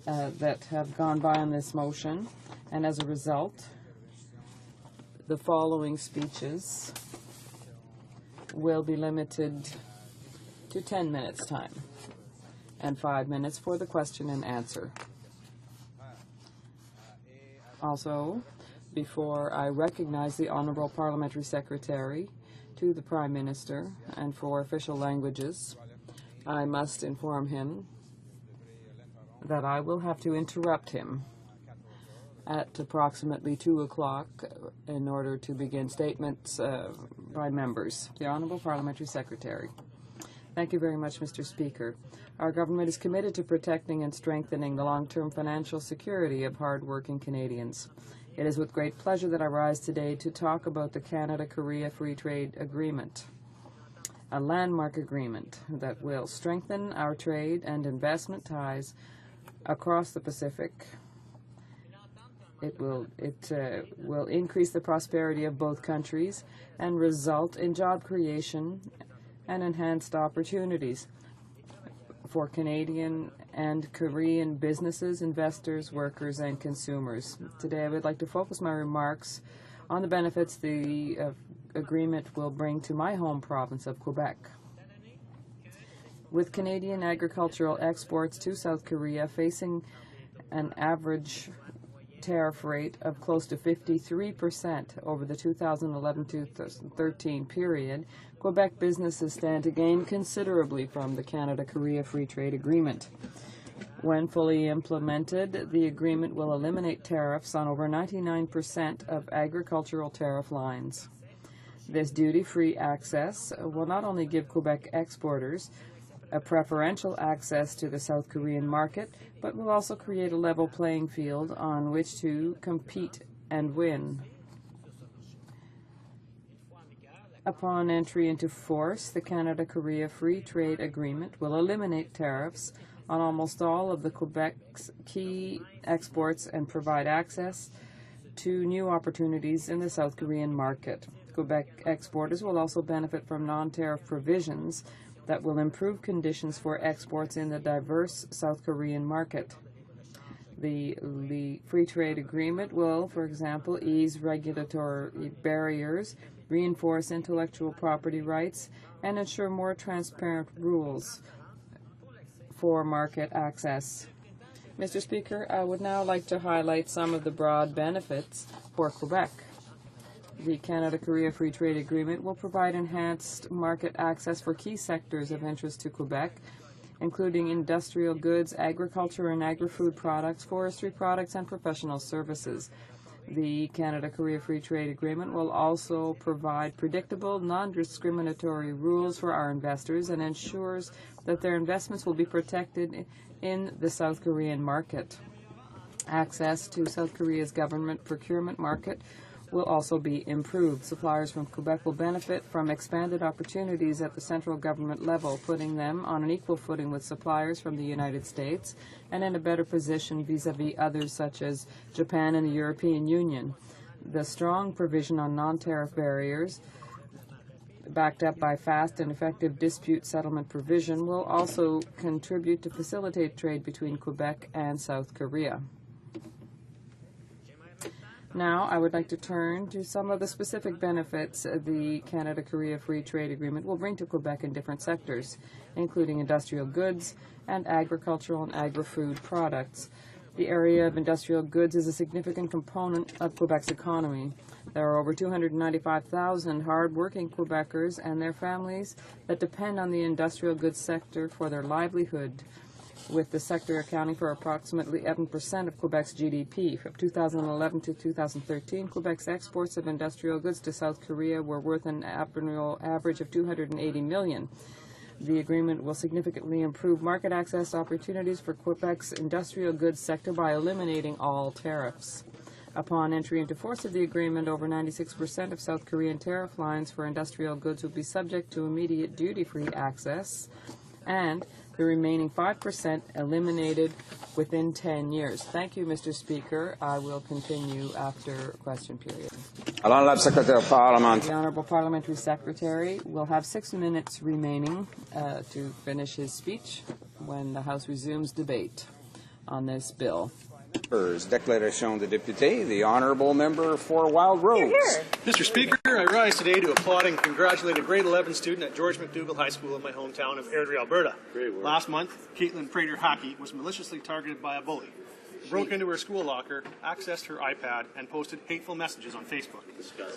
that have gone by on this motion, and as a result, the following speeches will be limited to 10 minutes time and 5 minutes for the question and answer. Also, before I recognize the Honourable Parliamentary Secretary to the Prime Minister and for official languages, I must inform him that I will have to interrupt him at approximately 2 o'clock in order to begin statements by members. The Honourable Parliamentary Secretary. Thank you very much, Mr. Speaker. Our government is committed to protecting and strengthening the long-term financial security of hard-working Canadians. It is with great pleasure that I rise today to talk about the Canada-Korea Free Trade Agreement, a landmark agreement that will strengthen our trade and investment ties across the Pacific. It will increase the prosperity of both countries and result in job creation and enhanced opportunities for Canadian and Korean businesses, investors, workers, and consumers. Today I would like to focus my remarks on the benefits the agreement will bring to my home province of Quebec. With Canadian agricultural exports to South Korea facing an average tariff rate of close to 53% over the 2011-2013 period, Quebec businesses stand to gain considerably from the Canada-Korea Free Trade Agreement. When fully implemented, the agreement will eliminate tariffs on over 99% of agricultural tariff lines. This duty-free access will not only give Quebec exporters a preferential access to the South Korean market, but will also create a level playing field on which to compete and win. Upon entry into force, the Canada-Korea Free Trade Agreement will eliminate tariffs on almost all of the Quebec's key exports and provide access to new opportunities in the South Korean market. Quebec exporters will also benefit from non-tariff provisions that will improve conditions for exports in the diverse South Korean market. The Free Trade Agreement will, for example, ease regulatory barriers, reinforce intellectual property rights, and ensure more transparent rules for market access. Mr. Speaker, I would now like to highlight some of the broad benefits for Quebec. The Canada-Korea Free Trade Agreement will provide enhanced market access for key sectors of interest to Quebec, including industrial goods, agriculture and agri-food products, forestry products, and professional services. The Canada-Korea Free Trade Agreement will also provide predictable, non-discriminatory rules for our investors and ensures that their investments will be protected in the South Korean market. Access to South Korea's government procurement market will also be improved. Suppliers from Quebec will benefit from expanded opportunities at the central government level, putting them on an equal footing with suppliers from the United States and in a better position vis-à-vis others such as Japan and the European Union. The strong provision on non-tariff barriers, backed up by fast and effective dispute settlement provision, will also contribute to facilitate trade between Quebec and South Korea. Now, I would like to turn to some of the specific benefits the Canada-Korea Free Trade Agreement will bring to Quebec in different sectors, including industrial goods and agricultural and agri-food products. The area of industrial goods is a significant component of Quebec's economy. There are over 295,000 hard-working Quebecers and their families that depend on the industrial goods sector for their livelihood, with the sector accounting for approximately 11% of Quebec's GDP. From 2011 to 2013, Quebec's exports of industrial goods to South Korea were worth an annual average of $280 million. The agreement will significantly improve market access opportunities for Quebec's industrial goods sector by eliminating all tariffs. Upon entry into force of the agreement, over 96% of South Korean tariff lines for industrial goods will be subject to immediate duty-free access, and the remaining 5% eliminated within 10 years. Thank you, Mr. Speaker. I will continue after question period. The Honourable Parliamentary Secretary will have 6 minutes remaining to finish his speech when the House resumes debate on this bill. Déclaration de député, the Honourable Member for Wild Rose. Mr. Speaker, I rise today to applaud and congratulate a grade 11 student at George McDougall High School in my hometown of Airdrie, Alberta. Last month, Caitlin Prater-Hackey was maliciously targeted by a bully. He broke into her school locker, accessed her iPad, and posted hateful messages on Facebook.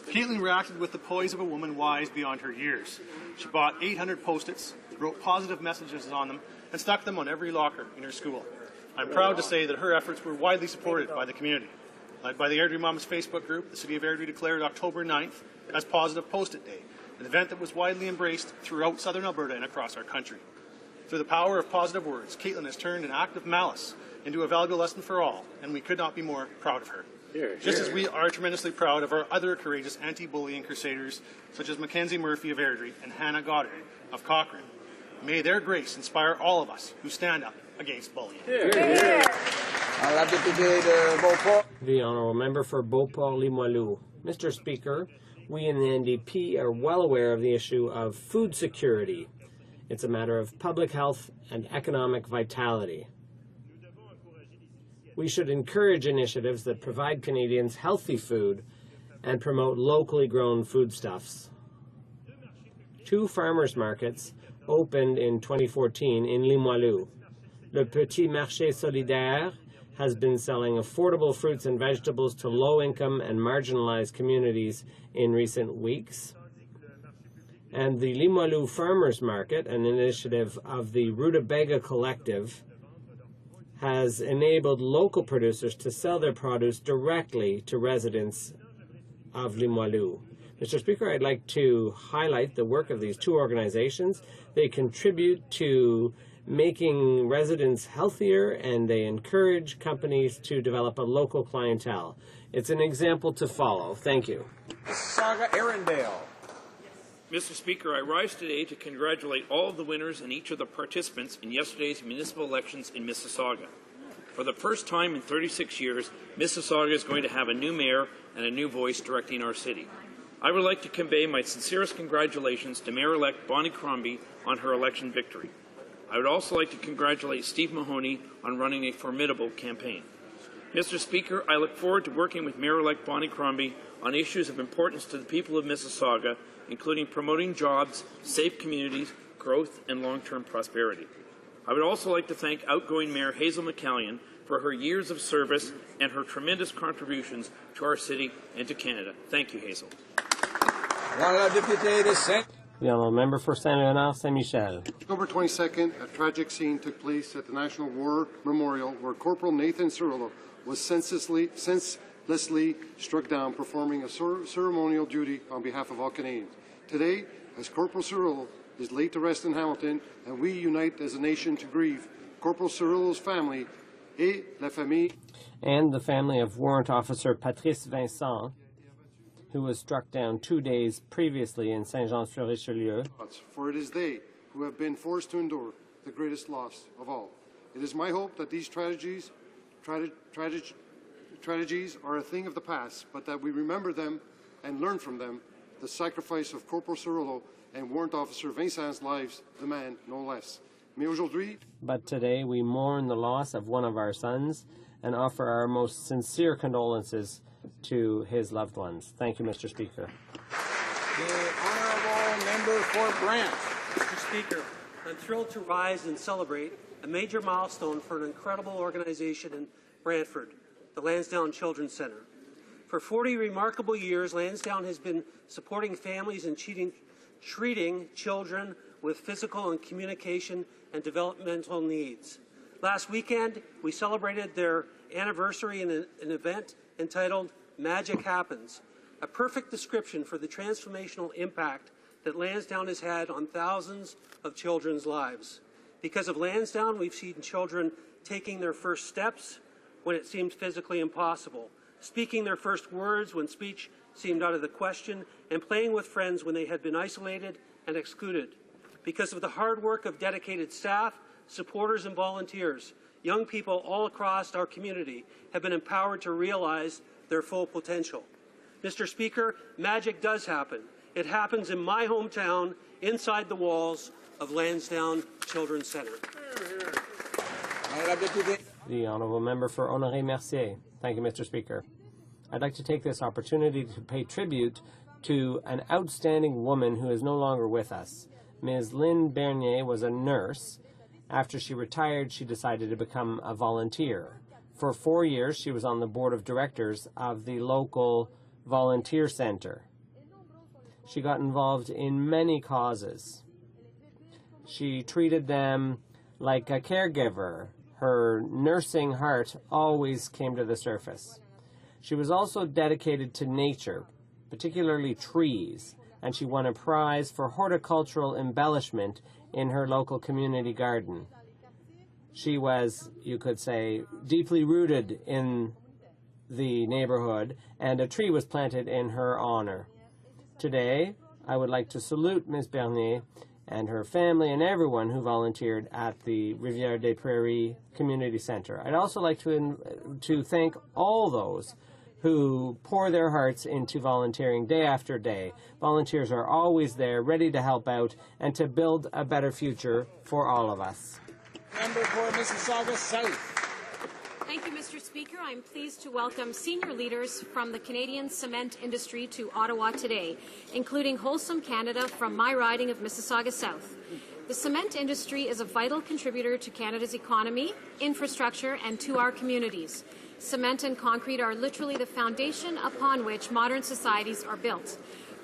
Caitlin reacted with the poise of a woman wise beyond her years. She bought 800 Post-its, wrote positive messages on them, and stuck them on every locker in her school. I'm proud to say that her efforts were widely supported by the community. Led by the Airdrie Moms Facebook group, the City of Airdrie declared October 9th as Positive Post-it Day, an event that was widely embraced throughout Southern Alberta and across our country. Through the power of positive words, Caitlin has turned an act of malice into a valuable lesson for all, and we could not be more proud of her. Just as we are tremendously proud of our other courageous anti-bullying crusaders, such as Mackenzie Murphy of Airdrie and Hannah Goddard of Cochrane. May their grace inspire all of us who stand up against bullying. The Honourable Member for Beauport-Limoilou. Mr. Speaker, we in the NDP are well aware of the issue of food security. It's a matter of public health and economic vitality. We should encourage initiatives that provide Canadians healthy food and promote locally grown foodstuffs. 2 farmers markets opened in 2014 in Limoilou. Le Petit Marché Solidaire has been selling affordable fruits and vegetables to low-income and marginalized communities in recent weeks. And the Limoilou Farmers Market, an initiative of the Rutabaga Collective, has enabled local producers to sell their produce directly to residents of Limoilou. Mr. Speaker, I'd like to highlight the work of these 2 organizations. They contribute to making residents healthier, and they encourage companies to develop a local clientele. It's an example to follow. Thank you. Saga Arundel. Mr. Speaker, I rise today to congratulate all of the winners and each of the participants in yesterday's municipal elections in Mississauga. For the first time in 36 years, Mississauga is going to have a new mayor and a new voice directing our city. I would like to convey my sincerest congratulations to Mayor-elect Bonnie Crombie on her election victory. I would also like to congratulate Steve Mahoney on running a formidable campaign. Mr. Speaker, I look forward to working with Mayor-elect Bonnie Crombie on issues of importance to the people of Mississauga, including promoting jobs, safe communities, growth, and long-term prosperity. I would also like to thank outgoing Mayor Hazel McCallion for her years of service and her tremendous contributions to our city and to Canada. Thank you, Hazel. The Honourable Member for Saint-Léonard Saint-Michel. October 22nd, a tragic scene took place at the National War Memorial where Corporal Nathan Cirillo was senselessly struck down performing a ceremonial duty on behalf of all Canadians. Today, as Corporal Cirillo is laid to rest in Hamilton, and we unite as a nation to grieve Corporal Cirillo's family et la famille. And the family of Warrant Officer Patrice Vincent, who was struck down 2 days previously in Saint-Jean-sur-Richelieu. For it is they who have been forced to endure the greatest loss of all. It is my hope that these tragedies are a thing of the past, but that we remember them and learn from them. The sacrifice of Corporal Cerullo and Warrant Officer Vincent's lives demand no less. But today we mourn the loss of one of our sons and offer our most sincere condolences to his loved ones. Thank you, Mr. Speaker. The honourable member for Brant. Mr. Speaker, I'm thrilled to rise and celebrate a major milestone for an incredible organization in Brantford, the Lansdowne Children's Centre. For 40 remarkable years, Lansdowne has been supporting families and treating children with physical and communication and developmental needs. Last weekend, we celebrated their anniversary in an event entitled Magic Happens, a perfect description for the transformational impact that Lansdowne has had on thousands of children's lives. Because of Lansdowne, we've seen children taking their first steps when it seemed physically impossible, speaking their first words when speech seemed out of the question, and playing with friends when they had been isolated and excluded. Because of the hard work of dedicated staff, supporters, and volunteers, young people all across our community have been empowered to realize their full potential. Mr. Speaker, magic does happen. It happens in my hometown, inside the walls of Lansdowne Children's Centre. The honourable member for Honoré-Mercier. Thank you, Mr. Speaker. I'd like to take this opportunity to pay tribute to an outstanding woman who is no longer with us. Ms. Lynn Bernier was a nurse. After she retired, she decided to become a volunteer. For 4 years, she was on the board of directors of the local volunteer center. She got involved in many causes. She treated them like a caregiver. Her nursing heart always came to the surface. She was also dedicated to nature, particularly trees, and she won a prize for horticultural embellishment in her local community garden. She was, you could say, deeply rooted in the neighborhood, and a tree was planted in her honor. Today, I would like to salute Ms. Bernier and her family and everyone who volunteered at the Rivière des Prairies Community Center. I'd also like to thank all those who pour their hearts into volunteering day after day. Volunteers are always there, ready to help out and to build a better future for all of us. Member for Mississauga South. Thank you, Mr. Speaker. I'm pleased to welcome senior leaders from the Canadian cement industry to Ottawa today, including Wholesome Canada from my riding of Mississauga South. The cement industry is a vital contributor to Canada's economy, infrastructure, and to our communities. Cement and concrete are literally the foundation upon which modern societies are built.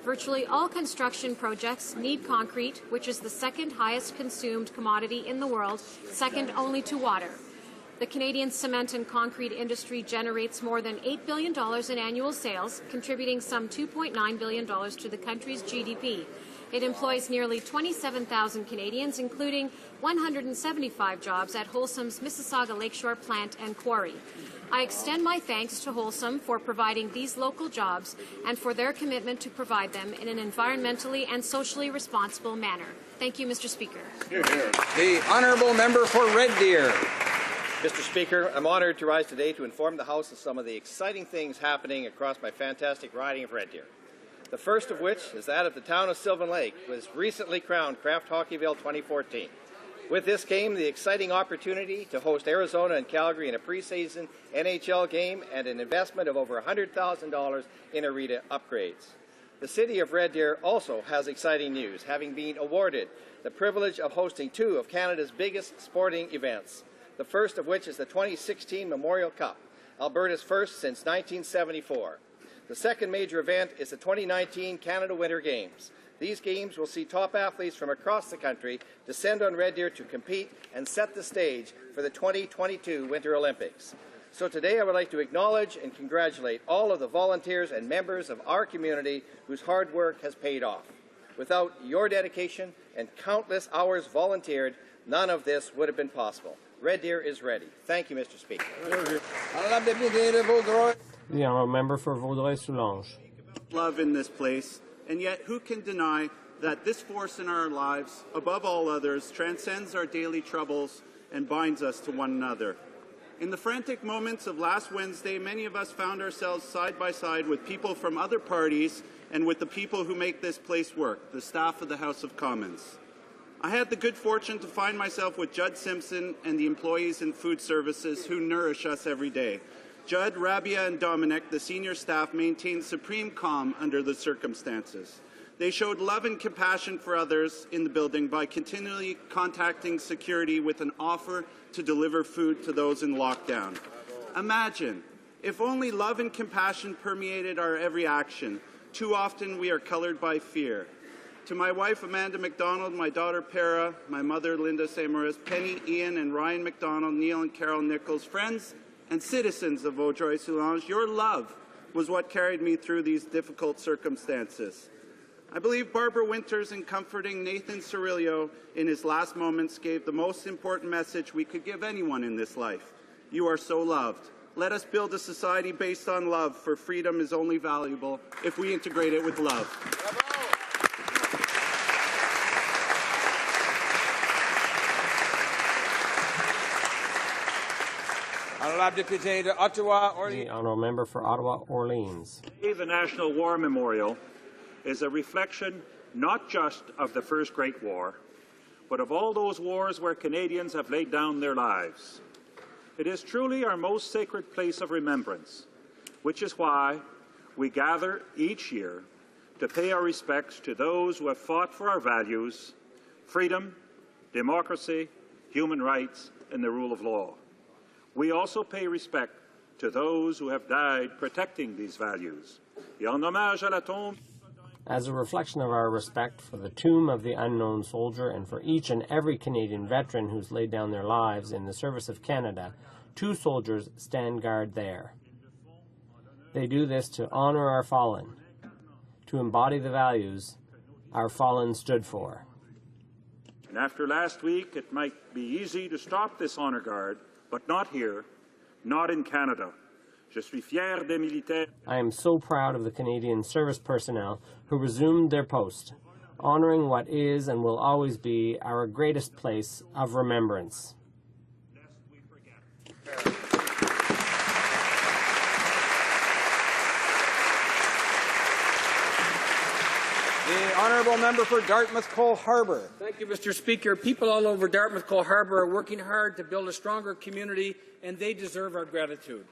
Virtually all construction projects need concrete, which is the second highest consumed commodity in the world, second only to water. The Canadian cement and concrete industry generates more than $8 billion in annual sales, contributing some $2.9 billion to the country's GDP. It employs nearly 27,000 Canadians, including 175 jobs at Wholesome's Mississauga Lakeshore plant and quarry. I extend my thanks to Wholesome for providing these local jobs and for their commitment to provide them in an environmentally and socially responsible manner. Thank you, Mr. Speaker. The honourable member for Red Deer. Mr. Speaker, I'm honoured to rise today to inform the House of some of the exciting things happening across my fantastic riding of Red Deer. The first of which is that of the town of Sylvan Lake was recently crowned Craft Hockeyville 2014. With this came the exciting opportunity to host Arizona and Calgary in a preseason NHL game and an investment of over $100,000 in arena upgrades. The City of Red Deer also has exciting news, having been awarded the privilege of hosting two of Canada's biggest sporting events, the first of which is the 2016 Memorial Cup, Alberta's first since 1974. The second major event is the 2019 Canada Winter Games. These games will see top athletes from across the country descend on Red Deer to compete and set the stage for the 2022 Winter Olympics. So today I would like to acknowledge and congratulate all of the volunteers and members of our community whose hard work has paid off. Without your dedication and countless hours volunteered, none of this would have been possible. Red Deer is ready. Thank you, Mr. Speaker. The honourable member for Vaudreuil-Soulanges. love in this place, and yet who can deny that this force in our lives, above all others, transcends our daily troubles and binds us to one another. In the frantic moments of last Wednesday, many of us found ourselves side by side with people from other parties and with the people who make this place work, the staff of the House of Commons. I had the good fortune to find myself with Judd Simpson and the employees in food services who nourish us every day. Judd, Rabia, and Dominic, the senior staff, maintained supreme calm under the circumstances. They showed love and compassion for others in the building by continually contacting security with an offer to deliver food to those in lockdown. Imagine, if only love and compassion permeated our every action. Too often we are colored by fear. To my wife, Amanda McDonald, my daughter, Para, my mother, Linda Samaras, Penny, Ian, and Ryan McDonald, Neil and Carol Nichols, friends and citizens of Vaudreuil-Soulanges, your love was what carried me through these difficult circumstances. I believe Barbara Winters, in comforting Nathan Cirillo in his last moments, gave the most important message we could give anyone in this life. You are so loved. Let us build a society based on love, for freedom is only valuable if we integrate it with love. The honourable member for Ottawa Orleans. The National War Memorial is a reflection not just of the First Great War, but of all those wars where Canadians have laid down their lives. It is truly our most sacred place of remembrance, which is why we gather each year to pay our respects to those who have fought for our values, freedom, democracy, human rights, and the rule of law. We also pay respect to those who have died protecting these values. As a reflection of our respect for the tomb of the unknown soldier and for each and every Canadian veteran who's laid down their lives in the service of Canada, 2 soldiers stand guard there. They do this to honor our fallen, to embody the values our fallen stood for. And after last week, it might be easy to stop this honor guard, but not here, not in Canada. Je suis fier des militaires. I am so proud of the Canadian service personnel who resumed their post, honoring what is and will always be our greatest place of remembrance. The honourable member for Dartmouth-Cole Harbour. Thank you, Mr. Speaker. People all over Dartmouth-Cole Harbour are working hard to build a stronger community, and they deserve our gratitude.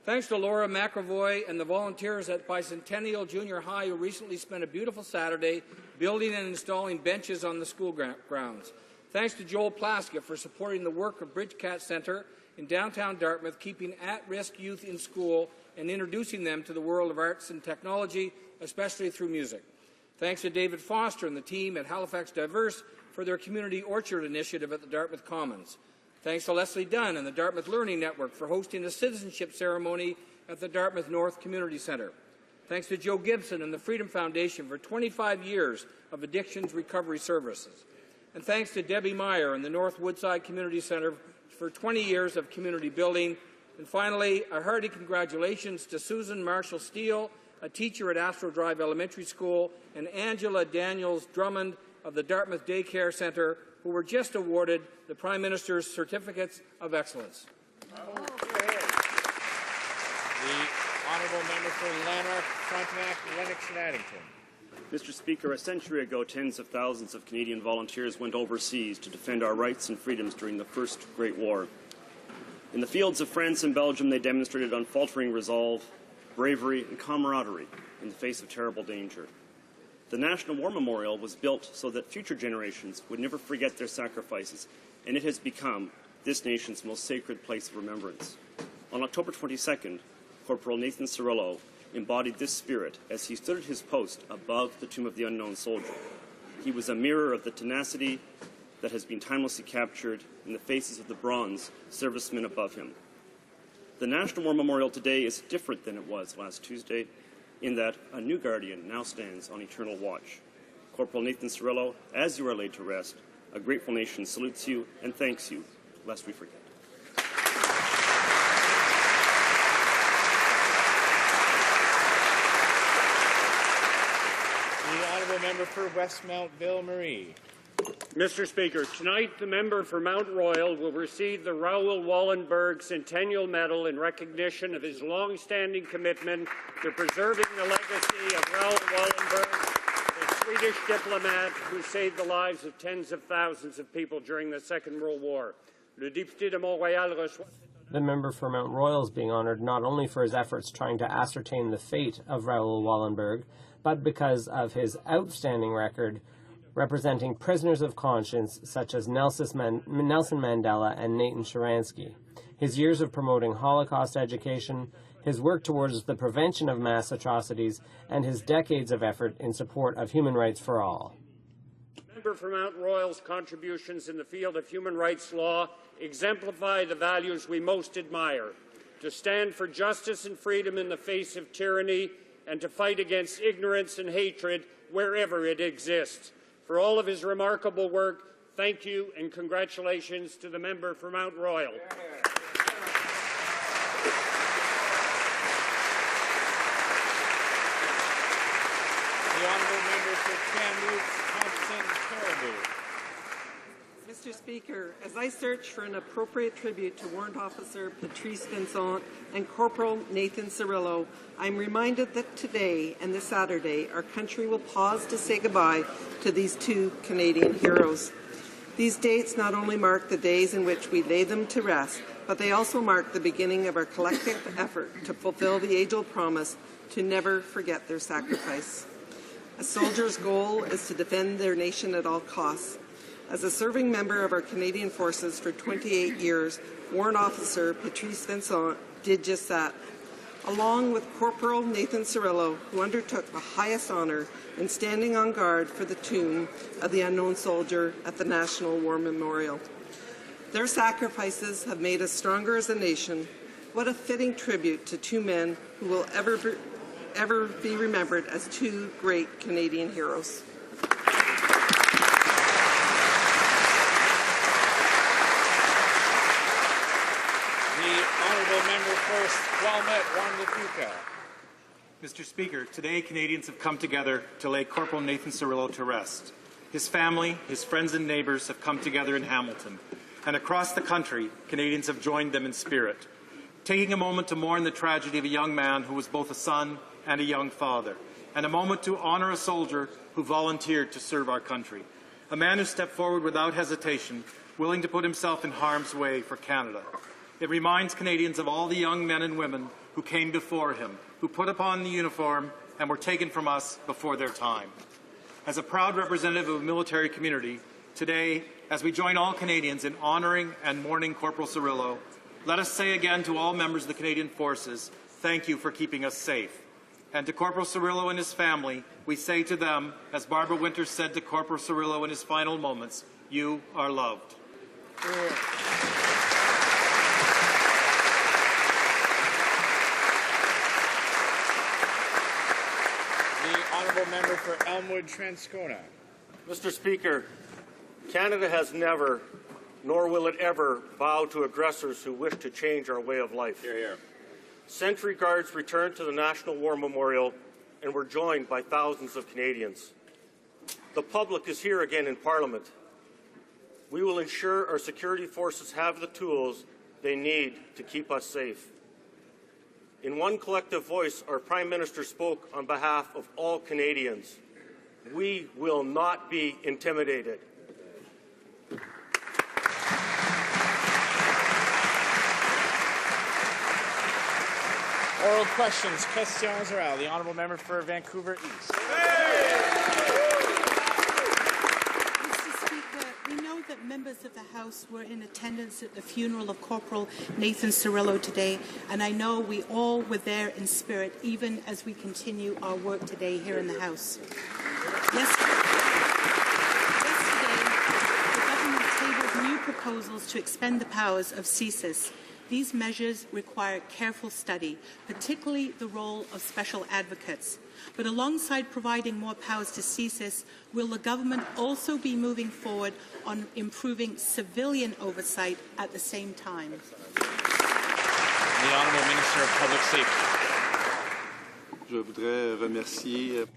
Thanks to Laura McAvoy and the volunteers at Bicentennial Junior High who recently spent a beautiful Saturday building and installing benches on the school grounds. Thanks to Joel Plaska for supporting the work of Bridgecat Centre in downtown Dartmouth, keeping at-risk youth in school and introducing them to the world of arts and technology, especially through music. Thanks to David Foster and the team at Halifax Diverse for their Community Orchard initiative at the Dartmouth Commons. Thanks to Leslie Dunn and the Dartmouth Learning Network for hosting a citizenship ceremony at the Dartmouth North Community Centre. Thanks to Joe Gibson and the Freedom Foundation for 25 years of addictions recovery services. And thanks to Debbie Meyer and the North Woodside Community Centre for 20 years of community building. And finally, a hearty congratulations to Susan Marshall Steele, a teacher at Astro Drive Elementary School, and Angela Daniels Drummond of the Dartmouth Daycare Centre, who were just awarded the Prime Minister's Certificates of Excellence. The honourable member for Lanark, Frontenac, Lennox and Addington. Mr. Speaker, a century ago, tens of thousands of Canadian volunteers went overseas to defend our rights and freedoms during the First Great War. In the fields of France and Belgium, they demonstrated unfaltering resolve, bravery, and camaraderie in the face of terrible danger. The National War Memorial was built so that future generations would never forget their sacrifices, and it has become this nation's most sacred place of remembrance. On October 22nd, Corporal Nathan Cirillo embodied this spirit as he stood at his post above the tomb of the unknown soldier. He was a mirror of the tenacity that has been timelessly captured in the faces of the bronze servicemen above him. The National War Memorial today is different than it was last Tuesday, in that a new guardian now stands on eternal watch. Corporal Nathan Cirillo, as you are laid to rest, a grateful nation salutes you and thanks you, lest we forget. for Westmount Ville Marie. Mr. Speaker, tonight the member for Mount Royal will receive the Raoul Wallenberg Centennial Medal in recognition of his long-standing commitment to preserving the legacy of Raoul Wallenberg, the Swedish diplomat who saved the lives of tens of thousands of people during the Second World War. Le député de Montréal reçoit... The member for Mount Royal is being honored not only for his efforts trying to ascertain the fate of Raoul Wallenberg, but because of his outstanding record representing prisoners of conscience such as Nelson Mandela and Nathan Sharansky, his years of promoting Holocaust education, his work towards the prevention of mass atrocities, and his decades of effort in support of human rights for all. The member for Mount Royal's contributions in the field of human rights law exemplify the values we most admire: to stand for justice and freedom in the face of tyranny, and to fight against ignorance and hatred wherever it exists. For all of his remarkable work, thank you and congratulations to the member for Mount Royal. The honourable member for Kamloops, Thompson, Caribou. Mr. Speaker, as I search for an appropriate tribute to Warrant Officer Patrice Vincent and Corporal Nathan Cirillo, I'm reminded that today and this Saturday our country will pause to say goodbye to these two Canadian heroes. These dates not only mark the days in which we lay them to rest, but they also mark the beginning of our collective effort to fulfill the age-old promise to never forget their sacrifice. A soldier's goal is to defend their nation at all costs. As a serving member of our Canadian Forces for 28 years, Warrant Officer Patrice Vincent did just that, along with Corporal Nathan Cirillo, who undertook the highest honour in standing on guard for the tomb of the unknown soldier at the National War Memorial. Their sacrifices have made us stronger as a nation. What a fitting tribute to two men who will ever be remembered as two great Canadian heroes. Member for Squamish, Mr. Speaker, today Canadians have come together to lay Corporal Nathan Cirillo to rest. His family, his friends and neighbours have come together in Hamilton, and across the country, Canadians have joined them in spirit, taking a moment to mourn the tragedy of a young man who was both a son and a young father, and a moment to honour a soldier who volunteered to serve our country, a man who stepped forward without hesitation, willing to put himself in harm's way for Canada. It reminds Canadians of all the young men and women who came before him, who put upon the uniform and were taken from us before their time. As a proud representative of a military community, today, as we join all Canadians in honouring and mourning Corporal Cirillo, let us say again to all members of the Canadian Forces, thank you for keeping us safe. And to Corporal Cirillo and his family, we say to them, as Barbara Winters said to Corporal Cirillo in his final moments, you are loved. Honourable member for Elmwood, Transcona. Mr. Speaker, Canada has never, nor will it ever, bow to aggressors who wish to change our way of life. Hear, hear. Sentry Guards returned to the National War Memorial and were joined by thousands of Canadians. The public is here again in Parliament. We will ensure our security forces have the tools they need to keep us safe. In one collective voice, our Prime Minister spoke on behalf of all Canadians. We will not be intimidated. Oral questions. Questions orales. The honourable member for Vancouver East. That members of the House were in attendance at the funeral of Corporal Nathan Cirillo today, and I know we all were there in spirit, even as we continue our work today here in the House. Yesterday, the government tabled new proposals to expand the powers of CSIS. These measures require careful study, particularly the role of special advocates. But alongside providing more powers to CSIS, will the government also be moving forward on improving civilian oversight at the same time? The Honourable Minister of Public Safety. Je voudrais remercier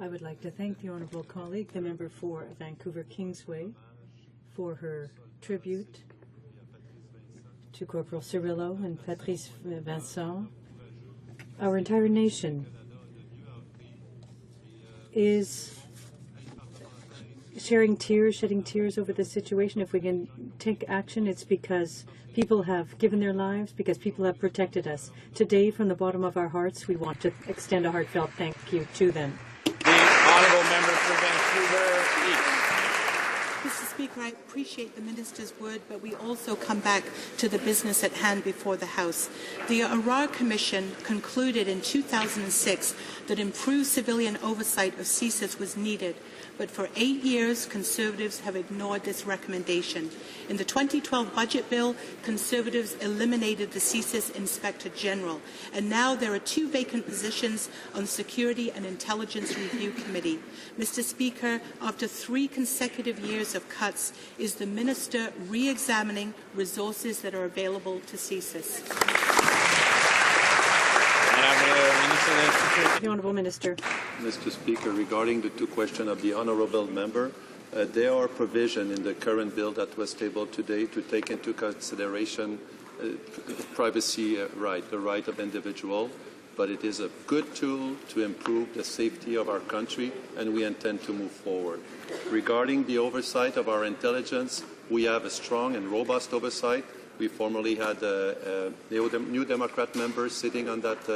I would like to thank the honourable colleague, the member for Vancouver Kingsway, for her tribute to Corporal Cirillo and Patrice Vincent. Our entire nation is shedding tears over this situation. If we can take action, it's because people have given their lives, because people have protected us. Today, from the bottom of our hearts, we want to extend a heartfelt thank you to them. The honourable member for Vancouver East. Mr. Speaker, I appreciate the Minister's word, but we also come back to the business at hand before the House. The Arar Commission concluded in 2006 that improved civilian oversight of CSIS was needed, but for 8 years, Conservatives have ignored this recommendation. In the 2012 budget bill, Conservatives eliminated the CSIS Inspector General, and now there are 2 vacant positions on the Security and Intelligence Review Committee. Mr. Speaker, after 3 consecutive years of cuts, is the Minister re-examining resources that are available to CSIS? The Honourable Minister. Mr. Speaker, regarding the 2 questions of the honourable member, there are provisions in the current bill that was tabled today to take into consideration privacy right, the right of individual, but it is a good tool to improve the safety of our country, and we intend to move forward. Regarding the oversight of our intelligence, we have a strong and robust oversight. We formerly had New Democrat members sitting on that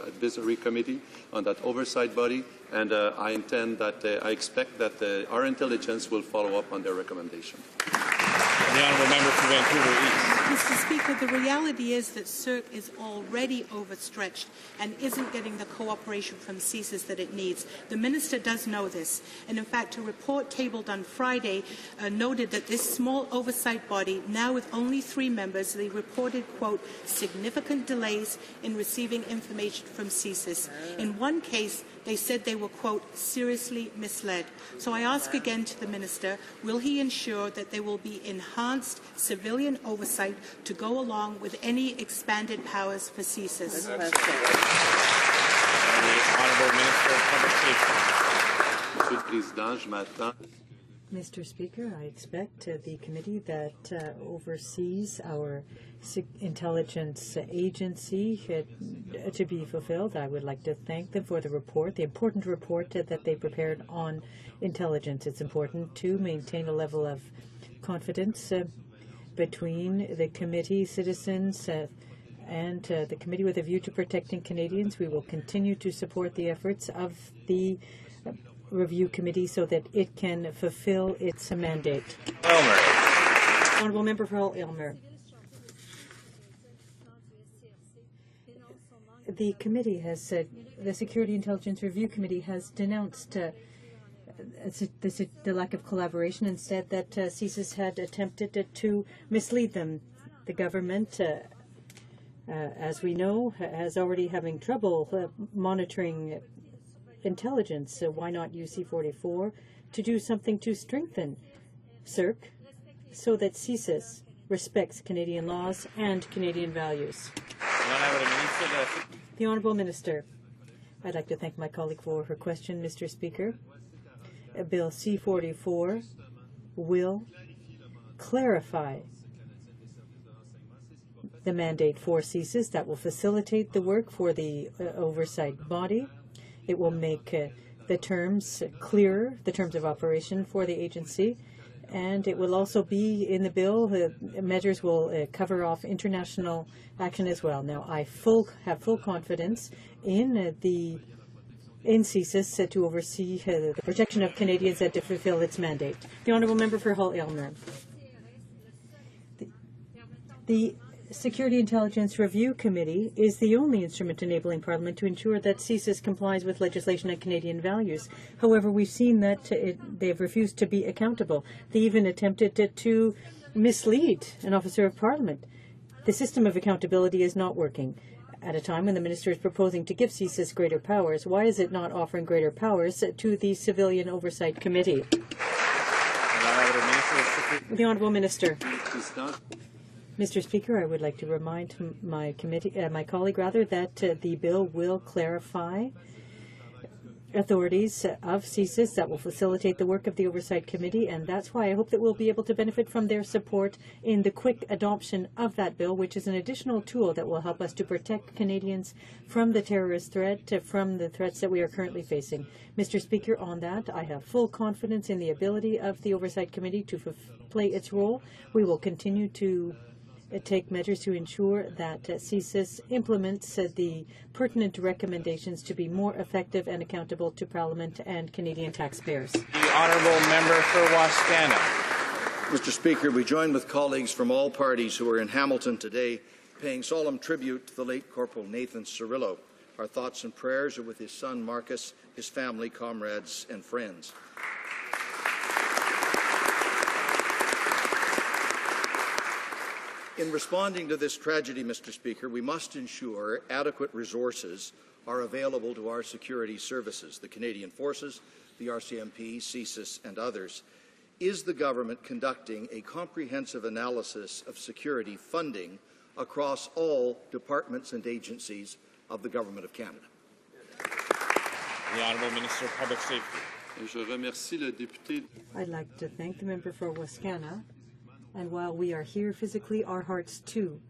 advisory committee, on that oversight body, and I expect that our intelligence will follow up on their recommendation. The honourable member for Vancouver East. Mr. Speaker, the reality is that CERC is already overstretched and isn't getting the cooperation from CSIS that it needs. The Minister does know this, and in fact a report tabled on Friday noted that this small oversight body, now with only 3 members, they reported, quote, significant delays in receiving information from CSIS. In one case, they said they were, quote, seriously misled. So I ask again to the Minister, will he ensure that there will be enhanced civilian oversight to go along with any expanded powers for CSIS? The Honourable Minister of Public Safety. Mr. Speaker, I expect the committee that oversees our intelligence agency to be fulfilled. I would like to thank them for the report, the important report that they prepared on intelligence. It's important to maintain a level of confidence between the committee, citizens, and the committee with a view to protecting Canadians. We will continue to support the efforts of the Review Committee so that it can fulfill its mandate. Elmer. Honourable Member for Hull-Aylmer. The committee has said, the Security Intelligence Review Committee has denounced the lack of collaboration and said that CSIS had attempted to mislead them. The government, as we know, is already having trouble monitoring intelligence. So why not use C-44 to do something to strengthen CERC so that CSIS respects Canadian laws and Canadian values? The Honourable Minister. I'd like to thank my colleague for her question, Mr. Speaker. Bill C-44 will clarify the mandate for CSIS. That will facilitate the work for the oversight body. It will make the terms clearer, the terms of operation for the agency, and it will also be in the bill. Measures will cover off international action as well. Now, I have full confidence in CSIS to oversee the protection of Canadians and to fulfill its mandate. The Honourable Member for Hull-Aylmer. The Security Intelligence Review Committee is the only instrument enabling Parliament to ensure that CSIS complies with legislation and Canadian values. However, we've seen that they have refused to be accountable. They even attempted to mislead an officer of Parliament. The system of accountability is not working. At a time when the Minister is proposing to give CSIS greater powers, why is it not offering greater powers to the Civilian Oversight Committee? The Honourable Minister. Mr. Speaker, I would like to remind my colleague that the bill will clarify authorities of CSIS that will facilitate the work of the Oversight Committee, and that's why I hope that we'll be able to benefit from their support in the quick adoption of that bill, which is an additional tool that will help us to protect Canadians from the terrorist threat, from the threats that we are currently facing. Mr. Speaker, on that, I have full confidence in the ability of the Oversight Committee to play its role. We will continue to take measures to ensure that CSIS implements the pertinent recommendations to be more effective and accountable to Parliament and Canadian taxpayers. The honourable member for Wascana. Mr. Speaker, we join with colleagues from all parties who are in Hamilton today paying solemn tribute to the late Corporal Nathan Cirillo. Our thoughts and prayers are with his son Marcus, his family, comrades and friends. In responding to this tragedy, Mr. Speaker, we must ensure adequate resources are available to our security services, the Canadian Forces, the RCMP, CSIS, and others. Is the government conducting a comprehensive analysis of security funding across all departments and agencies of the Government of Canada? The Honourable Minister of Public Safety. I'd like to thank the member for Wascana. And while we are here physically, our hearts, too,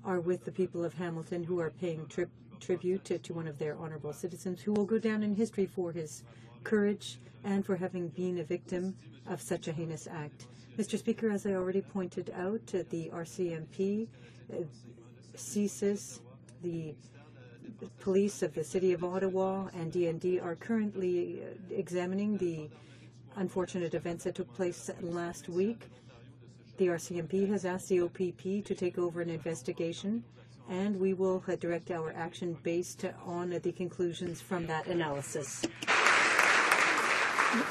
are with the people of Hamilton who are paying tribute to one of their honourable citizens who will go down in history for his courage and for having been a victim of such a heinous act. Mr. Speaker, as I already pointed out, the RCMP, CSIS, the police of the City of Ottawa and DND are currently examining the unfortunate events that took place last week. The RCMP has asked the OPP to take over an investigation, and we will direct our action based on the conclusions from that analysis.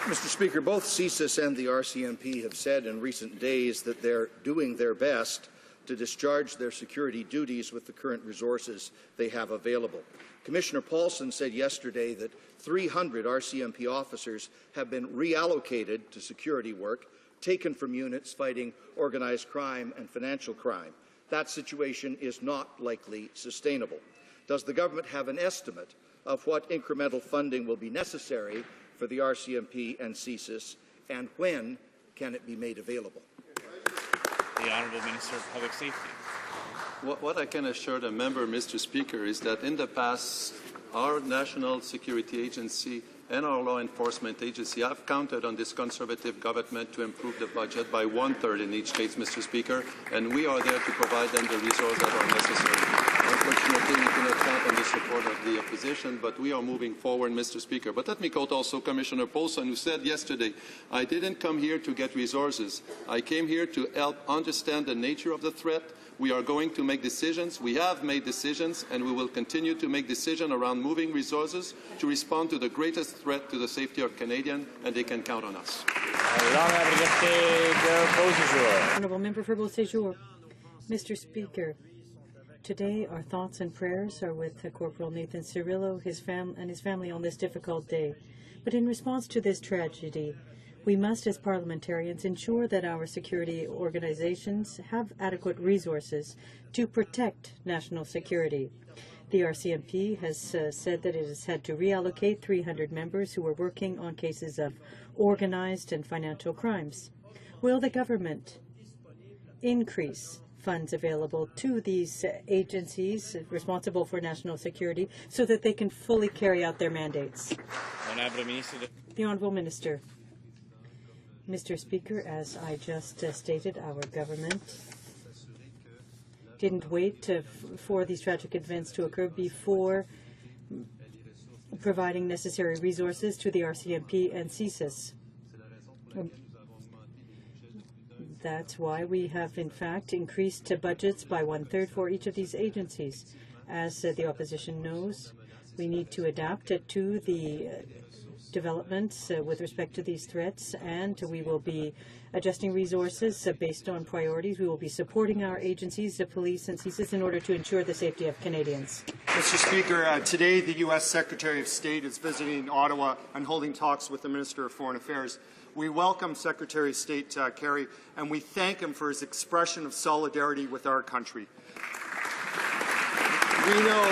Mr. Speaker, both CSIS and the RCMP have said in recent days that they're doing their best to discharge their security duties with the current resources they have available. Commissioner Paulson said yesterday that 300 RCMP officers have been reallocated to security work, taken from units fighting organized crime and financial crime. That situation is not likely sustainable. Does the government have an estimate of what incremental funding will be necessary for the RCMP and CSIS, and when can it be made available? The Honourable Minister of Public Safety. What I can assure the member, Mr. Speaker, is that in the past, our National Security Agency and our law enforcement agency have counted on this Conservative government to improve the budget by 1/3 in each case, Mr. Speaker, and we are there to provide them the resources that are necessary. Unfortunately, we cannot count on the support of the opposition, but we are moving forward, Mr. Speaker. But let me quote also Commissioner Paulson, who said yesterday, "I didn't come here to get resources. I came here to help understand the nature of the threat. We are going to make decisions. We have made decisions, and we will continue to make decisions around moving resources to respond to the greatest threat to the safety of Canadians, and they can count on us." Honourable Member for Beausejour. Mr. Speaker, today our thoughts and prayers are with Corporal Nathan Cirillo and his family on this difficult day. But in response to this tragedy, we must, as parliamentarians, ensure that our security organizations have adequate resources to protect national security. The RCMP has said that it has had to reallocate 300 members who were working on cases of organized and financial crimes. Will the government increase funds available to these agencies responsible for national security so that they can fully carry out their mandates? The Honourable Minister. Mr. Speaker, as I just stated, our government didn't wait for these tragic events to occur before providing necessary resources to the RCMP and CSIS. That's why we have, in fact, increased budgets by 1/3 for each of these agencies. As the opposition knows, we need to adapt to the developments with respect to these threats, and we will be adjusting resources based on priorities. We will be supporting our agencies, the police and CSIS, in order to ensure the safety of Canadians. Mr. Speaker, today the U.S. Secretary of State is visiting Ottawa and holding talks with the Minister of Foreign Affairs. We welcome Secretary of State Kerry, and we thank him for his expression of solidarity with our country. We know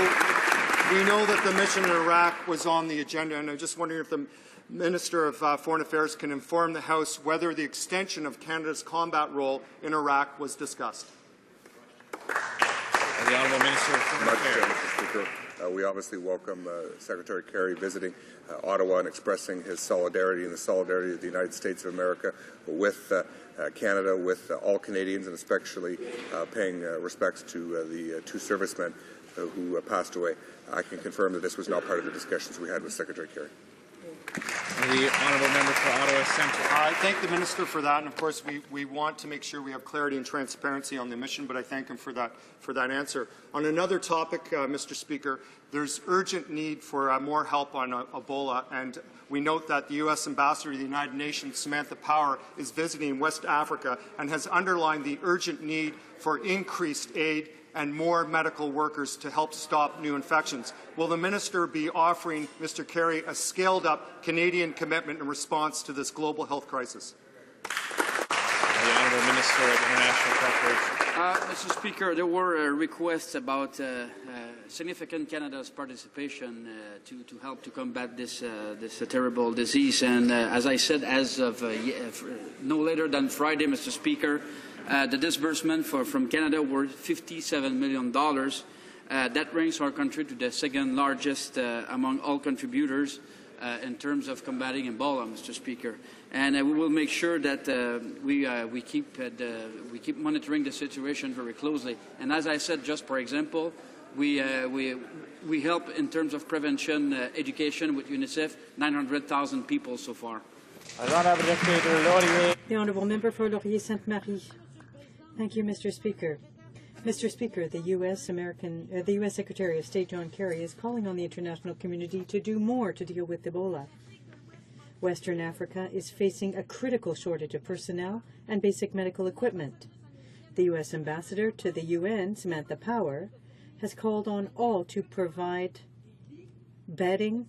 We know that the mission in Iraq was on the agenda, and I'm just wondering if the Minister of Foreign Affairs can inform the House whether the extension of Canada's combat role in Iraq was discussed. The Honourable Minister of Foreign Affairs. Mr. Speaker. We obviously welcome Secretary Kerry visiting Ottawa and expressing his solidarity and the solidarity of the United States of America with Canada, with all Canadians, and especially paying respects to the two servicemen who passed away. I can confirm that this was not part of the discussions we had with Secretary Kerry. The Honourable Member for Ottawa Centre. I thank the Minister for that, and of course we want to make sure we have clarity and transparency on the mission, but I thank him for that answer. On another topic, Mr. Speaker, there's urgent need for more help on Ebola, and we note that the U.S. Ambassador to the United Nations, Samantha Power, is visiting West Africa and has underlined the urgent need for increased aid and more medical workers to help stop new infections. Will the Minister be offering Mr. Kerry a scaled-up Canadian commitment in response to this global health crisis? The Honourable Minister of International Cooperation. Mr. Speaker, there were requests about significant Canada's participation to help to combat this terrible disease. And as I said, as of no later than Friday, Mr. Speaker, the disbursement from Canada were $57 million. That ranks our country to the second largest among all contributors in terms of combating Ebola, Mr. Speaker. And we will make sure that we keep monitoring the situation very closely. And as I said, just for example, we help in terms of prevention education with UNICEF, 900,000 people so far. The Honourable Member for Laurier-Sainte-Marie. Thank you, Mr. Speaker. Mr. Speaker, the U.S. Secretary of State John Kerry is calling on the international community to do more to deal with Ebola. Western Africa is facing a critical shortage of personnel and basic medical equipment. The U.S. Ambassador to the UN, Samantha Power, has called on all to provide bedding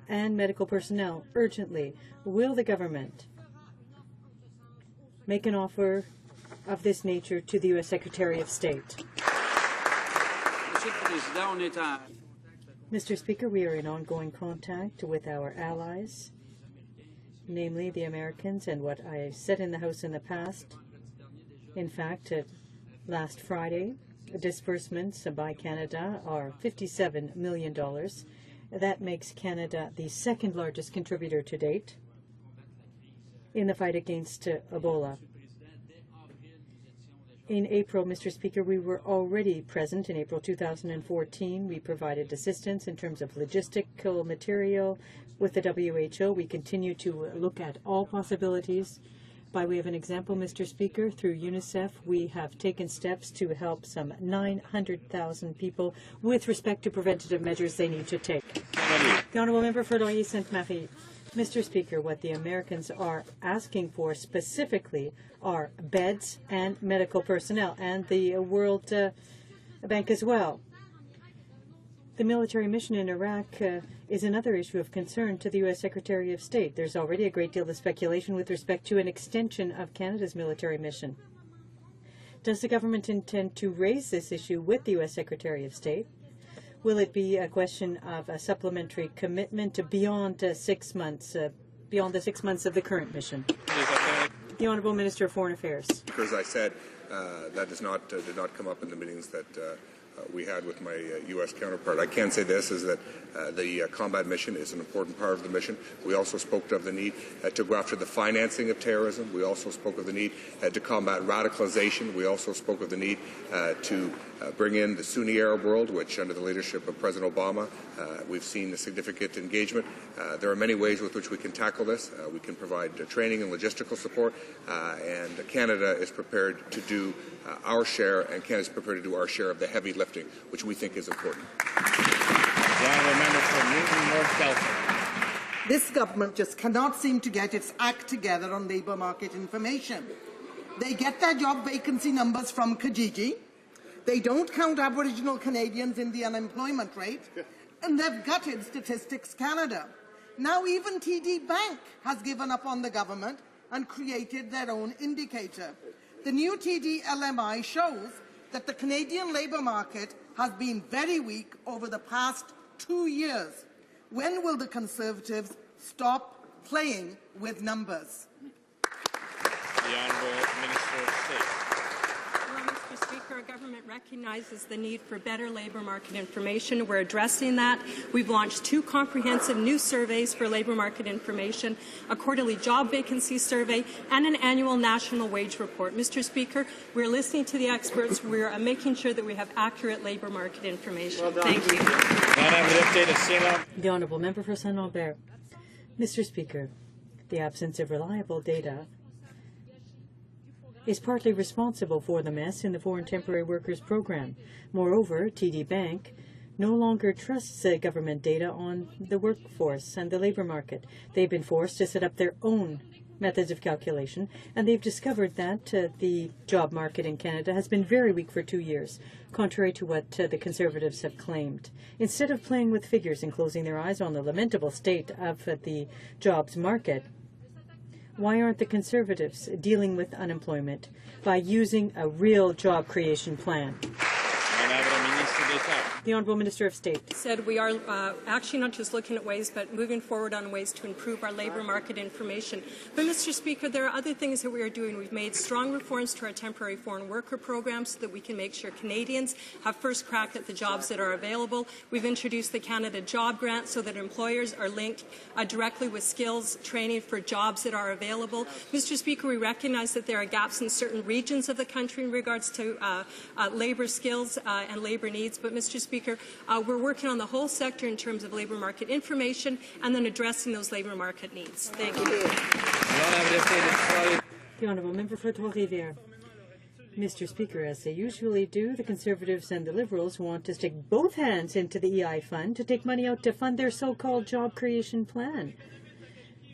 and medical personnel urgently. Will the government make an offer of this nature to the U.S. Secretary of State? Mr. Speaker, we are in ongoing contact with our allies, namely the Americans, and what I said in the House in the past. In fact, last Friday, disbursements by Canada are $57 million. That makes Canada the second largest contributor to date in the fight against Ebola. In April, Mr. Speaker, we were already present. In April 2014, we provided assistance in terms of logistical material with the WHO. We continue to look at all possibilities. By way of an example, Mr. Speaker, through UNICEF, we have taken steps to help some 900,000 people with respect to preventative measures they need to take. The Honourable Member for Laurier-Sainte-Marie. Mr. Speaker, what the Americans are asking for specifically are beds and medical personnel, and the World Bank as well. The military mission in Iraq is another issue of concern to the U.S. Secretary of State. There's already a great deal of speculation with respect to an extension of Canada's military mission. Does the government intend to raise this issue with the U.S. Secretary of State? Will it be a question of a supplementary commitment beyond 6 months, beyond the 6 months of the current mission? The Honourable Minister of Foreign Affairs. As I said, that did not come up in the meetings that we had with my U.S. counterpart. I can say this, is that the combat mission is an important part of the mission. We also spoke of the need to go after the financing of terrorism. We also spoke of the need to combat radicalization. We also spoke of the need to bring in the Sunni Arab world, which under the leadership of President Obama, we've seen a significant engagement. There are many ways with which we can tackle this. We can provide training and logistical support, and Canada is prepared to do our share, and Canada is prepared to do our share of the heavy lifting, which we think is important. The Honourable Member for Newton North Delta. This government just cannot seem to get its act together on labour market information. They get their job vacancy numbers from Kijiji. They don't count Aboriginal Canadians in the unemployment rate, and they've gutted Statistics Canada. Now even TD Bank has given up on the government and created their own indicator. The new TD LMI shows that the Canadian labour market has been very weak over the past 2 years. When will the Conservatives stop playing with numbers? The Honourable Minister of State. Well, Mr. Speaker, our government recognizes the need for better labour market information. We're addressing that. We've launched 2 comprehensive new surveys for labour market information, a quarterly job vacancy survey, and an annual national wage report. Mr. Speaker, we're listening to the experts. We're making sure that we have accurate labour market information. Well done. Thank you. The Honourable Member for Saint-Lambert. Mr. Speaker, the absence of reliable data is partly responsible for the mess in the Foreign Temporary Workers Program. Moreover, TD Bank no longer trusts government data on the workforce and the labour market. They've been forced to set up their own methods of calculation, and they've discovered that the job market in Canada has been very weak for 2 years, contrary to what the Conservatives have claimed. Instead of playing with figures and closing their eyes on the lamentable state of the jobs market, why aren't the Conservatives dealing with unemployment by using a real job creation plan? The Honourable Minister of State. Said we are actually not just looking at ways, but moving forward on ways to improve our labour market information. But, Mr. Speaker, there are other things that we are doing. We've made strong reforms to our temporary foreign worker program so that we can make sure Canadians have first crack at the jobs that are available. We've introduced the Canada Job Grant so that employers are linked directly with skills training for jobs that are available. Mr. Speaker, we recognize that there are gaps in certain regions of the country in regards to labour skills and labour needs. But, Mr. Speaker, we're working on the whole sector in terms of labour market information and then addressing those labour market needs. Thank you. The Honourable Member for Trois-Rivières. Mr. Speaker, as they usually do, the Conservatives and the Liberals want to stick both hands into the EI fund to take money out to fund their so-called job creation plan.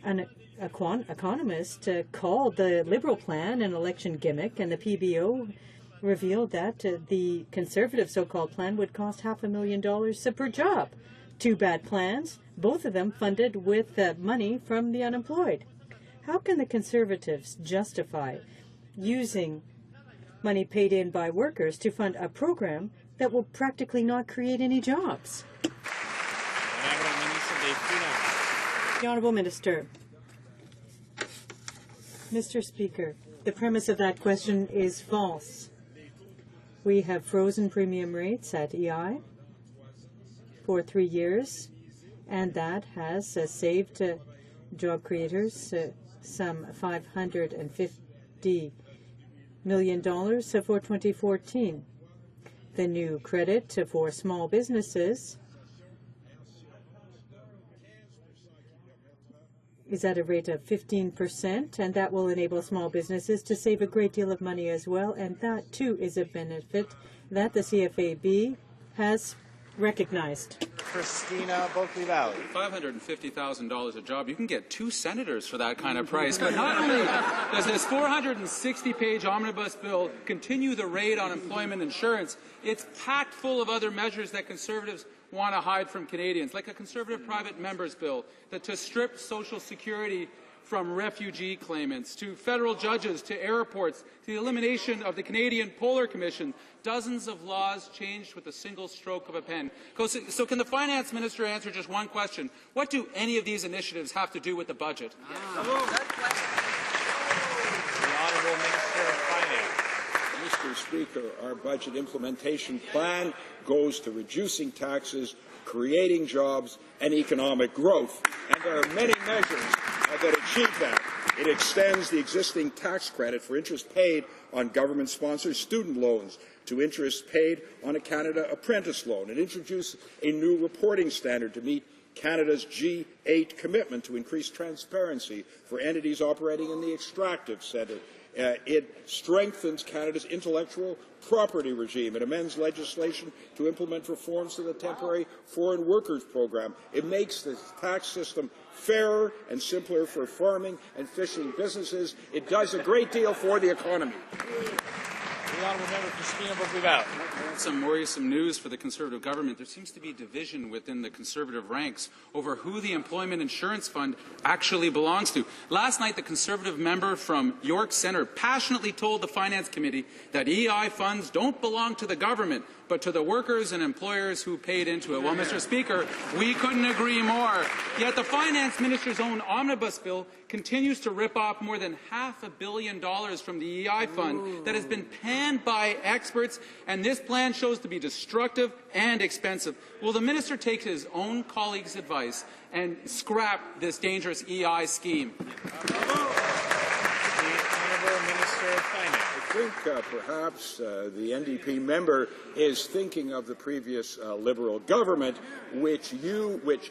An economist called the Liberal plan an election gimmick, and the PBO revealed that the Conservative so-called plan would cost $500,000 per job. 2 bad plans, both of them funded with money from the unemployed. How can the Conservatives justify using money paid in by workers to fund a program that will practically not create any jobs? The Honourable Minister. Mr. Speaker, the premise of that question is false. We have frozen premium rates at EI for 3 years, and that has saved job creators some $550 million for 2014. The new credit for small businesses is at a rate of 15%, and that will enable small businesses to save a great deal of money as well, and that too is a benefit that the CFAB has recognized. Christina Bulkley Valley. $550,000 a job. You can get 2 senators for that kind of price. But not only does this 460-page omnibus bill continue the raid on employment insurance, it's packed full of other measures that Conservatives want to hide from Canadians, like a Conservative private members bill that to strip Social Security from refugee claimants, to federal judges, to airports, to the elimination of the Canadian Polar Commission. Dozens of laws changed with a single stroke of a pen. So can the Finance Minister answer just one question? What do any of these initiatives have to do with the budget? The Honourable Minister of Finance. Mr. Speaker, our budget implementation plan goes to reducing taxes, creating jobs, and economic growth. And there are many measures that achieve that. It extends the existing tax credit for interest paid on government-sponsored student loans to interest paid on a Canada Apprentice loan. It introduces a new reporting standard to meet Canada's G8 commitment to increase transparency for entities operating in the extractive sector. It strengthens Canada's intellectual property regime. It amends legislation to implement reforms to the temporary foreign workers program. It makes the tax system fairer and simpler for farming and fishing businesses. It does a great deal for the economy. The Honourable Member Christina Bulkley Valley. Some worrisome news for the Conservative government. There seems to be division within the Conservative ranks over who the Employment Insurance Fund actually belongs to. Last night, the Conservative member from York Centre passionately told the Finance Committee that EI funds don't belong to the government, but to the workers and employers who paid into it. Well, Mr. Speaker, we couldn't agree more. Yet the Finance Minister's own omnibus bill continues to rip off more than $500 million from the EI fund that has been panned by experts, and this plan shows to be destructive and expensive. Will the minister take his own colleagues' advice and scrap this dangerous EI scheme? Minister of Finance. I think perhaps the NDP member is thinking of the previous Liberal government, which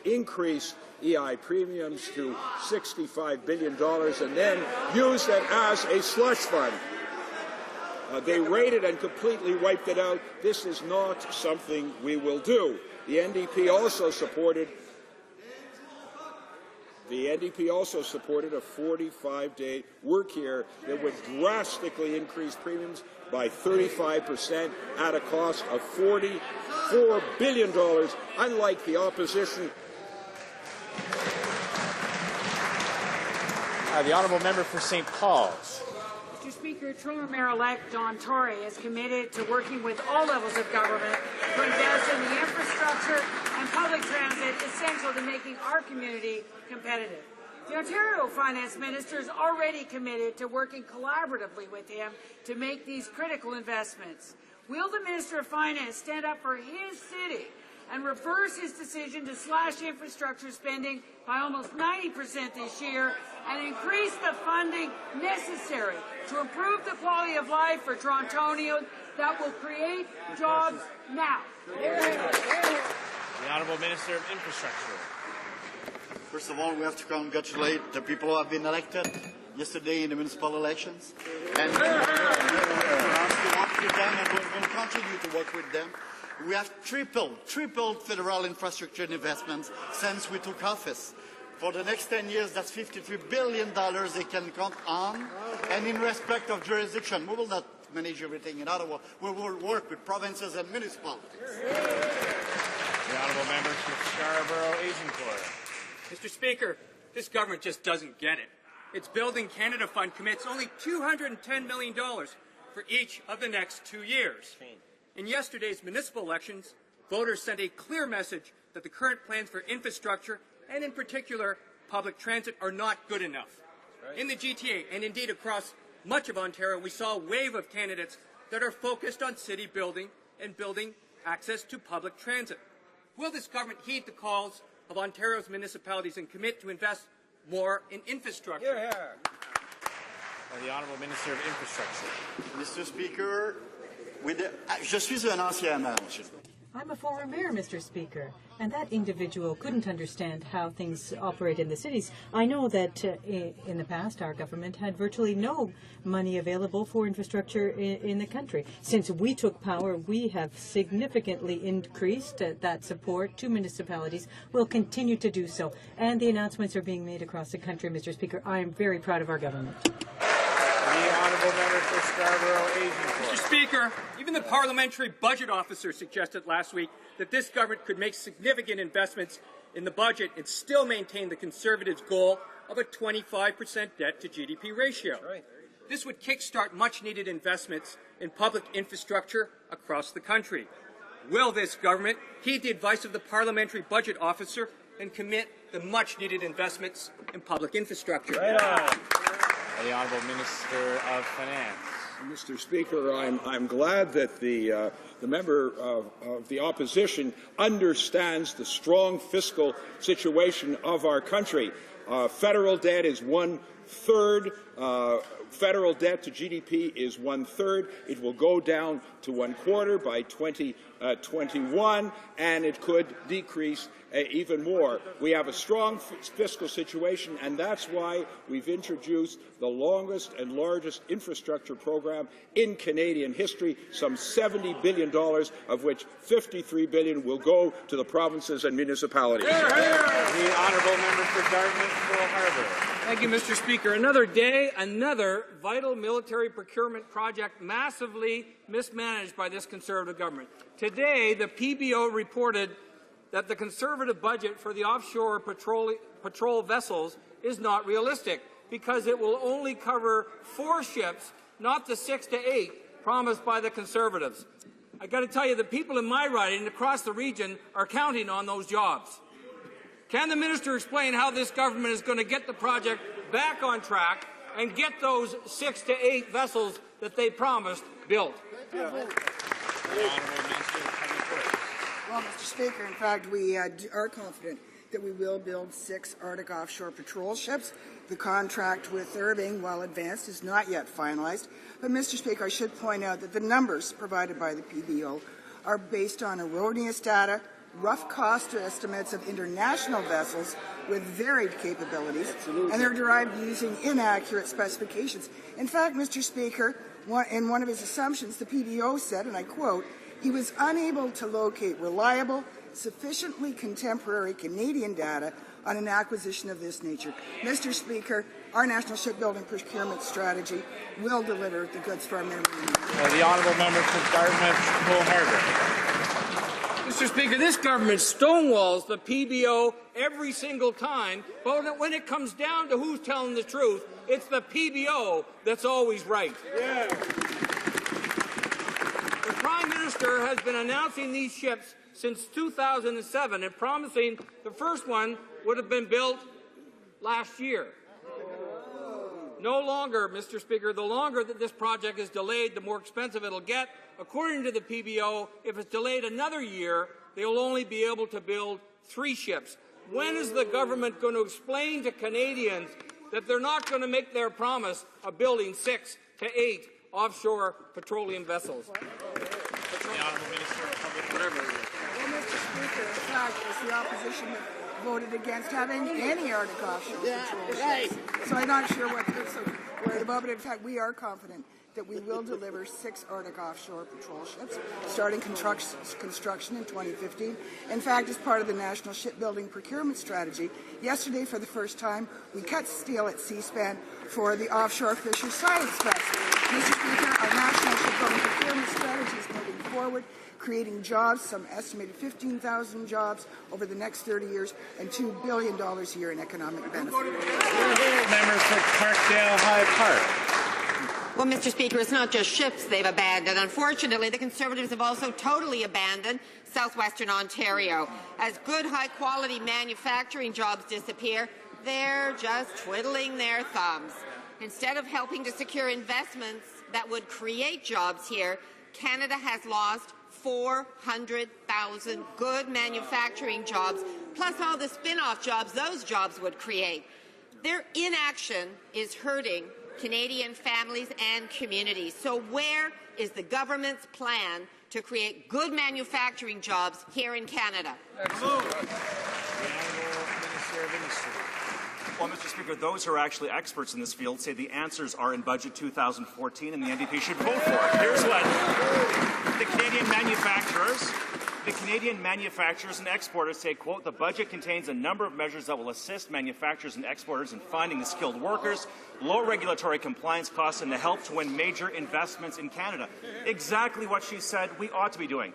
increased EI premiums to $65 billion and then used it as a slush fund. They raided and completely wiped it out. This is not something we will do. The NDP also supported a 45-day work year that would drastically increase premiums by 35% at a cost of $44 billion, unlike the opposition. The honourable member for St. Paul's. Mr. Speaker, Toronto Mayor-elect Don Tory is committed to working with all levels of government to invest in the infrastructure and public transit essential to making our community competitive. The Ontario Finance Minister is already committed to working collaboratively with him to make these critical investments. Will the Minister of Finance stand up for his city and reverse his decision to slash infrastructure spending by almost 90% this year and increase the funding necessary to improve the quality of life for Torontonians that will create jobs now? The Honourable Minister of Infrastructure. First of all, we have to congratulate the people who have been elected yesterday in the municipal elections. And we have to work with them and we're going to continue to work with them. We have tripled federal infrastructure investments since we took office. For the next 10 years, that's $53 billion they can count on. And in respect of jurisdiction, we will not manage everything in Ottawa. We will work with provinces and municipalities. The honourable member for Scarborough Agincourt. Mr. Speaker, this government just doesn't get it. Its Building Canada Fund commits only $210 million for each of the next 2 years. In yesterday's municipal elections, voters sent a clear message that the current plans for infrastructure, and in particular public transit, are not good enough. In the GTA, and indeed across much of Ontario, we saw a wave of candidates that are focused on city building and building access to public transit. Will this government heed the calls of Ontario's municipalities and commit to invest more in infrastructure? The Honourable Minister of Infrastructure. Mr. Speaker, je suis un ancien maire, monsieur. I'm a former mayor, Mr. Speaker, and that individual couldn't understand how things operate in the cities. I know that in the past our government had virtually no money available for infrastructure in the country. Since we took power, we have significantly increased that support to municipalities. We'll continue to do so, and the announcements are being made across the country, Mr. Speaker. I am very proud of our government. The honourable member for Scarborough Agincourt. Mr. Speaker, even the parliamentary budget officer suggested last week that this government could make significant investments in the budget and still maintain the Conservatives' goal of a 25% debt to GDP ratio. This would kickstart much-needed investments in public infrastructure across the country. Will this government heed the advice of the parliamentary budget officer and commit the much-needed investments in public infrastructure? The Honourable Minister of Finance. Mr. Speaker, I'm glad that the member of the opposition understands the strong fiscal situation of our country. Federal debt is 1/3. Federal debt to GDP is 1/3. It will go down to 1/4 by 2021, and it could decrease even more. We have a strong fiscal situation, and that's why we've introduced the longest and largest infrastructure program in Canadian history, some $70 billion, of which $53 billion will go to the provinces and municipalities. The honourable member for Dartmouth-Pearl Harbour. Thank you, Mr. Speaker. Another day, another vital military procurement project massively mismanaged by this Conservative government. Today, the PBO reported that the Conservative budget for the offshore patrol vessels is not realistic because it will only cover 4 ships, not the 6 to 8 promised by the Conservatives. I got to tell you, the people in my riding and across the region are counting on those jobs. Can the minister explain how this government is going to get the project back on track and get those 6 to 8 vessels that they promised built? Well, Mr. Speaker, in fact, we are confident that we will build 6 Arctic offshore patrol ships. The contract with Irving, while advanced, is not yet finalized. But, Mr. Speaker, I should point out that the numbers provided by the PBO are based on erroneous data, rough cost estimates of international vessels with varied capabilities, and they're derived using inaccurate specifications. In fact, Mr. Speaker, in one of his assumptions, the PBO said, and I quote, he was unable to locate reliable, sufficiently contemporary Canadian data on an acquisition of this nature. Mr. Speaker, our national shipbuilding procurement strategy will deliver the goods for our men and women. The honourable member for Dartmouth, Harbour. Mr. Speaker, this government stonewalls the PBO every single time, but when it comes down to who's telling the truth, it's the PBO that's always right. Yeah. The Prime Minister has been announcing these ships since 2007 and promising the first one would have been built last year. No longer, Mr. Speaker, the longer that this project is delayed, the more expensive it'll get. According to the PBO, if it's delayed another year, they will only be able to build 3 ships. When is the government going to explain to Canadians that they're not going to make their promise of building 6 to 8 offshore petroleum vessels? Well, Mr. Speaker, in fact, it's the opposition that voted against having any Arctic offshore patrol ships. So I'm not sure what they're so worried about, but in fact, we are confident that we will deliver 6 Arctic offshore patrol ships, starting construction in 2015. In fact, as part of the national shipbuilding procurement strategy, yesterday, for the first time, we cut steel at C-SPAN for the offshore Fisher Science vessel. Mr. Speaker, our national shipbuilding procurement strategy is moving forward, creating jobs, some estimated 15,000 jobs over the next 30 years, and $2 billion a year in economic benefit. Member for Parkdale High Park. Well, Mr. Speaker, it's not just ships they've abandoned. Unfortunately, the Conservatives have also totally abandoned southwestern Ontario. As good, high-quality manufacturing jobs disappear, they're just twiddling their thumbs. Instead of helping to secure investments that would create jobs here, Canada has lost 400,000 good manufacturing jobs, plus all the spin-off jobs those jobs would create. Their inaction is hurting Canadian families and communities. So where is the government's plan to create good manufacturing jobs here in Canada? Well, Mr. Speaker, those who are actually experts in this field say the answers are in Budget 2014 and the NDP should vote for it. Here's what the Canadian manufacturers and exporters say, quote, the budget contains a number of measures that will assist manufacturers and exporters in finding the skilled workers, lower regulatory compliance costs, and to help to win major investments in Canada. Exactly what she said we ought to be doing.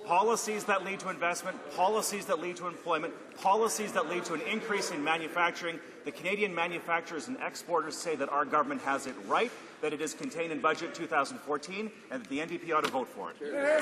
Policies that lead to investment, policies that lead to employment, policies that lead to an increase in manufacturing. The Canadian manufacturers and exporters say that our government has it right, that it is contained in Budget 2014, and that the NDP ought to vote for it. The honourable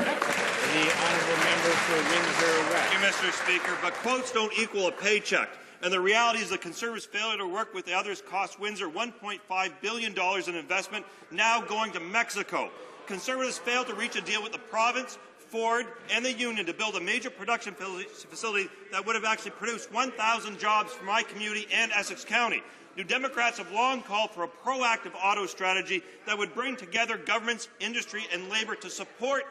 member for Windsor West. Thank you, Mr. Speaker, but quotes don't equal a paycheck. And the reality is the Conservatives' failure to work with the others cost Windsor $1.5 billion in investment, now going to Mexico. Conservatives failed to reach a deal with the province, Ford, and the union to build a major production facility that would have actually produced 1,000 jobs for my community and Essex County. New Democrats have long called for a proactive auto strategy that would bring together governments, industry, and labour to support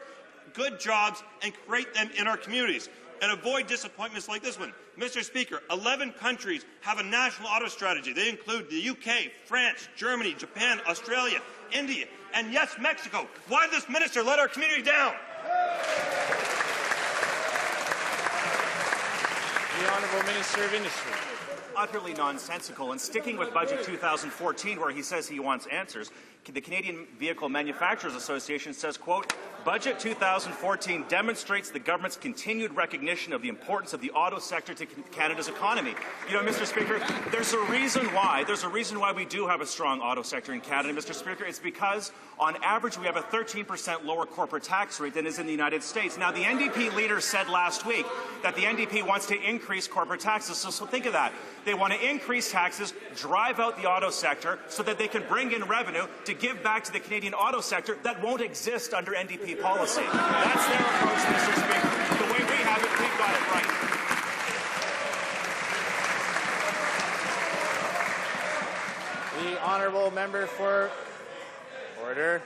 good jobs and create them in our communities and avoid disappointments like this one. Mr. Speaker, 11 countries have a national auto strategy. They include the UK, France, Germany, Japan, Australia, India, and yes, Mexico. Why does this minister let our community down? The Honourable Minister of Industry. Utterly nonsensical. And sticking with Budget 2014, where he says he wants answers, the Canadian Vehicle Manufacturers Association says, quote, Budget 2014 demonstrates the government's continued recognition of the importance of the auto sector to Canada's economy. You know, Mr. Speaker, there's a reason why we do have a strong auto sector in Canada, Mr. Speaker. It's because, on average, we have a 13% lower corporate tax rate than is in the United States. Now, the NDP leader said last week that the NDP wants to increase corporate taxes. So think of that. They want to increase taxes, drive out the auto sector so that they can bring in revenue to give back to the Canadian auto sector that won't exist under NDP policy. That's their approach, Mr. Speaker. The way we have it, we've got it right. The honourable member for order.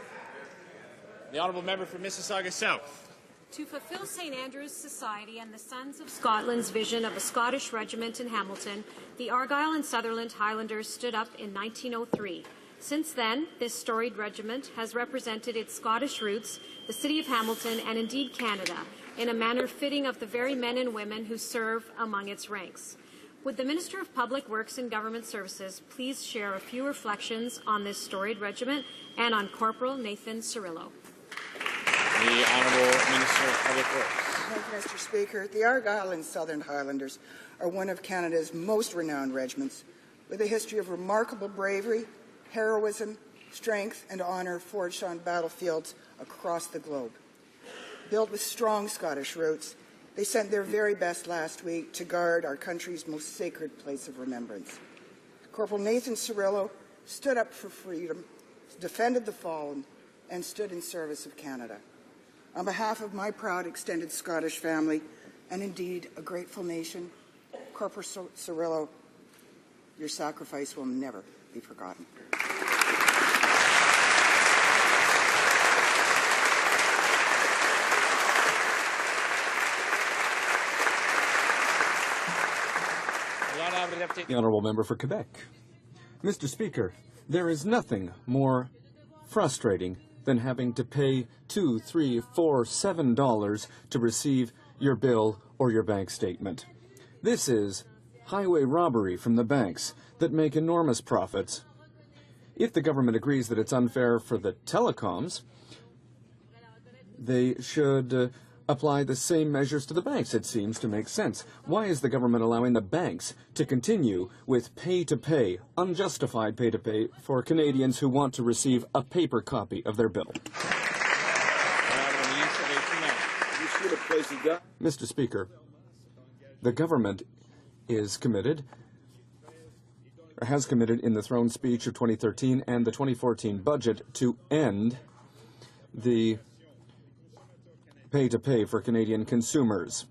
The honourable member for Mississauga South. To fulfill St. Andrew's Society and the Sons of Scotland's vision of a Scottish regiment in Hamilton, the Argyll and Sutherland Highlanders stood up in 1903. Since then, this storied regiment has represented its Scottish roots, the city of Hamilton, and indeed Canada, in a manner fitting of the very men and women who serve among its ranks. Would the Minister of Public Works and Government Services please share a few reflections on this storied regiment and on Corporal Nathan Cirillo? The Honourable Minister of Public Works. Thank you, Mr. Speaker. The Argyll and Southern Highlanders are one of Canada's most renowned regiments, with a history of remarkable bravery, heroism, strength, and honour forged on battlefields across the globe. Built with strong Scottish roots, they sent their very best last week to guard our country's most sacred place of remembrance. Corporal Nathan Cirillo stood up for freedom, defended the fallen, and stood in service of Canada. On behalf of my proud extended Scottish family, and indeed a grateful nation, Corporal Cirillo, your sacrifice will never be forgotten. The honourable member for Quebec. Mr. Speaker, there is nothing more frustrating than having to pay $2, $3, $4, $7 to receive your bill or your bank statement. This is highway robbery from the banks that make enormous profits. If the government agrees that it's unfair for the telecoms, they should apply the same measures to the banks. It seems to make sense. Why is the government allowing the banks to continue with pay-to-pay, unjustified pay-to-pay for Canadians who want to receive a paper copy of their bill? Mr. Speaker, the government is committed, or has committed in the throne speech of 2013 and the 2014 budget to end the pay-to-pay for Canadian consumers.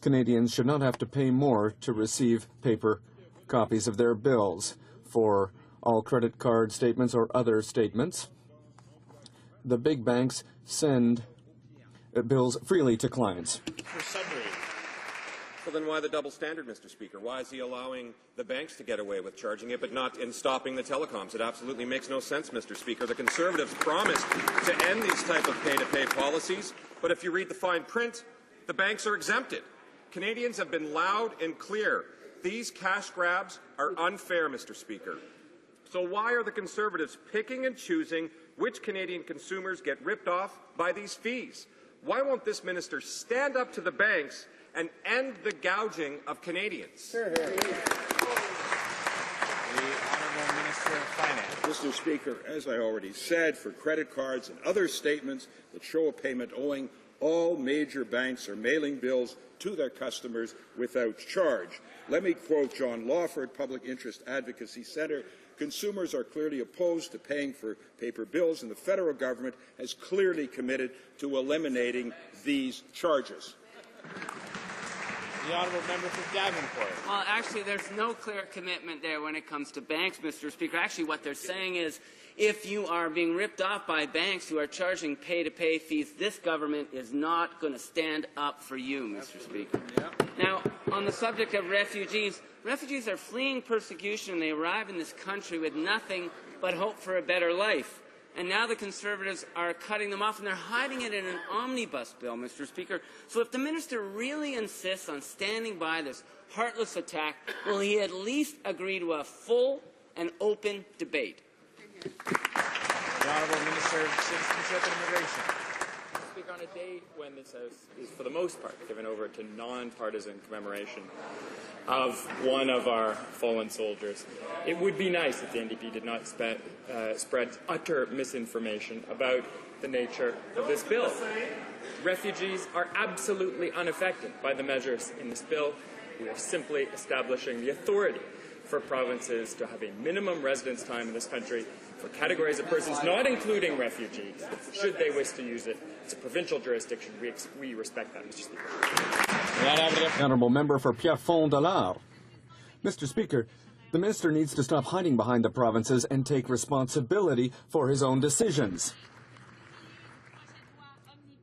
Canadians should not have to pay more to receive paper copies of their bills for all credit card statements or other statements. The big banks send bills freely to clients. So then why the double standard, Mr. Speaker? Why is he allowing the banks to get away with charging it, but not in stopping the telecoms? It absolutely makes no sense, Mr. Speaker. The Conservatives promised to end these type of pay-to-pay policies, but if you read the fine print, the banks are exempted. Canadians have been loud and clear. These cash grabs are unfair, Mr. Speaker. So why are the Conservatives picking and choosing which Canadian consumers get ripped off by these fees? Why won't this minister stand up to the banks and end the gouging of Canadians? The Honourable Minister of Finance. Mr. Speaker, as I already said, for credit cards and other statements that show a payment owing, all major banks are mailing bills to their customers without charge. Let me quote John Lawford, Public Interest Advocacy Centre. Consumers are clearly opposed to paying for paper bills, and the federal government has clearly committed to eliminating these charges. The honourable member for Davenport. Well, actually, there's no clear commitment there when it comes to banks, Mr. Speaker. Actually, what they're saying is if you are being ripped off by banks who are charging pay-to-pay fees, this government is not going to stand up for you, Mr. Speaker. Now, on the subject of refugees, refugees are fleeing persecution and they arrive in this country with nothing but hope for a better life. And now the Conservatives are cutting them off, and they're hiding it in an omnibus bill, Mr. Speaker. So if the minister really insists on standing by this heartless attack, will he at least agree to a full and open debate? The Honourable Minister of Citizenship and Immigration. a day when this House is, for the most part, given over to non-partisan commemoration of one of our fallen soldiers. It would be nice if the NDP did not spread utter misinformation about the nature of this bill. Refugees are absolutely unaffected by the measures in this bill. We are simply establishing the authority for provinces to have a minimum residence time in this country for categories of persons, not including refugees, should they wish to use it. It's a provincial jurisdiction. We respect that, Mr. Speaker. Honourable Member for Pierrefonds-Dollard. Mr. Speaker, the Minister needs to stop hiding behind the provinces and take responsibility for his own decisions.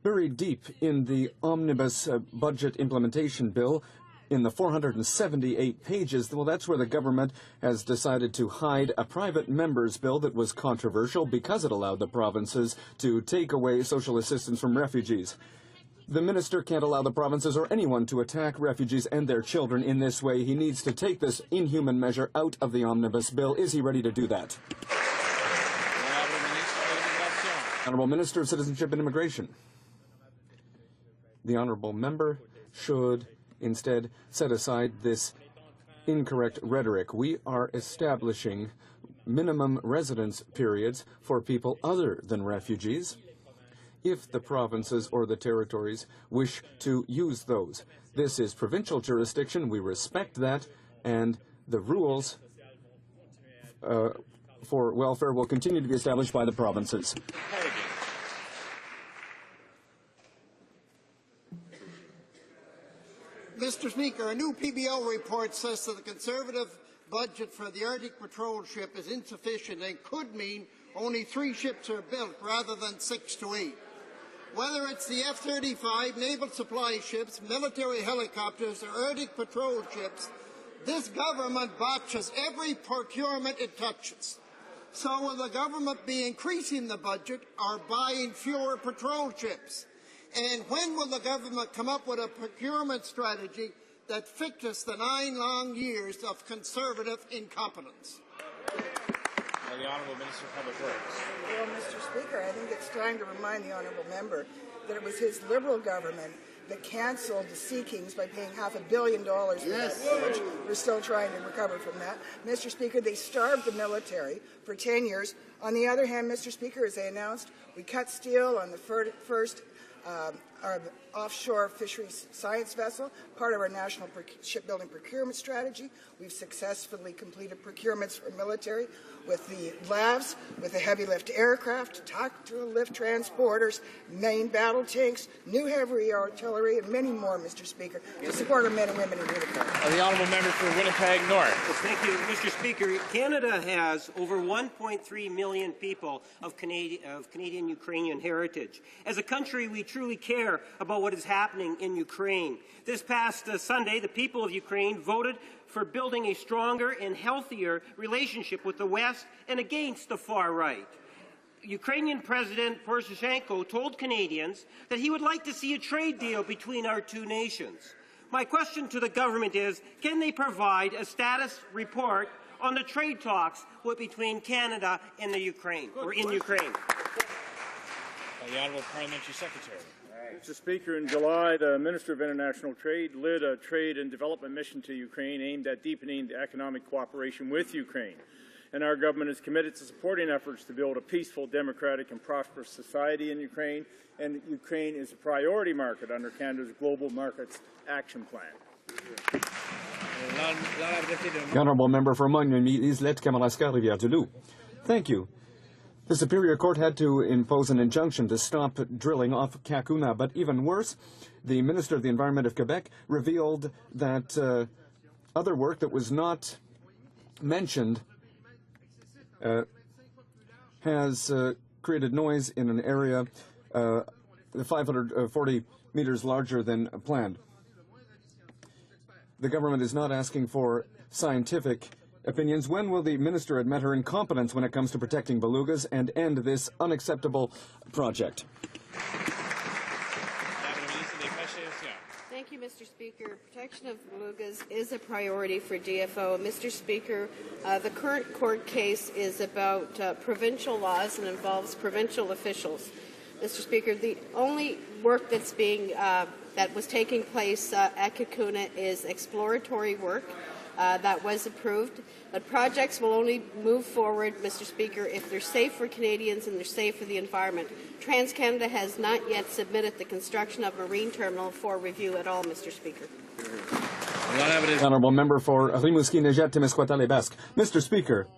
Buried deep in the Omnibus Budget Implementation Bill, in the 478 pages, well, that's where the government has decided to hide a private member's bill that was controversial because it allowed the provinces to take away social assistance from refugees. The minister can't allow the provinces or anyone to attack refugees and their children in this way. He needs to take this inhuman measure out of the omnibus bill. Is he ready to do that? Honourable Minister of Citizenship and Immigration. The honourable member should instead set aside this incorrect rhetoric. We are establishing minimum residence periods for people other than refugees if the provinces or the territories wish to use those. This is provincial jurisdiction. We respect that, and the rules for welfare will continue to be established by the provinces. Mr. Speaker, a new PBO report says that the Conservative budget for the Arctic Patrol ship is insufficient and could mean only 3 ships are built rather than 6 to 8. Whether it's the F-35, naval supply ships, military helicopters, or Arctic Patrol ships, this government botches every procurement it touches. So will the government be increasing the budget or buying fewer patrol ships? And when will the government come up with a procurement strategy that fixes the 9 long years of Conservative incompetence? The Honourable Minister of Public Works. Well, Mr. Speaker, I think it's time to remind the Honourable Member that it was his Liberal government that cancelled the Sea Kings by paying $500 million for that voyage. We're still trying to recover from that. Mr. Speaker, they starved the military for 10 years. On the other hand, Mr. Speaker, as they announced, we cut steel on the first our offshore fisheries science vessel, part of our national shipbuilding procurement strategy. We've successfully completed procurements for military with the LAVs, with the heavy lift aircraft, tactical lift transporters, main battle tanks, new heavy artillery, and many more, Mr. Speaker, to support our men and women in uniform. The Honourable Member for Winnipeg North. Thank you, Mr. Speaker. Canada has over 1.3 million people of Canadian Ukrainian heritage. As a country, we truly care about what is happening in Ukraine. This past Sunday, the people of Ukraine voted for building a stronger and healthier relationship with the West and against the far right. Ukrainian President Poroshenko told Canadians that he would like to see a trade deal between our two nations. My question to the government is, can they provide a status report on the trade talks between Canada and the Ukraine, or in Ukraine? The Honourable Parliamentary Secretary. Mr. Speaker, in July, the Minister of International Trade led a trade and development mission to Ukraine aimed at deepening the economic cooperation with Ukraine. And our government is committed to supporting efforts to build a peaceful, democratic, and prosperous society in Ukraine. And Ukraine is a priority market under Canada's Global Markets Action Plan. The Honourable Member for Montmagny-Islette-Kamalaka-Rivière-du-Loup. Thank you. The Superior Court had to impose an injunction to stop drilling off Kakuna, but even worse, the Minister of the Environment of Quebec revealed that other work that was not mentioned has created noise in an area 540 meters larger than planned. The government is not asking for scientific opinions. When will the minister admit her incompetence when it comes to protecting belugas and end this unacceptable project? Thank you, Mr. Speaker. Protection of belugas is a priority for DFO. Mr. Speaker, the current court case is about provincial laws and involves provincial officials. Mr. Speaker, the only work that's being that was taking place at Kakuna is exploratory work that was approved. But projects will only move forward, Mr. Speaker, if they're safe for Canadians and they're safe for the environment. TransCanada has not yet submitted the construction of Marine Terminal for review at all, Mr. Speaker. Honourable Member for Rimouski-Nejet-Témiscouata-les-Basques. Mr. Speaker,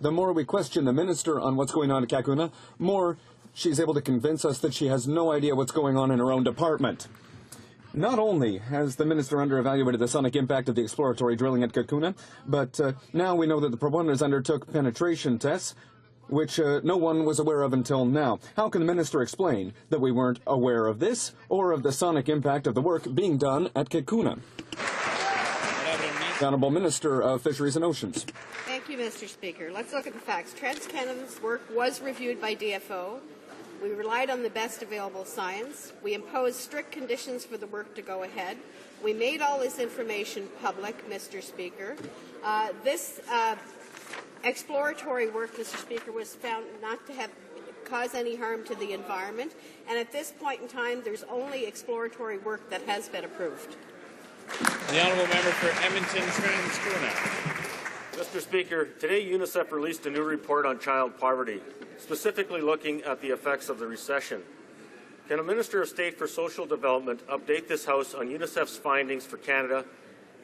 the more we question the Minister on what's going on at Kakuna, more she's able to convince us that she has no idea what's going on in her own department. Not only has the Minister underevaluated the sonic impact of the exploratory drilling at Kakuna, but now we know that the proponents undertook penetration tests, which no one was aware of until now. How can the Minister explain that we weren't aware of this or of the sonic impact of the work being done at Kakuna? The Honourable Minister of Fisheries and Oceans. Thank you, Mr. Speaker. Let's look at the facts. TransCanada's work was reviewed by DFO. We relied on the best available science. We imposed strict conditions for the work to go ahead. We made all this information public, Mr. Speaker. This exploratory work, Mr. Speaker, was found not to have cause any harm to the environment. And at this point in time, there's only exploratory work that has been approved. The Honourable Member for Edmonton-Strathcona. Mr. Speaker, today UNICEF released a new report on child poverty, specifically looking at the effects of the recession. Can a Minister of State for Social Development update this House on UNICEF's findings for Canada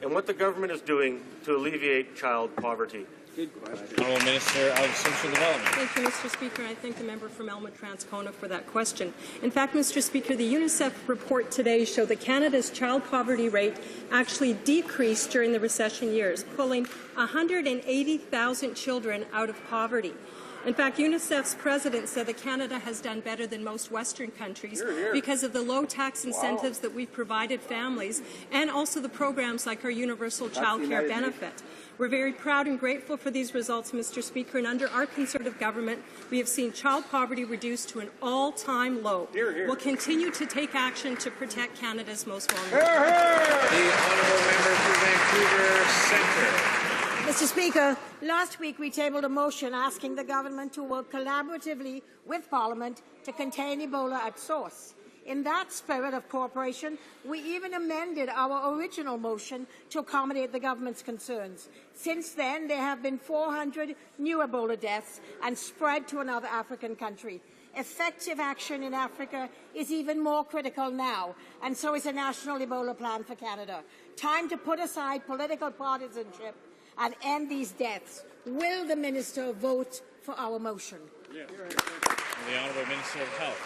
and what the government is doing to alleviate child poverty? Honourable Minister of Social Development. Thank you, Mr. Speaker. I thank the member from Elmwood-Transcona for that question. In fact, Mr. Speaker, the UNICEF report today showed that Canada's child poverty rate actually decreased during the recession years, pulling 180,000 children out of poverty. In fact, UNICEF's president said that Canada has done better than most Western countries because of the low tax incentives that we've provided families and also the programs like our universal child care benefit. We're very proud and grateful for these results, Mr. Speaker, and under our Conservative government, we have seen child poverty reduced to an all-time low. We'll continue to take action to protect Canada's most vulnerable. The Honourable Member for Vancouver Centre. Mr. Speaker, last week we tabled a motion asking the government to work collaboratively with Parliament to contain Ebola at source. In that spirit of cooperation, we even amended our original motion to accommodate the government's concerns. Since then, there have been 400 new Ebola deaths and spread to another African country. Effective action in Africa is even more critical now, and so is a national Ebola plan for Canada. Time to put aside political partisanship and end these deaths. Will the Minister vote for our motion? The Honourable Minister of Health.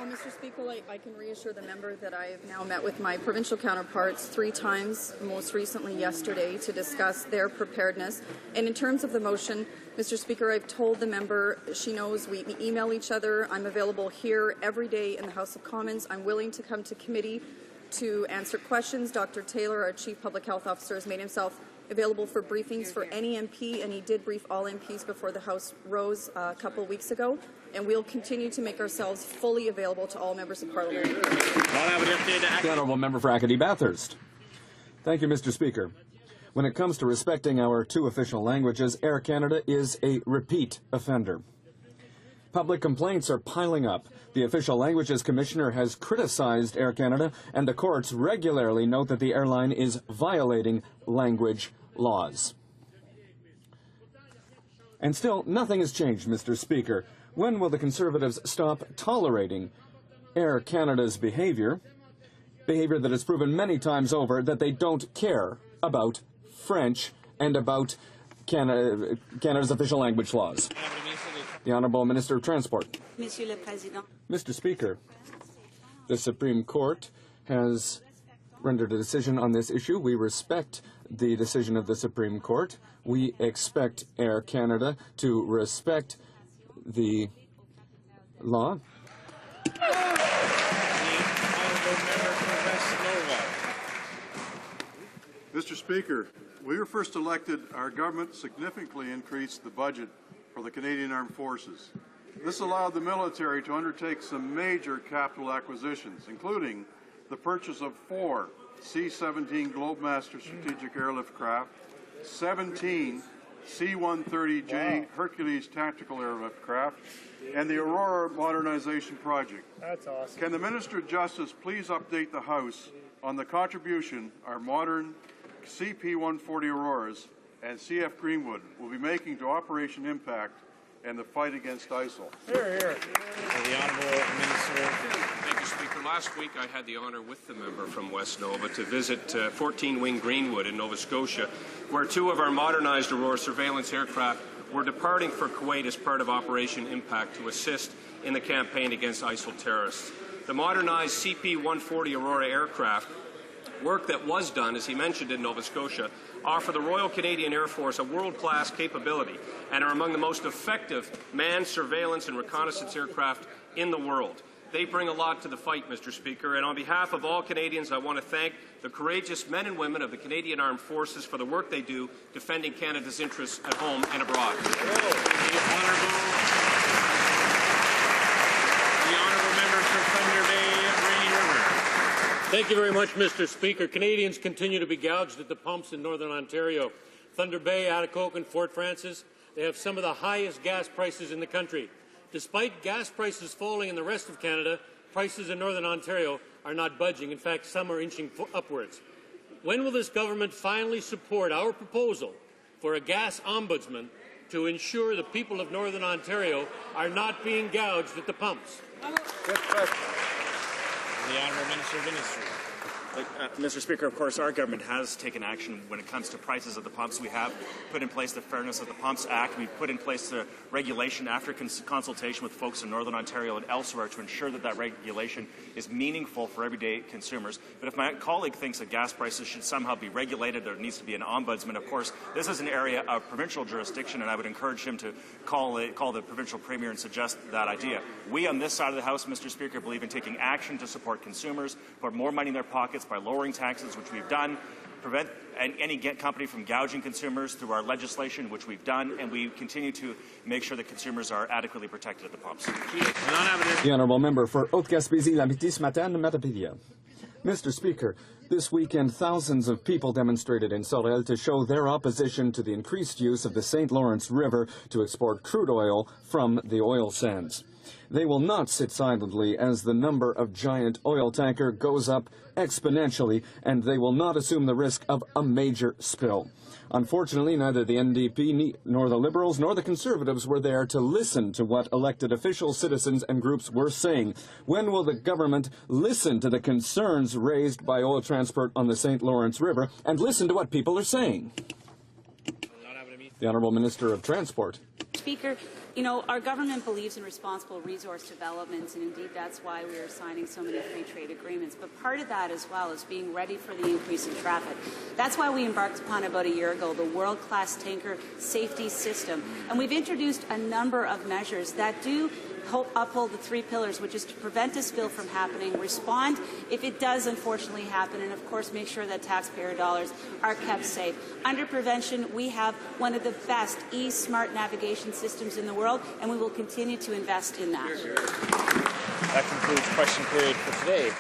Mr. Speaker, I can reassure the member that I have now met with my provincial counterparts 3 times, most recently yesterday, to discuss their preparedness. And in terms of the motion, Mr. Speaker, I've told the member, she knows we email each other. I'm available here every day in the House of Commons. I'm willing to come to committee to answer questions. Dr. Taylor, our Chief Public Health Officer, has made himself available for briefings for any MP, and he did brief all MPs before the House rose a couple of weeks ago. And we'll continue to make ourselves fully available to all members of Parliament. The Honourable Member for Acadie-Bathurst. Thank you, Mr. Speaker. When it comes to respecting our 2 official languages, Air Canada is a repeat offender. Public complaints are piling up. The Official Languages Commissioner has criticized Air Canada, and the courts regularly note that the airline is violating language laws. And still, nothing has changed, Mr. Speaker. When will the Conservatives stop tolerating Air Canada's behavior that has proven many times over that they don't care about French and about Canada's official language laws? The Honourable Minister of Transport. Mr. Speaker, the Supreme Court has rendered a decision on this issue. We respect the decision of the Supreme Court. We expect Air Canada to respect the law. Mr. Speaker, when we were first elected, our government significantly increased the budget for the Canadian Armed Forces. This allowed the military to undertake some major capital acquisitions, including the purchase of 4 C-17 Globemaster strategic airlift craft, 17 C-130J Hercules tactical aircraft, and the Aurora Modernization Project. That's awesome. Can the Minister of Justice please update the House on the contribution our modern CP-140 Auroras and CF Greenwood will be making to Operation Impact and the fight against ISIL? Here, here. The Honourable Minister. Thank you, Speaker. Last week I had the honour with the member from West Nova to visit 14-wing Greenwood in Nova Scotia, where two of our modernized Aurora surveillance aircraft were departing for Kuwait as part of Operation Impact to assist in the campaign against ISIL terrorists. The modernized CP-140 Aurora aircraft, work that was done, as he mentioned, in Nova Scotia, offer the Royal Canadian Air Force a world-class capability and are among the most effective manned surveillance and reconnaissance aircraft in the world. They bring a lot to the fight, Mr. Speaker, and on behalf of all Canadians, I want to thank the courageous men and women of the Canadian Armed Forces for the work they do defending Canada's interests at home and abroad. The Honourable Member for Thunder Bay, Rainy River. Thank you very much, Mr. Speaker. Canadians continue to be gouged at the pumps in Northern Ontario. Thunder Bay, Atikokan, and Fort Frances, they have some of the highest gas prices in the country. Despite gas prices falling in the rest of Canada, prices in Northern Ontario are not budging. In fact, some are inching upwards. When will this government finally support our proposal for a gas ombudsman to ensure the people of Northern Ontario are not being gouged at the pumps? The Honourable Minister of Industry. Mr. Speaker, of course, our government has taken action when it comes to prices of the pumps. We have put in place the Fairness of the Pumps Act. We've put in place the regulation after consultation with folks in Northern Ontario and elsewhere to ensure that that regulation is meaningful for everyday consumers. But if my colleague thinks that gas prices should somehow be regulated or there needs to be an ombudsman, of course, this is an area of provincial jurisdiction, and I would encourage him to call the provincial premier and suggest that idea. We on this side of the House, Mr. Speaker, believe in taking action to support consumers, put more money in their pockets by lowering taxes, which we've done, prevent any company from gouging consumers through our legislation, which we've done, and we continue to make sure that consumers are adequately protected at the pumps. The Honourable Member for Haute-Gaspésie-Lamity-Matane-Matapédia. Mr. Speaker, this weekend thousands of people demonstrated in Sorel to show their opposition to the increased use of the St. Lawrence River to export crude oil from the oil sands. They will not sit silently as the number of giant oil tanker goes up exponentially, and they will not assume the risk of a major spill. Unfortunately, neither the NDP nor the Liberals nor the Conservatives were there to listen to what elected officials, citizens and groups were saying. When will the government listen to the concerns raised by oil transport on the St. Lawrence River and listen to what people are saying? The Honourable Minister of Transport. Speaker, you know, our government believes in responsible resource development, and indeed that's why we are signing so many free trade agreements. But part of that as well is being ready for the increase in traffic. That's why we embarked upon about a year ago the world-class tanker safety system. And we've introduced a number of measures that do uphold the three pillars, which is to prevent a spill from happening, respond if it does unfortunately happen, and of course make sure that taxpayer dollars are kept safe. Under prevention, we have one of the best e-smart navigation systems in the world, and we will continue to invest in that. That concludes question period for today.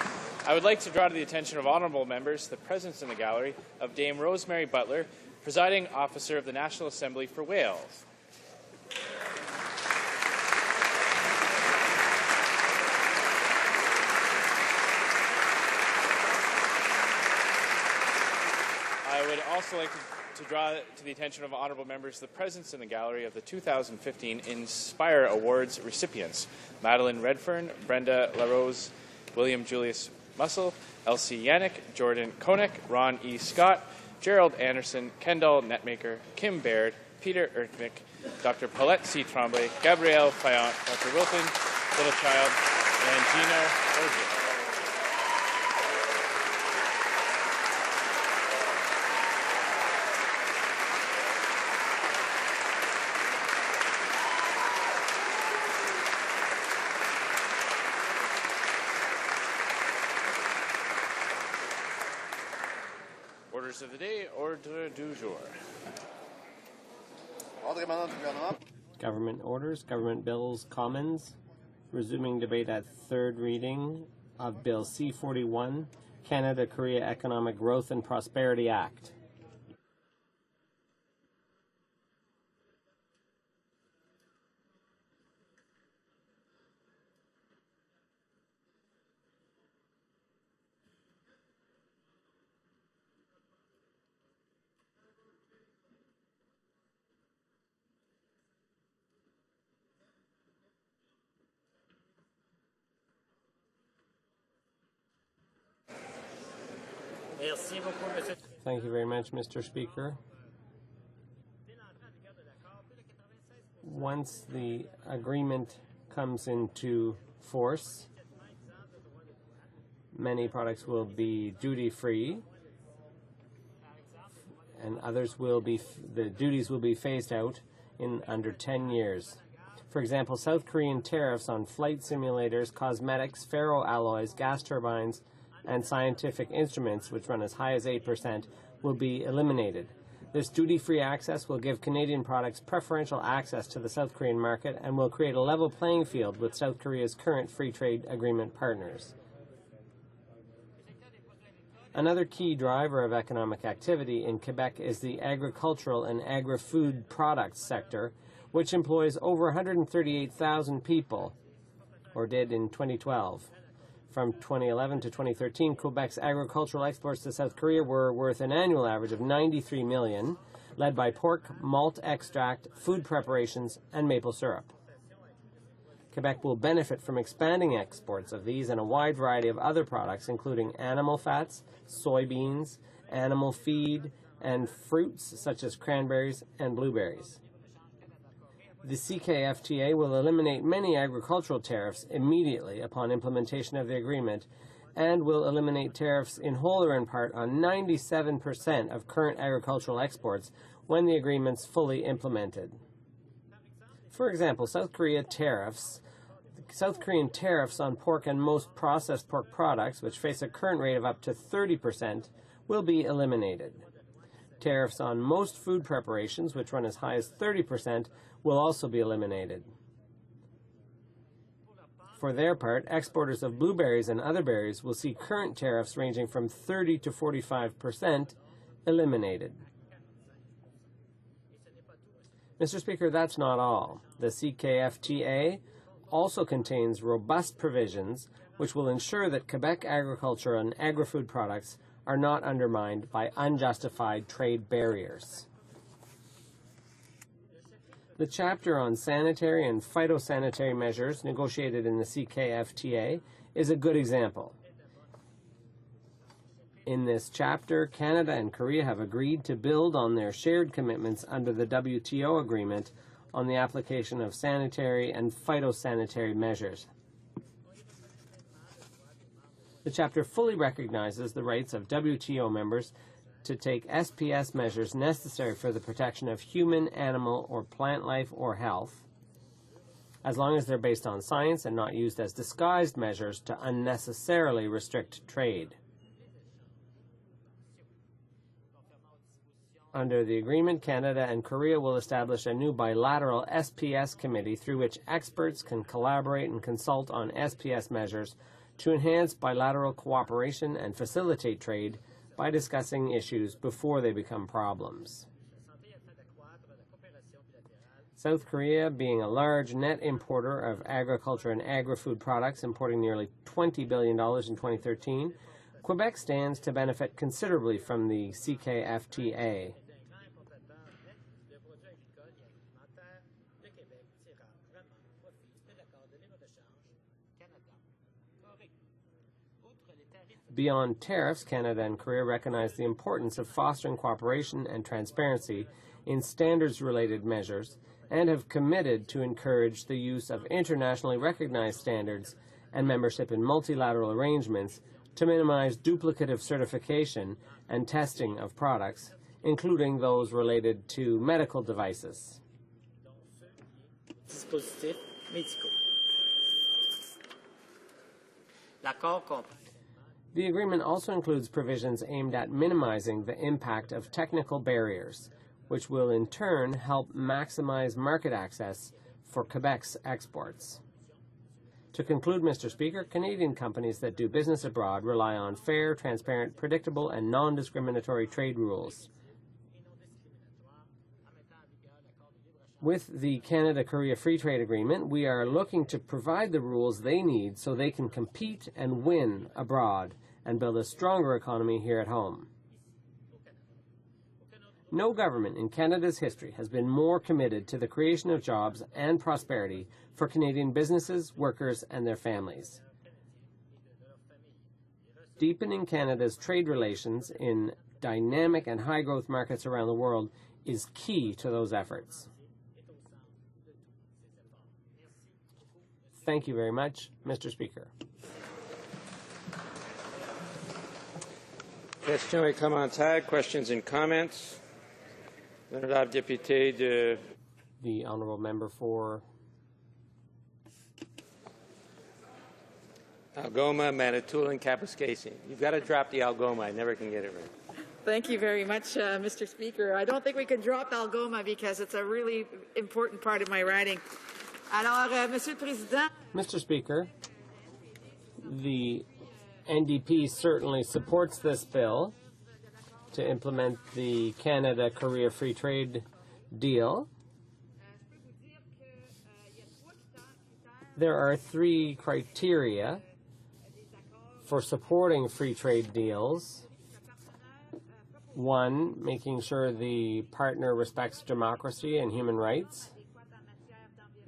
I would like to draw to the attention of honourable members the presence in the gallery of Dame Rosemary Butler, presiding officer of the National Assembly for Wales. I would also like to draw to the attention of honourable members the presence in the gallery of the 2015 Inspire Awards recipients: Madeline Redfern, Brenda LaRose, William Julius Mussel, Elsie Yannick, Jordan Koenig, Ron E. Scott, Gerald Anderson, Kendall Netmaker, Kim Baird, Peter Erknick, Dr. Paulette C. Tremblay, Gabrielle Fayant, Dr. Wilton Littlechild, and Gino Ogier. Orders of the day, ordre du jour. Government orders, government bills, commons. Resuming debate at third reading of Bill C-41, Canada-Korea Economic Growth and Prosperity Act. Thank you very much, Mr. Speaker. Once the agreement comes into force, many products will be duty-free, and others will be, the duties will be phased out in under 10 years. For example, South Korean tariffs on flight simulators, cosmetics, ferroalloys, gas turbines, and scientific instruments, which run as high as 8%, will be eliminated. This duty-free access will give Canadian products preferential access to the South Korean market and will create a level playing field with South Korea's current free trade agreement partners. Another key driver of economic activity in Quebec is the agricultural and agri-food products sector, which employs over 138,000 people, or did in 2012. From 2011 to 2013, Quebec's agricultural exports to South Korea were worth an annual average of $93 million, led by pork, malt extract, food preparations, and maple syrup. Quebec will benefit from expanding exports of these and a wide variety of other products, including animal fats, soybeans, animal feed, and fruits such as cranberries and blueberries. The CKFTA will eliminate many agricultural tariffs immediately upon implementation of the agreement and will eliminate tariffs in whole or in part on 97% of current agricultural exports when the agreement's fully implemented. For example, South Korean tariffs on pork and most processed pork products, which face a current rate of up to 30%, will be eliminated. Tariffs on most food preparations, which run as high as 30%, will also be eliminated. For their part, exporters of blueberries and other berries will see current tariffs ranging from 30 to 45% eliminated. Mr. Speaker, that's not all. The CKFTA also contains robust provisions which will ensure that Quebec agriculture and agri-food products are not undermined by unjustified trade barriers. The chapter on sanitary and phytosanitary measures negotiated in the CKFTA is a good example. In this chapter, Canada and Korea have agreed to build on their shared commitments under the WTO agreement on the application of sanitary and phytosanitary measures. The chapter fully recognizes the rights of WTO members to take SPS measures necessary for the protection of human, animal, or plant life or health, as long as they're based on science and not used as disguised measures to unnecessarily restrict trade. Under the agreement, Canada and Korea will establish a new bilateral SPS committee through which experts can collaborate and consult on SPS measures to enhance bilateral cooperation and facilitate trade by discussing issues before they become problems. South Korea, being a large net importer of agriculture and agri-food products, importing nearly $20 billion in 2013, Quebec stands to benefit considerably from the CKFTA. Beyond tariffs, Canada and Korea recognize the importance of fostering cooperation and transparency in standards-related measures and have committed to encourage the use of internationally recognized standards and membership in multilateral arrangements to minimize duplicative certification and testing of products, including those related to medical devices. The agreement also includes provisions aimed at minimizing the impact of technical barriers, which will in turn help maximize market access for Quebec's exports. To conclude, Mr. Speaker, Canadian companies that do business abroad rely on fair, transparent, predictable, and non-discriminatory trade rules. With the Canada-Korea Free Trade Agreement, we are looking to provide the rules they need so they can compete and win abroad and build a stronger economy here at home. No government in Canada's history has been more committed to the creation of jobs and prosperity for Canadian businesses, workers, and their families. Deepening Canada's trade relations in dynamic and high-growth markets around the world is key to those efforts. Thank you very much, Mr. Speaker. Questions et commentaires, questions and comments. L'honorable député de... The honourable member for Algoma, Manitoulin, Kapuskasing. You've got to drop the Algoma. I never can get it right. Thank you very much, Mr. Speaker. I don't think we can drop Algoma because it's a really important part of my riding. Alors, Monsieur le Président. Mr. Speaker, the NDP certainly supports this bill to implement the Canada-Korea Free Trade Deal. There are 3 criteria for supporting free trade deals. 1, making sure the partner respects democracy and human rights,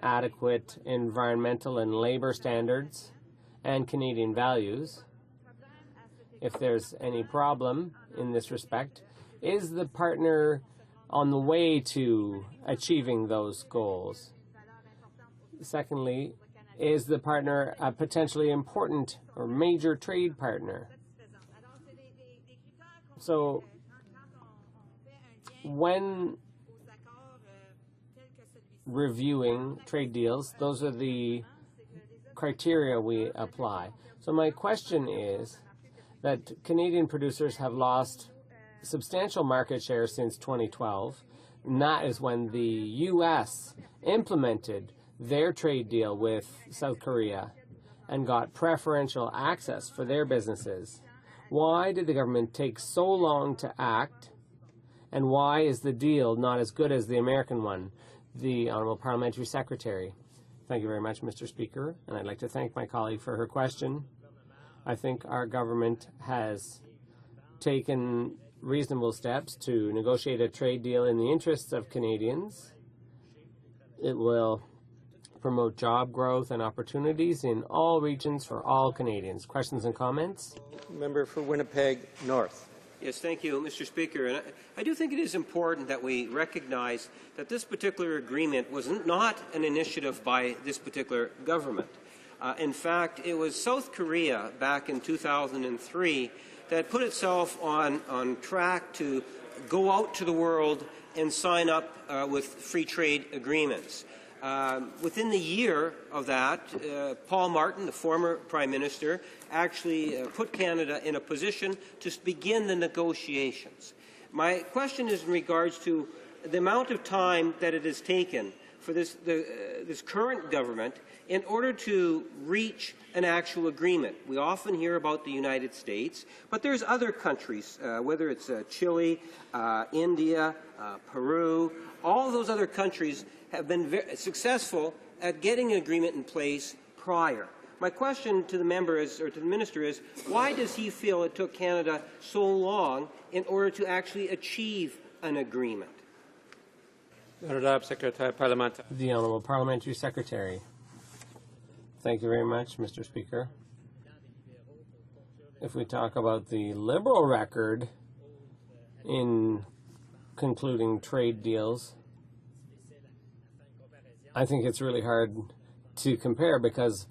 adequate environmental and labor standards, and Canadian values. If there's any problem in this respect, is the partner on the way to achieving those goals? Secondly, is the partner a potentially important or major trade partner? So when reviewing trade deals, those are the criteria we apply. So my question is that Canadian producers have lost substantial market share since 2012, and that is when the U.S. implemented their trade deal with South Korea and got preferential access for their businesses. Why did the government take so long to act, and why is the deal not as good as the American one? The Honourable Parliamentary Secretary. Thank you very much, Mr. Speaker, and I'd like to thank my colleague for her question. I think our government has taken reasonable steps to negotiate a trade deal in the interests of Canadians. It will promote job growth and opportunities in all regions for all Canadians. Questions and comments? Member for Winnipeg North. Yes, thank you, Mr. Speaker. And I do think it is important that we recognize that this particular agreement was not an initiative by this particular government. In fact, it was South Korea back in 2003 that put itself on track to go out to the world and sign up with free trade agreements. Within the year of that, Paul Martin, the former Prime Minister, actually put Canada in a position to begin the negotiations. My question is in regards to the amount of time that it has taken for this current government in order to reach an actual agreement. We often hear about the United States, but there's other countries, whether it's Chile, India, Peru, all those other countries have been very successful at getting an agreement in place prior. My question to the member is, or to the minister is, why does he feel it took Canada so long in order to actually achieve an agreement? The Honourable Parliamentary Secretary. Thank you very much, Mr. Speaker. If we talk about the Liberal record in concluding trade deals, I think it's really hard to compare because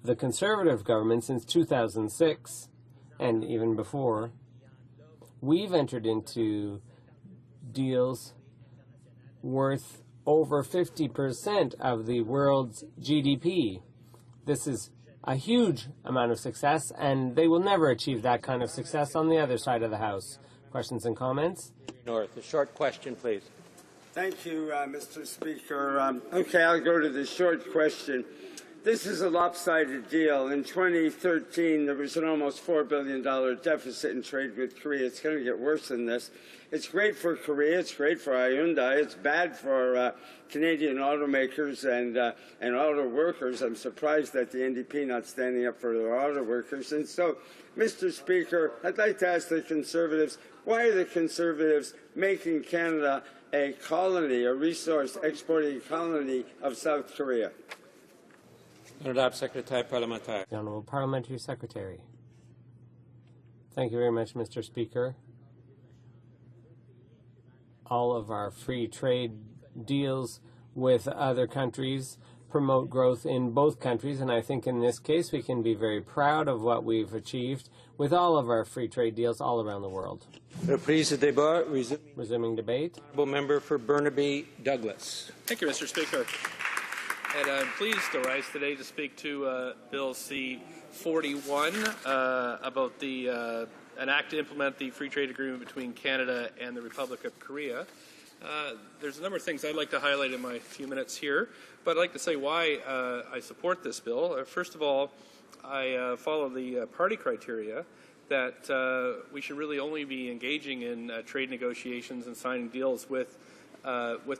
the Conservative government since 2006 and even before, we've entered into deals worth over 50% of the world's GDP. This is a huge amount of success, and they will never achieve that kind of success on the other side of the House. Questions and comments? North, a short question, please. Thank you, Mr. Speaker. Okay, I'll go to the short question. This is a lopsided deal. In 2013, there was an almost $4 billion deficit in trade with Korea. It's going to get worse than this. It's great for Korea. It's great for Hyundai. It's bad for Canadian automakers and auto workers. I'm surprised that the NDP not standing up for their auto workers. And so, Mr. Speaker, I'd like to ask the Conservatives, why are the Conservatives making Canada a colony, a resource exporting colony of South Korea? Honourable Secretary Parliamentary. The Honourable Parliamentary Secretary. Thank you very much, Mr. Speaker. All of our free trade deals with other countries promote growth in both countries, and I think in this case we can be very proud of what we've achieved with all of our free trade deals all around the world. Resuming debate. Honourable Member for Burnaby Douglas. Thank you, Mr. Speaker. And I'm pleased to rise today to speak to Bill C-41 about the an act to implement the free trade agreement between Canada and the Republic of Korea. There's a number of things I'd like to highlight in my few minutes here, but I'd like to say why I support this bill. First of all, I follow the party criteria that we should really only be engaging in trade negotiations and signing deals with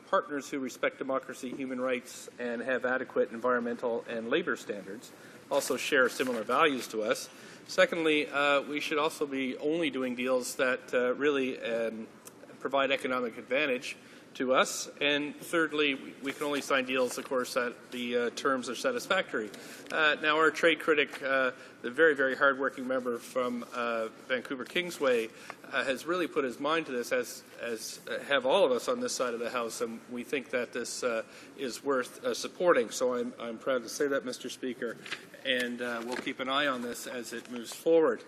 partners who respect democracy, human rights, and have adequate environmental and labor standards, also share similar values to us. Secondly, we should also be only doing deals that really provide economic advantage to us. And thirdly, we can only sign deals, of course, that the terms are satisfactory. Now, our trade critic, the very, very hardworking member from Vancouver Kingsway, has really put his mind to this, as have all of us on this side of the House, and we think that this is worth supporting. So I'm proud to say that, Mr. Speaker, and we'll keep an eye on this as it moves forward.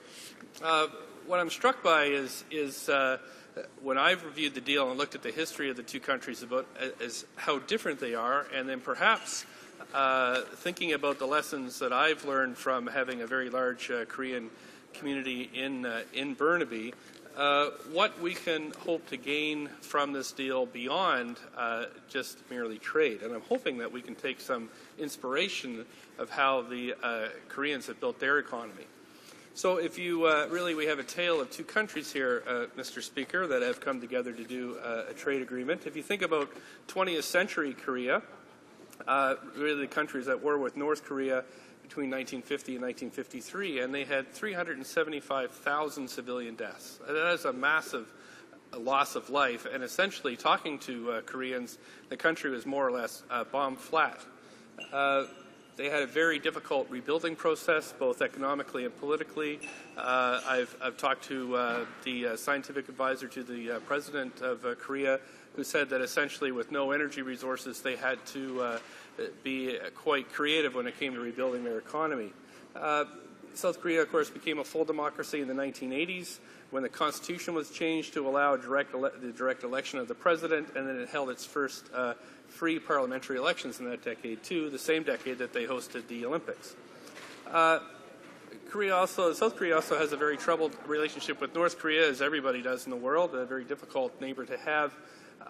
What I'm struck by is when I've reviewed the deal and looked at the history of the two countries is how different they are, and then perhaps thinking about the lessons that I've learned from having a very large Korean community in Burnaby, what we can hope to gain from this deal beyond just merely trade. And I'm hoping that we can take some inspiration of how the Koreans have built their economy. So if you we have a tale of two countries here, Mr. Speaker, that have come together to do a trade agreement. If you think about 20th century Korea, really the countries that were with North Korea between 1950 and 1953, and they had 375,000 civilian deaths. That is a massive loss of life, and essentially talking to Koreans, the country was more or less bomb flat. They had a very difficult rebuilding process, both economically and politically. I've talked to the scientific advisor to the president of Korea, who said that essentially with no energy resources, they had to be quite creative when it came to rebuilding their economy. South Korea, of course, became a full democracy in the 1980s when the constitution was changed to allow the direct election of the president, and then it held its first free parliamentary elections in that decade too, the same decade that they hosted the Olympics. South Korea also has a very troubled relationship with North Korea, as everybody does in the world, a very difficult neighbor to have.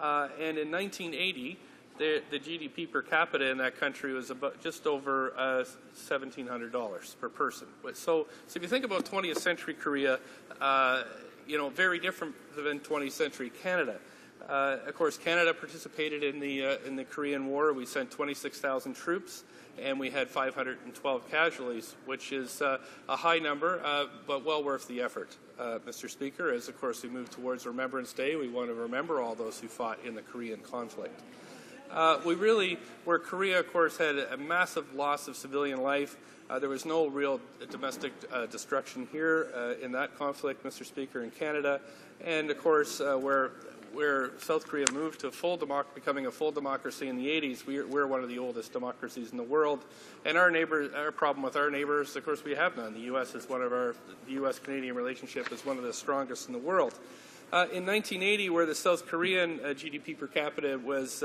And in 1980, the GDP per capita in that country was about just over $1,700 per person. So if you think about 20th century Korea, very different than 20th century Canada. Of course, Canada participated in the Korean War. We sent 26,000 troops, and we had 512 casualties, which is a high number, but well worth the effort, Mr. Speaker. As, of course, we move towards Remembrance Day, we want to remember all those who fought in the Korean conflict. Where Korea, of course, had a massive loss of civilian life, there was no real domestic destruction here in that conflict, Mr. Speaker, in Canada. And, of course, where South Korea moved to becoming a full democracy in the 80s, we're one of the oldest democracies in the world. And our problem with our neighbors, of course, we have none. The U.S. is the U.S.-Canadian relationship is one of the strongest in the world. In 1980, where the South Korean GDP per capita was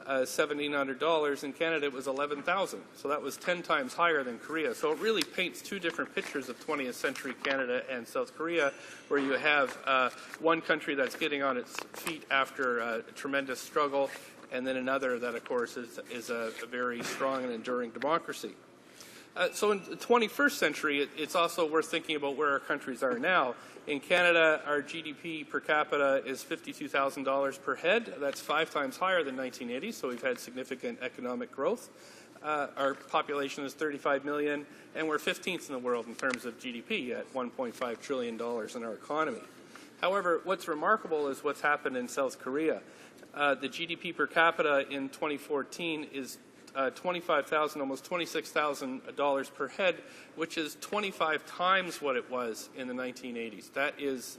$1,700, in Canada it was $11,000. So that was 10 times higher than Korea. So it really paints two different pictures of 20th century Canada and South Korea, where you have one country that's getting on its feet after a tremendous struggle, and then another that, of course, is a very strong and enduring democracy. So in the 21st century, it's also worth thinking about where our countries are now. In Canada, our GDP per capita is $52,000 per head. That's 5 times higher than 1980, so we've had significant economic growth. Our population is 35 million, and we're 15th in the world in terms of GDP at $1.5 trillion in our economy. However, what's remarkable is what's happened in South Korea. The GDP per capita in 2014 is $25,000, almost $26,000 per head, which is 25 times what it was in the 1980s. That is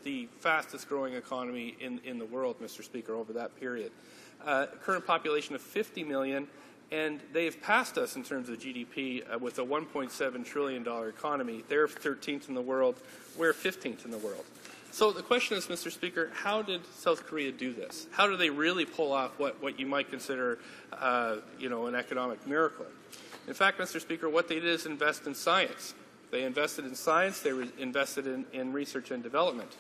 the fastest growing economy in the world, Mr. Speaker, over that period. Current population of 50 million, and they've passed us in terms of GDP with a $1.7 trillion economy. They're 13th in the world. We're 15th in the world. So the question is, Mr. Speaker, how did South Korea do this? How do they really pull off what you might consider, an economic miracle? In fact, Mr. Speaker, what they did is invest in science. They invested in science. They invested in research and development.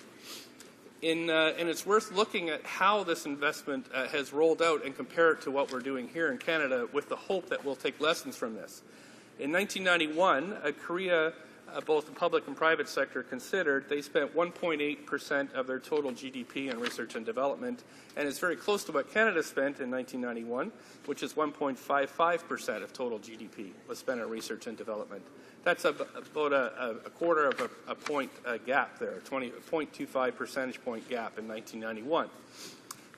And it's worth looking at how this investment has rolled out and compare it to what we're doing here in Canada with the hope that we'll take lessons from this. In 1991, Korea, both the public and private sector considered, they spent 1.8% of their total GDP on research and development, and it's very close to what Canada spent in 1991, which is 1.55% of total GDP was spent on research and development. That's about a quarter of a point gap there, a 0.25 percentage point gap in 1991.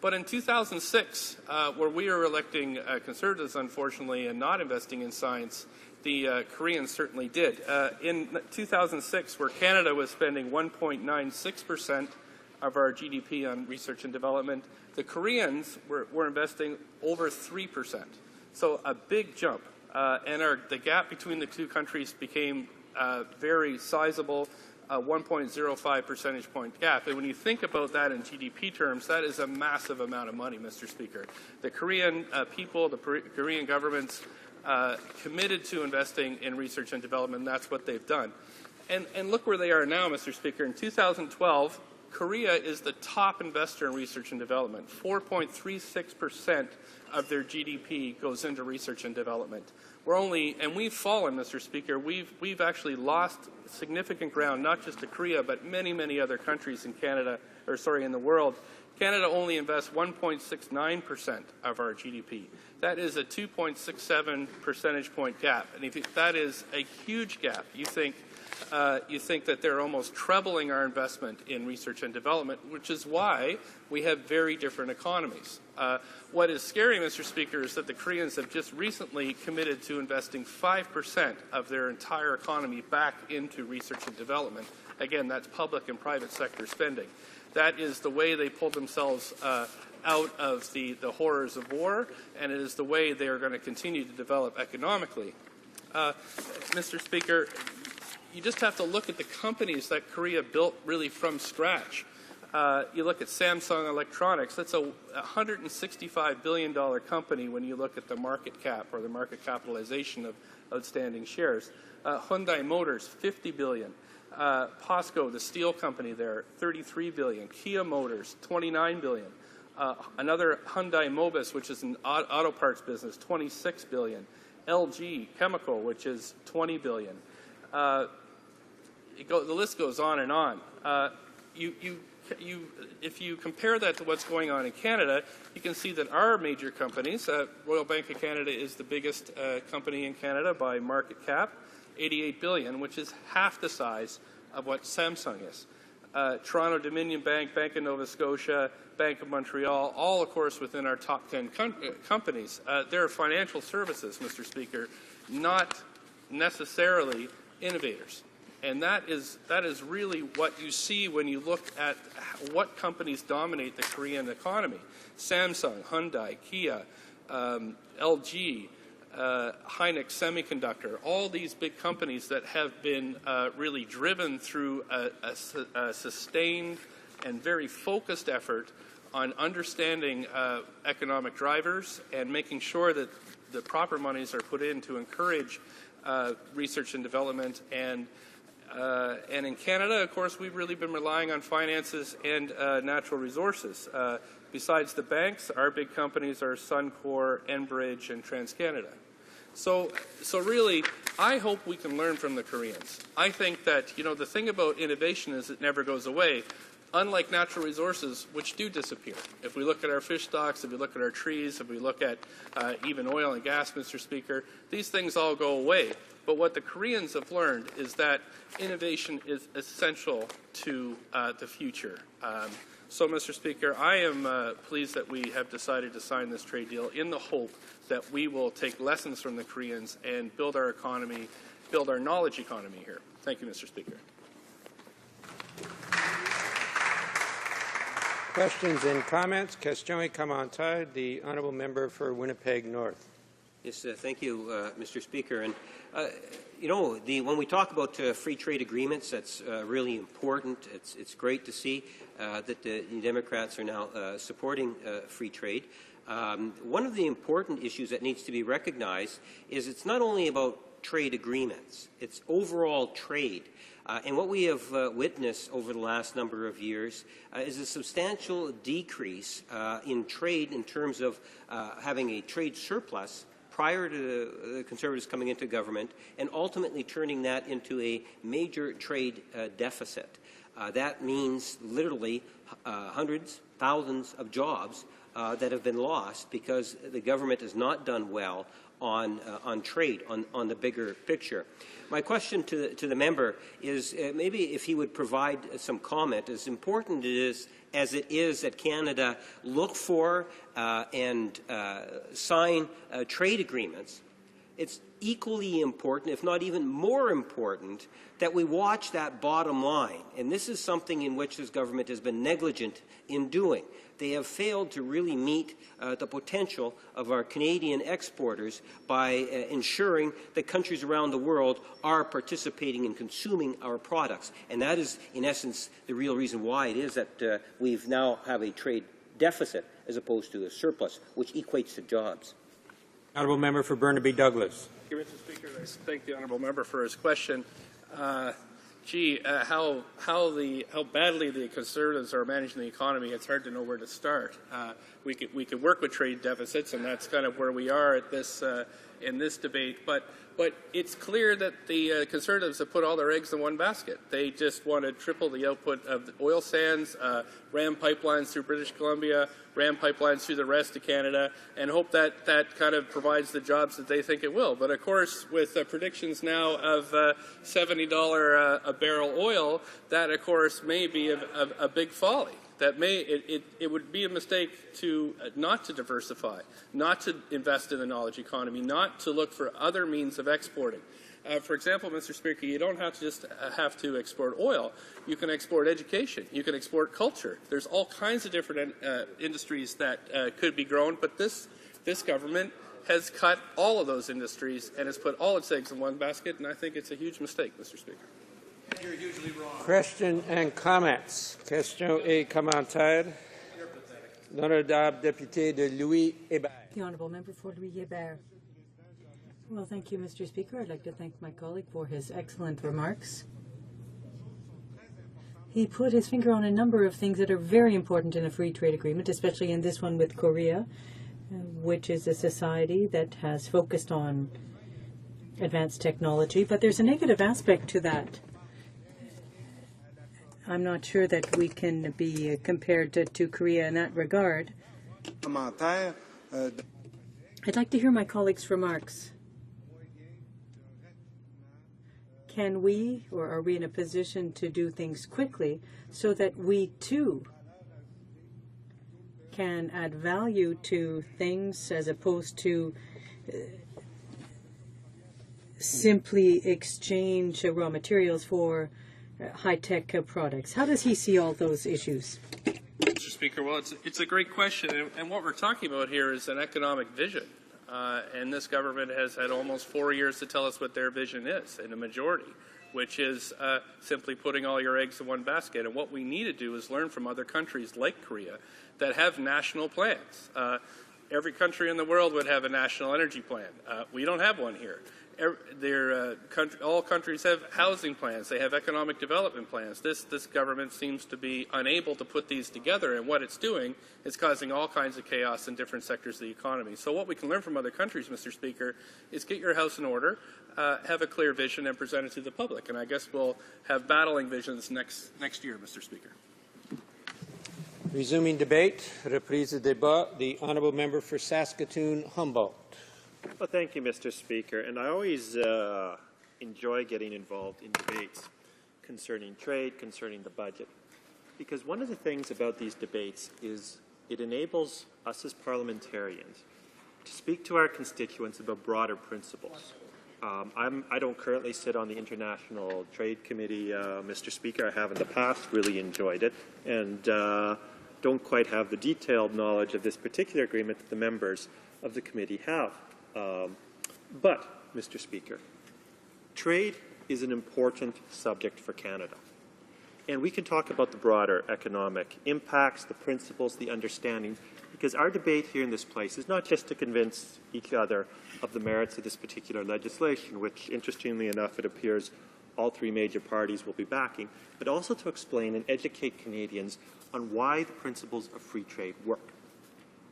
But in 2006, where we are electing Conservatives, unfortunately, and not investing in science, the Koreans certainly did. In 2006, where Canada was spending 1.96% of our GDP on research and development, the Koreans were investing over 3%. So a big jump. And the gap between the two countries became very sizable, 1.05 percentage point gap. And when you think about that in GDP terms, that is a massive amount of money, Mr. Speaker. The Korean people, the Korean governments committed to investing in research and development, and that's what they've done. And look where they are now, Mr. Speaker. In 2012, Korea is the top investor in research and development. 4.36% of their GDP goes into research and development. And we've fallen, Mr. Speaker. We've actually lost significant ground, not just to Korea, but many, many other countries in in the world. Canada only invests 1.69% of our GDP. That is a 2.67 percentage point gap. And if that is a huge gap, you think that they're almost trebling our investment in research and development, which is why we have very different economies. What is scary, Mr. Speaker, is that the Koreans have just recently committed to investing 5% of their entire economy back into research and development. Again, that's public and private sector spending. That is the way they pulled themselves out of the horrors of war, and it is the way they are going to continue to develop economically. Mr. Speaker, you just have to look at the companies that Korea built really from scratch. You look at Samsung Electronics, that's a $165 billion company when you look at the market cap or the market capitalization of outstanding shares. Hyundai Motors, $50 billion. POSCO, the steel company there, $33 billion. Kia Motors, $29 billion. Another Hyundai Mobis, which is an auto parts business, $26 billion. LG Chemical, which is $20 billion. The list goes on and on. If you compare that to what's going on in Canada, you can see that our major companies, Royal Bank of Canada is the biggest company in Canada by market cap, $88 billion, which is half the size of what Samsung is. Toronto Dominion Bank, Bank of Nova Scotia, Bank of Montreal, all, of course, within our top 10 companies. They're financial services, Mr. Speaker, not necessarily innovators. And that is really what you see when you look at what companies dominate the Korean economy. Samsung, Hyundai, Kia, LG, Hynix Semiconductor, all these big companies that have been really driven through a sustained and very focused effort on understanding economic drivers and making sure that the proper monies are put in to encourage research and development. And in Canada, of course, we've really been relying on finances and natural resources. Besides the banks, our big companies are Suncor, Enbridge, and TransCanada. So really, I hope we can learn from the Koreans. I think that, the thing about innovation is it never goes away, unlike natural resources, which do disappear. If we look at our fish stocks, if we look at our trees, if we look at even oil and gas, Mr. Speaker, these things all go away. But what the Koreans have learned is that innovation is essential to the future. So, Mr. Speaker, I am pleased that we have decided to sign this trade deal in the hope that we will take lessons from the Koreans and build our economy, build our knowledge economy here. Thank you, Mr. Speaker. Questions and comments? Question et commentaire. The honourable member for Winnipeg North. Yes, thank you, Mr. Speaker. And you know, when we talk about free trade agreements, that's really important. It's great to see that the Democrats are now supporting free trade. One of the important issues that needs to be recognized is it's not only about trade agreements, it's overall trade. And what we have witnessed over the last number of years is a substantial decrease in trade in terms of having a trade surplus prior to the Conservatives coming into government and ultimately turning that into a major trade deficit. That means literally hundreds, thousands of jobs that have been lost because the government has not done well on trade, on the bigger picture. My question to the member is maybe if he would provide some comment, as important as it is that Canada look for and sign trade agreements, it's equally important, if not even more important, that we watch that bottom line. And this is something in which this government has been negligent in doing. They have failed to really meet the potential of our Canadian exporters by ensuring that countries around the world are participating in consuming our products. And that is, in essence, the real reason why it is that we now have a trade deficit as opposed to a surplus, which equates to jobs. Honourable member for Burnaby Douglas. Thank you, Mr. Speaker. I thank the honourable member for his question. How badly the Conservatives are managing the economy, it's hard to know where to start. We could work with trade deficits, and that's kind of where we are at this in this debate. But it's clear that the Conservatives have put all their eggs in one basket. They just want to triple the output of the oil sands, ram pipelines through British Columbia, ram pipelines through the rest of Canada, and hope that that kind of provides the jobs that they think it will. But of course, with predictions now of $70 a barrel oil, that of course may be a big folly. That it would be a mistake to not to diversify, not to invest in the knowledge economy, not to look for other means of exporting. For example, Mr. Speaker, you don't have to just have to export oil. You can export education. You can export culture. There's all kinds of different industries that could be grown, but this government has cut all of those industries and has put all its eggs in one basket, and I think it's a huge mistake, Mr. Speaker. You're hugely wrong. Question and comments. Question et commentaire. L'honorable député de Louis Hébert. The honourable member for Louis Hébert. Well, thank you, Mr. Speaker. I'd like to thank my colleague for his excellent remarks. He put his finger on a number of things that are very important in a free trade agreement, especially in this one with Korea, which is a society that has focused on advanced technology. But there's a negative aspect to that. I'm not sure that we can be compared to Korea in that regard. I'd like to hear my colleagues' remarks. Can we, or are we in a position to do things quickly so that we too can add value to things as opposed to simply exchange raw materials for high-tech products? How does he see all those issues? Mr. Speaker, well, it's a great question, and what we're talking about here is an economic vision. And this government has had almost 4 years to tell us what their vision is, in a majority, which is simply putting all your eggs in one basket. And what we need to do is learn from other countries like Korea that have national plans. Every country in the world would have a national energy plan. We don't have one here. All countries have housing plans. They have economic development plans. This government seems to be unable to put these together, and what it's doing is causing all kinds of chaos in different sectors of the economy. So what we can learn from other countries, Mr. Speaker, is get your house in order, have a clear vision, and present it to the public. And I guess we'll have battling visions next year, Mr. Speaker. Resuming debate, reprise de débat, the honourable member for Saskatoon-Humboldt. Well, thank you, Mr. Speaker. And I always enjoy getting involved in debates concerning trade, concerning the budget. because one of the things about these debates is it enables us as parliamentarians to speak to our constituents about broader principles. I don't currently sit on the International Trade Committee, Mr. Speaker. I have in the past, really enjoyed it, and don't quite have the detailed knowledge of this particular agreement that the members of the committee have. But, Mr. Speaker, trade is an important subject for Canada. And we can talk about the broader economic impacts, the principles, the understanding, because our debate here in this place is not just to convince each other of the merits of this particular legislation, which, interestingly enough, it appears all three major parties will be backing, but also to explain and educate Canadians on why the principles of free trade work,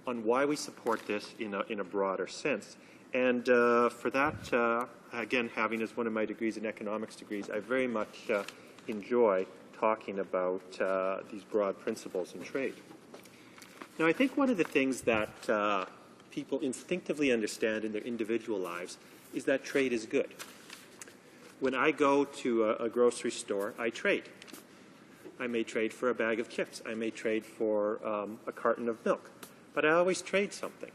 on why we support this in a broader sense. And for that, again, having as one of my degrees in economics degrees, I very much enjoy talking about these broad principles in trade. Now, I think one of the things that people instinctively understand in their individual lives is that trade is good. When I go to a grocery store, I trade. I may trade for a bag of chips. I may trade for a carton of milk. But I always trade something.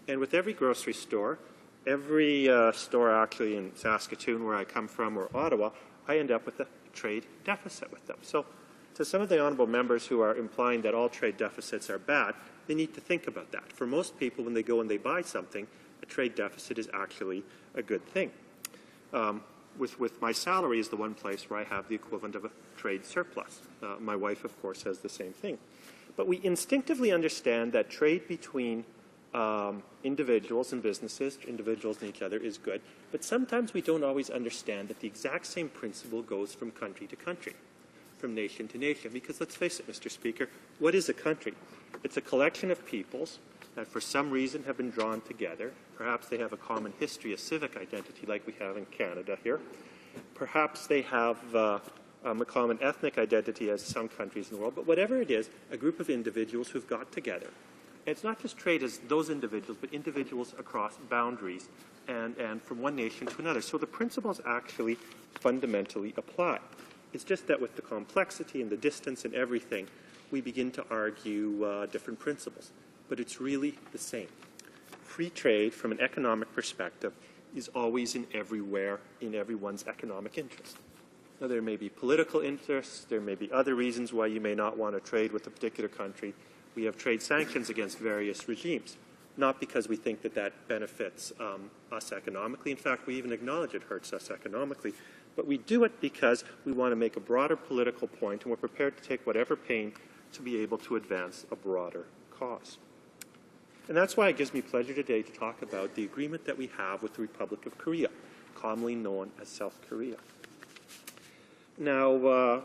And with every grocery store, every store actually in Saskatoon, where I come from, or Ottawa, I end up with a trade deficit with them. So to some of the honourable members who are implying that all trade deficits are bad, they need to think about that. For most people, when they go and they buy something, a trade deficit is actually a good thing. With my salary is the one place where I have the equivalent of a trade surplus. My wife, of course, has the same thing. But we instinctively understand that trade between individuals and businesses, individuals and each other, is good. But sometimes we don't always understand that the exact same principle goes from country to country, from nation to nation. Because let's face it, Mr. Speaker, what is a country? It's a collection of peoples that for some reason have been drawn together. Perhaps they have a common history, a civic identity like we have in Canada here. Perhaps they have a common ethnic identity as some countries in the world. But whatever it is, a group of individuals who've got together. And it's not just trade as those individuals, but individuals across boundaries and from one nation to another. So the principles actually fundamentally apply. It's just that with the complexity and the distance and everything, we begin to argue different principles. But it's really the same. Free trade, from an economic perspective, is always and everywhere in everyone's economic interest. Now, there may be political interests. There may be other reasons why you may not want to trade with a particular country. We have trade sanctions against various regimes, not because we think that that benefits us economically. In fact, we even acknowledge it hurts us economically. But we do it because we want to make a broader political point, and we're prepared to take whatever pain to be able to advance a broader cause. And that's why it gives me pleasure today to talk about the agreement that we have with the Republic of Korea, commonly known as South Korea. Now,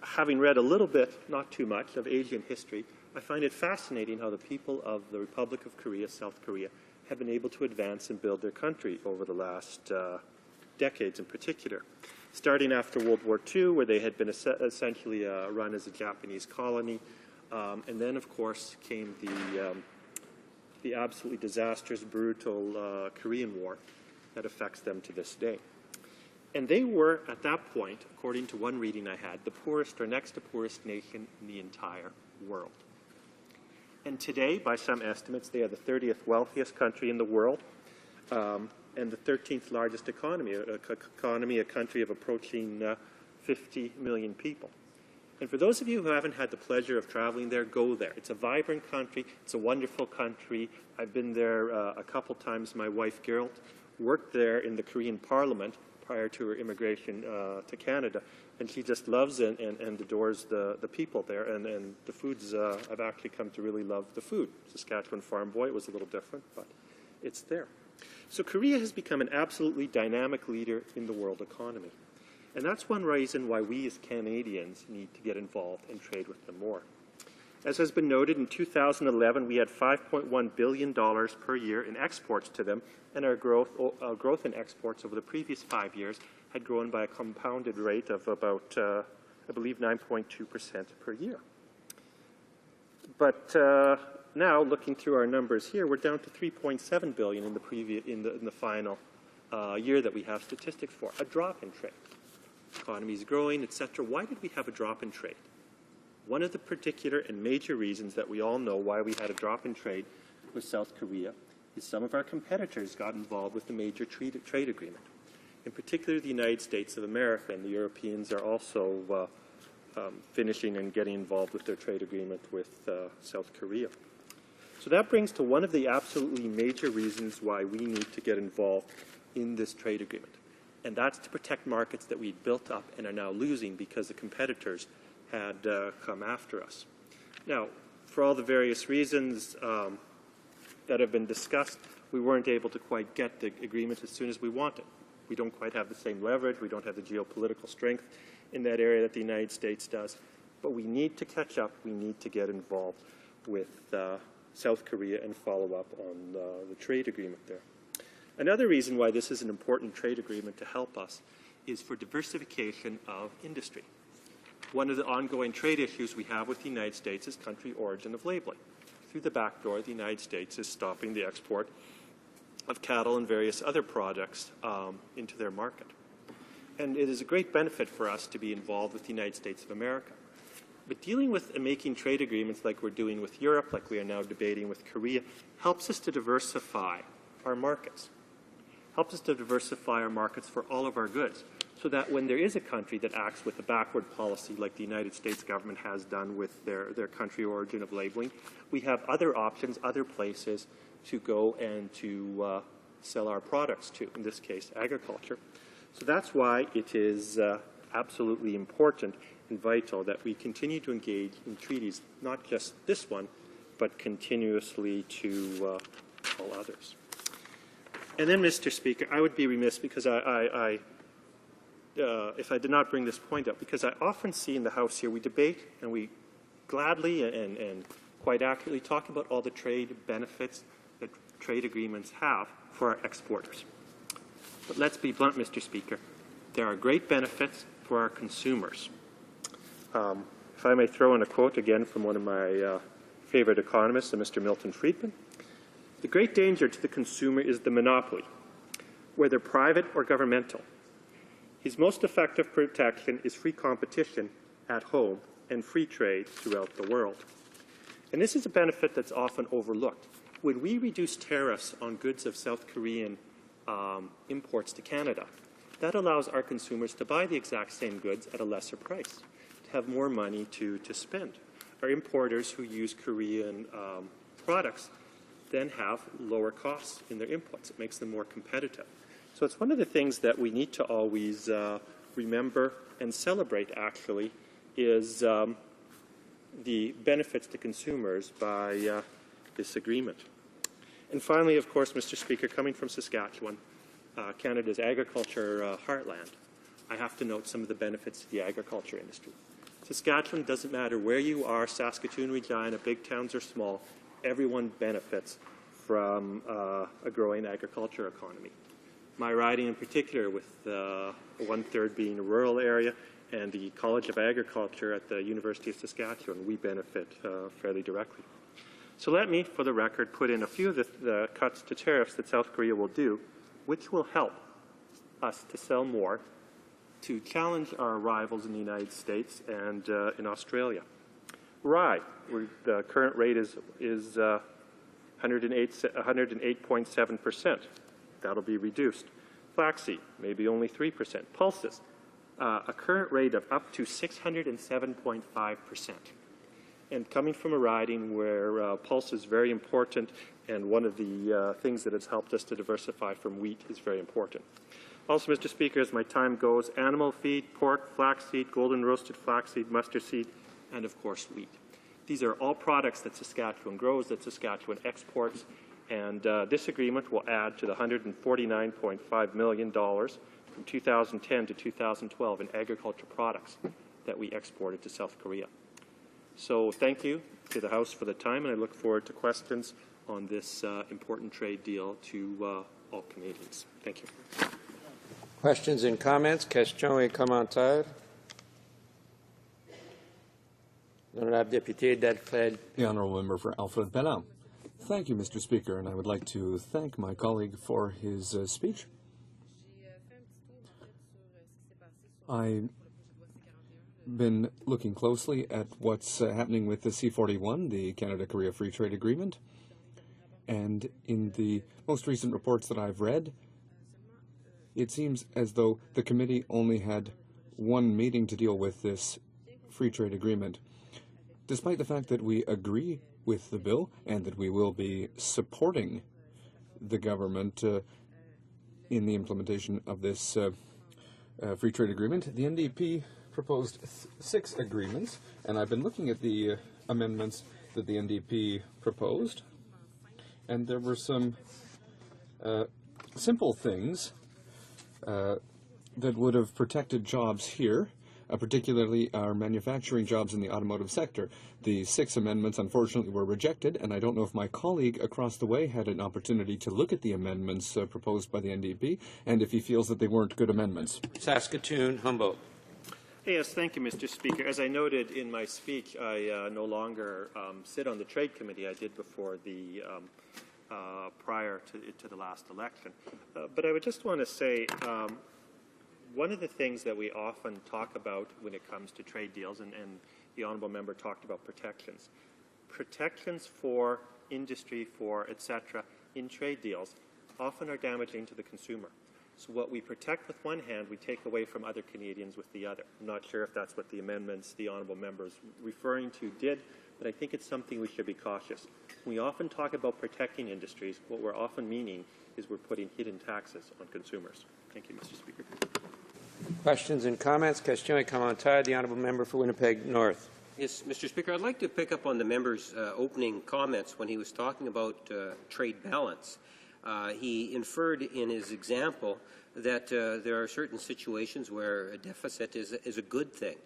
having read a little bit, not too much, of Asian history, I find it fascinating how the people of the Republic of Korea, South Korea, have been able to advance and build their country over the last decades in particular. Starting after World War II, where they had been essentially run as a Japanese colony, and then, of course, came the absolutely disastrous, brutal Korean War that affects them to this day. And they were, at that point, according to one reading I had, the poorest or next to poorest nation in the entire world. And today, by some estimates, they are the 30th wealthiest country in the world, and the 13th largest economy, a country of approaching 50 million people. And for those of you who haven't had the pleasure of traveling there, go there. It's a vibrant country. It's a wonderful country. I've been there a couple times. My wife, Gerald, worked there in the Korean Parliament prior to her immigration to Canada. And she just loves and adores the people there. And the foods, I've actually come to really love the food. Saskatchewan Farm Boy, it was a little different, but it's there. So Korea has become an absolutely dynamic leader in the world economy. And that's one reason why we as Canadians need to get involved and trade with them more. As has been noted, in 2011, we had $5.1 billion per year in exports to them, and our growth in exports over the previous 5 years had grown by a compounded rate of about, I believe, 9.2% per year. But now, looking through our numbers here, we're down to $3.7 billion in the final year that we have statistics for, a drop in trade. Economy is growing, etc. Why did we have a drop in trade? One of the particular and major reasons that we all know why we had a drop in trade with South Korea is some of our competitors got involved with the major trade agreement. In particular, the United States of America and the Europeans are also finishing and getting involved with their trade agreement with South Korea. So that brings to one of the absolutely major reasons why we need to get involved in this trade agreement. And that's to protect markets that we built up and are now losing because the competitors had come after us. Now, for all the various reasons that have been discussed, we weren't able to quite get the agreement as soon as we wanted. We don't quite have the same leverage. We don't have the geopolitical strength in that area that the United States does. But we need to catch up. We need to get involved with South Korea and follow up on the trade agreement there. Another reason why this is an important trade agreement to help us is for diversification of industry. One of the ongoing trade issues we have with the United States is country origin of labeling. Through the back door, the United States is stopping the export of cattle and various other products into their market. And it is a great benefit for us to be involved with the United States of America. But dealing with and making trade agreements like we're doing with Europe, like we are now debating with Korea, helps us to diversify our markets. Helps us to diversify our markets for all of our goods, so that when there is a country that acts with a backward policy like the United States government has done with their country origin of labeling, we have other options, other places to go and to sell our products to, in this case, agriculture. So that's why it is absolutely important and vital that we continue to engage in treaties, not just this one, but continuously to all others. And then, Mr. Speaker, I would be remiss because if I did not bring this point up, because I often see in the House here we debate and we gladly and quite accurately talk about all the trade benefits that trade agreements have for our exporters. But let's be blunt, Mr. Speaker. There are great benefits for our consumers. If I may throw in a quote again from one of my favorite economists, Mr. Milton Friedman, "The great danger to the consumer is the monopoly, whether private or governmental. His most effective protection is free competition at home and free trade throughout the world." And this is a benefit that's often overlooked. When we reduce tariffs on goods of South Korean imports to Canada, that allows our consumers to buy the exact same goods at a lesser price, to have more money to spend. Our importers who use Korean products then have lower costs in their inputs. It makes them more competitive. So it's one of the things that we need to always remember and celebrate, actually, is the benefits to consumers by this agreement. And finally, of course, Mr. Speaker, coming from Saskatchewan, Canada's agriculture heartland, I have to note some of the benefits to the agriculture industry. Saskatchewan, doesn't matter where you are, Saskatoon, Regina, big towns or small, everyone benefits from a growing agriculture economy. My riding in particular, with 1/3 being a rural area and the College of Agriculture at the University of Saskatchewan, we benefit fairly directly. So let me, for the record, put in a few of the cuts to tariffs that South Korea will do, which will help us to sell more, to challenge our rivals in the United States and in Australia. Rye, the current rate is 108.7%. That'll be reduced. Flaxseed, maybe only 3%. Pulses, a current rate of up to 607.5%. And coming from a riding where pulse is very important, and one of the things that has helped us to diversify from wheat is very important. Also, Mr. Speaker, as my time goes, animal feed, pork, flaxseed, golden roasted flaxseed, mustard seed, and of course wheat. These are all products that Saskatchewan grows, that Saskatchewan exports, and this agreement will add to the $149.5 million from 2010 to 2012 in agriculture products that we exported to South Korea. So thank you to the House for the time, and I look forward to questions on this important trade deal to all Canadians. Thank you. Questions and comments? Questions et commentaires? Honorable Député d'Alfred. The Honourable Member for Alfred Belin. Thank you, Mr. Speaker, and I would like to thank my colleague for his speech. I been looking closely at what's happening with the C-41, the Canada-Korea Free Trade Agreement. And in the most recent reports that I've read, it seems as though the committee only had one meeting to deal with this free trade agreement. Despite the fact that we agree with the bill and that we will be supporting the government in the implementation of this free trade agreement, the NDP proposed 6 agreements, and I've been looking at the amendments that the NDP proposed, and there were some simple things that would have protected jobs here, particularly our manufacturing jobs in the automotive sector. The 6 amendments, unfortunately, were rejected, and I don't know if my colleague across the way had an opportunity to look at the amendments proposed by the NDP, and if he feels that they weren't good amendments. Saskatoon, Humboldt. Yes, thank you, Mr. Speaker. As I noted in my speech, I no longer sit on the Trade Committee. I did before the prior to the last election. But I would just want to say one of the things that we often talk about when it comes to trade deals, and the honourable member talked about protections. Protections for industry, for etc. in trade deals often are damaging to the consumer. So what we protect with one hand, we take away from other Canadians with the other. I'm not sure if that's what the amendments the honourable member is referring to did, but I think it's something we should be cautious. We often talk about protecting industries. What we're often meaning is we're putting hidden taxes on consumers. Thank you, Mr. Speaker. Questions and comments? Question commentaire. The honourable member for Winnipeg North. Yes, Mr. Speaker, I'd like to pick up on the member's opening comments when he was talking about trade balance. He inferred in his example that there are certain situations where a deficit is a good thing.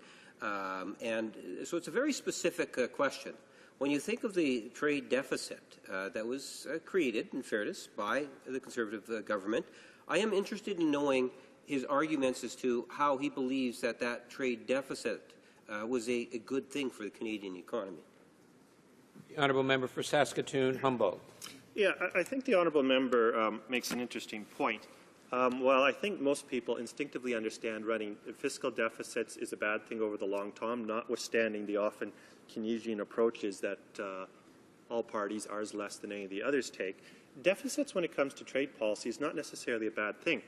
And so it's a very specific question. When you think of the trade deficit that was created, in fairness, by the Conservative government, I am interested in knowing his arguments as to how he believes that that trade deficit was a good thing for the Canadian economy. The honourable member for Saskatoon, Humboldt. Yeah, I think the honourable member makes an interesting point. While I think most people instinctively understand running fiscal deficits is a bad thing over the long term, notwithstanding the often Keynesian approaches that all parties, ours less than any of the others, take, deficits when it comes to trade policy is not necessarily a bad thing.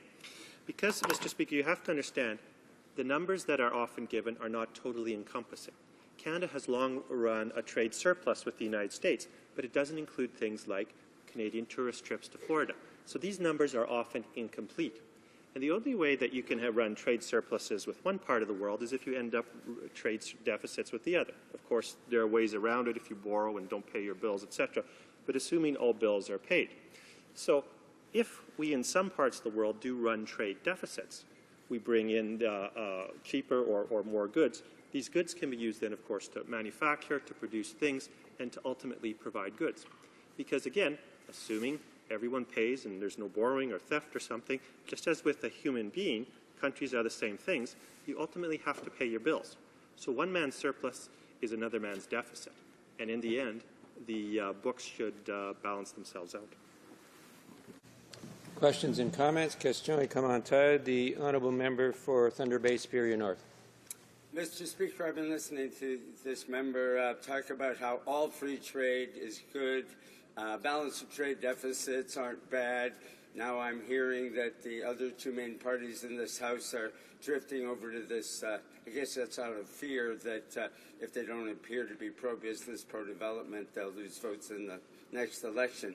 Because, Mr. Speaker, you have to understand the numbers that are often given are not totally encompassing. Canada has long run a trade surplus with the United States, but it doesn't include things like Canadian tourist trips to Florida. So these numbers are often incomplete. And the only way that you can run trade surpluses with one part of the world is if you end up trade deficits with the other. Of course, there are ways around it if you borrow and don't pay your bills, etc., but assuming all bills are paid. So if we in some parts of the world do run trade deficits, we bring in cheaper or more goods. These goods can be used then, of course, to manufacture, to produce things, and to ultimately provide goods. Because again, assuming everyone pays and there's no borrowing or theft or something, just as with a human being, countries are the same things, you ultimately have to pay your bills. So one man's surplus is another man's deficit. And in the end, the books should balance themselves out. Questions and comments? Question commentaire. The honourable member for Thunder Bay, Superior North. Mr. Speaker, I've been listening to this member talk about how all free trade is good, balance of trade deficits aren't bad. Now I'm hearing that the other two main parties in this House are drifting over to this, I guess that's out of fear that if they don't appear to be pro-business, pro-development, they'll lose votes in the next election.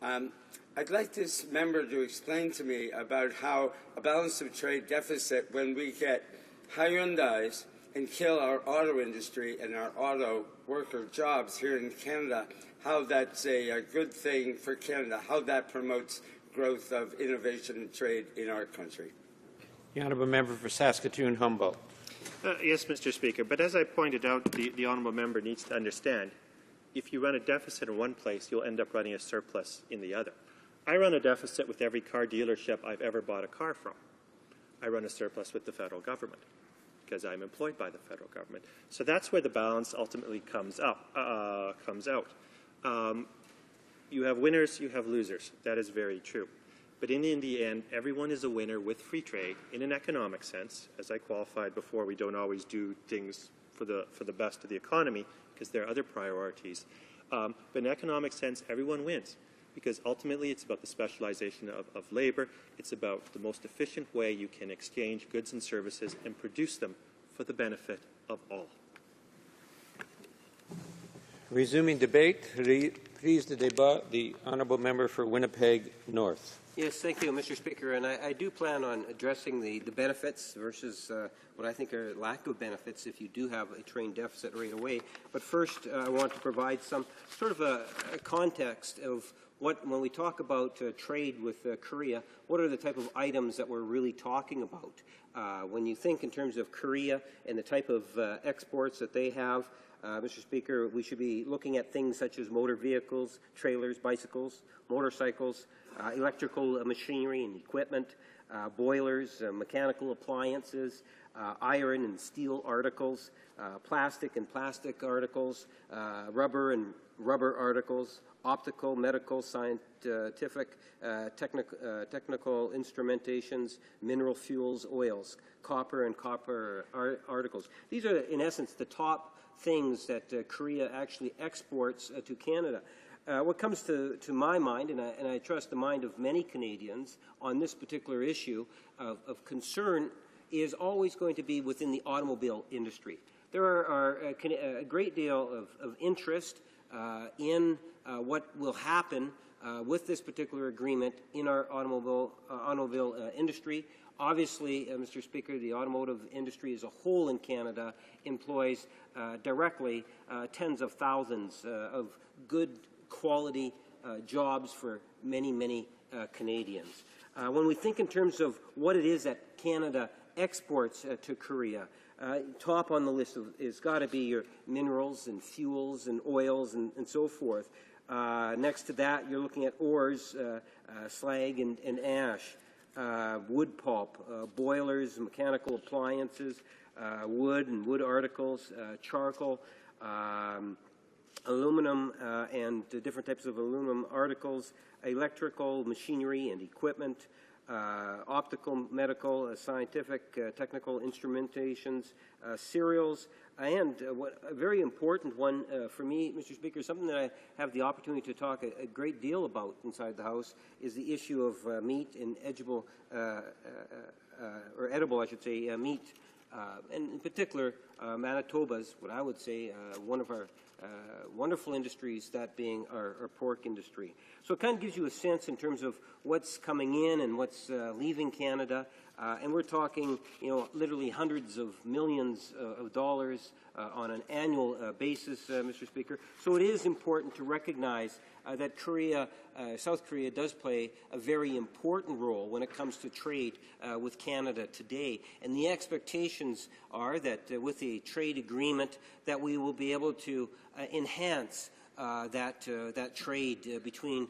I'd like this member to explain to me about how a balance of trade deficit, when we get Hyundais and kill our auto industry and our auto worker jobs here in Canada, how that's a good thing for Canada, how that promotes growth of innovation and trade in our country. The honourable member for Saskatoon, Humboldt. Yes, Mr. Speaker, but as I pointed out, the honourable member needs to understand, if you run a deficit in one place, you'll end up running a surplus in the other. I run a deficit with every car dealership I've ever bought a car from. I run a surplus with the federal government because I'm employed by the federal government. So that's where the balance ultimately comes out. You have winners, you have losers. That is very true. But in the end, everyone is a winner with free trade in an economic sense. As I qualified before, we don't always do things for the best of the economy because there are other priorities. But in an economic sense, everyone wins because ultimately it's about the specialization of labor. It's about the most efficient way you can exchange goods and services and produce them for the benefit of all. Resuming debate, reprise de débat, the honourable member for Winnipeg North. Yes, thank you, Mr. Speaker. And I do plan on addressing the benefits versus what I think are lack of benefits if you do have a train deficit right away. But first, I want to provide some sort of a context of when we talk about trade with Korea, what are the type of items that we're really talking about? When you think in terms of Korea and the type of exports that they have, Mr. Speaker, we should be looking at things such as motor vehicles, trailers, bicycles, motorcycles, electrical machinery and equipment, boilers, mechanical appliances, iron and steel articles, plastic and plastic articles, rubber and rubber articles, optical, medical, scientific, technical instrumentations, mineral fuels, oils, copper and copper articles. These are, in essence, the top things that Korea actually exports to Canada. What comes to my mind, and I trust the mind of many Canadians on this particular issue of concern, is always going to be within the automobile industry. There are a great deal of interest in what will happen with this particular agreement in our automobile industry. Obviously, Mr. Speaker, the automotive industry as a whole in Canada employs directly tens of thousands of good quality jobs for many, many Canadians. When we think in terms of what it is that Canada exports to Korea, top on the list is got to be your minerals and fuels and oils and so forth. Next to that, you're looking at ores, slag and ash, wood pulp, boilers, mechanical appliances, wood and wood articles, charcoal, aluminum and different types of aluminum articles, electrical machinery and equipment, optical, medical, scientific, technical instrumentations, cereals, and a very important one for me, Mr. Speaker, something that I have the opportunity to talk a great deal about inside the House, is the issue of meat and edible, I should say, meat. And in particular, Manitoba's, what I would say, one of our wonderful industries, that being our pork industry. So it kind of gives you a sense in terms of what's coming in and what's leaving Canada. And we're talking, literally hundreds of millions of dollars on an annual basis, Mr. Speaker. So it is important to recognize that South Korea does play a very important role when it comes to trade with Canada today. And the expectations are that with a trade agreement that we will be able to enhance that trade between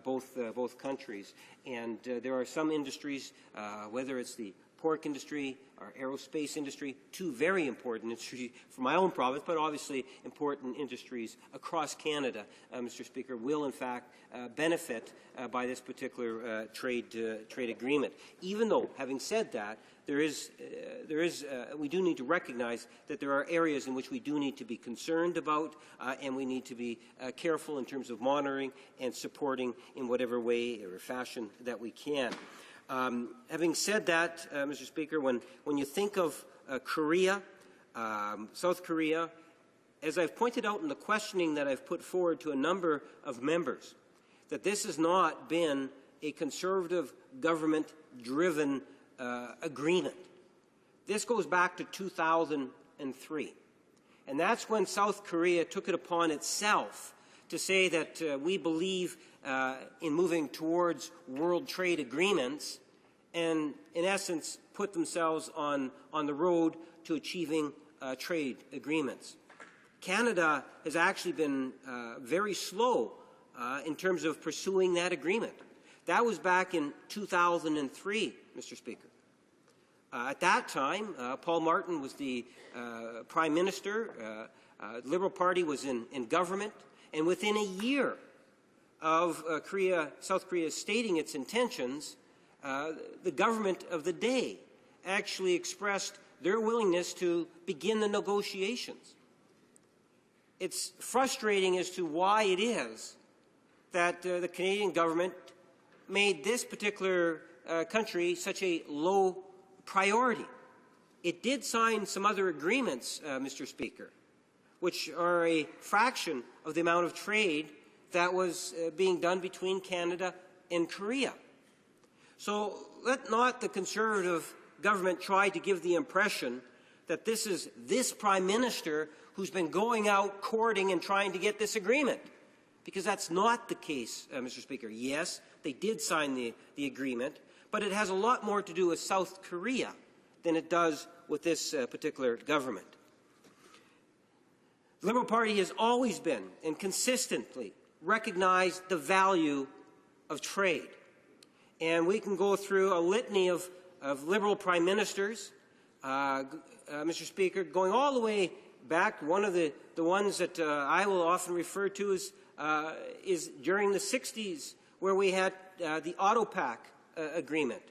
both countries. And there are some industries, whether it's the pork industry or aerospace industry, two very important industries for my own province, but obviously important industries across Canada, Mr. Speaker, will in fact benefit by this particular trade agreement. Even though, having said that, we do need to recognize that there are areas in which we do need to be concerned about, and we need to be careful in terms of monitoring and supporting in whatever way or fashion that we can. Having said that, Mr. Speaker, when you think of Korea, South Korea, as I've pointed out in the questioning that I've put forward to a number of members, that this has not been a conservative government-driven agreement. This goes back to 2003. And that's when South Korea took it upon itself to say that we believe in moving towards world trade agreements and, in essence, put themselves on the road to achieving trade agreements. Canada has actually been very slow in terms of pursuing that agreement. That was back in 2003, Mr. Speaker. At that time, Paul Martin was the Prime Minister. The Liberal Party was in government. And within a year, of South Korea stating its intentions, the government of the day actually expressed their willingness to begin the negotiations. It's frustrating as to why it is that the Canadian government made this particular country such a low priority. It did sign some other agreements, Mr. Speaker, which are a fraction of the amount of trade that was being done between Canada and Korea. So let not the Conservative government try to give the impression that this is this Prime Minister who's been going out courting and trying to get this agreement, because that's not the case, Mr. Speaker. Yes, they did sign the agreement, but it has a lot more to do with South Korea than it does with this particular government. The Liberal Party has always been and consistently recognized the value of trade. And we can go through a litany of Liberal Prime Ministers, Mr. Speaker, going all the way back. One of the ones that I will often refer to is during the 60s, where we had the AutoPac agreement,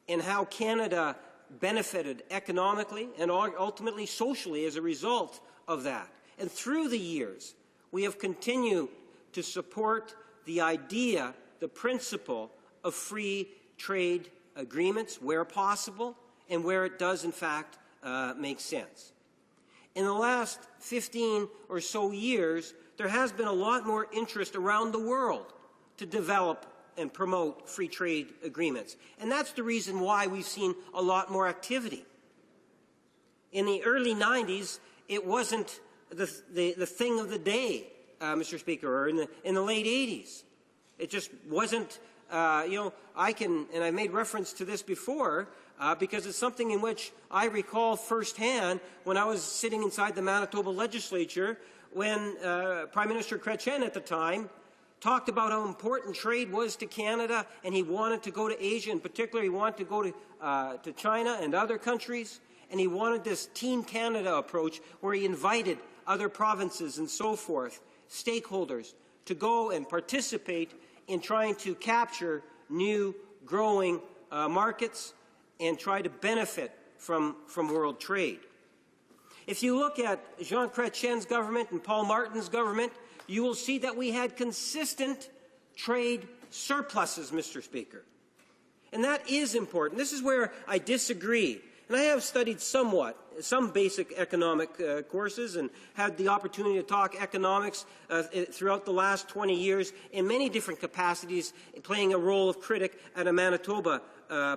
and how Canada benefited economically and ultimately socially as a result of that. And through the years, we have continued to support the idea, the principle of free trade agreements where possible and where it does, in fact, make sense. In the last 15 or so years, there has been a lot more interest around the world to develop and promote free trade agreements. And that's the reason why we've seen a lot more activity. In the early 90s, it wasn't the thing of the day, Mr. Speaker, or in the late 80s. It just wasn't, and I made reference to this before, because it's something in which I recall firsthand when I was sitting inside the Manitoba legislature when Prime Minister Chrétien at the time talked about how important trade was to Canada, and he wanted to go to Asia. In particular, he wanted to go to China and other countries, and he wanted this Team Canada approach where he invited other provinces and so forth, stakeholders, to go and participate in trying to capture new growing markets and try to benefit from world trade. If you look at Jean Chrétien's government and Paul Martin's government, you will see that we had consistent trade surpluses, Mr. Speaker. And that is important. This is where I disagree. And I have studied some basic economic courses and had the opportunity to talk economics throughout the last 20 years in many different capacities, playing a role of critic at a Manitoba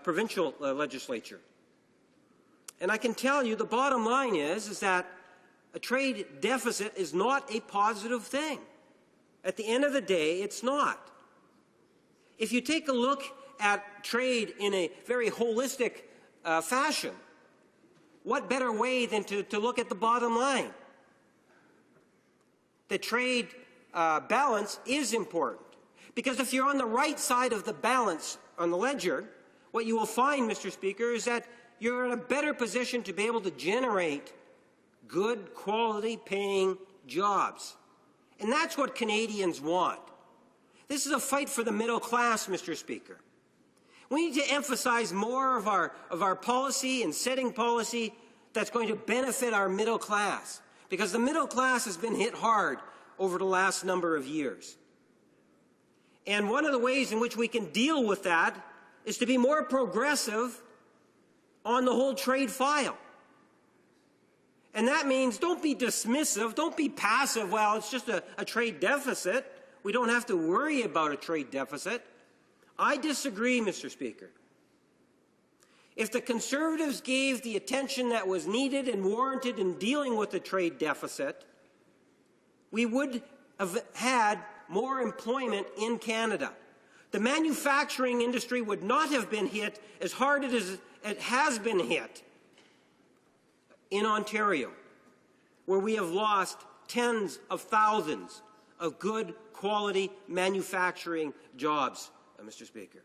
provincial legislature. And I can tell you the bottom line is that a trade deficit is not a positive thing. At the end of the day, it's not. If you take a look at trade in a very holistic fashion, what better way than to look at the bottom line? The trade balance is important, because if you're on the right side of the balance on the ledger, what you will find, Mr. Speaker, is that you're in a better position to be able to generate good, quality-paying jobs. And that's what Canadians want. This is a fight for the middle class, Mr. Speaker. We need to emphasize more of our policy and setting policy that's going to benefit our middle class, because the middle class has been hit hard over the last number of years. And one of the ways in which we can deal with that is to be more progressive on the whole trade file. And that means don't be dismissive, don't be passive, well, it's just a trade deficit. We don't have to worry about a trade deficit. I disagree, Mr. Speaker. If the Conservatives gave the attention that was needed and warranted in dealing with the trade deficit, we would have had more employment in Canada. The manufacturing industry would not have been hit as hard as it has been hit in Ontario, where we have lost tens of thousands of good quality manufacturing jobs, Mr. Speaker.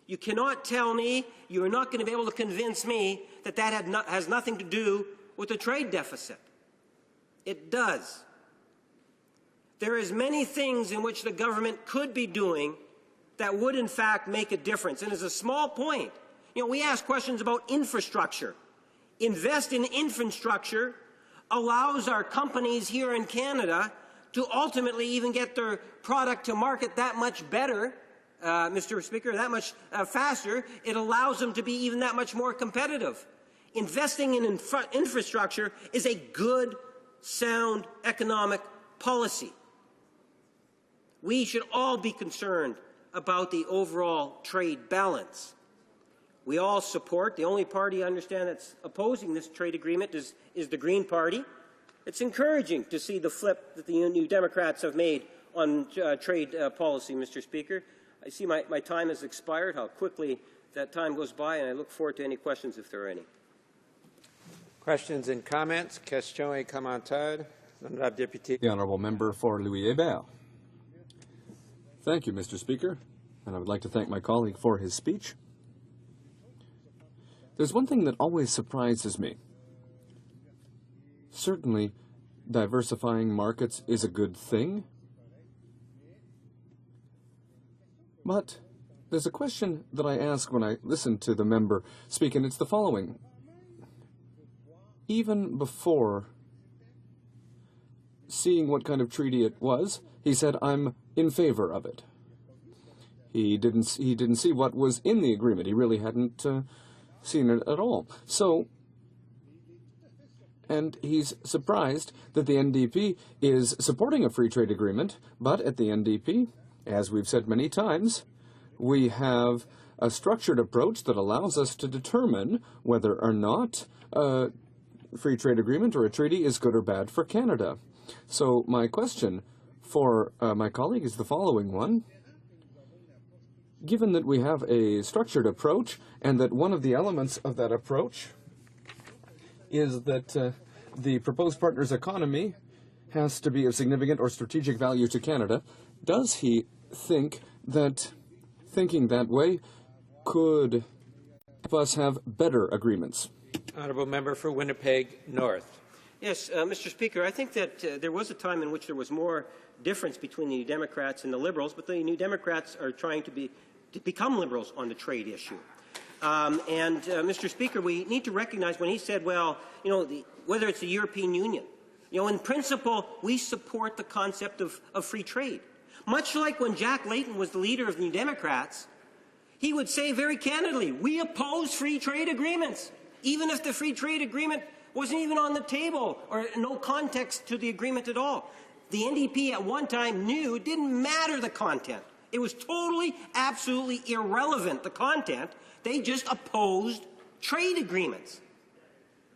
You cannot tell me, you are not going to be able to convince me that has nothing to do with the trade deficit. It does. There is many things in which the government could be doing that would in fact make a difference. And as a small point, we ask questions about infrastructure. Invest in infrastructure allows our companies here in Canada to ultimately even get their product to market that much better, Mr. Speaker, that much faster. It allows them to be even that much more competitive. Investing in infrastructure is a good, sound economic policy. We should all be concerned about the overall trade balance. We all support, the only party I understand that's opposing this trade agreement is the Green Party. It's encouraging to see the flip that the New Democrats have made on trade policy, Mr. Speaker. I see my time has expired, how quickly that time goes by, and I look forward to any questions if there are any. Questions and comments? Question et commentaire. Honorable Député. The honourable member for Louis-Hébert. Thank you, Mr. Speaker, and I would like to thank my colleague for his speech. There's one thing that always surprises me. Certainly, diversifying markets is a good thing, but there's a question that I ask when I listen to the member speak, and it's the following. Even before seeing what kind of treaty it was, he said, "I'm in favor of it." He didn't see what was in the agreement. He really hadn't seen it at all. And he's surprised that the NDP is supporting a free trade agreement, but at the NDP, as we've said many times, we have a structured approach that allows us to determine whether or not a free trade agreement or a treaty is good or bad for Canada. So my question for my colleague is the following one. Given that we have a structured approach and that one of the elements of that approach is that the proposed partner's economy has to be of significant or strategic value to Canada, does he think that thinking that way could help us have better agreements? Honourable member for Winnipeg North. Yes, Mr. Speaker, I think that there was a time in which there was more difference between the New Democrats and the Liberals, but the New Democrats are trying to become Liberals on the trade issue. Mr. Speaker, we need to recognize when he said, well, whether it's the European Union, in principle, we support the concept of free trade. Much like when Jack Layton was the leader of the New Democrats, he would say very candidly, we oppose free trade agreements, even if the free trade agreement wasn't even on the table or no context to the agreement at all. The NDP at one time knew it didn't matter the content. It was totally, absolutely irrelevant, the content. They just opposed trade agreements.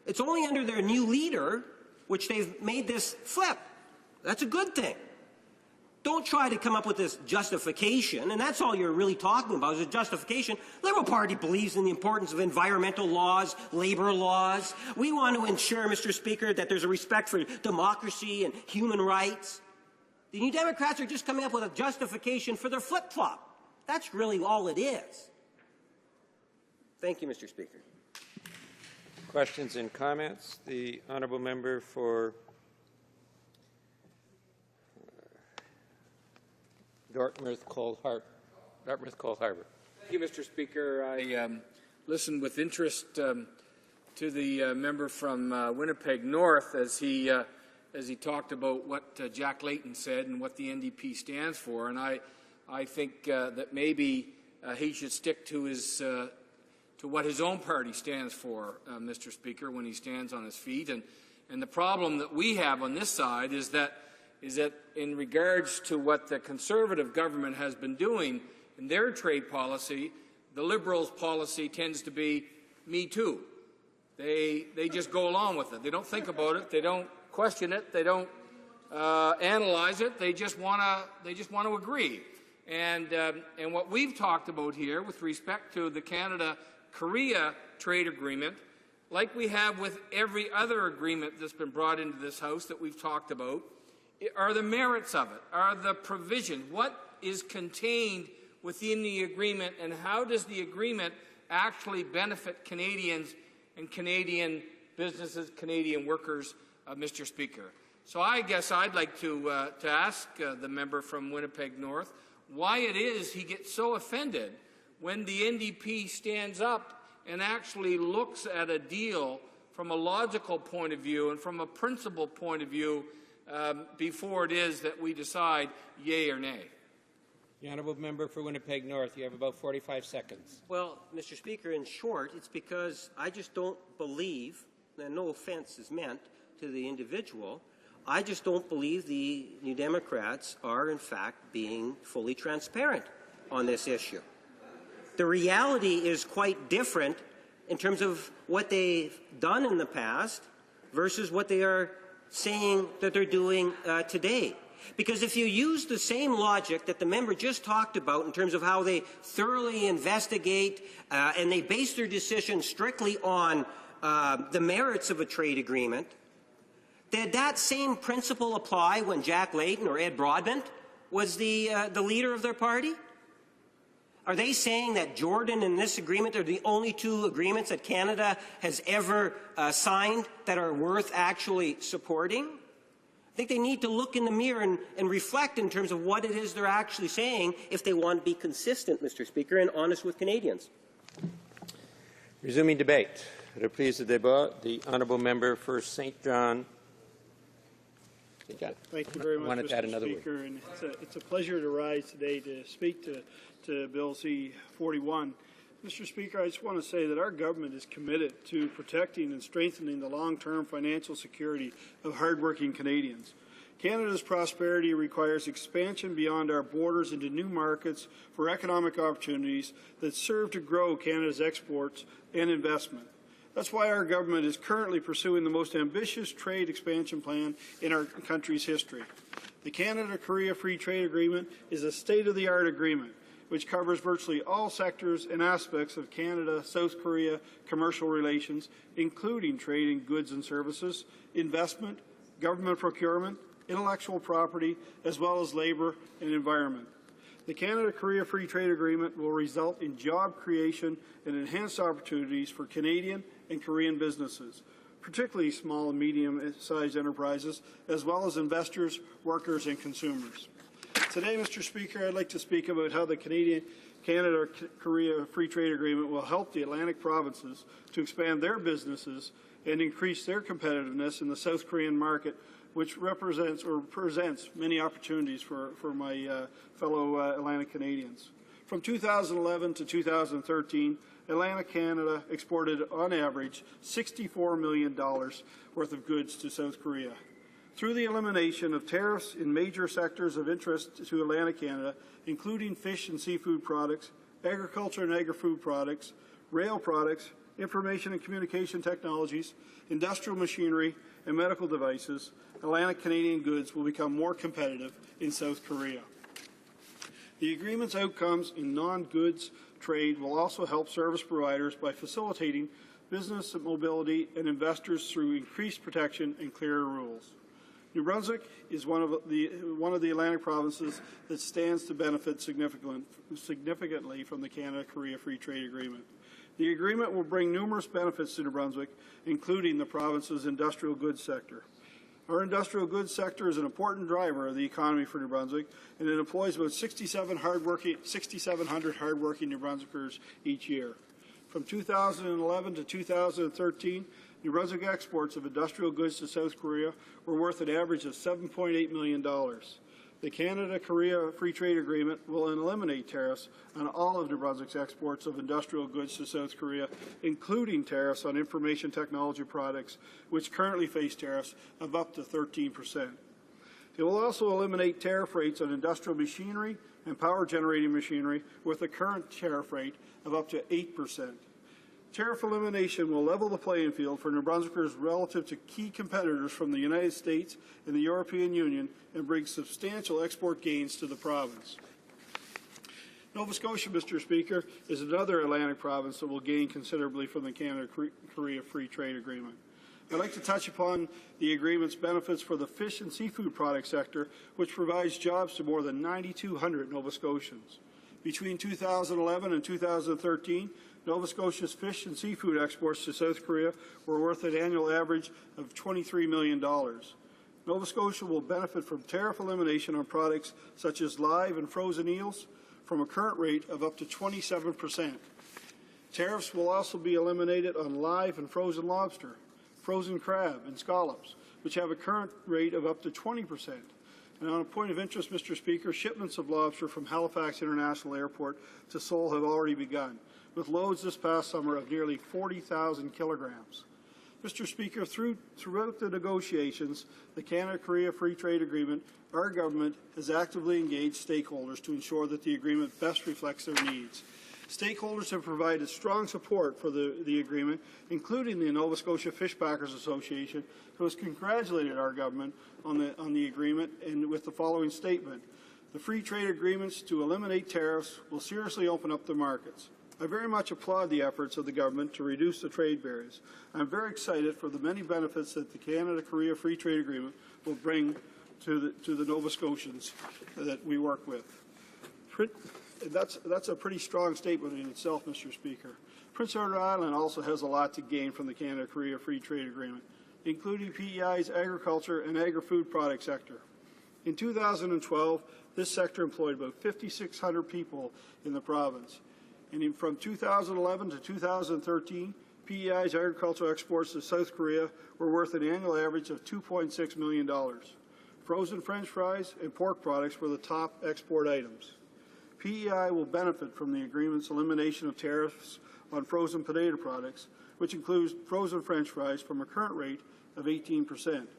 It's only under their new leader which they've made this flip. That's a good thing. Don't try to come up with this justification, and that's all you're really talking about is a justification. Liberal Party believes in the importance of environmental laws, labor laws. We want to ensure, Mr. Speaker, that there's a respect for democracy and human rights. The New Democrats are just coming up with a justification for their flip-flop. That's really all it is. Thank you, Mr. Speaker. Questions and comments? The honourable member for Dartmouth Cold Harbor. Thank you, Mr. Speaker. I listened with interest to the member from Winnipeg North as he talked about what Jack Layton said and what the NDP stands for, and I think that maybe he should stick to his to what his own party stands for, Mr. Speaker, when he stands on his feet. And the problem that we have on this side is that in regards to what the Conservative government has been doing in their trade policy, the Liberals' policy tends to be me too. They just go along with it. They don't think about it. They don't question it. They don't analyze it. They just want to agree. And what we've talked about here with respect to the Canada-Korea trade agreement, like we have with every other agreement that's been brought into this House that we've talked about, are the merits of it, are the provision, what is contained within the agreement, and how does the agreement actually benefit Canadians and Canadian businesses, Canadian workers, Mr. Speaker. So I guess I'd like to ask the member from Winnipeg North why it is he gets so offended when the NDP stands up and actually looks at a deal from a logical point of view and from a principle point of view before it is that we decide yay or nay. The honourable member for Winnipeg North, you have about 45 seconds. Well, Mr. Speaker, in short, it's because I just don't believe, and no offense is meant to the individual, I just don't believe the New Democrats are, in fact, being fully transparent on this issue. The reality is quite different in terms of what they've done in the past versus what they are saying that they're doing today. Because if you use the same logic that the member just talked about in terms of how they thoroughly investigate and they base their decision strictly on the merits of a trade agreement, did that same principle apply when Jack Layton or Ed Broadbent was the leader of their party? Are they saying that Jordan and this agreement are the only two agreements that Canada has ever signed that are worth actually supporting? I think they need to look in the mirror and reflect in terms of what it is they're actually saying if they want to be consistent, Mr. Speaker, and honest with Canadians. Resuming debate. Reprise de débat. The honourable member for St. John. Thank you very much, Mr. Speaker. And it's a pleasure to rise today to speak to Bill C-41. Mr. Speaker, I just want to say that our government is committed to protecting and strengthening the long-term financial security of hardworking Canadians. Canada's prosperity requires expansion beyond our borders into new markets for economic opportunities that serve to grow Canada's exports and investment. That's why our government is currently pursuing the most ambitious trade expansion plan in our country's history. The Canada-Korea Free Trade Agreement is a state-of-the-art agreement which covers virtually all sectors and aspects of Canada-South Korea commercial relations, including trade in goods and services, investment, government procurement, intellectual property, as well as labour and environment. The Canada-Korea Free Trade Agreement will result in job creation and enhanced opportunities for Canadian and Korean businesses, particularly small and medium-sized enterprises, as well as investors, workers, and consumers. Today, Mr. Speaker, I'd like to speak about how the Canada-Korea Free Trade Agreement will help the Atlantic provinces to expand their businesses and increase their competitiveness in the South Korean market, which represents or presents many opportunities for my fellow Atlantic Canadians. From 2011 to 2013, Atlantic Canada exported, on average, $64 million worth of goods to South Korea. Through the elimination of tariffs in major sectors of interest to Atlantic Canada, including fish and seafood products, agriculture and agri-food products, rail products, information and communication technologies, industrial machinery, and medical devices, Atlantic Canadian goods will become more competitive in South Korea. The agreement's outcomes in non-goods trade will also help service providers by facilitating business mobility and investors through increased protection and clearer rules. New Brunswick is one of the Atlantic provinces that stands to benefit significantly from the Canada-Korea Free Trade Agreement. The agreement will bring numerous benefits to New Brunswick, including the province's industrial goods sector. Our industrial goods sector is an important driver of the economy for New Brunswick, and it employs about 6,700 hardworking New Brunswickers each year. From 2011 to 2013, New Brunswick exports of industrial goods to South Korea were worth an average of $7.8 million. The Canada-Korea Free Trade Agreement will eliminate tariffs on all of New Brunswick's exports of industrial goods to South Korea, including tariffs on information technology products, which currently face tariffs of up to 13%. It will also eliminate tariff rates on industrial machinery and power-generating machinery with a current tariff rate of up to 8%. Tariff elimination will level the playing field for New Brunswickers relative to key competitors from the United States and the European Union and bring substantial export gains to the province. Nova Scotia, Mr. Speaker, is another Atlantic province that will gain considerably from the Canada-Korea Free Trade Agreement. I'd like to touch upon the agreement's benefits for the fish and seafood product sector, which provides jobs to more than 9,200 Nova Scotians. Between 2011 and 2013, Nova Scotia's fish and seafood exports to South Korea were worth an annual average of $23 million. Nova Scotia will benefit from tariff elimination on products such as live and frozen eels from a current rate of up to 27%. Tariffs will also be eliminated on live and frozen lobster, frozen crab, and scallops, which have a current rate of up to 20%. And on a point of interest, Mr. Speaker, shipments of lobster from Halifax International Airport to Seoul have already begun, with loads this past summer of nearly 40,000 kilograms. Mr. Speaker, throughout the negotiations, the Canada-Korea Free Trade Agreement, our government has actively engaged stakeholders to ensure that the agreement best reflects their needs. Stakeholders have provided strong support for the agreement, including the Nova Scotia Fishpackers Association, who has congratulated our government on the agreement and with the following statement: "The free trade agreements to eliminate tariffs will seriously open up the markets." I very much applaud the efforts of the government to reduce the trade barriers. I'm very excited for the many benefits that the Canada-Korea Free Trade Agreement will bring to the Nova Scotians that we work with. That's a pretty strong statement in itself, Mr. Speaker. Prince Edward Island also has a lot to gain from the Canada-Korea Free Trade Agreement, including PEI's agriculture and agri-food product sector. In 2012, this sector employed about 5,600 people in the province. And from 2011 to 2013, PEI's agricultural exports to South Korea were worth an annual average of $2.6 million. Frozen French fries and pork products were the top export items. PEI will benefit from the agreement's elimination of tariffs on frozen potato products, which includes frozen French fries from a current rate of 18%.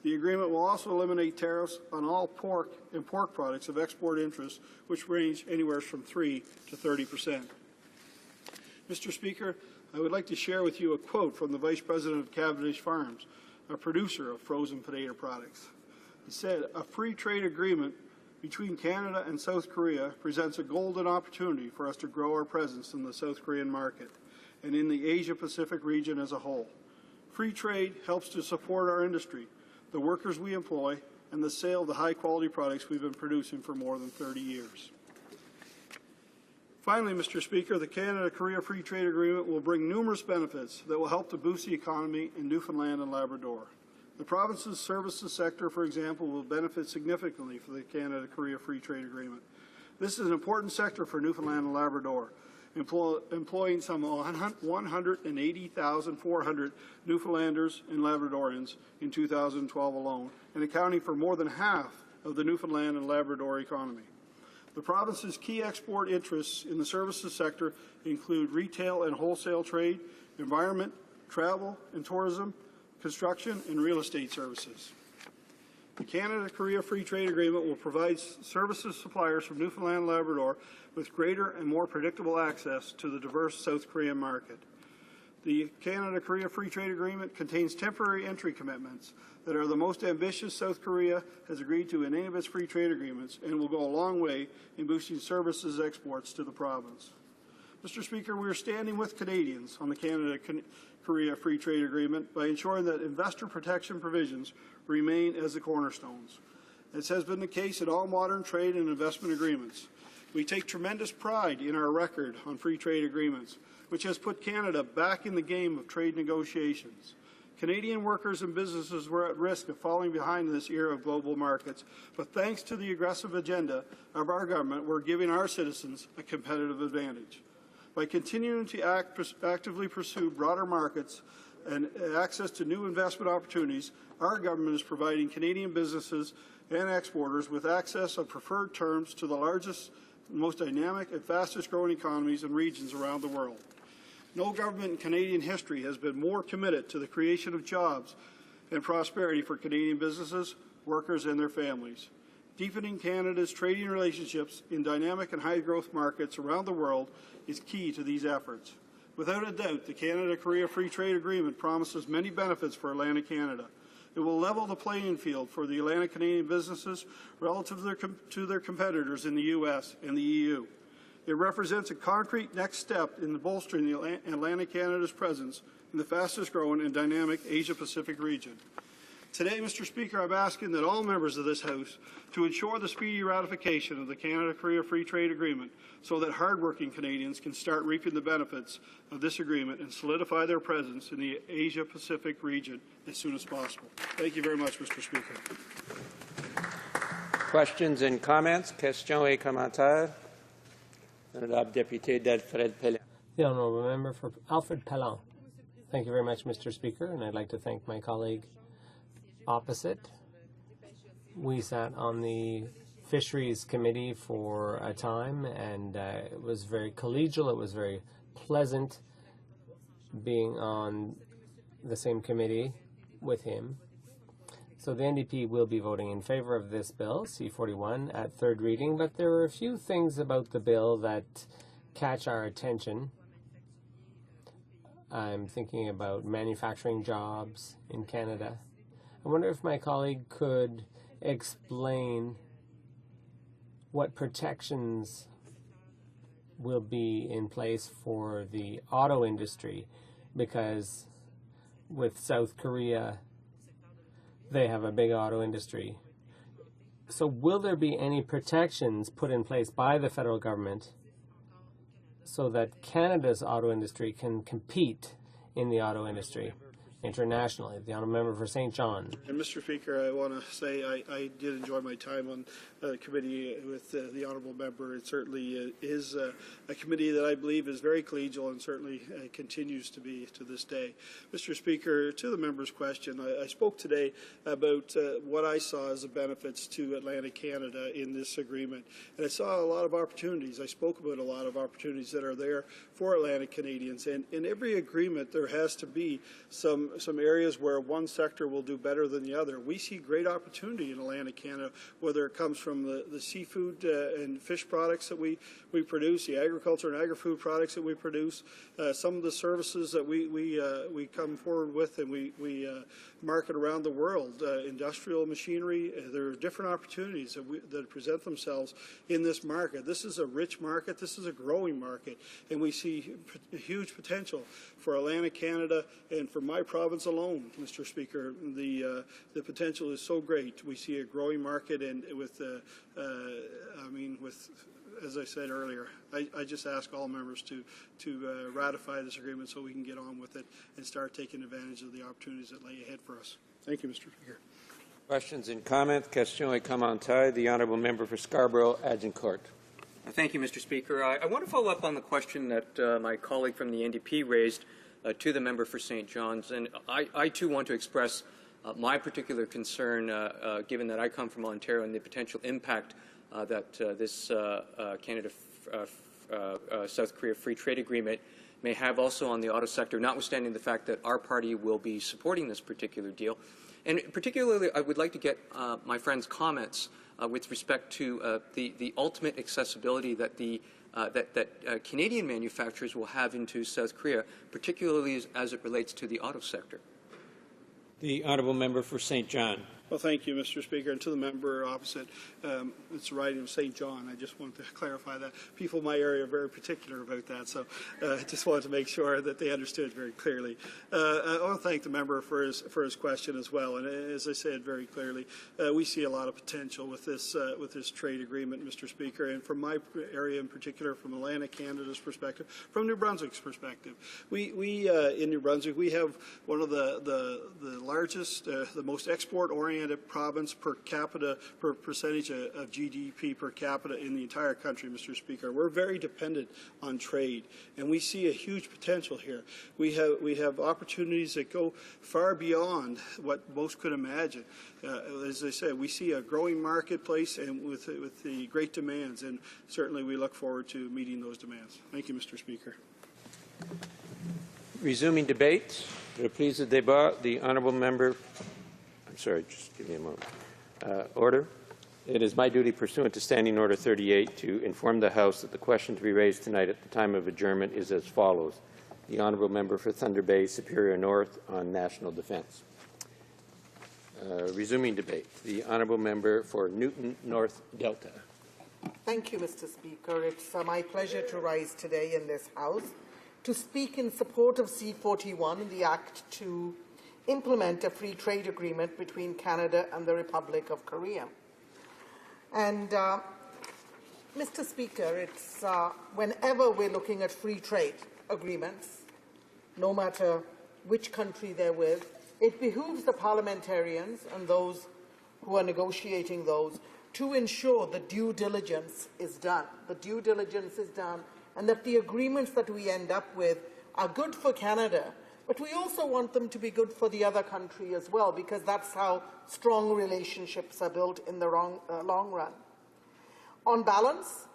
The agreement will also eliminate tariffs on all pork and pork products of export interest, which range anywhere from 3 to 30%. Mr. Speaker, I would like to share with you a quote from the Vice President of Cavendish Farms, a producer of frozen potato products. He said, "A free trade agreement between Canada and South Korea presents a golden opportunity for us to grow our presence in the South Korean market and in the Asia-Pacific region as a whole. Free trade helps to support our industry, the workers we employ, and the sale of the high-quality products we've been producing for more than 30 years. Finally, Mr. Speaker, the Canada-Korea Free Trade Agreement will bring numerous benefits that will help to boost the economy in Newfoundland and Labrador. The province's services sector, for example, will benefit significantly from the Canada-Korea Free Trade Agreement. This is an important sector for Newfoundland and Labrador, employing some 180,400 Newfoundlanders and Labradorians in 2012 alone, and accounting for more than half of the Newfoundland and Labrador economy. The province's key export interests in the services sector include retail and wholesale trade, environment, travel and tourism, construction, and real estate services. The Canada-Korea Free Trade Agreement will provide services suppliers from Newfoundland and Labrador with greater and more predictable access to the diverse South Korean market. The Canada-Korea Free Trade Agreement contains temporary entry commitments that are the most ambitious South Korea has agreed to in any of its free trade agreements and will go a long way in boosting services exports to the province. Mr. Speaker, we are standing with Canadians on the Canada-Korea Free Trade Agreement by ensuring that investor protection provisions remain as the cornerstones. As has been the case in all modern trade and investment agreements. We take tremendous pride in our record on free trade agreements, which has put Canada back in the game of trade negotiations. Canadian workers and businesses were at risk of falling behind in this era of global markets, but thanks to the aggressive agenda of our government, we're giving our citizens a competitive advantage. By continuing to actively pursue broader markets and access to new investment opportunities, our government is providing Canadian businesses and exporters with access on preferred terms to the largest, most dynamic, and fastest-growing economies and regions around the world. No government in Canadian history has been more committed to the creation of jobs and prosperity for Canadian businesses, workers, and their families. Deepening Canada's trading relationships in dynamic and high-growth markets around the world is key to these efforts. Without a doubt, the Canada-Korea Free Trade Agreement promises many benefits for Atlantic Canada. It will level the playing field for the Atlantic Canadian businesses relative to their competitors in the U.S. and the EU. It represents a concrete next step in bolstering the Atlantic Canada's presence in the fastest-growing and dynamic Asia-Pacific region. Today, Mr. Speaker, I'm asking that all members of this House to ensure the speedy ratification of the Canada-Korea Free Trade Agreement so that hardworking Canadians can start reaping the benefits of this agreement and solidify their presence in the Asia-Pacific region as soon as possible. Thank you very much, Mr. Speaker. Questions and comments? Questions et commentaires? Honorable Député d'Alfred Pellant. The honourable member for Alfred Pellant. Thank you very much, Mr. Speaker, and I'd like to thank my colleague opposite. We sat on the Fisheries Committee for a time, and it was very collegial. It was very pleasant being on the same committee with him. So the NDP will be voting in favor of this bill, C-41, at third reading, but there are a few things about the bill that catch our attention. I'm thinking about manufacturing jobs in Canada. I wonder if my colleague could explain what protections will be in place for the auto industry, because with South Korea, they have a big auto industry. So will there be any protections put in place by the federal government so that Canada's auto industry can compete in the auto industry internationally? The honourable member for St. John. And Mr. Speaker, I want to say I did enjoy my time on the committee with the honourable member. It certainly is a committee that I believe is very collegial and certainly continues to be to this day. Mr. Speaker, to the member's question, I spoke today about what I saw as the benefits to Atlantic Canada in this agreement. And I saw a lot of opportunities. I spoke about a lot of opportunities that are there for Atlantic Canadians. And in every agreement, there has to be some areas where one sector will do better than the other. We see great opportunity in Atlantic Canada, whether it comes from the seafood and fish products that we produce, the agriculture and agri-food products that we produce, some of the services that we come forward with and we market around the world, industrial machinery. There are different opportunities that present themselves in this market. This is a rich market. This is a growing market, and we see huge potential for Atlantic Canada and for my province alone, Mr. Speaker. The potential is so great. We see a growing market, and with as I said earlier, I just ask all members to ratify this agreement so we can get on with it and start taking advantage of the opportunities that lay ahead for us. Thank you, Mr. Speaker. Questions and comments? Questions et commentaires. The honourable member for Scarborough, Agincourt. Thank you, Mr. Speaker. I want to follow up on the question that my colleague from the NDP raised to the member for St. John's. And I too want to express my particular concern, given that I come from Ontario, and the potential impact that this Canada-South Korea Free Trade Agreement may have also on the auto sector, notwithstanding the fact that our party will be supporting this particular deal. And particularly, I would like to get my friend's comments with respect to the ultimate accessibility that that Canadian manufacturers will have into South Korea, particularly as it relates to the auto sector. The honourable member for St. John. Well, thank you, Mr. Speaker. And to the member opposite, it's the riding of St. John. I just want to clarify that. People in my area are very particular about that, so I just wanted to make sure that they understood very clearly. I want to thank the member for his question as well. And as I said very clearly, we see a lot of potential with this trade agreement, Mr. Speaker. And from my area in particular, from Atlantic Canada's perspective, from New Brunswick's perspective, we in New Brunswick we have one of the largest, the most export-oriented province per capita, per percentage of GDP per capita in the entire country, Mr. Speaker. We're very dependent on trade, and we see a huge potential here. We have opportunities that go far beyond what most could imagine. As I said, we see a growing marketplace and with the great demands, and certainly we look forward to meeting those demands. Thank you, Mr. Speaker. Resuming debate. Reprise de débat. The honourable member. Sorry, just give me a moment. Order. It is my duty pursuant to Standing Order 38 to inform the House that the question to be raised tonight at the time of adjournment is as follows. The honourable member for Thunder Bay, Superior North on national defence. Resuming debate. The honourable member for Newton North Delta. Thank you, Mr. Speaker. It's my pleasure to rise today in this House to speak in support of C-41, the Act to implement a free trade agreement between Canada and the Republic of Korea. And, Mr. Speaker, it's whenever we're looking at free trade agreements, no matter which country they're with, it behooves the parliamentarians and those who are negotiating those to ensure the due diligence is done. The due diligence is done, and that the agreements that we end up with are good for Canada, but we also want them to be good for the other country as well, because that's how strong relationships are built in the long run. On balance,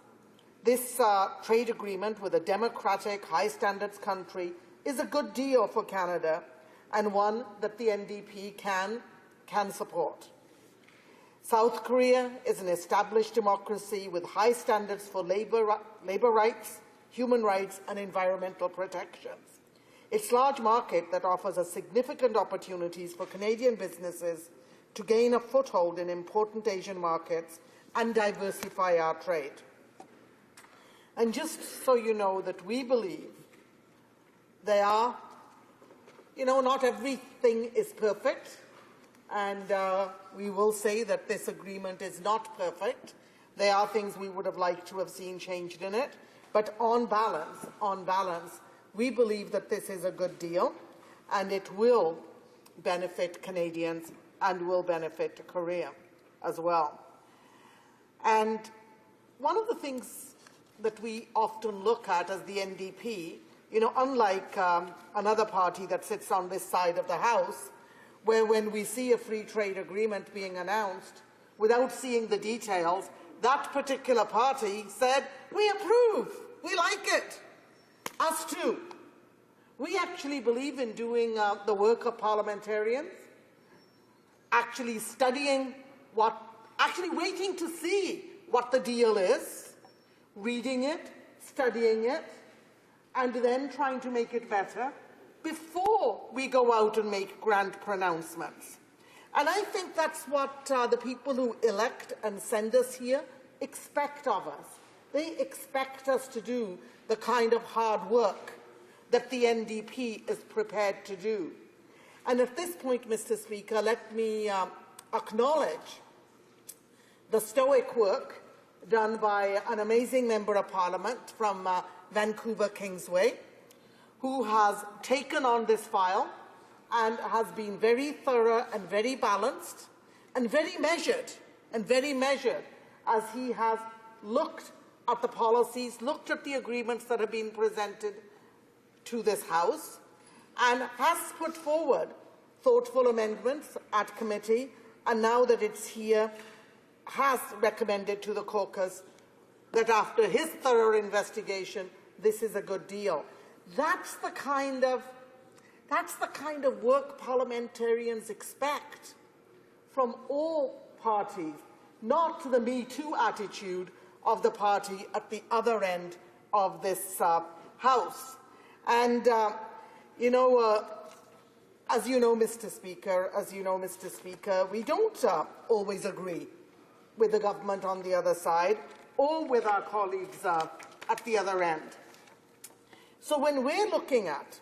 this trade agreement with a democratic, high-standards country is a good deal for Canada, and one that the NDP can support. South Korea is an established democracy with high standards for labor rights, human rights, and environmental protections. Its large market that offers us significant opportunities for Canadian businesses to gain a foothold in important Asian markets and diversify our trade. And just so you know that we believe there are, not everything is perfect, and we will say that this agreement is not perfect. There are things we would have liked to have seen changed in it, but on balance, we believe that this is a good deal, and it will benefit Canadians and will benefit Korea as well. And one of the things that we often look at as the NDP, unlike another party that sits on this side of the House, where when we see a free trade agreement being announced, without seeing the details, that particular party said, we approve, we like it. Us too. We actually believe in doing the work of parliamentarians, actually studying actually waiting to see what the deal is, reading it, studying it, and then trying to make it better before we go out and make grand pronouncements. And I think that's what the people who elect and send us here expect of us. They expect us to do the kind of hard work that the NDP is prepared to do. And at this point, Mr. Speaker, let me acknowledge the stoic work done by an amazing Member of Parliament from Vancouver Kingsway, who has taken on this file and has been very thorough and very balanced and very measured as he has looked at the policies, looked at the agreements that have been presented to this House, and has put forward thoughtful amendments at committee, and now that it's here, has recommended to the caucus that after his thorough investigation, this is a good deal. That's the kind of work parliamentarians expect from all parties, not the Me Too attitude of the party at the other end of this House. And, as you know, Mr. Speaker, we don't always agree with the government on the other side or with our colleagues at the other end. So when we're looking at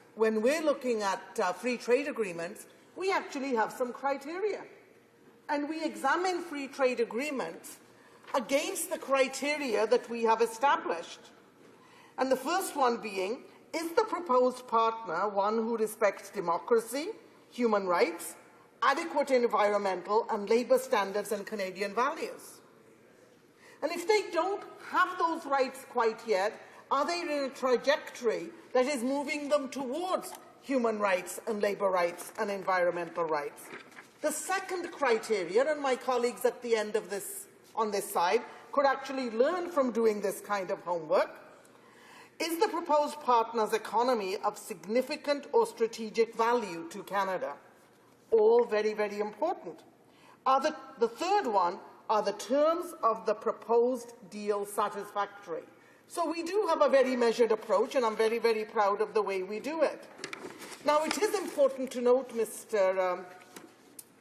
free trade agreements, we actually have some criteria. And we examine free trade agreements against the criteria that we have established. And the first one being, is the proposed partner one who respects democracy, human rights, adequate environmental and labour standards and Canadian values? And if they don't have those rights quite yet, are they in a trajectory that is moving them towards human rights and labour rights and environmental rights? The second criteria, and my colleagues at the end of this, on this side, could actually learn from doing this kind of homework, is the proposed partner's economy of significant or strategic value to Canada? All very, very important. The third one, are the terms of the proposed deal satisfactory? So we do have a very measured approach, and I'm very, very proud of the way we do it. Now, it is important to note, Mr.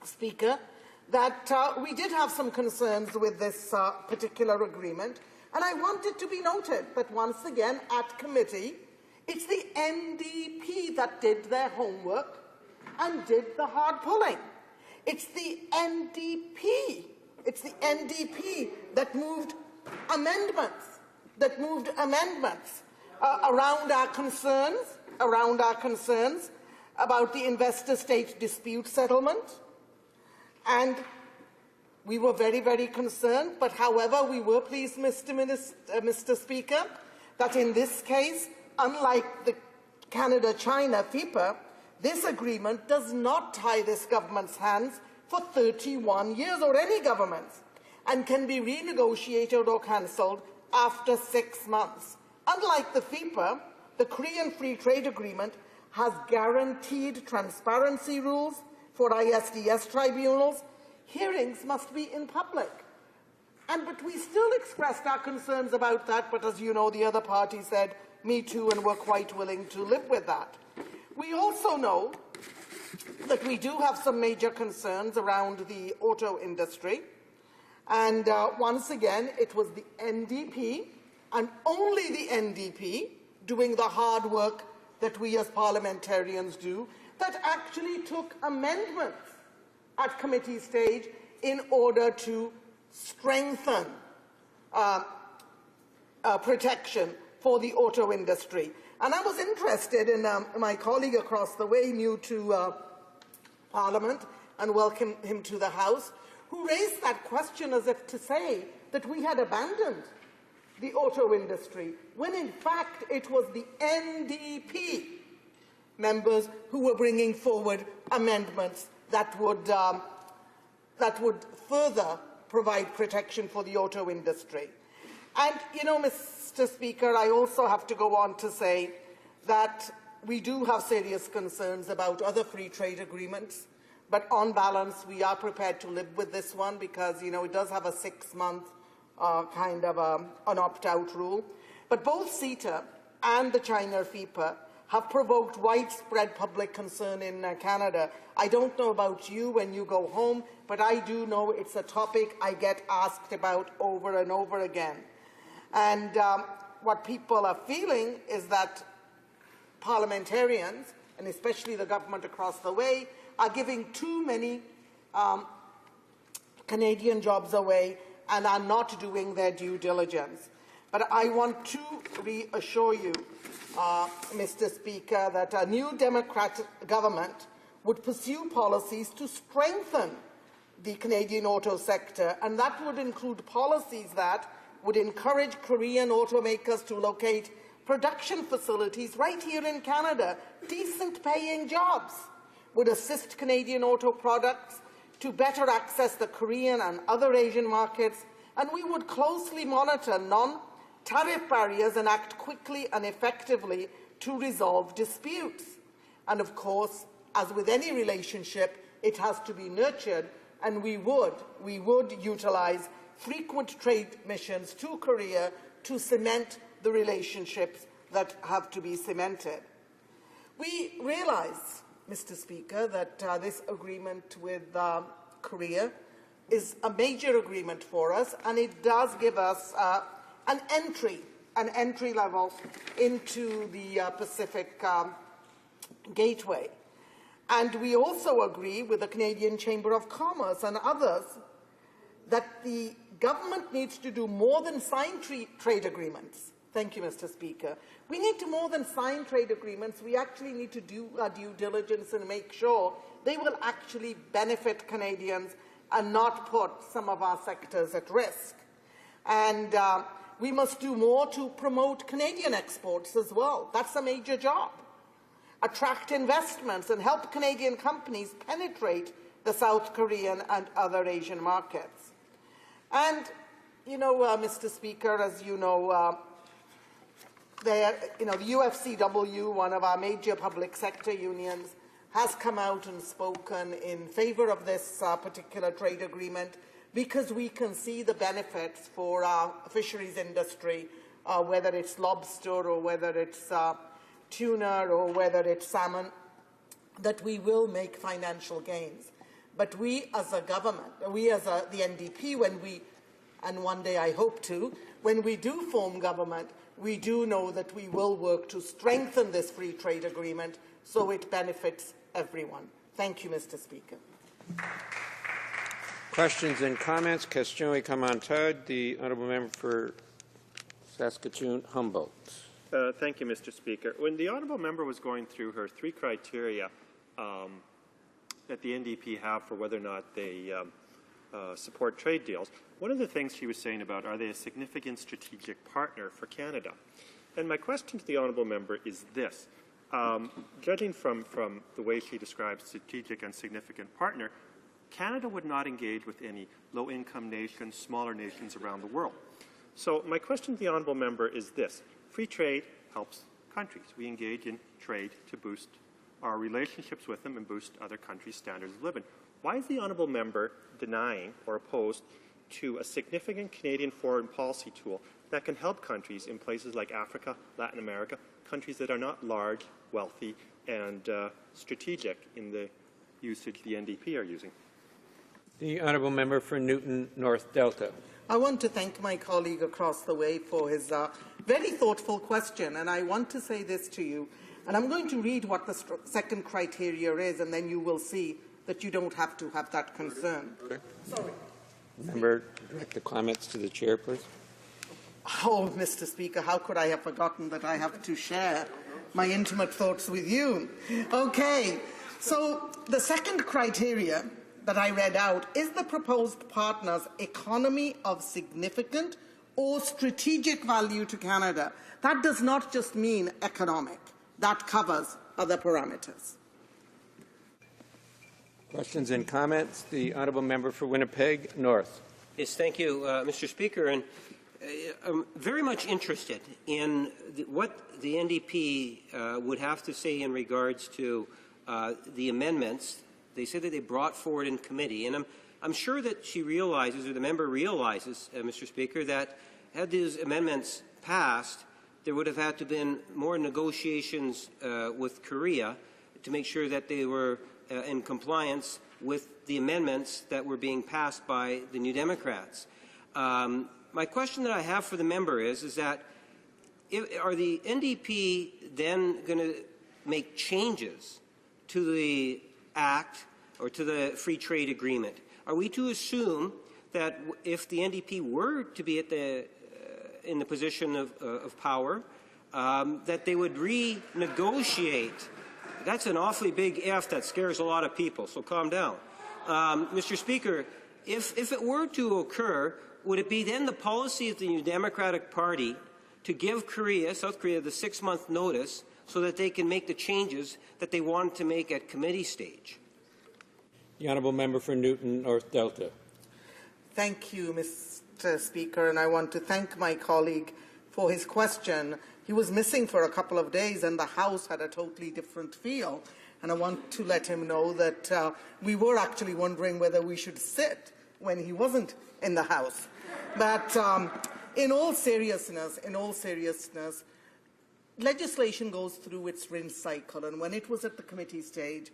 Speaker, that we did have some concerns with this particular agreement, and I want it to be noted that once again at committee, it's the NDP that did their homework and did the hard pulling. It's the NDP. It's the NDP that moved amendments, around our concerns about the investor-state dispute settlement. And we were very, very concerned, but however, we were pleased, Mr. Speaker, that in this case, unlike the Canada-China FIPA, this agreement does not tie this government's hands for 31 years, or any government's, and can be renegotiated or cancelled after 6 months. Unlike the FIPA, the Korean Free Trade Agreement has guaranteed transparency rules for ISDS tribunals. Hearings must be in public. But we still expressed our concerns about that, but as you know, the other party said, me too, and were quite willing to live with that. We also know that we do have some major concerns around the auto industry. And once again, it was the NDP, and only the NDP, doing the hard work that we as parliamentarians do, that actually took amendments at committee stage in order to strengthen protection for the auto industry. And I was interested in my colleague across the way, new to Parliament, and welcome him to the House, who raised that question as if to say that we had abandoned the auto industry, when in fact it was the NDP members who were bringing forward amendments that would further provide protection for the auto industry. And, you know, Mr. Speaker, I also have to go on to say that we do have serious concerns about other free trade agreements, but on balance, we are prepared to live with this one because, you know, it does have a 6-month kind of an opt-out rule. But both CETA and the China FIPA have provoked widespread public concern in Canada. I don't know about you when you go home, but I do know it's a topic I get asked about over and over again. And what people are feeling is that parliamentarians, and especially the government across the way, are giving too many Canadian jobs away and are not doing their due diligence. But I want to reassure you, Mr. Speaker, that a new Democratic government would pursue policies to strengthen the Canadian auto sector, and that would include policies that would encourage Korean automakers to locate production facilities right here in Canada, decent-paying jobs, would assist Canadian auto products to better access the Korean and other Asian markets, and we would closely monitor non-tariff barriers and act quickly and effectively to resolve disputes. And of course, as with any relationship, it has to be nurtured, and we would utilize frequent trade missions to Korea to cement the relationships that have to be cemented. We realize, Mr. Speaker, that this agreement with Korea is a major agreement for us, and it does give us an entry level into the Pacific Gateway. And we also agree with the Canadian Chamber of Commerce and others that the government needs to do more than sign trade agreements. Thank you, Mr. Speaker. We need to more than sign trade agreements. We actually need to do our due diligence and make sure they will actually benefit Canadians and not put some of our sectors at risk. And we must do more to promote Canadian exports as well. That's a major job. Attract investments and help Canadian companies penetrate the South Korean and other Asian markets. And, you know, Mr. Speaker, as you know, the UFCW, one of our major public sector unions, has come out and spoken in favour of this particular trade agreement because we can see the benefits for our fisheries industry, whether it's lobster or whether it's tuna or whether it's salmon, that we will make financial gains. But we as a government, we as the NDP, and one day I hope to, when we do form government, we do know that we will work to strengthen this free trade agreement so it benefits everyone. Thank you, Mr. Speaker. Questions and comments? Question et commentaires. The honourable member for Saskatoon-Humboldt. Thank you, Mr. Speaker. When the honourable member was going through her three criteria that the NDP have for whether or not they support trade deals, one of the things she was saying about, are they a significant strategic partner for Canada? And my question to the honourable member is this. Judging from the way she describes strategic and significant partner, Canada would not engage with any low-income nations, smaller nations around the world. So my question to the honourable member is this. Free trade helps countries. We engage in trade to boost our relationships with them and boost other countries' standards of living. Why is the honourable member denying or opposed to a significant Canadian foreign policy tool that can help countries in places like Africa, Latin America, countries that are not large, wealthy, and strategic in the usage the NDP are using? The honourable member for Newton North Delta. I want to thank my colleague across the way for his very thoughtful question, and I want to say this to you, and I'm going to read what the second criteria is, and then you will see that you don't have to have that concern. Okay. Sorry. Member, direct the comments to the chair, please. Oh, Mr. Speaker, how could I have forgotten that I have to share my intimate thoughts with you? Okay, so the second criteria that I read out is the proposed partner's economy of significant or strategic value to Canada. That does not just mean economic. That covers other parameters. Questions and comments? The honourable member for Winnipeg North. Yes, thank you, Mr. Speaker. And I'm very much interested in what the NDP would have to say in regards to the amendments. They said that they brought forward in committee, and I'm sure that she realizes, or the member realizes, Mr. Speaker, that had these amendments passed, there would have had to have been more negotiations with Korea to make sure that they were in compliance with the amendments that were being passed by the New Democrats. My question that I have for the member is that are the NDP then going to make changes to the Act or to the Free Trade Agreement? Are we to assume that if the NDP were to be at in the position of power, that they would renegotiate? That's an awfully big F that scares a lot of people, so calm down. Mr. Speaker, if it were to occur, would it be then the policy of the New Democratic Party to give South Korea, the 6-month notice so that they can make the changes that they want to make at committee stage? The honourable member for Newton North Delta. Thank you, Mr. Speaker, and I want to thank my colleague for his question. He was missing for a couple of days, and the House had a totally different feel. And I want to let him know that we were actually wondering whether we should sit when he wasn't in the House. But in all seriousness, legislation goes through its rinse cycle, and when it was at the committee stage,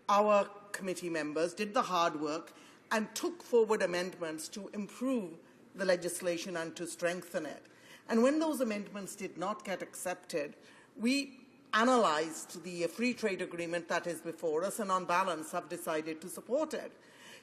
our committee members did the hard work and took forward amendments to improve the legislation and to strengthen it. And when those amendments did not get accepted, we analysed the free trade agreement that is before us and on balance have decided to support it.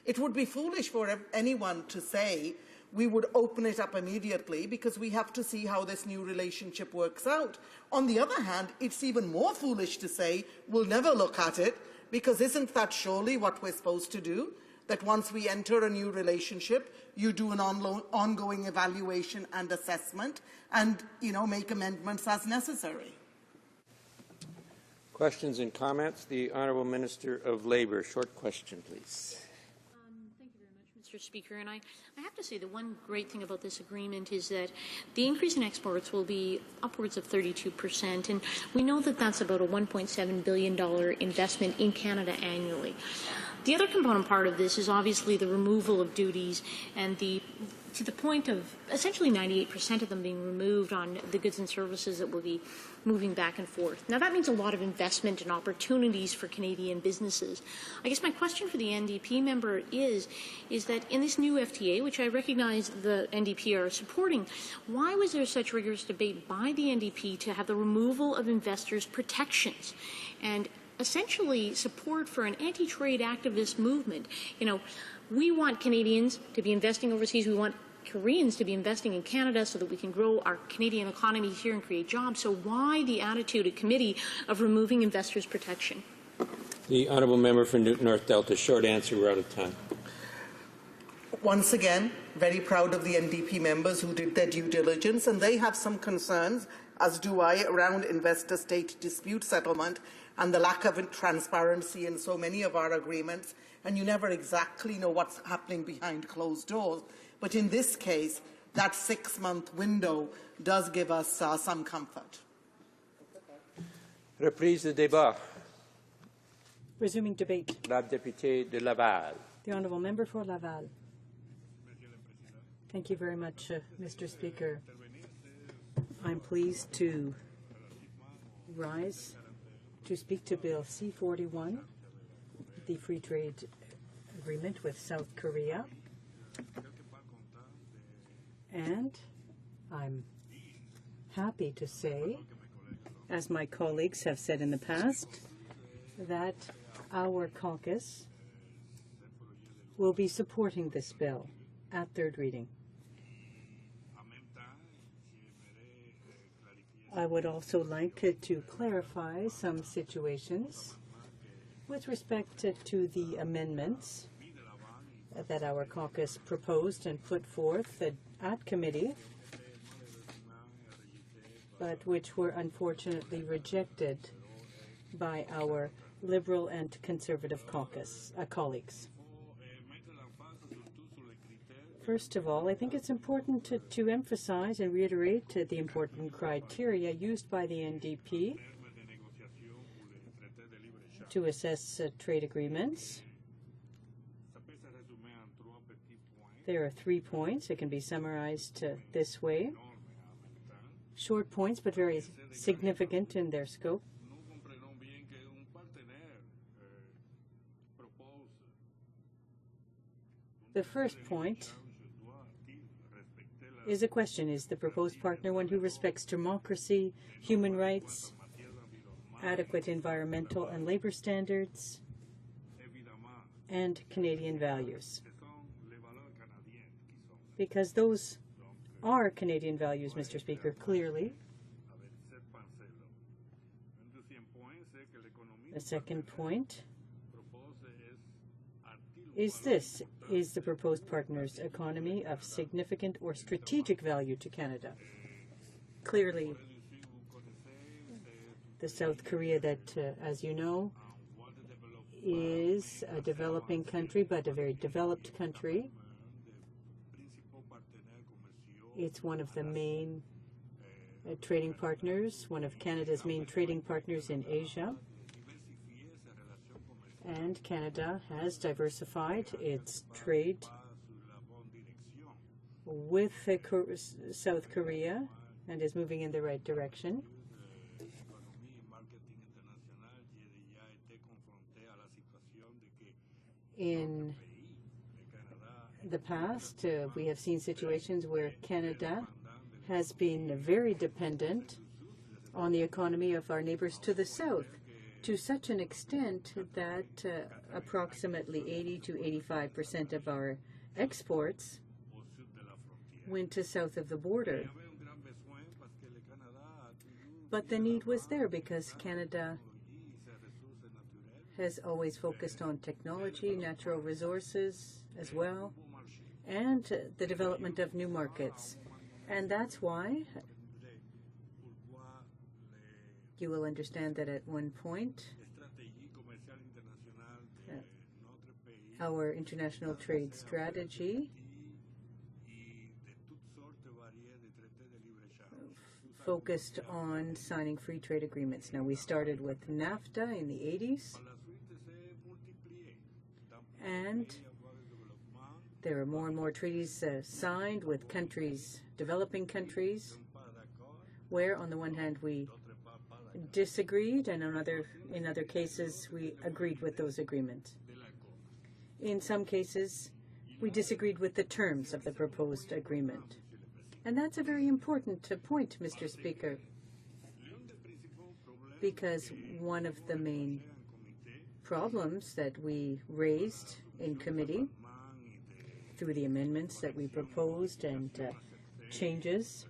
It would be foolish for anyone to say we would open it up immediately because we have to see how this new relationship works out. On the other hand, it's even more foolish to say we'll never look at it, because isn't that surely what we're supposed to do? That once we enter a new relationship, you do an ongoing evaluation and assessment and, make amendments as necessary. Questions and comments? The Honourable Minister of Labour. Short question, please. Thank you very much, Mr. Speaker. And I have to say the one great thing about this agreement is that the increase in exports will be upwards of 32%. And we know that that's about a $1.7 billion investment in Canada annually. The other component part of this is obviously the removal of duties and to the point of essentially 98% of them being removed on the goods and services that will be moving back and forth. Now, that means a lot of investment and opportunities for Canadian businesses. I guess my question for the NDP member is that in this new FTA, which I recognize the NDP are supporting, why was there such rigorous debate by the NDP to have the removal of investors' protections? And essentially support for an anti-trade activist movement. You know, we want Canadians to be investing overseas. We want Koreans to be investing in Canada so that we can grow our Canadian economy here and create jobs. So why the attitude at committee of removing investors' protection? The honourable member for Newton North Delta. Short answer. We're out of time. Once again, very proud of the NDP members who did their due diligence, and they have some concerns, as do I, around investor-state dispute settlement and the lack of transparency in so many of our agreements, and you never exactly know what's happening behind closed doors. But in this case, that 6-month window does give us some comfort. Reprise de débat. Resuming debate. La députée de Laval. The honourable member for Laval. Thank you very much, Mr. Speaker. I'm pleased to rise to speak to Bill C-41, the free trade agreement with South Korea. And I'm happy to say, as my colleagues have said in the past, that our caucus will be supporting this bill at third reading. I would also like to clarify some situations with respect to the amendments that our caucus proposed and put forth at committee, but which were unfortunately rejected by our Liberal and Conservative caucus colleagues. First of all, I think it's important to emphasize and reiterate the important criteria used by the NDP to assess trade agreements. There are 3 points. It can be summarized this way. Short points, but very significant in their scope. The first point is a question: is the proposed partner one who respects democracy, human rights, adequate environmental and labor standards, and Canadian values? Because those are Canadian values, Mr. Speaker, clearly. The second point is this: is the proposed partner's economy of significant or strategic value to Canada? Clearly, the South Korea that, as you know, is a developing country, but a very developed country. It's one of the main trading partners, one of Canada's main trading partners in Asia. And Canada has diversified its trade with South Korea and is moving in the right direction. In the past, we have seen situations where Canada has been very dependent on the economy of our neighbors to the south, to such an extent that approximately 80 to 85% of our exports went to south of the border. But the need was there because Canada has always focused on technology, natural resources as well, and the development of new markets. And that's why you will understand that at one point our international trade strategy focused on signing free trade agreements. Now, we started with NAFTA in the 80s, and there are more and more treaties signed with countries, developing countries, where on the one hand we disagreed, and in other cases we agreed with those agreements. In some cases, we disagreed with the terms of the proposed agreement. And that's a very important point, Mr. Speaker, because one of the main problems that we raised in committee through the amendments that we proposed and changes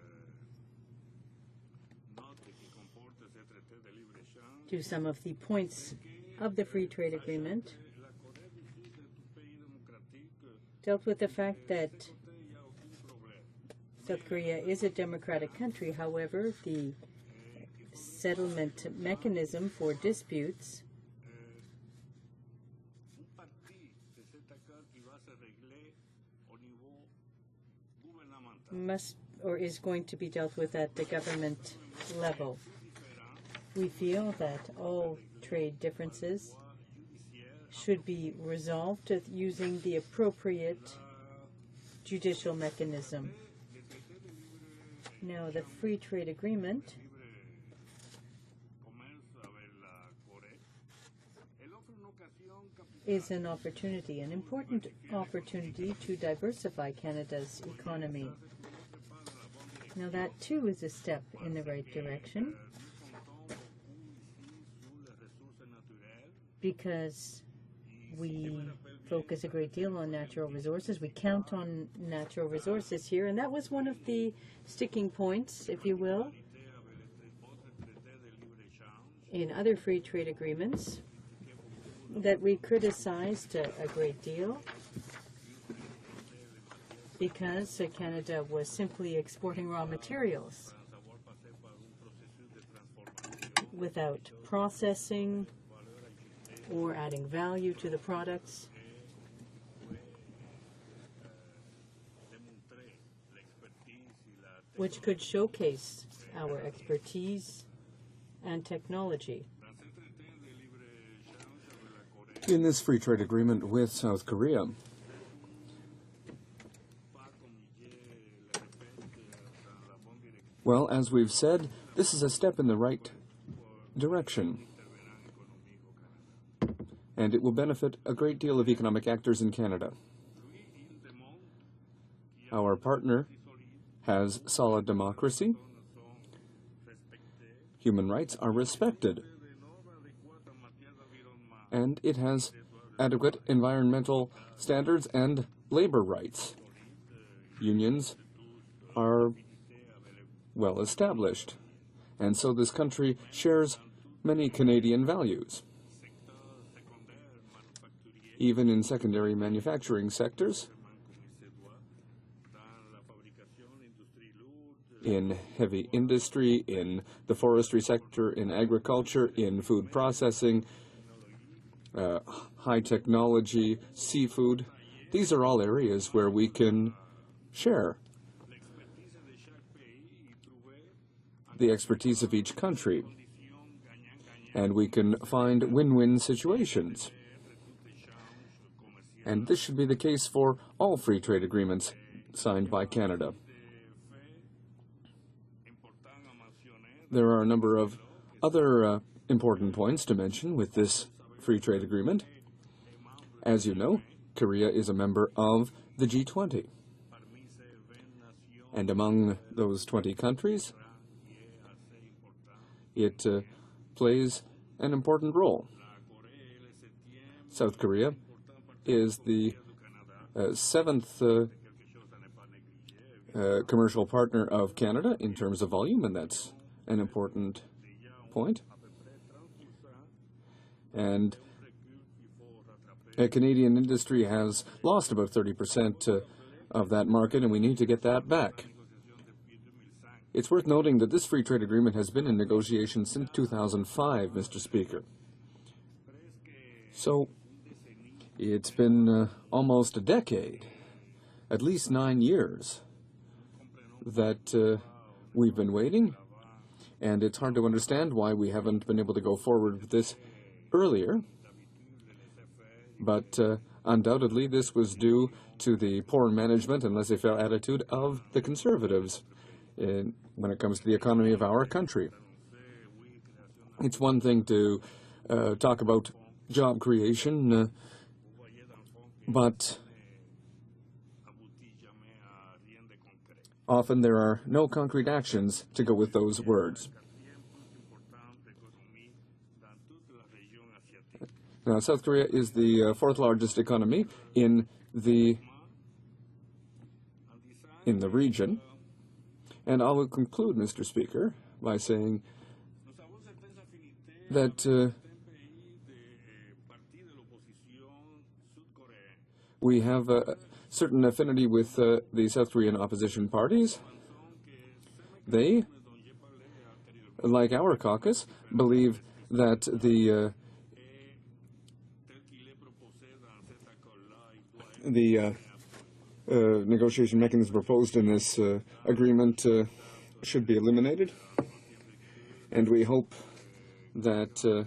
to some of the points of the free trade agreement dealt with the fact that South Korea is a democratic country. However, the settlement mechanism for disputes must or is going to be dealt with at the government level. We feel that all trade differences should be resolved using the appropriate judicial mechanism. Now, the free trade agreement is an opportunity, an important opportunity to diversify Canada's economy. Now, that too is a step in the right direction, because we focus a great deal on natural resources. We count on natural resources here, and that was one of the sticking points, if you will, in other free trade agreements that we criticized a great deal, because Canada was simply exporting raw materials without processing or adding value to the products. Which could showcase our expertise and technology. In this free trade agreement with South Korea, well, as we've said, this is a step in the right direction, and it will benefit a great deal of economic actors in Canada. Our partner has solid democracy. Human rights are respected. And it has adequate environmental standards and labor rights. Unions are well established. And so this country shares many Canadian values. Even in secondary manufacturing sectors, in heavy industry, in the forestry sector, in agriculture, in food processing, high technology, seafood. These are all areas where we can share the expertise of each country, and we can find win-win situations. And this should be the case for all free trade agreements signed by Canada. There are a number of other important points to mention with this free trade agreement. As you know, Korea is a member of the G20. And among those 20 countries, it plays an important role. South Korea is the seventh commercial partner of Canada in terms of volume, and that's an important point. And Canadian industry has lost about 30% of that market, and we need to get that back. It's worth noting that this free trade agreement has been in negotiation since 2005, Mr. Speaker. So it's been almost a decade, at least 9 years, that we've been waiting, and it's hard to understand why we haven't been able to go forward with this earlier. But undoubtedly this was due to the poor management and laissez-faire attitude of the Conservatives when it comes to the economy of our country. It's one thing to talk about job creation, but often there are no concrete actions to go with those words. Now, South Korea is the fourth largest economy in the region. And I will conclude, Mr. Speaker, by saying that we have a certain affinity with the South Korean opposition parties. They, like our caucus, believe that the negotiation mechanism proposed in this agreement should be eliminated, and we hope that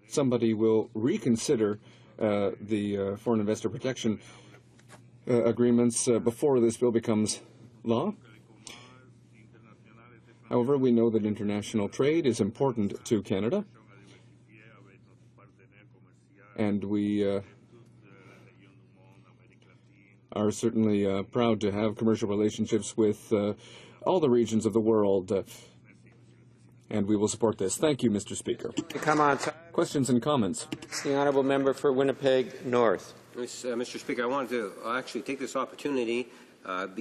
somebody will reconsider the foreign investor protection agreements before this bill becomes law. However, we know that international trade is important to Canada, and we are certainly proud to have commercial relationships with all the regions of the world, and we will support this. Thank you, Mr. Speaker. Come on. Questions and comments? The honourable member for Winnipeg North. Mr. Speaker, I wanted to actually take this opportunity,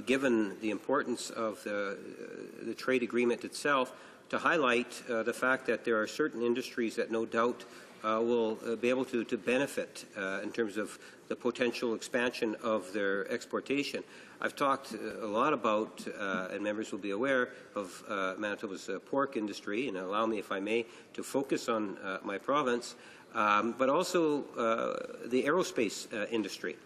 given the importance of the trade agreement itself, to highlight the fact that there are certain industries that no doubt will be able to benefit in terms of the potential expansion of their exportation. I've talked a lot about, and members will be aware of Manitoba's pork industry, and allow me, if I may, to focus on my province, but also the aerospace industry.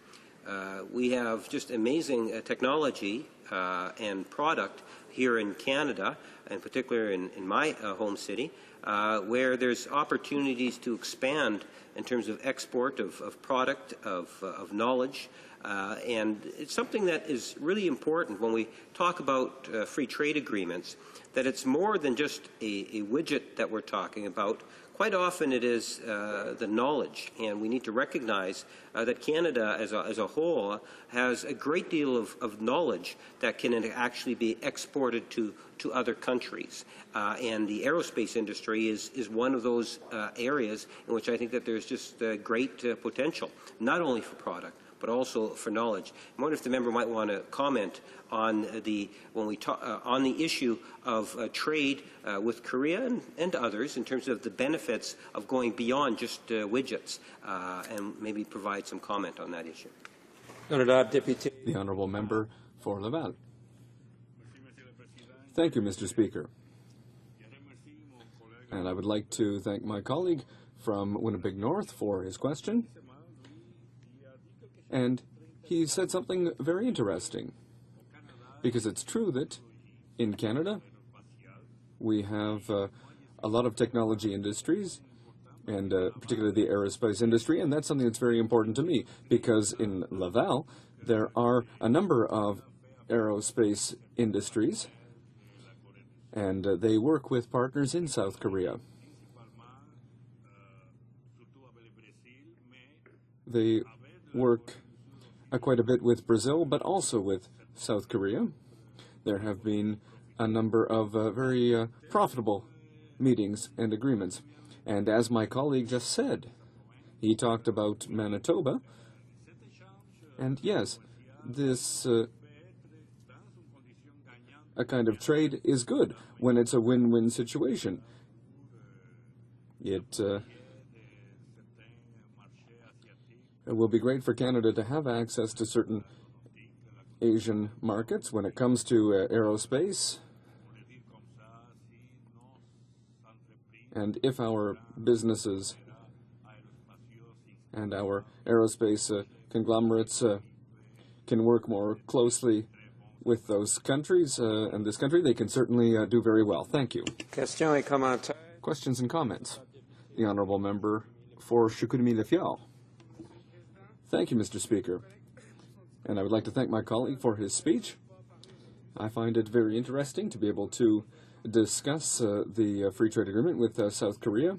We have just amazing technology and product here in Canada, in particular in my home city, where there's opportunities to expand in terms of export of product, of knowledge, and it's something that is really important when we talk about free trade agreements, that it's more than just a widget that we're talking about. Quite often it is the knowledge, and we need to recognize that Canada as a whole has a great deal of knowledge that can actually be exported to other countries. And the aerospace industry is one of those areas in which I think that there's just great potential, not only for product, but also for knowledge. I wonder if the member might want to comment on on the issue of trade with Korea and others in terms of the benefits of going beyond just widgets, and maybe provide some comment on that issue. The honourable member for Laval. Thank you, Mr. Speaker. And I would like to thank my colleague from Winnipeg North for his question. And he said something very interesting, because it's true that in Canada we have a lot of technology industries, and particularly the aerospace industry, and that's something that's very important to me, because in Laval there are a number of aerospace industries, and they work with partners in South Korea. They work quite a bit with Brazil, but also with South Korea. There have been a number of very profitable meetings and agreements. And as my colleague just said, he talked about Manitoba. And yes, this a kind of trade is good when it's a win-win situation. It will be great for Canada to have access to certain Asian markets when it comes to aerospace. And if our businesses and our aerospace conglomerates can work more closely with those countries and this country, they can certainly do very well. Thank you. Questions and comments? The honourable member for Chicoutimi-Le-Fjord. Thank you, Mr. Speaker. And I would like to thank my colleague for his speech. I find it very interesting to be able to discuss the free trade agreement with South Korea,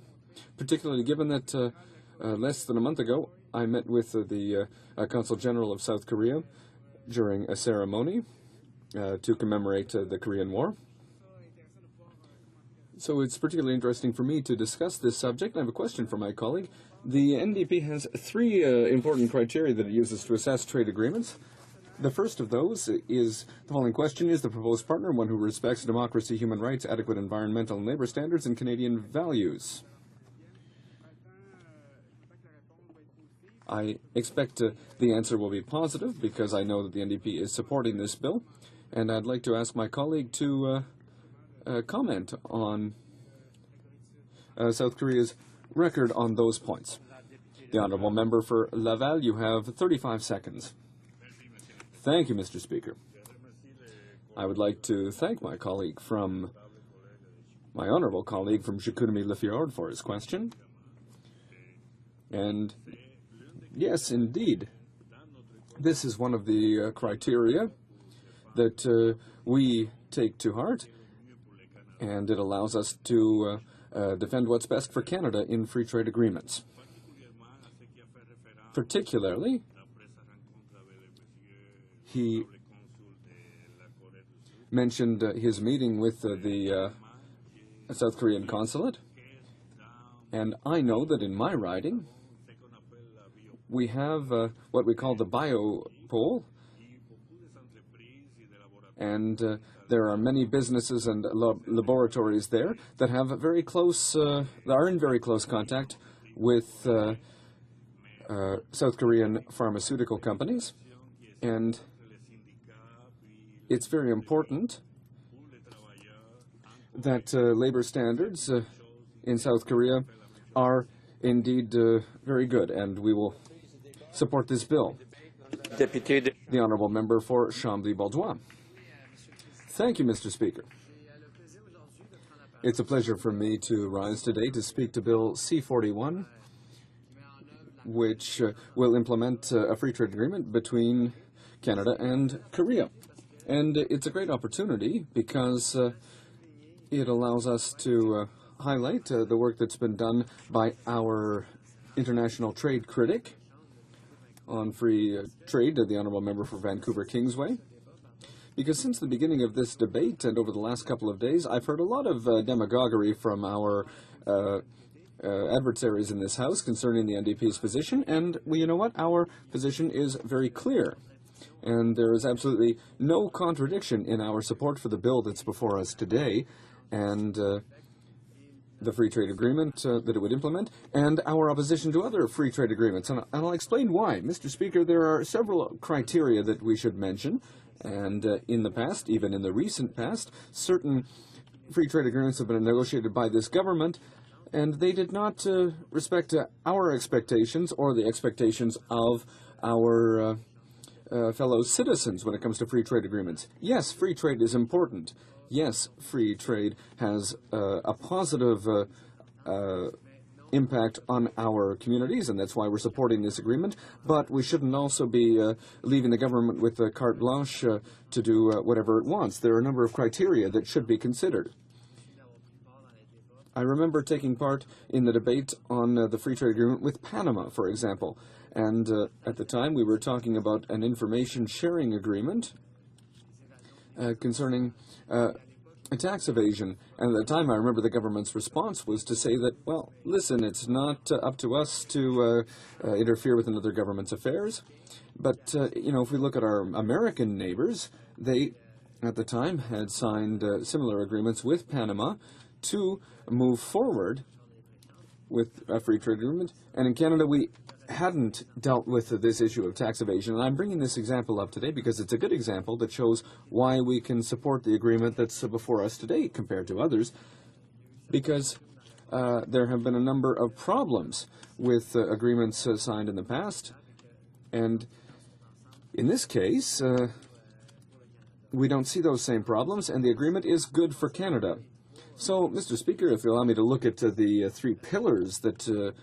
particularly given that less than a month ago I met with the Consul General of South Korea during a ceremony to commemorate the Korean War. So it's particularly interesting for me to discuss this subject. I have a question for my colleague. The NDP has three important criteria that it uses to assess trade agreements. The first of those is the following question: is the proposed partner one who respects democracy, human rights, adequate environmental and labor standards, and Canadian values? I expect the answer will be positive because I know that the NDP is supporting this bill, and I'd like to ask my colleague to comment on South Korea's record on those points. The Honourable Member for Laval, you have 35 seconds. Thank you, Mr. Speaker. I would like to thank my honourable colleague from Chicoutimi-Le Fjord for his question. And yes, indeed, this is one of the criteria that we take to heart, and it allows us to defend what's best for Canada in free trade agreements. Particularly, he mentioned his meeting with the South Korean consulate, and I know that in my riding we have what we call the biopole, and there are many businesses and laboratories there that have very close, that are in very close contact with South Korean pharmaceutical companies, and it's very important that labor standards in South Korea are indeed very good, and we will support this bill. The Honourable Member for Chambly-Bourgeois. Thank you, Mr. Speaker. It's a pleasure for me to rise today to speak to Bill C-41, which will implement a free trade agreement between Canada and Korea. And it's a great opportunity because it allows us to highlight the work that's been done by our international trade critic on free trade, the Honourable Member for Vancouver-Kingsway. Because since the beginning of this debate and over the last couple of days, I've heard a lot of demagoguery from our adversaries in this House concerning the NDP's position, and you know what? Our position is very clear. And there is absolutely no contradiction in our support for the bill that's before us today, and the free trade agreement that it would implement, and our opposition to other free trade agreements. And I'll explain why. Mr. Speaker, there are several criteria that we should mention, and in the past, even in the recent past, certain free trade agreements have been negotiated by this government, and they did not respect our expectations or the expectations of our fellow citizens when it comes to free trade agreements. Yes, free trade is important. Yes, free trade has a positive impact on our communities, and that's why we're supporting this agreement. But we shouldn't also be leaving the government with a carte blanche to do whatever it wants. There are a number of criteria that should be considered. I remember taking part in the debate on the free trade agreement with Panama, for example. And at the time, we were talking about an information sharing agreement concerning tax evasion. And at the time, I remember the government's response was to say that, well, listen, it's not up to us to interfere with another government's affairs. But, you know, if we look at our American neighbors, they, at the time, had signed similar agreements with Panama to move forward with a free trade agreement. And in Canada, we hadn't dealt with this issue of tax evasion. And I'm bringing this example up today because it's a good example that shows why we can support the agreement that's before us today compared to others, because there have been a number of problems with agreements signed in the past. And in this case, we don't see those same problems, and the agreement is good for Canada. So, Mr. Speaker, if you allow me to look at the three pillars that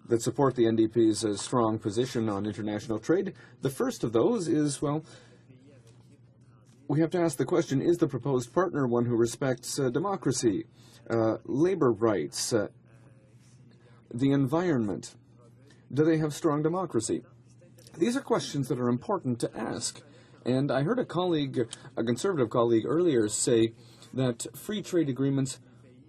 that support the NDP's strong position on international trade, the first of those is, well, we have to ask the question, is the proposed partner one who respects democracy, labor rights, the environment? Do they have strong democracy? These are questions that are important to ask. And I heard a colleague, a conservative colleague earlier say that free trade agreements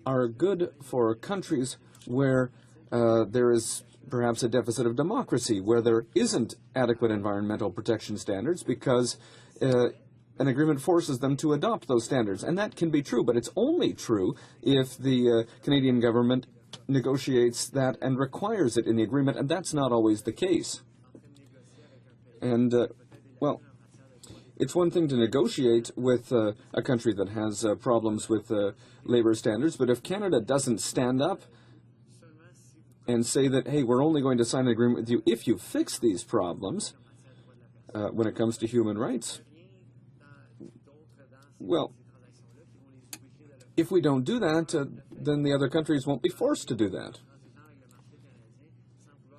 are good for countries where there is perhaps a deficit of democracy, where there isn't adequate environmental protection standards, because an agreement forces them to adopt those standards. And that can be true, but it's only true if the Canadian government negotiates that and requires it in the agreement, and that's not always the case. And, well, it's one thing to negotiate with a country that has problems with labor standards, but if Canada doesn't stand up and say that, hey, we're only going to sign an agreement with you if you fix these problems when it comes to human rights, well, if we don't do that, then the other countries won't be forced to do that.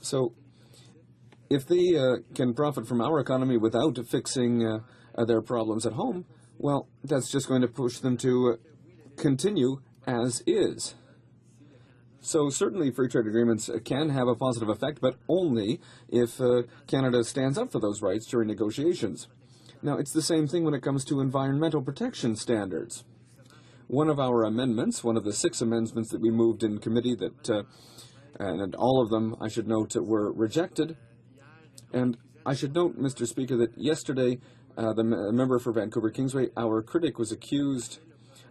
So if they can profit from our economy without fixing their problems at home, well, that's just going to push them to continue as is. So certainly free trade agreements can have a positive effect, but only if Canada stands up for those rights during negotiations. Now, it's the same thing when it comes to environmental protection standards. One of our amendments, one of the 6 amendments that we moved in committee that, and all of them, I should note, were rejected. And I should note, Mr. Speaker, that yesterday, the member for Vancouver Kingsway, our critic, was accused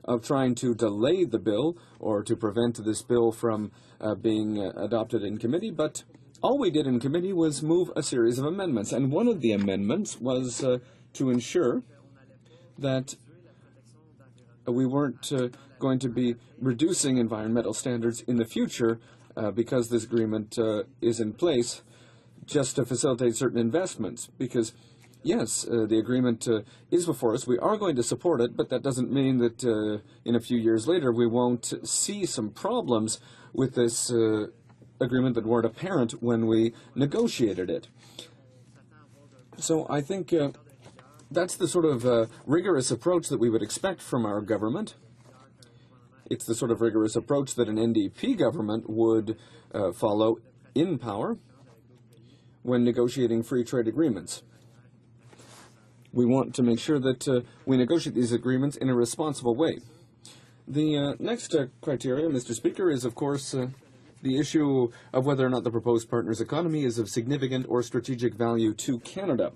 of trying to delay the bill or to prevent this bill from being adopted in committee, but all we did in committee was move a series of amendments, and one of the amendments was to ensure that we weren't going to be reducing environmental standards in the future because this agreement is in place just to facilitate certain investments, because yes, the agreement is before us. We are going to support it, but that doesn't mean that in a few years later we won't see some problems with this agreement that weren't apparent when we negotiated it. So I think that's the sort of rigorous approach that we would expect from our government. It's the sort of rigorous approach that an NDP government would follow in power when negotiating free trade agreements. We want to make sure that we negotiate these agreements in a responsible way. The next criteria, Mr. Speaker, is, of course, the issue of whether or not the proposed partner's economy is of significant or strategic value to Canada.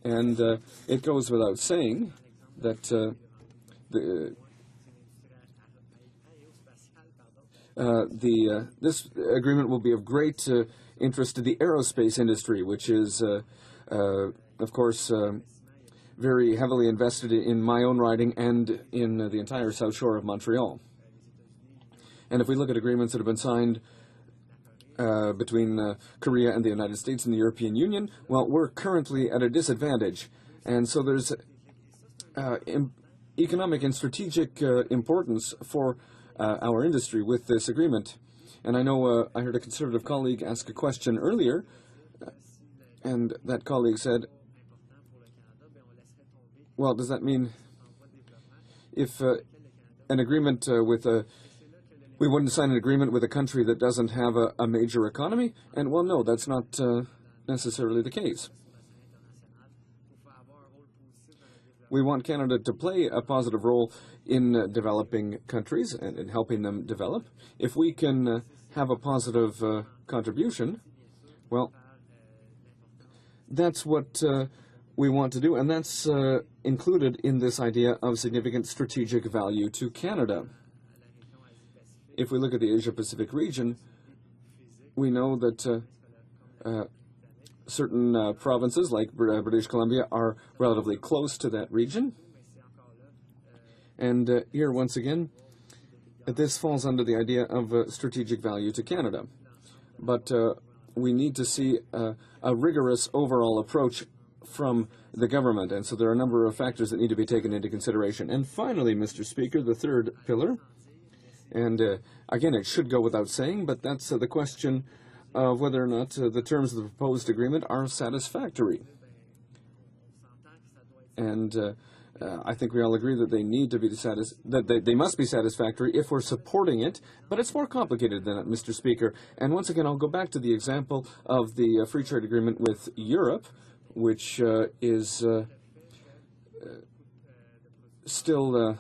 And it goes without saying that this agreement will be of great interest to the aerospace industry, which is of course, very heavily invested in my own riding and in the entire South Shore of Montreal. And if we look at agreements that have been signed between Korea and the United States and the European Union, well, we're currently at a disadvantage. And so there's economic and strategic importance for our industry with this agreement. And I know I heard a Conservative colleague ask a question earlier, and that colleague said, well, does that mean if an agreement with we wouldn't sign an agreement with a country that doesn't have a major economy? And, well, no, that's not necessarily the case. We want Canada to play a positive role in developing countries and in helping them develop. If we can have a positive contribution, well, that's what we want to do, and that's included in this idea of significant strategic value to Canada. If we look at the Asia-Pacific region, we know that certain provinces, like British Columbia, are relatively close to that region. And here, once again, this falls under the idea of strategic value to Canada. But we need to see a rigorous overall approach from the government, and so there are a number of factors that need to be taken into consideration. And finally, Mr. Speaker, the third pillar, and again, it should go without saying, but that's the question of whether or not the terms of the proposed agreement are satisfactory. And I think we all agree that they need to be that they must be satisfactory if we're supporting it, but it's more complicated than that, Mr. Speaker. And once again, I'll go back to the example of the free trade agreement with Europe, which is still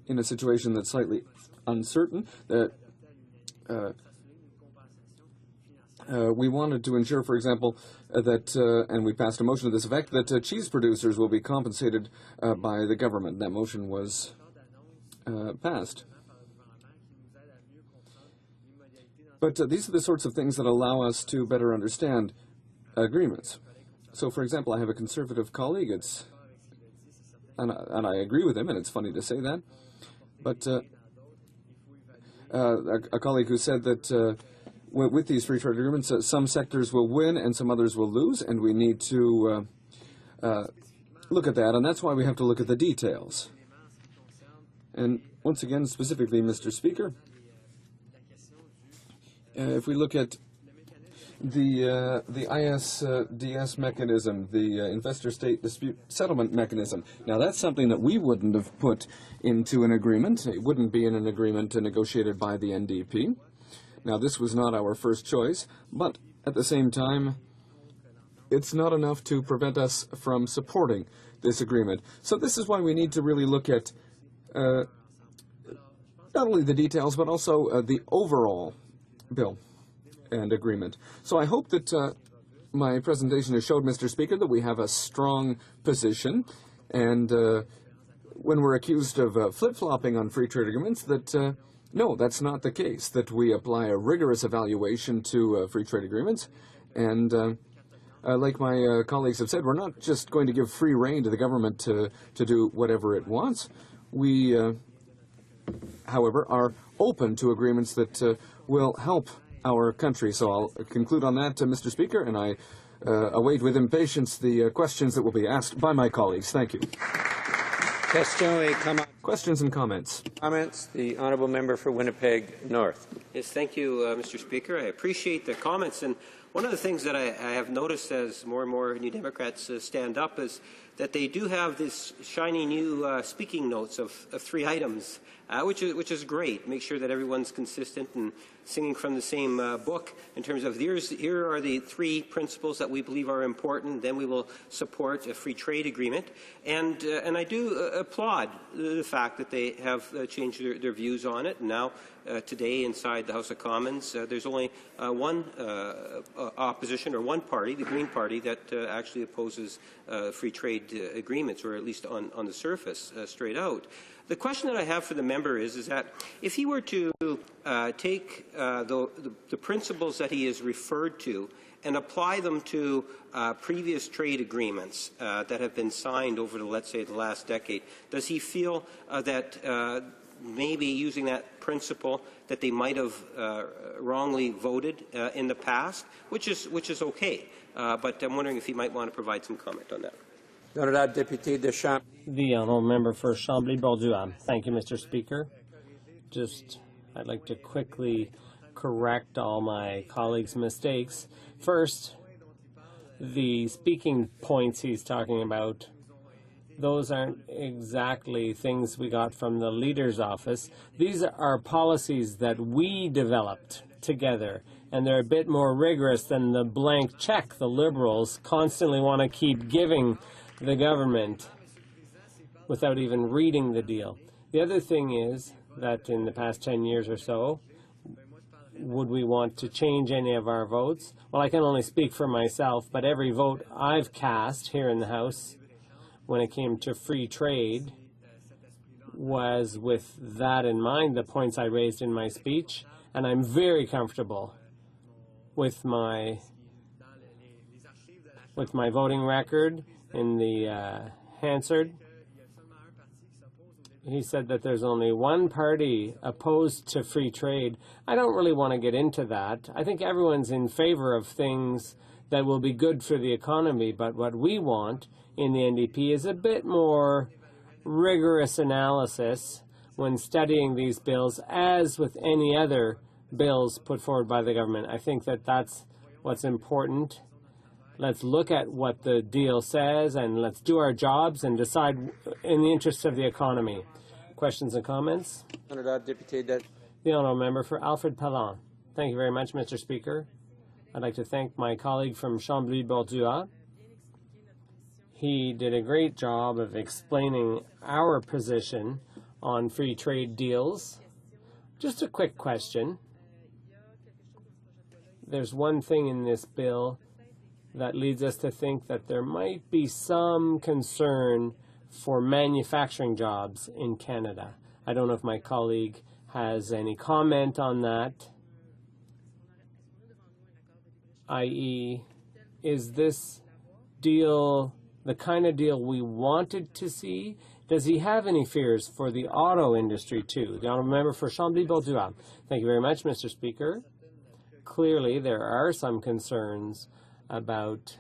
in a situation that's slightly uncertain. That we wanted to ensure, for example, that, and we passed a motion to this effect, that cheese producers will be compensated by the government. That motion was passed. But these are the sorts of things that allow us to better understand agreements. So, for example, I have a conservative colleague, and I agree with him, and it's funny to say that, but a colleague who said that with these free trade agreements, some sectors will win and some others will lose, and we need to look at that, and that's why we have to look at the details. And once again, specifically, Mr. Speaker, if we look at the ISDS mechanism, the Investor State Dispute Settlement Mechanism. Now, that's something that we wouldn't have put into an agreement. It wouldn't be in an agreement negotiated by the NDP. Now, this was not our first choice, but at the same time, it's not enough to prevent us from supporting this agreement. So this is why we need to really look at not only the details, but also the overall bill and agreement. So I hope that my presentation has showed, Mr. Speaker, that we have a strong position, and when we're accused of flip-flopping on free trade agreements, that no, that's not the case, that we apply a rigorous evaluation to free trade agreements, and like my colleagues have said, we're not just going to give free rein to the government to do whatever it wants. We, however, are open to agreements that will help our country. So I'll conclude on that, Mr. Speaker, and I await with impatience the questions that will be asked by my colleagues. Thank you. Questions and comments. Comments. The honourable member for Winnipeg North. Yes, thank you, Mr. Speaker. I appreciate the comments. And one of the things that I have noticed as more and more New Democrats stand up is that they do have this shiny new speaking notes of 3 items, which is great. Make sure that everyone's consistent and singing from the same book in terms of here are the 3 principles that we believe are important. Then we will support a free trade agreement. And I do applaud the fact that they have changed their views on it. Now, today inside the House of Commons, there's only one opposition or one party, the Green Party, that actually opposes free trade agreements, or at least on the surface, straight out. The question that I have for the member is that if he were to take the principles that he has referred to and apply them to previous trade agreements that have been signed over, let's say, the last decade, does he feel that maybe using that principle that they might have wrongly voted in the past, which is okay, but I'm wondering if he might want to provide some comment on that. The honourable member for Chambly-Bordua. Thank you, Mr. Speaker. I'd like to quickly correct all my colleagues' mistakes. First, the speaking points he's talking about, those aren't exactly things we got from the leader's office. These are policies that we developed together, and they're a bit more rigorous than the blank check the Liberals constantly want to keep giving the government without even reading the deal. The other thing is that in the past 10 years or so, would we want to change any of our votes? Well, I can only speak for myself, but every vote I've cast here in the House when it came to free trade was with that in mind, the points I raised in my speech, and I'm very comfortable with my voting record in the Hansard. He said that there's only one party opposed to free trade. I don't really want to get into that. I think everyone's in favor of things that will be good for the economy, but what we want in the NDP is a bit more rigorous analysis when studying these bills, as with any other bills put forward by the government. I think that that's what's important. Let's look at what the deal says, and let's do our jobs and decide in the interests of the economy. Questions and comments? The honourable member for Alfred Pellan. Thank you very much, Mr. Speaker. I'd like to thank my colleague from Chambly-Bordua. He did a great job of explaining our position on free trade deals. Just a quick question. There's one thing in this bill that leads us to think that there might be some concern for manufacturing jobs in Canada. I don't know if my colleague has any comment on that, i.e., is this deal the kind of deal we wanted to see? Does he have any fears for the auto industry, too? The honourable member for Chambly-Beaudouin. Thank you very much, Mr. Speaker. Clearly, there are some concerns about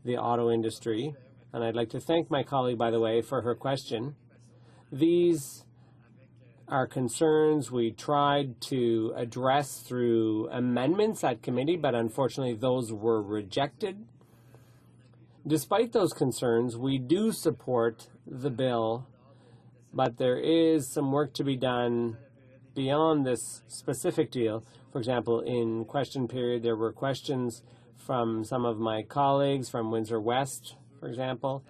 the auto industry, and I'd like to thank my colleague, by the way, for her question. These are concerns we tried to address through amendments at committee, but unfortunately those were rejected. Despite those concerns, we do support the bill, but there is some work to be done beyond this specific deal. For example, in question period, there were questions from some of my colleagues from Windsor West, for example.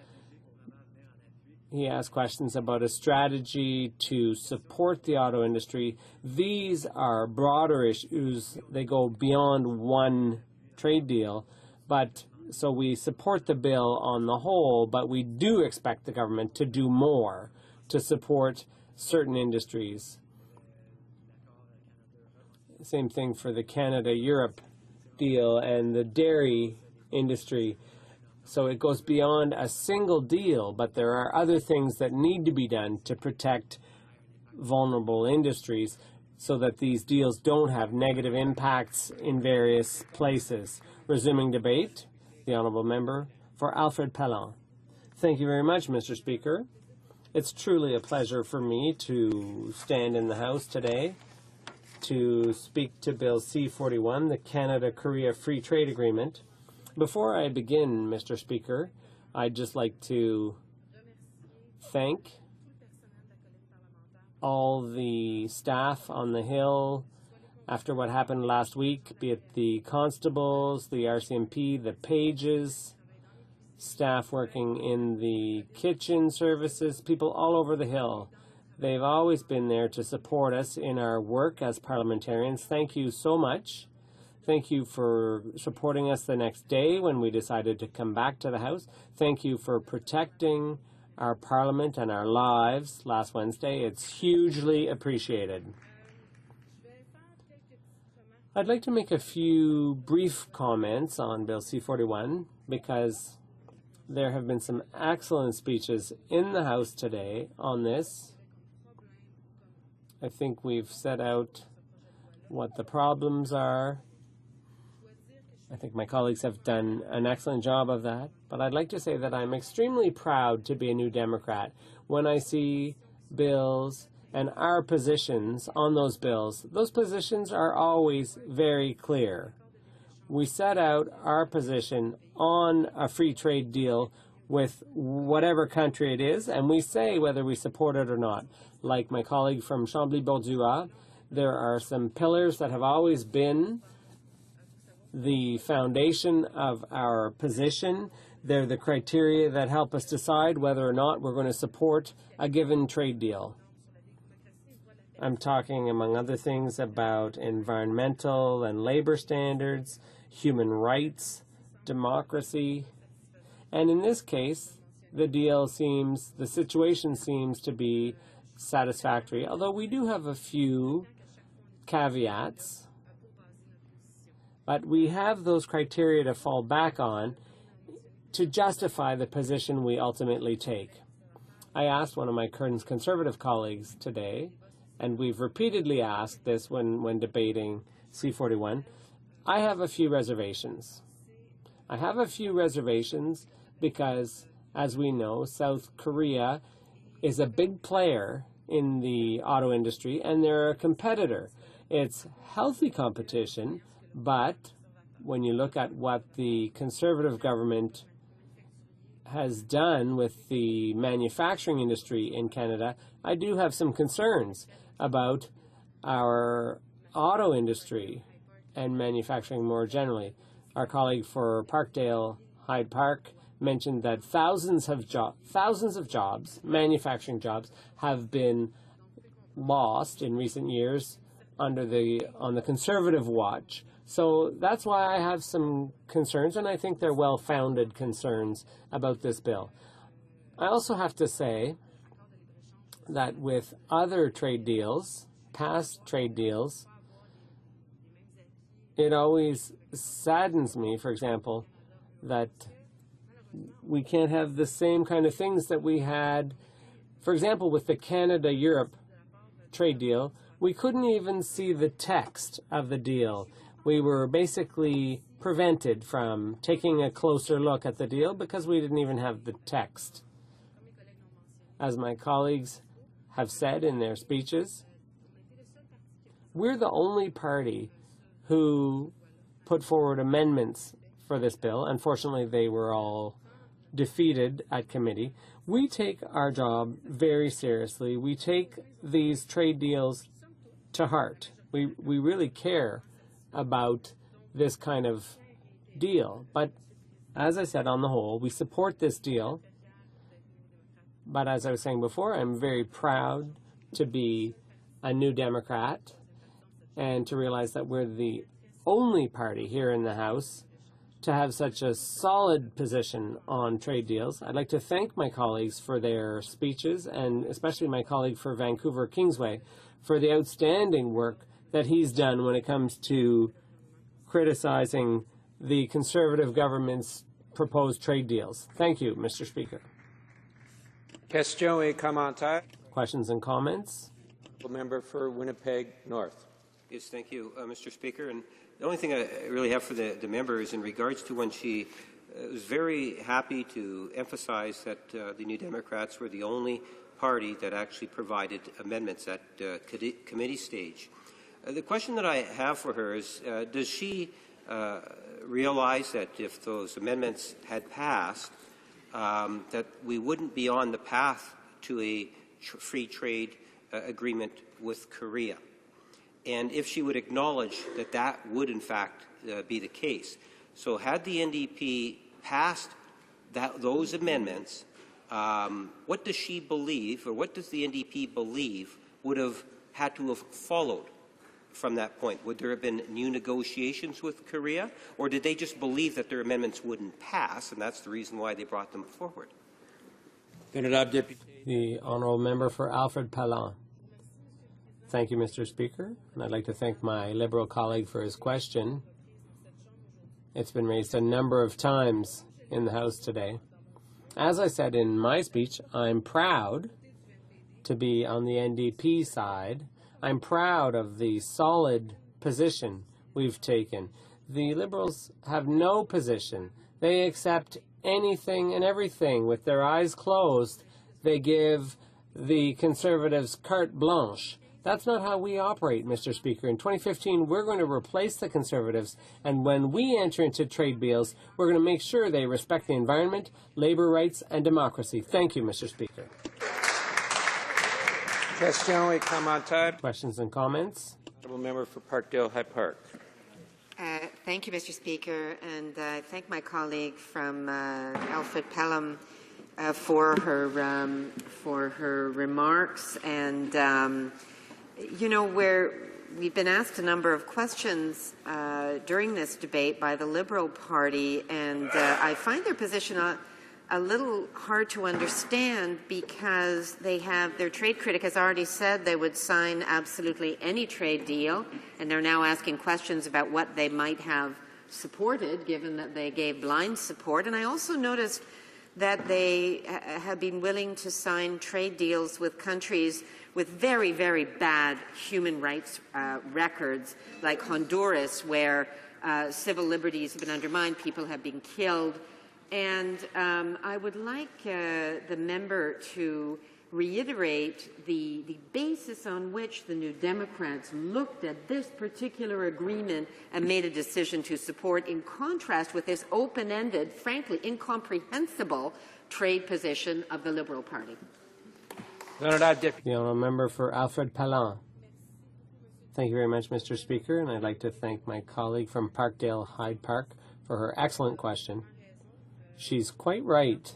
He asked questions about a strategy to support the auto industry. These are broader issues. They go beyond one trade deal. So we support the bill on the whole, but we do expect the government to do more to support certain industries. Same thing for the Canada-Europe deal and the dairy industry. So it goes beyond a single deal, but there are other things that need to be done to protect vulnerable industries so that these deals don't have negative impacts in various places. Resuming debate, the honourable member for Alfred Pellan. Thank you very much, Mr. Speaker. It's truly a pleasure for me to stand in the House today to speak to Bill C-41, the Canada-Korea Free Trade Agreement. Before I begin, Mr. Speaker, I'd just like to thank all the staff on the Hill after what happened last week, be it the constables, the RCMP, the pages, staff working in the kitchen services, people all over the Hill. They've always been there to support us in our work as parliamentarians. Thank you so much. Thank you for supporting us the next day when we decided to come back to the House. Thank you for protecting our Parliament and our lives last Wednesday. It's hugely appreciated. I'd like to make a few brief comments on Bill C-41 because there have been some excellent speeches in the House today on this. I think we've set out what the problems are. I think my colleagues have done an excellent job of that. But I'd like to say that I'm extremely proud to be a New Democrat when I see bills and our positions on those bills. Those positions are always very clear. We set out our position on a free trade deal with whatever country it is, and we say whether we support it or not. Like my colleague from Chambly-Beaudouin, there are some pillars that have always been the foundation of our position. They're the criteria that help us decide whether or not we're going to support a given trade deal. I'm talking, among other things, about environmental and labor standards, human rights, democracy. And in this case, the situation seems to be satisfactory, although we do have a few caveats. But we have those criteria to fall back on to justify the position we ultimately take. I asked one of my Conservative colleagues today, and we've repeatedly asked this when debating C-41, I have a few reservations. I have a few reservations because, as we know, South Korea is a big player in the auto industry, and they're a competitor. It's healthy competition, but when you look at what the Conservative government has done with the manufacturing industry in Canada, I do have some concerns about our auto industry and manufacturing more generally. Our colleague for Parkdale Hyde Park mentioned that thousands of jobs, manufacturing jobs, have been lost in recent years on the Conservative watch. So that's why I have some concerns, and I think they're well-founded concerns about this bill. I also have to say that with other trade deals, past trade deals, it always saddens me, for example, that we can't have the same kind of things that we had. For example, with the Canada-Europe trade deal, we couldn't even see the text of the deal. We were basically prevented from taking a closer look at the deal because we didn't even have the text. As my colleagues have said in their speeches, we're the only party who put forward amendments for this bill. Unfortunately, they were all defeated at committee. We take our job very seriously. We take these trade deals to heart. We really care about this kind of deal. But as I said, on the whole, we support this deal. But as I was saying before, I'm very proud to be a New Democrat and to realize that we're the only party here in the House to have such a solid position on trade deals. I'd like to thank my colleagues for their speeches, and especially my colleague for Vancouver Kingsway for the outstanding work that he's done when it comes to criticizing the Conservative government's proposed trade deals. Thank you, Mr. Speaker. Question et commentaire. Questions and comments? The member for Winnipeg North. Yes, thank you, Mr. Speaker. And the only thing I really have for the member is in regards to when she was very happy to emphasize that the New Democrats were the only party that actually provided amendments at committee stage. The question that I have for her is, does she realize that if those amendments had passed, that we wouldn't be on the path to a free trade agreement with Korea? And if she would acknowledge that that would, in fact, be the case. So had the NDP passed those amendments, what does she believe, or what does the NDP believe would have had to have followed from that point? Would there have been new negotiations with Korea, or did they just believe that their amendments wouldn't pass, and that's the reason why they brought them forward? The honourable member for Alfred Palan. Thank you, Mr. Speaker, and I'd like to thank my Liberal colleague for his question. It's been raised a number of times in the House today. As I said in my speech, I'm proud to be on the NDP side. I'm proud of the solid position we've taken. The Liberals have no position. They accept anything and everything with their eyes closed. They give the Conservatives carte blanche. That's not how we operate, Mr. Speaker. In 2015, we're going to replace the Conservatives, and when we enter into trade deals, we're going to make sure they respect the environment, labor rights, and democracy. Thank you, Mr. Speaker. Question et commentaire. Questions and comments? Honourable member for Parkdale High Park. Thank you, Mr. Speaker, and I thank my colleague from Alfred Pelham for her remarks. And you know, we've been asked a number of questions during this debate by the Liberal Party, and I find their position a little hard to understand because they have, their trade critic has already said they would sign absolutely any trade deal, and they're now asking questions about what they might have supported, given that they gave blind support. And I also noticed that they have been willing to sign trade deals with countries with very, very bad human rights records, like Honduras, where civil liberties have been undermined, people have been killed. And I would like the member to reiterate the basis on which the New Democrats looked at this particular agreement and made a decision to support, in contrast with this open-ended, frankly incomprehensible trade position of the Liberal Party. The honourable member for Alfred Palan. Thank you very much, Mr. Speaker, and I'd like to thank my colleague from Parkdale Hyde Park for her excellent question. She's quite right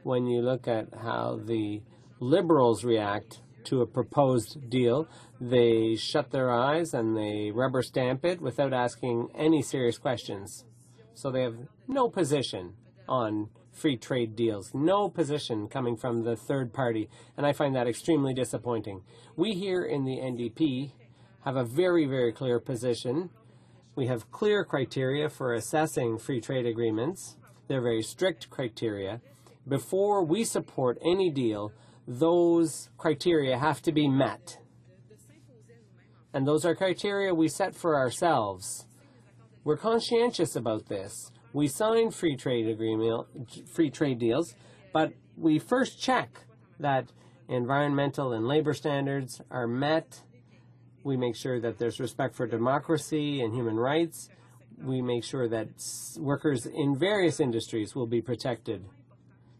when you look at how the Liberals react to a proposed deal. They shut their eyes and they rubber stamp it without asking any serious questions. So they have no position on free trade deals, no position coming from the third party, and I find that extremely disappointing. We here in the NDP have a very, very clear position. We have clear criteria for assessing free trade agreements. They're very strict criteria. Before we support any deal, those criteria have to be met. And those are criteria we set for ourselves. We're conscientious about this. We sign free trade deals, but we first check that environmental and labor standards are met. We make sure that there's respect for democracy and human rights. We make sure that workers in various industries will be protected.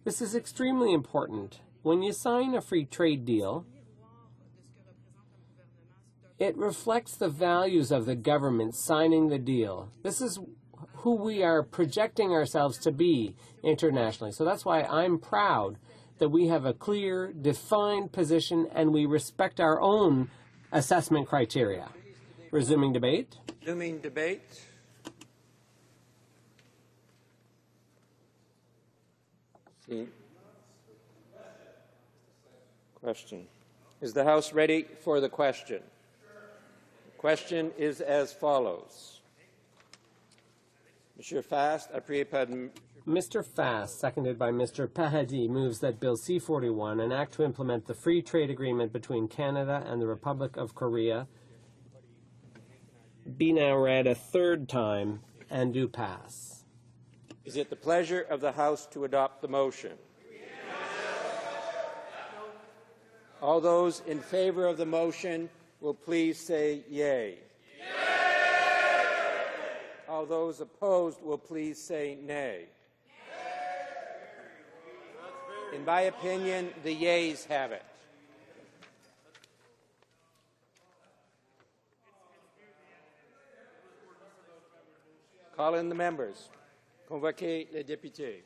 This is extremely important. When you sign a free trade deal, it reflects the values of the government signing the deal. This is who we are projecting ourselves to be internationally. So that's why I'm proud that we have a clear, defined position and we respect our own assessment criteria. Resuming debate. Resuming debate. See. Question. Is the House ready for the question? The question is as follows. Mr. Fast, seconded by Mr. Paradis, moves that Bill C-41, an act to implement the free trade agreement between Canada and the Republic of Korea, be now read a third time and do pass. Is it the pleasure of the House to adopt the motion? All those in favor of the motion will please say yea. All those opposed will please say nay. In my opinion, the yeas have it. Call in the members. Convoquez les députés.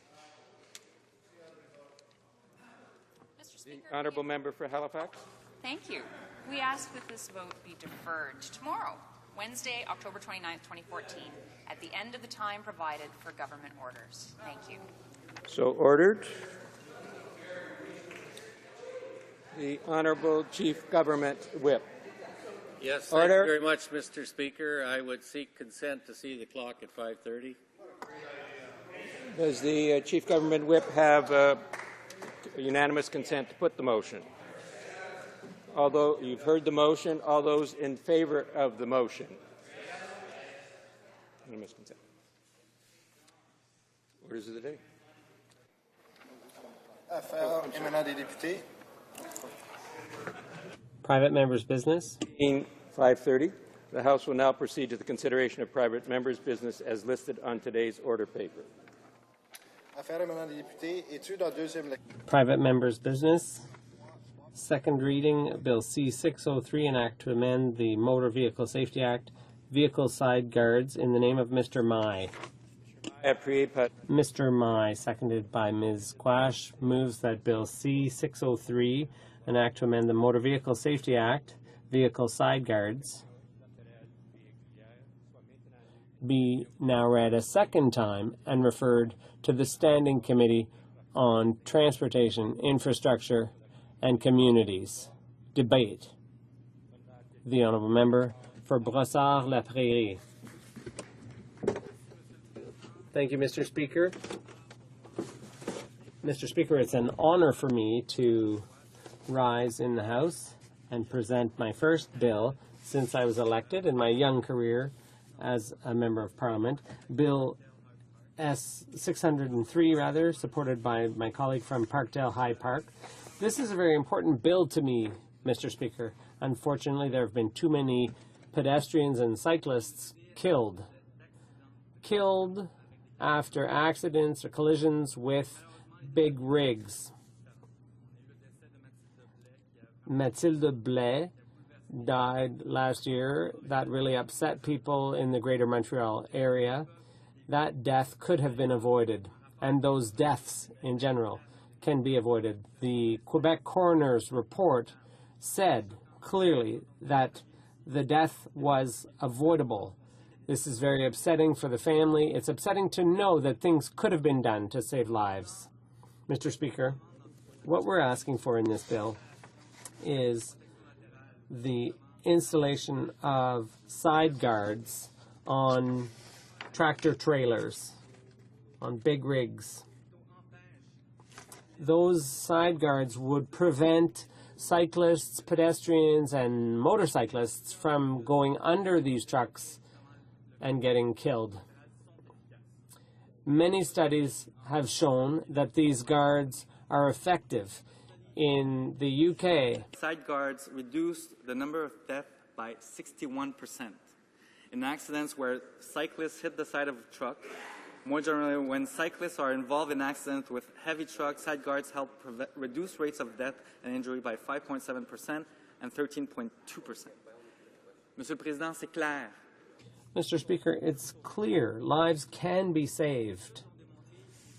The honourable member for Halifax. Thank you. We ask that this vote be deferred to tomorrow, Wednesday, October 29th, 2014, at the end of the time provided for government orders. Thank you. So ordered. The Honourable Chief Government Whip. Yes, Order. thank you very much, Mr. Speaker. I would seek consent to see the clock at 5:30. Does the Chief Government Whip have unanimous consent to put the motion? Although you've heard the motion, all those in favor of the motion? Unanimous consent. Orders of the day. Affaires émanant des députés. Private members' business. 5:30. The House will now proceed to the consideration of private members' business as listed on today's order paper. Affaires émanant des députés. Étude en deuxième lecture. Private members' business. Second reading, Bill C-603, an act to amend the Motor Vehicle Safety Act, vehicle side guards, in the name of Mr. Mai. Mr. Mai, seconded by Ms. Quash, moves that Bill C-603, an act to amend the Motor Vehicle Safety Act, vehicle side guards, be now read a second time and referred to the Standing Committee on Transportation, Infrastructure, and Communities. Debate. The Honourable Member for Brossard-La Prairie. Thank you, Mr. Speaker. Mr. Speaker, it's an honor for me to rise in the House and present my first bill since I was elected in my young career as a Member of Parliament, Bill S-603, supported by my colleague from Parkdale High Park. This is a very important bill to me, Mr. Speaker. Unfortunately, there have been too many pedestrians and cyclists killed after accidents or collisions with big rigs. Mathilde Blais died last year. That really upset people in the Greater Montreal area. That death could have been avoided. and those deaths in general can be avoided. The Quebec coroner's report said clearly that the death was avoidable. This is very upsetting for the family. It's upsetting to know that things could have been done to save lives. Mr. Speaker, what we're asking for in this bill is the installation of side guards on tractor trailers, on big rigs. Those side guards would prevent cyclists, pedestrians, and motorcyclists from going under these trucks and getting killed. Many studies have shown that these guards are effective. In the UK, side guards reduced the number of deaths by 61%. In accidents where cyclists hit the side of a truck, more generally, when cyclists are involved in accidents with heavy trucks, side guards help reduce rates of death and injury by 5.7% and 13.2%. Monsieur le Président, c'est clair. Mr. Speaker, it's clear lives can be saved.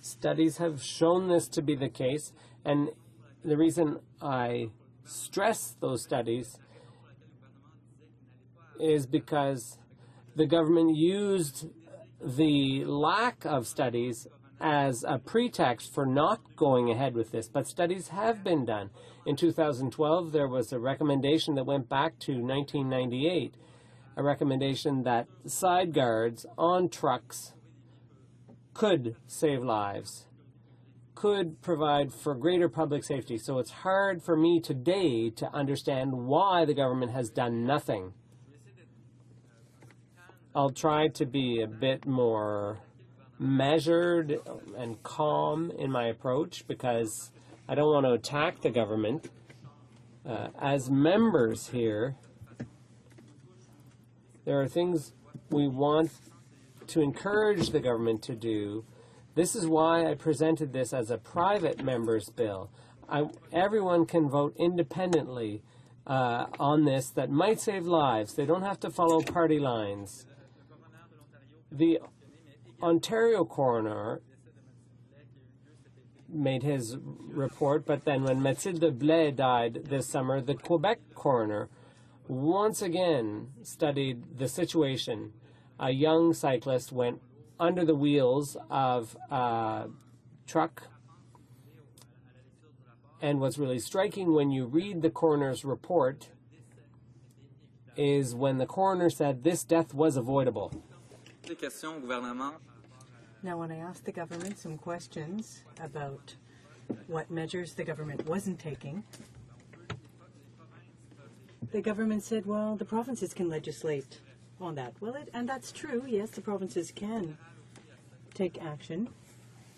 Studies have shown this to be the case, and the reason I stress those studies is because the government used the lack of studies as a pretext for not going ahead with this, but studies have been done. In 2012, there was a recommendation that went back to 1998, a recommendation that side guards on trucks could save lives, could provide for greater public safety. So it's hard for me today to understand why the government has done nothing. I'll try to be a bit more measured and calm in my approach because I don't want to attack the government. As members here, there are things we want to encourage the government to do. This is why I presented this as a private member's bill. Everyone can vote independently on this that might save lives. They don't have to follow party lines. The Ontario coroner made his report, but then when Mathilde Blais died this summer, the Quebec coroner once again studied the situation. A young cyclist went under the wheels of a truck, and what's really striking when you read the coroner's report is when the coroner said this death was avoidable. Now, when I asked the government some questions about what measures the government wasn't taking, the government said, well, the provinces can legislate on that. Well, and that's true. Yes, the provinces can take action.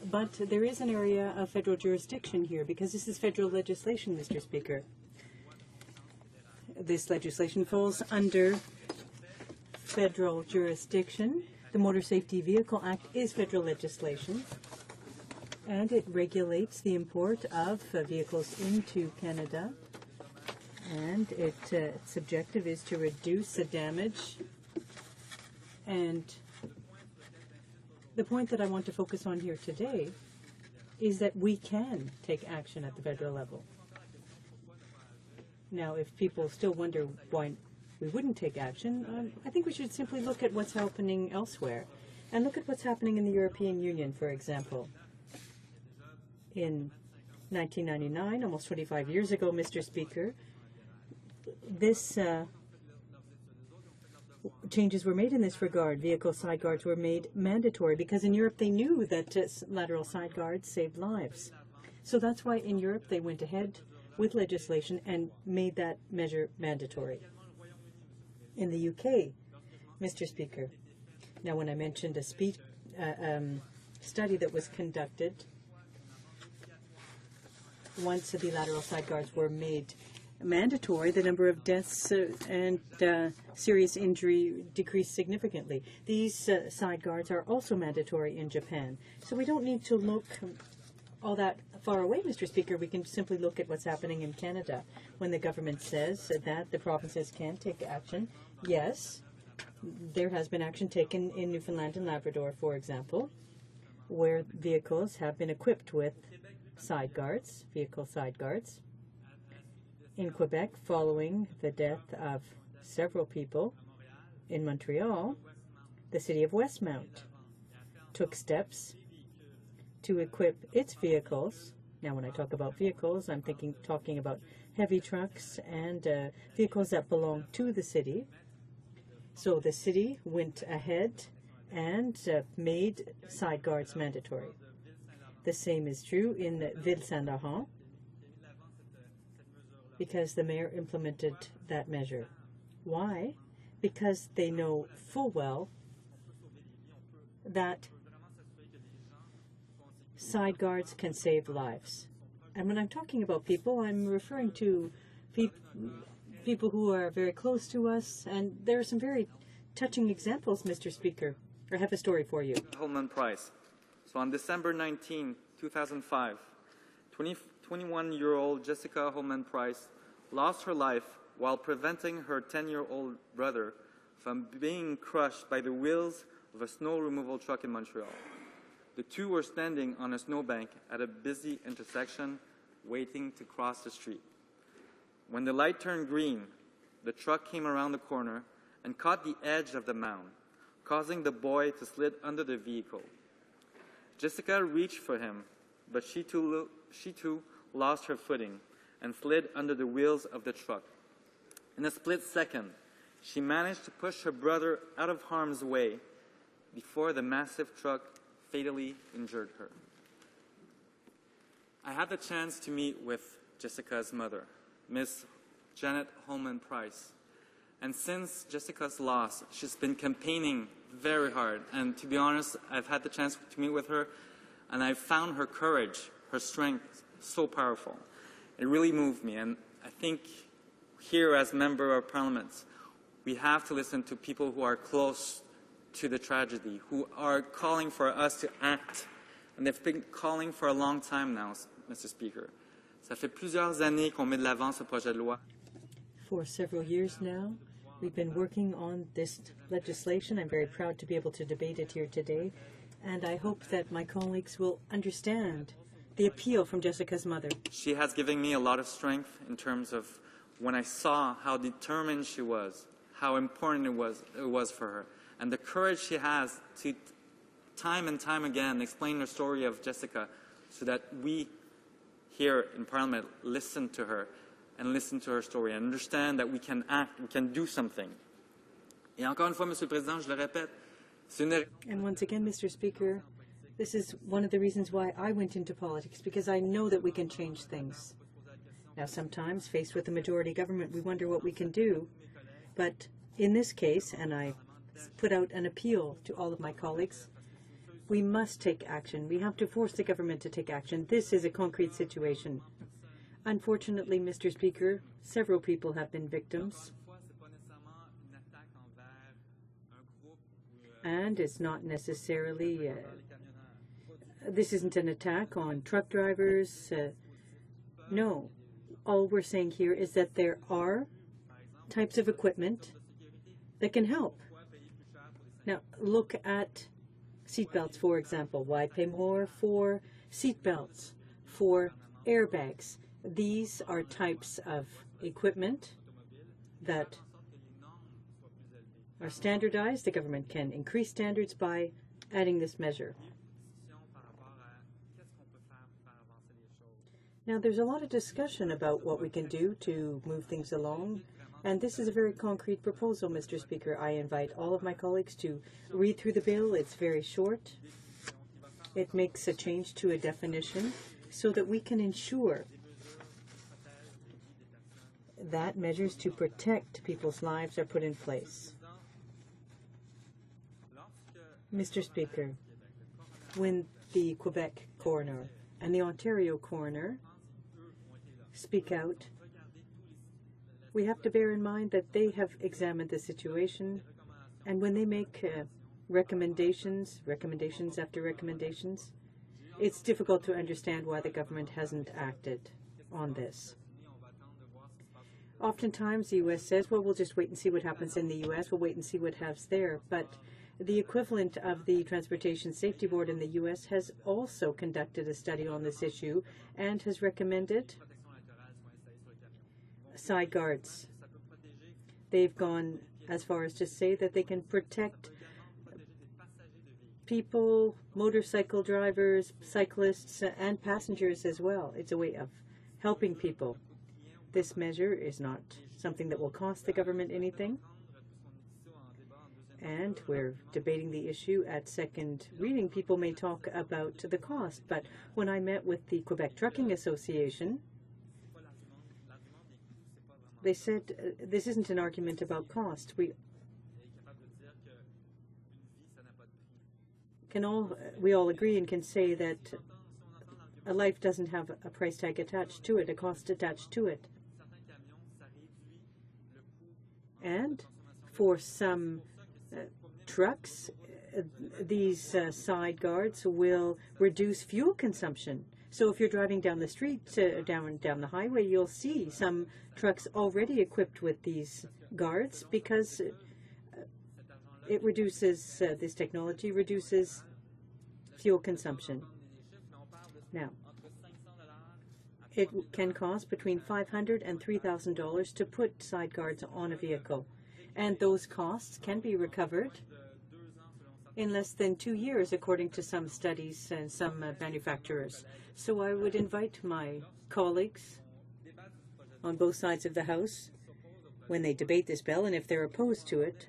But there is an area of federal jurisdiction here because this is federal legislation, Mr. Speaker. This legislation falls under federal jurisdiction. The Motor Safety Vehicle Act is federal legislation, and it regulates the import of vehicles into Canada. And its objective is to reduce the damage. And the point that I want to focus on here today is that we can take action at the federal level. Now, if people still wonder why we wouldn't take action, I think we should simply look at what's happening elsewhere. And look at what's happening in the European Union, for example. In 1999, almost 25 years ago, Mr. Speaker, this changes were made in this regard. Vehicle side guards were made mandatory because in Europe they knew that lateral side guards saved lives. So that's why in Europe they went ahead with legislation and made that measure mandatory. In the UK, Mr. Speaker, now when I mentioned a study that was conducted, once the lateral side guards were made mandatory, the number of deaths and serious injury decreased significantly. These side guards are also mandatory in Japan. So we don't need to look all that far away, Mr. Speaker. We can simply look at what's happening in Canada. When the government says that the provinces can take action, yes, there has been action taken in Newfoundland and Labrador, for example. where vehicles have been equipped with side guards, vehicle side guards. In Quebec, following the death of several people in Montreal, the city of Westmount took steps to equip its vehicles. Now, when I talk about vehicles, I'm talking about heavy trucks and vehicles that belong to the city. So the city went ahead and made side guards mandatory. The same is true in Ville Saint-Laurent, because the mayor implemented that measure. Why? Because they know full well that side guards can save lives. And when I'm talking about people, I'm referring to people who are very close to us, and there are some very touching examples, Mr. Speaker. I have a story for you. Holman Price. So on December 19, 2005, 21-year-old Jessica Holman Price lost her life while preventing her 10-year-old brother from being crushed by the wheels of a snow removal truck in Montreal. The two were standing on a snowbank at a busy intersection, waiting to cross the street. When the light turned green, the truck came around the corner and caught the edge of the mound, causing the boy to slid under the vehicle. Jessica reached for him, but she too lost her footing and slid under the wheels of the truck. In a split second, she managed to push her brother out of harm's way before the massive truck fatally injured her. I had the chance to meet with Jessica's mother, Miss Janet Holman Price. And since Jessica's loss, she's been campaigning very hard. And to be honest, I've had the chance to meet with her, and I found her courage, her strength, so powerful. It really moved me. And I think here as member of parliament, we have to listen to people who are close to the tragedy, who are calling for us to act. And they've been calling for a long time now, Mr. Speaker. Ça fait plusieurs années qu'on met de l'avant ce projet de loi. For several years now, we've been working on this legislation. I'm very proud to be able to debate it here today, and I hope that my colleagues will understand the appeal from Jessica's mother. She has given me a lot of strength in terms of when I saw how determined she was, how important it was for her, and the courage she has to time and time again explain the story of Jessica so that we here in Parliament listen to her and listen to her story and understand that we can act, we can do something. Et encore une fois, Monsieur le Président, je le répète, c'est une... And once again, Mr. Speaker, this is one of the reasons why I went into politics, because I know that we can change things. Now, sometimes, faced with a majority government, we wonder what we can do. But in this case, and I put out an appeal to all of my colleagues, we must take action. We have to force the government to take action. This is a concrete situation. Unfortunately, Mr. Speaker, several people have been victims. And it's not necessarily, this isn't an attack on truck drivers. No. All we're saying here is that there are types of equipment that can help. Now, look at seatbelts, for example. Why pay more for seatbelts, for airbags? These are types of equipment that are standardized. The government can increase standards by adding this measure. Now, there's a lot of discussion about what we can do to move things along, and this is a very concrete proposal, Mr. Speaker. I invite all of my colleagues to read through the bill. It's very short. It makes a change to a definition so that we can ensure that measures to protect people's lives are put in place. Mr. Speaker, when the Quebec coroner and the Ontario coroner speak out, we have to bear in mind that they have examined the situation, and when they make recommendations after recommendations, it's difficult to understand why the government hasn't acted on this. Oftentimes, the U.S. says, well, we'll just wait and see what happens in the U.S. We'll wait and see what happens there. But The equivalent of the Transportation Safety Board in the U.S. has also conducted a study on this issue and has recommended side guards. They've gone as far as to say that they can protect people, motorcycle drivers, cyclists, and passengers as well. It's a way of helping people. This measure is not something that will cost the government anything. And we're debating the issue at second reading. People may talk about the cost, but when I met with the Quebec Trucking Association, they said this isn't an argument about cost. We all agree and can say that a life doesn't have a price tag attached to it, a cost attached to it. And for some trucks, these side guards will reduce fuel consumption. So if you're driving down the street, down the highway, you'll see some trucks already equipped with these guards because it reduces, this technology reduces fuel consumption. Now, it can cost between $500 and $3,000 to put side guards on a vehicle, and those costs can be recovered in less than 2 years, according to some studies and some manufacturers. So I would invite my colleagues on both sides of the House, when they debate this bill, and if they're opposed to it,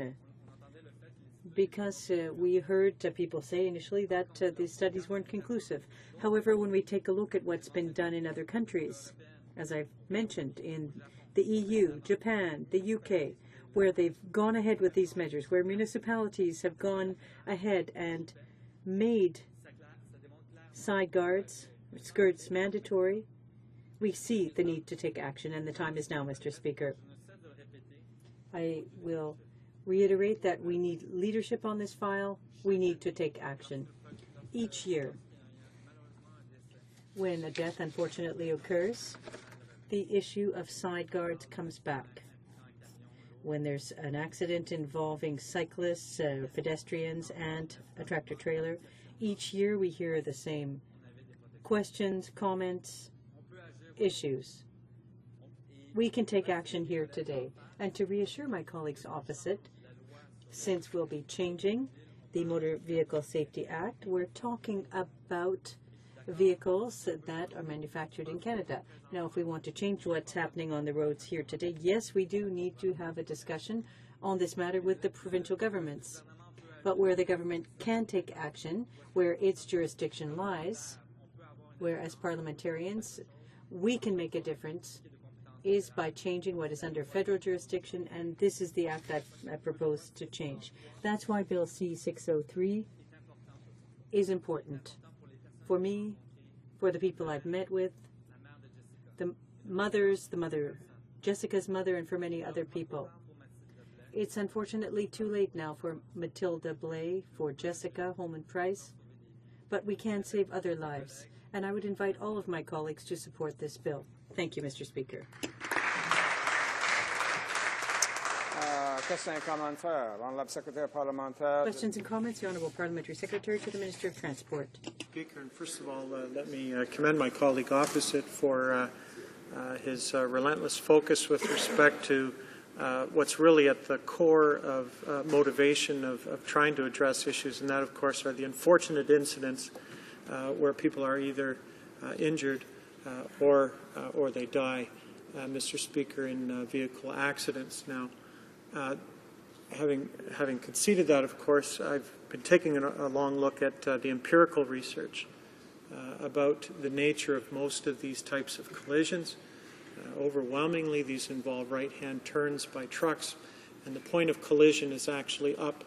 because we heard people say initially that the studies weren't conclusive. However, when we take a look at what's been done in other countries, as I've mentioned, in the EU, Japan, the UK, where they've gone ahead with these measures, where municipalities have gone ahead and made side guards, skirts mandatory, we see the need to take action, and the time is now, Mr. Speaker. I will reiterate that we need leadership on this file. We need to take action. Each year, when a death unfortunately occurs, the issue of side guards comes back. When there's an accident involving cyclists, pedestrians, and a tractor-trailer, each year we hear the same questions, comments, issues. We can take action here today. And to reassure my colleagues opposite, since we'll be changing the Motor Vehicle Safety Act, we're talking about vehicles that are manufactured in Canada. Now, if we want to change what's happening on the roads here today, yes, we do need to have a discussion on this matter with the provincial governments. But where the government can take action, where its jurisdiction lies, where as parliamentarians we can make a difference, is by changing what is under federal jurisdiction, and this is the act that I propose to change. That's why Bill C-603 is important for me, for the people I've met with, the mother, Jessica's mother, and for many other people. It's unfortunately too late now for Matilda Blais, for Jessica Holman Price, but we can save other lives, and I would invite all of my colleagues to support this bill. Thank you, Mr. Speaker. Questions and comments, the Honourable Parliamentary Secretary to the Minister of Transport. Speaker, and first of all, let me commend my colleague opposite for his relentless focus with respect to what's really at the core of motivation of trying to address issues, and that, of course, are the unfortunate incidents where people are either injured or they die, Mr. Speaker, in vehicle accidents. Now, having conceded that, of course, I've been taking a long look at the empirical research about the nature of most of these types of collisions. Overwhelmingly, these involve right-hand turns by trucks, and the point of collision is actually up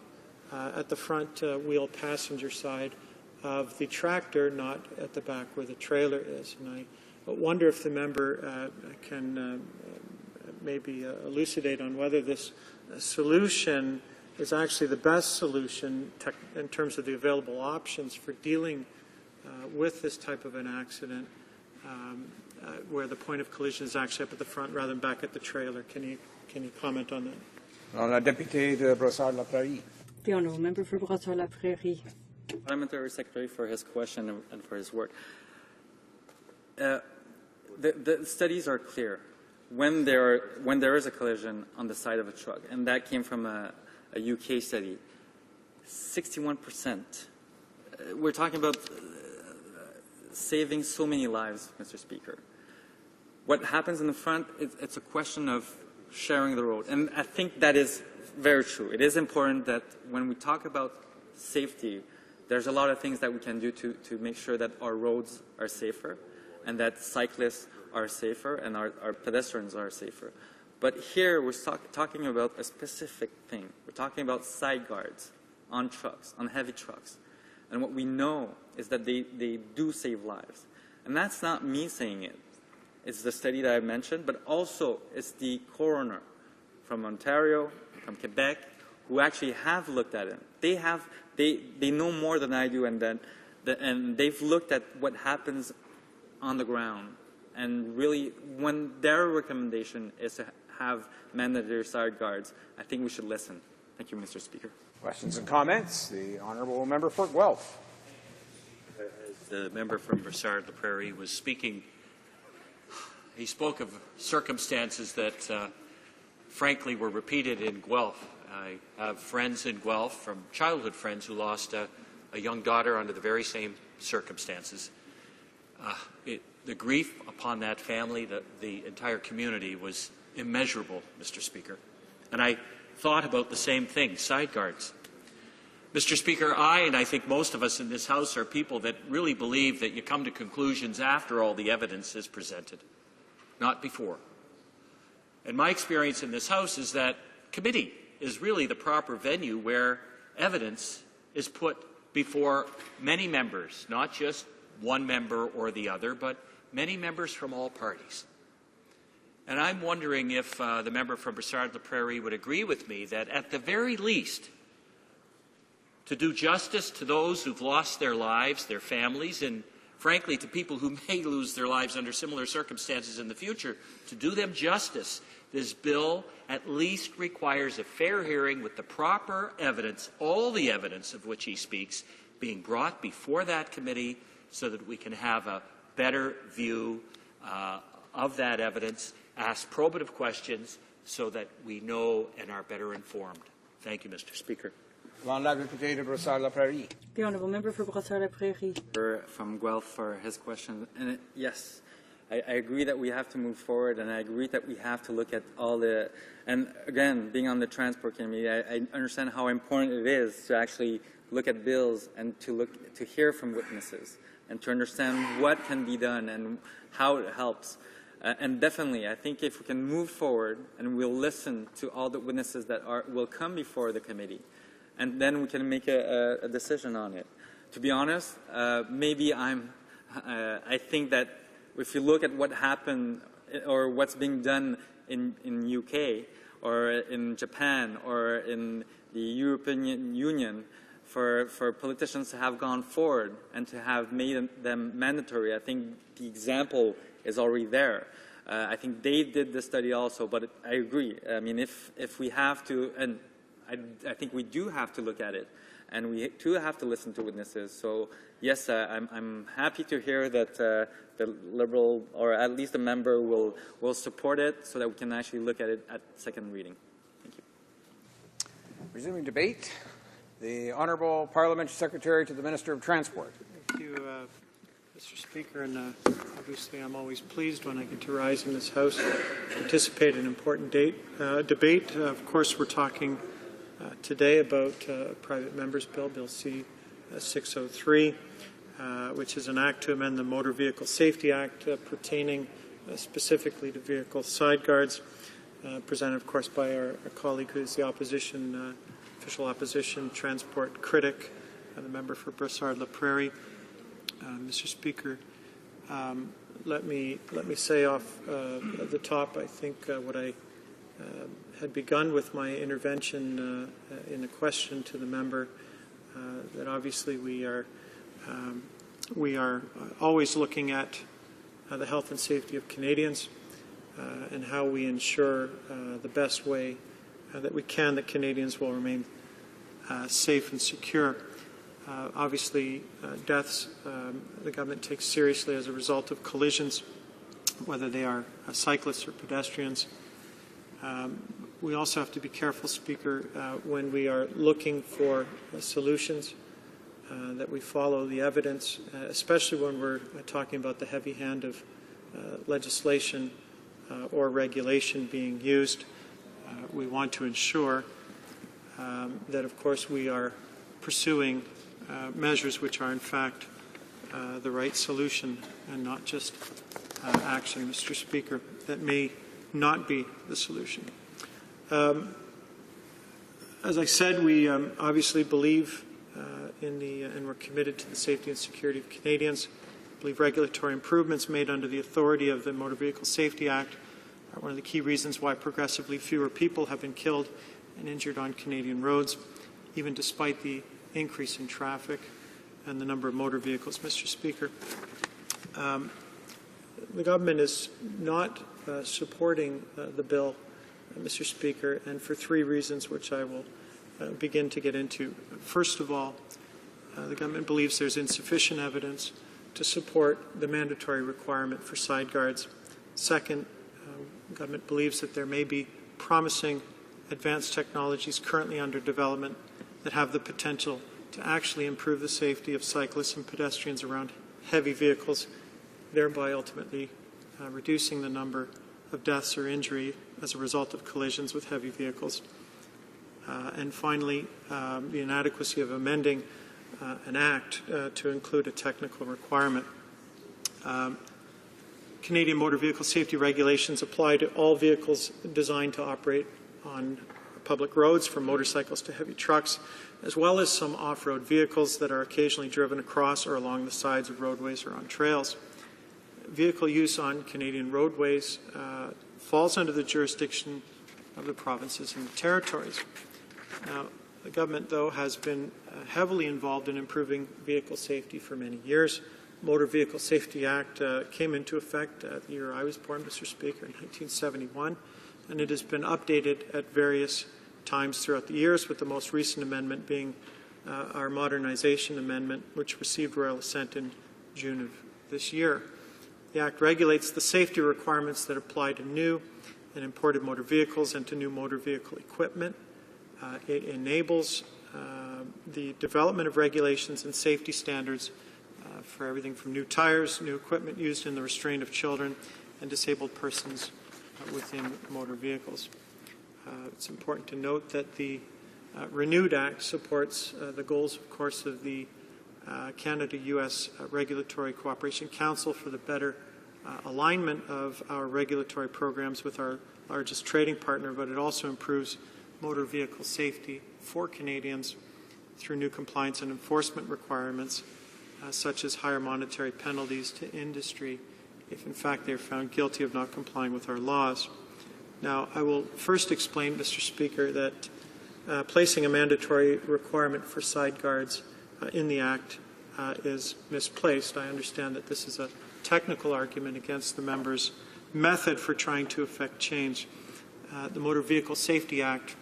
at the front wheel passenger side of the tractor, not at the back where the trailer is. And I wonder if the member can maybe elucidate on whether this solution is actually the best solution in terms of the available options for dealing with this type of an accident where the point of collision is actually up at the front rather than back at the trailer. Can you comment on that? La députée de Brossard-la-Prairie. The Honourable Member for Brossard-La Prairie. Parliamentary Secretary for his question and for his work. The studies are clear. When there is a collision on the side of a truck, and that came from a UK study, 61%. We're talking about saving so many lives, Mr. Speaker. What happens in the front, it's a question of sharing the road. And I think that is very true. It is important that when we talk about safety, there's a lot of things that we can do to make sure that our roads are safer and that cyclists are safer and our pedestrians are safer. But here we're talking about a specific thing. We're talking about side guards on trucks, on heavy trucks. And what we know is that they do save lives. And that's not me saying it. It's the study that I mentioned, but also it's the coroner from Ontario, from Quebec, who actually have looked at it. They know more than I do, and they've looked at what happens on the ground. And really, when their recommendation is to have mandatory side guards, I think we should listen. Thank you, Mr. Speaker. Questions and comments? The Honourable Member for Guelph. As the member from Brossard-La Prairie was speaking, he spoke of circumstances that, frankly, were repeated in Guelph. I have friends in Guelph, from childhood friends, who lost a young daughter under the very same circumstances. The grief upon that family, the entire community, was immeasurable, Mr. Speaker. And I thought about the same thing, side guards. Mr. Speaker, and I think most of us in this House are people that really believe that you come to conclusions after all the evidence is presented, not before. And my experience in this House is that committee is really the proper venue where evidence is put before many members, not just one member or the other, but many members from all parties. And I'm wondering if the member from Brossard-La Prairie would agree with me that at the very least, to do justice to those who've lost their lives, their families, and frankly to people who may lose their lives under similar circumstances in the future, to do them justice, this bill at least requires a fair hearing with the proper evidence, all the evidence of which he speaks, being brought before that committee so that we can have a better view of that evidence, ask probative questions so that we know and are better informed. Thank you, Mr. Speaker. The Honourable Member for Brossard-La Prairie. From Guelph for his question. And yes, I agree that we have to move forward, and I agree that we have to look at all the, and again, being on the Transport Committee, I understand how important it is to actually look at bills and to hear from witnesses and to understand what can be done and how it helps. And definitely, I think if we can move forward and we'll listen to all the witnesses that will come before the committee, and then we can make a decision on it. To be honest, maybe I think that if you look at what happened or what's being done in UK or in Japan or in the European Union, for politicians to have gone forward and to have made them mandatory, I think the example is already there. I think they did the study also, but I agree. I mean, if we have to, and I think we do have to look at it, and we too have to listen to witnesses. So yes, I'm happy to hear that the Liberal, or at least a member, will support it so that we can actually look at it at second reading. Thank you. Resuming debate, the Honourable Parliamentary Secretary to the Minister of Transport. Thank you, Mr. Speaker, and obviously I'm always pleased when I get to rise in this House, participate in an important debate. Of course, we're talking today about a private member's bill, Bill C-603, which is an act to amend the Motor Vehicle Safety Act pertaining specifically to vehicle side guards, presented, of course, by our colleague who is the opposition, official opposition transport critic, the member for Brossard-La Prairie. Mr. Speaker, let me say off the top, I think what I had begun with my intervention in the question to the member, that obviously we are always looking at the health and safety of Canadians and how we ensure the best way that we can that Canadians will remain safe and secure. Obviously, deaths the government takes seriously as a result of collisions, whether they are cyclists or pedestrians. We also have to be careful, Speaker, when we are looking for solutions, that we follow the evidence, especially when we're talking about the heavy hand of legislation or regulation being used. We want to ensure that, of course, we are pursuing measures which are, in fact, the right solution and not just action, Mr. Speaker, that may not be the solution. As I said, we obviously believe and we're committed to the safety and security of Canadians. I believe regulatory improvements made under the authority of the Motor Vehicle Safety Act are one of the key reasons why progressively fewer people have been killed and injured on Canadian roads, even despite the increase in traffic and the number of motor vehicles, Mr. Speaker. The government is not supporting the bill, Mr. Speaker, and for three reasons which I will begin to get into. First of all, the government believes there's insufficient evidence to support the mandatory requirement for side guards. Second, the government believes that there may be promising advanced technologies currently under development that have the potential to actually improve the safety of cyclists and pedestrians around heavy vehicles, thereby ultimately reducing the number of deaths or injury as a result of collisions with heavy vehicles. And finally, the inadequacy of amending an act to include a technical requirement. Canadian motor vehicle safety regulations apply to all vehicles designed to operate on public roads, from motorcycles to heavy trucks, as well as some off-road vehicles that are occasionally driven across or along the sides of roadways or on trails. Vehicle use on Canadian roadways falls under the jurisdiction of the provinces and the territories. Now, the government, though, has been heavily involved in improving vehicle safety for many years. Motor Vehicle Safety Act came into effect the year I was born, Mr. Speaker, in 1971, and it has been updated at various times throughout the years, with the most recent amendment being our modernization amendment, which received royal assent in June of this year. The Act regulates the safety requirements that apply to new and imported motor vehicles and to new motor vehicle equipment. It enables the development of regulations and safety standards for everything from new tires, new equipment used in the restraint of children, and disabled persons within motor vehicles. It's important to note that the renewed Act supports the goals, of course, of the Canada-U.S. Regulatory Cooperation Council for the better alignment of our regulatory programs with our largest trading partner, but it also improves motor vehicle safety for Canadians through new compliance and enforcement requirements, such as higher monetary penalties to industry if, in fact, they are found guilty of not complying with our laws. Now, I will first explain, Mr. Speaker, that placing a mandatory requirement for side guards in the Act is misplaced. I understand that this is a technical argument against the member's method for trying to effect change. The Motor Vehicle Safety Act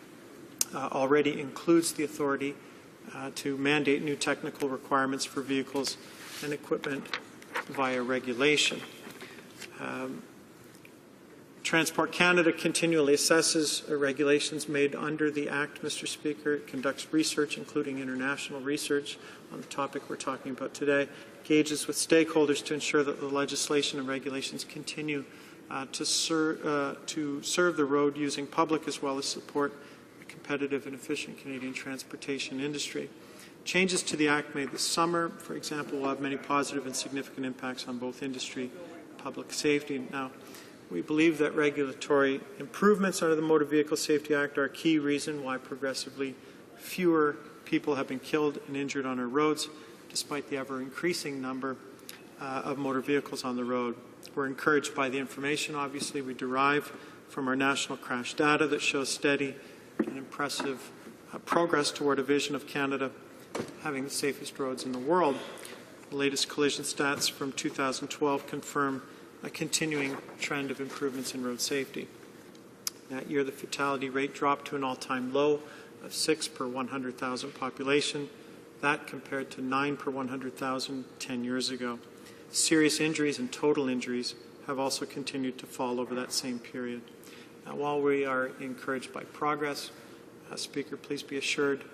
already includes the authority to mandate new technical requirements for vehicles and equipment via regulation. Transport Canada continually assesses regulations made under the Act, Mr. Speaker. It conducts research, including international research, on the topic we're talking about today, engages with stakeholders to ensure that the legislation and regulations continue to serve the road-using public as well as support a competitive and efficient Canadian transportation industry. Changes to the Act made this summer, for example, will have many positive and significant impacts on both industry and public safety. Now, we believe that regulatory improvements under the Motor Vehicle Safety Act are a key reason why progressively fewer people have been killed and injured on our roads, despite the ever-increasing number of motor vehicles on the road. We're encouraged by the information, obviously, we derive from our national crash data that shows steady and impressive progress toward a vision of Canada having the safest roads in the world. The latest collision stats from 2012 confirm a continuing trend of improvements in road safety. That year, the fatality rate dropped to an all-time low of 6 per 100,000 population. That compared to 9 per 100,000 10 years ago. Serious injuries and total injuries have also continued to fall over that same period. Now, while we are encouraged by progress, Speaker, please be assured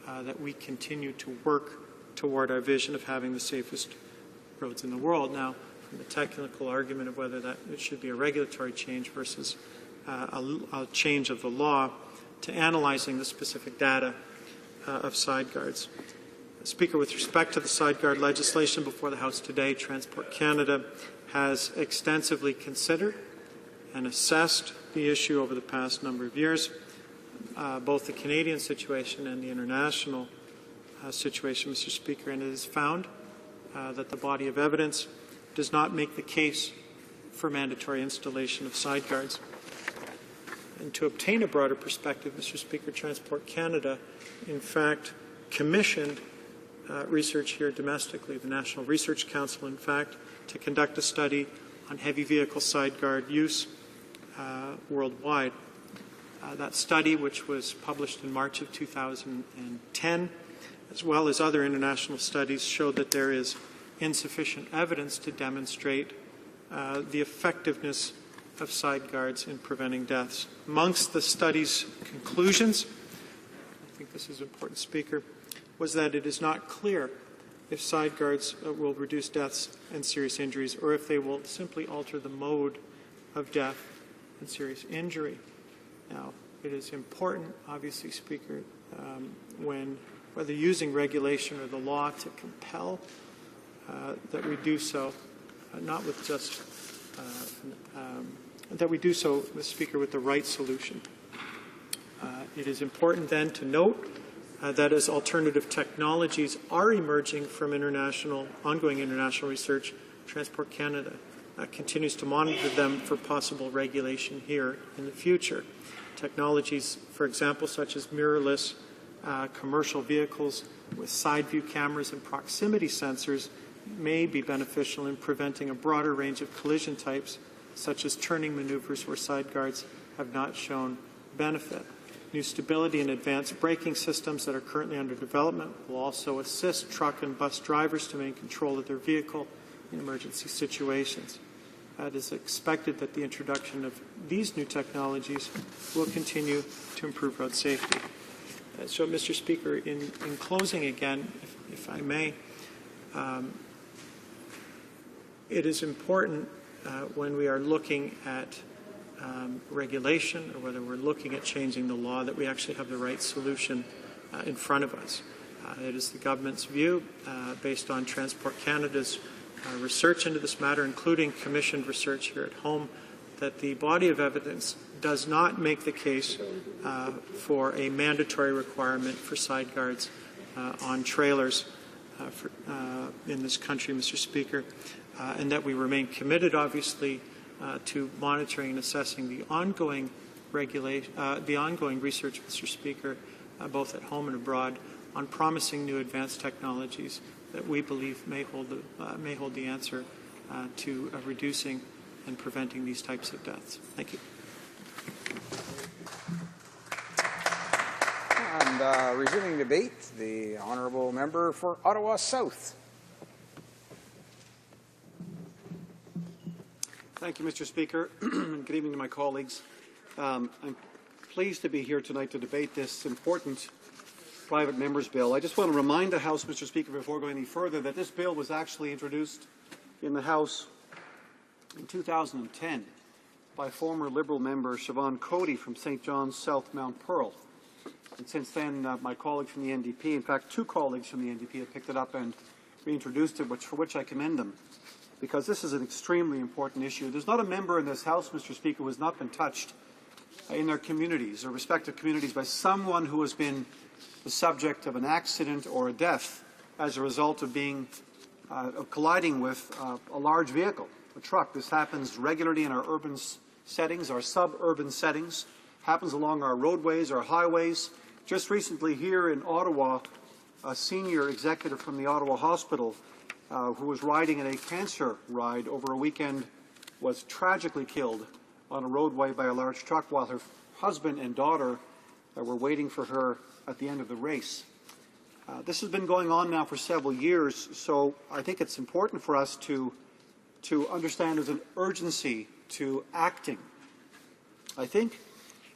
that we continue to work toward our vision of having the safest roads in the world. Now, from the technical argument of whether that it should be a regulatory change versus a change of the law, to analyzing the specific data of sideguards. Speaker, with respect to the sideguard legislation before the House today, Transport Canada has extensively considered and assessed the issue over the past number of years, both the Canadian situation and the international situation, Mr. Speaker, and it has found that the body of evidence does not make the case for mandatory installation of sideguards. And to obtain a broader perspective, Mr. Speaker, Transport Canada, in fact, commissioned research here domestically, the National Research Council, in fact, to conduct a study on heavy vehicle sideguard use worldwide. That study, which was published in March of 2010, as well as other international studies, showed that there is insufficient evidence to demonstrate the effectiveness of sideguards in preventing deaths. Amongst the study's conclusions, I think this is important, Speaker, was that it is not clear if sideguards will reduce deaths and serious injuries, or if they will simply alter the mode of death and serious injury. Now, it is important, obviously, Speaker, whether using regulation or the law to compel that we do so, not with just that we do so, Mr. Speaker, with the right solution. It is important then to note that as alternative technologies are emerging from ongoing international research, Transport Canada continues to monitor them for possible regulation here in the future. Technologies, for example, such as mirrorless commercial vehicles with side view cameras and proximity sensors may be beneficial in preventing a broader range of collision types, such as turning maneuvers where sideguards have not shown benefit. New stability and advanced braking systems that are currently under development will also assist truck and bus drivers to maintain control of their vehicle in emergency situations. It is expected that the introduction of these new technologies will continue to improve road safety. So, Mr. Speaker, in closing again, if I may, it is important when we are looking at regulation or whether we're looking at changing the law that we actually have the right solution in front of us. It is the government's view, based on Transport Canada's research into this matter, including commissioned research here at home, that the body of evidence does not make the case for a mandatory requirement for sideguards on trailers in this country, Mr. Speaker, and that we remain committed, obviously, to monitoring and assessing the ongoing research, Mr. Speaker, both at home and abroad, on promising new advanced technologies that we believe may hold the answer to reducing and preventing these types of deaths. Thank you. And resuming debate, the honourable member for Ottawa South. Thank you, Mr. Speaker, and good evening to my colleagues. I'm pleased to be here tonight to debate this important private member's bill. I just want to remind the House, Mr. Speaker, before going any further, that this bill was actually introduced in the House in 2010 by former Liberal member Siobhan Cody from St. John's South Mount Pearl. And since then, my colleague from the NDP, in fact, two colleagues from the NDP have picked it up and reintroduced it, for which I commend them, because this is an extremely important issue. There's not a member in this House, Mr. Speaker, who has not been touched in their communities, their respective communities, by someone who has been the subject of an accident or a death as a result of being colliding with a large vehicle, a truck. This happens regularly in our urban settings, our suburban settings, happens along our roadways, our highways. Just recently here in Ottawa, a senior executive from the Ottawa Hospital who was riding in a cancer ride over a weekend was tragically killed on a roadway by a large truck while her husband and daughter we're waiting for her at the end of the race. This has been going on now for several years, so I think it's important for us to understand there's an urgency to acting. I think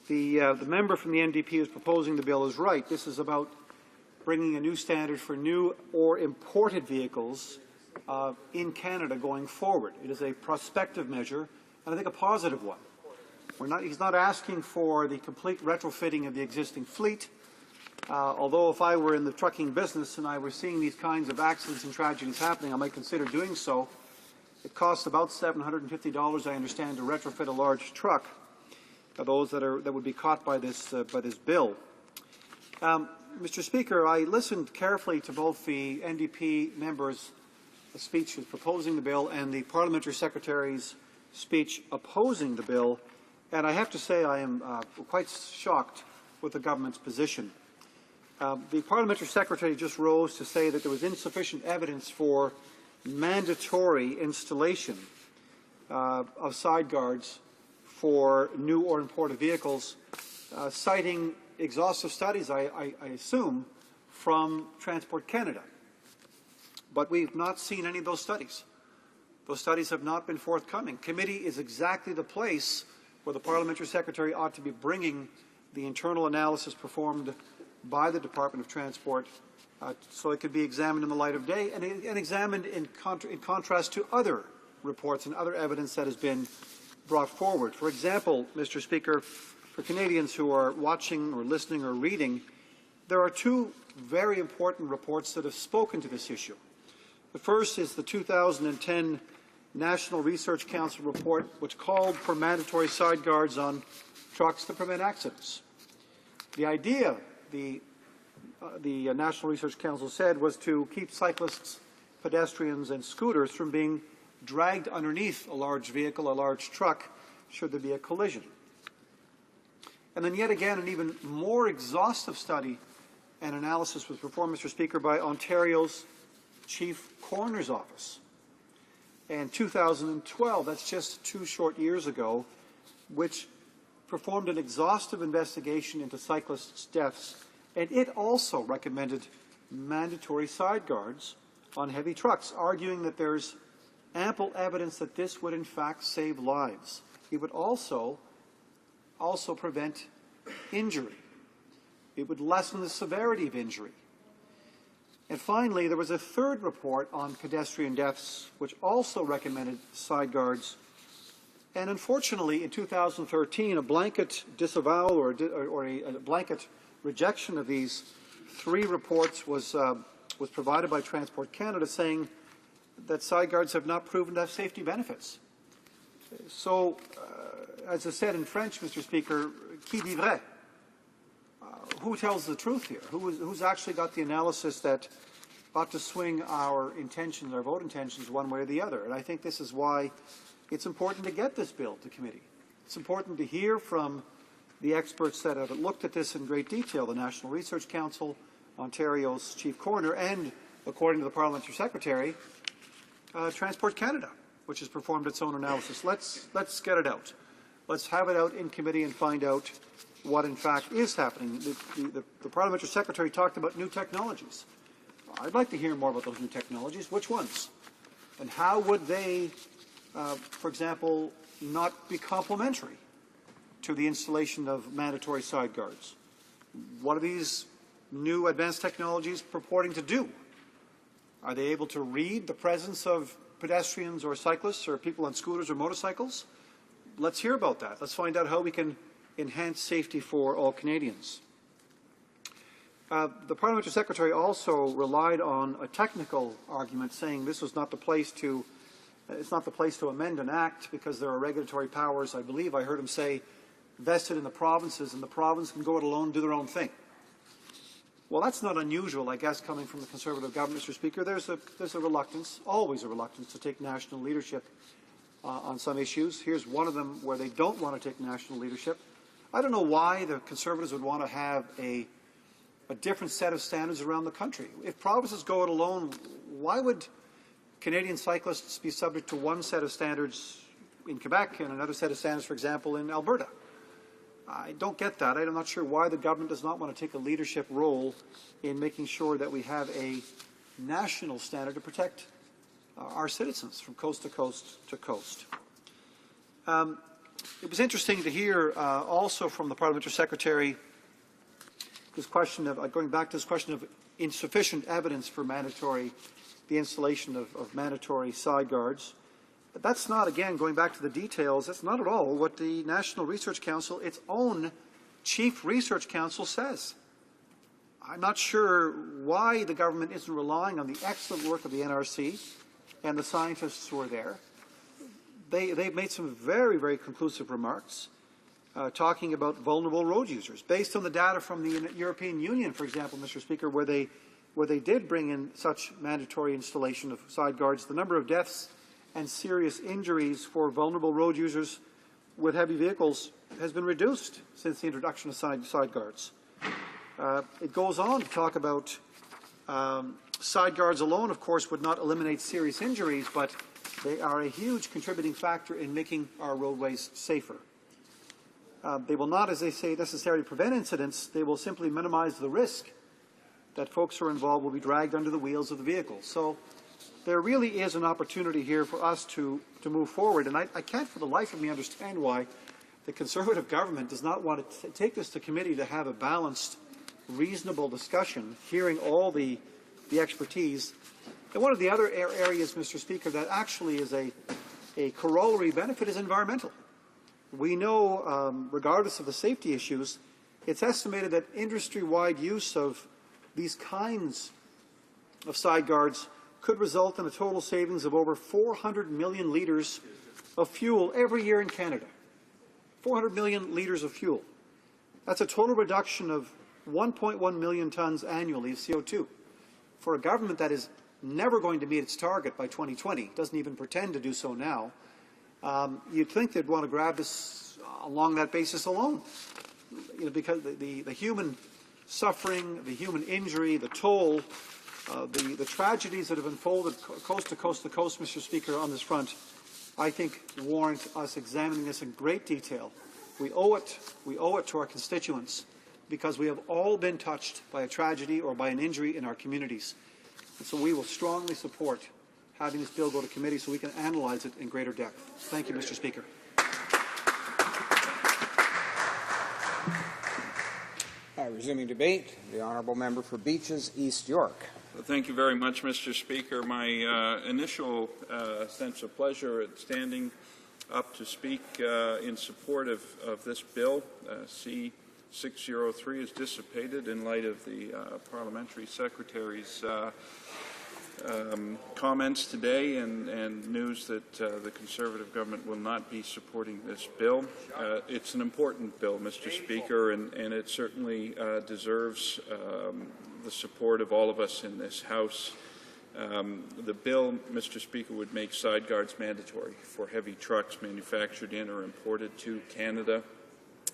the member from the NDP who's proposing the bill is right. This is about bringing a new standard for new or imported vehicles in Canada going forward. It is a prospective measure, and I think a positive one. He's not asking for the complete retrofitting of the existing fleet, although if I were in the trucking business and I were seeing these kinds of accidents and tragedies happening, I might consider doing so. It costs about $750, I understand, to retrofit a large truck, those that would be caught by this bill. Mr. Speaker, I listened carefully to both the NDP member's speech who's proposing the bill and the Parliamentary Secretary's speech opposing the bill, and I have to say I am quite shocked with the government's position. The Parliamentary Secretary just rose to say that there was insufficient evidence for mandatory installation of side guards for new or imported vehicles, citing exhaustive studies, I assume, from Transport Canada. But we've not seen any of those studies. Those studies have not been forthcoming. Committee is exactly the place where the Parliamentary Secretary ought to be bringing the internal analysis performed by the Department of Transport so it could be examined in the light of day and examined in contrast to other reports and other evidence that has been brought forward. For example, Mr. Speaker, for Canadians who are watching or listening or reading, there are two very important reports that have spoken to this issue. The first is the 2010 National Research Council report, which called for mandatory side guards on trucks to prevent accidents. The idea, the National Research Council said, was to keep cyclists, pedestrians and scooters from being dragged underneath a large vehicle, a large truck, should there be a collision. And then yet again, an even more exhaustive study and analysis was performed, Mr. Speaker, by Ontario's Chief Coroner's Office. And 2012, that's just 2 short years ago, which performed an exhaustive investigation into cyclists' deaths, and it also recommended mandatory side guards on heavy trucks, arguing that there's ample evidence that this would in fact save lives. It would also prevent injury. It would lessen the severity of injury. And finally, there was a third report on pedestrian deaths, which also recommended side guards. And unfortunately, in 2013, a blanket disavowal or a blanket rejection of these 3 reports was provided by Transport Canada, saying that side guards have not proven to have safety benefits. So, as I said in French, Mr. Speaker, qui dit vrai? Who tells the truth here? Who's actually got the analysis that ought to swing our intentions, our vote intentions, one way or the other? And I think this is why it's important to get this bill to committee. It's important to hear from the experts that have looked at this in great detail, the National Research Council, Ontario's Chief Coroner, and, according to the Parliamentary Secretary, Transport Canada, which has performed its own analysis. Let's get it out. Let's have it out in committee and find out what in fact is happening. The Parliamentary Secretary talked about new technologies. I'd like to hear more about those new technologies. Which ones? And how would they, for example, not be complementary to the installation of mandatory side guards? What are these new advanced technologies purporting to do? Are they able to read the presence of pedestrians or cyclists or people on scooters or motorcycles? Let's hear about that. Let's find out how we can enhance safety for all Canadians. The Parliamentary Secretary also relied on a technical argument, saying this was not the place to amend an act because there are regulatory powers, I believe I heard him say, vested in the provinces, and the province can go it alone and do their own thing. Well, that's not unusual, I guess, coming from the Conservative government, Mr. Speaker. There's a reluctance, always a reluctance, to take national leadership on some issues. Here's one of them where they don't want to take national leadership. I don't know why the Conservatives would want to have a different set of standards around the country. If provinces go it alone, why would Canadian cyclists be subject to one set of standards in Quebec and another set of standards, for example, in Alberta? I don't get that. I'm not sure why the government does not want to take a leadership role in making sure that we have a national standard to protect our citizens from coast to coast to coast. It was interesting to hear also from the Parliamentary Secretary this question of, going back to this question of insufficient evidence for the installation of mandatory side guards. But that's not, again, going back to the details, that's not at all what the National Research Council, its own Chief Research Council, says. I'm not sure why the government isn't relying on the excellent work of the NRC and the scientists who are there. They've made some very, very conclusive remarks talking about vulnerable road users, based on the data from the European Union, for example, Mr. Speaker, where they did bring in such mandatory installation of side guards. The number of deaths and serious injuries for vulnerable road users with heavy vehicles has been reduced since the introduction of side guards. It goes on to talk about side guards alone, of course, would not eliminate serious injuries, but they are a huge contributing factor in making our roadways safer. They will not, as they say, necessarily prevent incidents. They will simply minimize the risk that folks who are involved will be dragged under the wheels of the vehicle. So there really is an opportunity here for us to move forward. And I can't for the life of me understand why the Conservative government does not want to take this to committee to have a balanced, reasonable discussion, hearing all the expertise. And one of the other areas, Mr. Speaker, that actually is a corollary benefit is environmental. We know, regardless of the safety issues, it's estimated that industry-wide use of these kinds of side guards could result in a total savings of over 400 million litres of fuel every year in Canada. 400 million litres of fuel. That's a total reduction of 1.1 million tonnes annually of CO2. For a government that is never going to meet its target by 2020, doesn't even pretend to do so now, you'd think they'd want to grab this along that basis alone. Because the human suffering, the human injury, the toll, the tragedies that have unfolded coast to coast to coast, Mr. Speaker, on this front, I think warrant us examining this in great detail. We owe it to our constituents because we have all been touched by a tragedy or by an injury in our communities. And so we will strongly support having this bill go to committee so we can analyze it in greater depth. Thank you, Mr. Speaker. Resuming debate, the Honourable Member for Beaches, East York. Thank you very much, Mr. Speaker. My initial sense of pleasure at standing up to speak in support of this bill, C-603, is dissipated in light of the Parliamentary Secretary's comments today and news that the Conservative government will not be supporting this bill. It's an important bill, Mr. Speaker, and it certainly deserves the support of all of us in this House. The bill, Mr. Speaker, would make side guards mandatory for heavy trucks manufactured in or imported to Canada.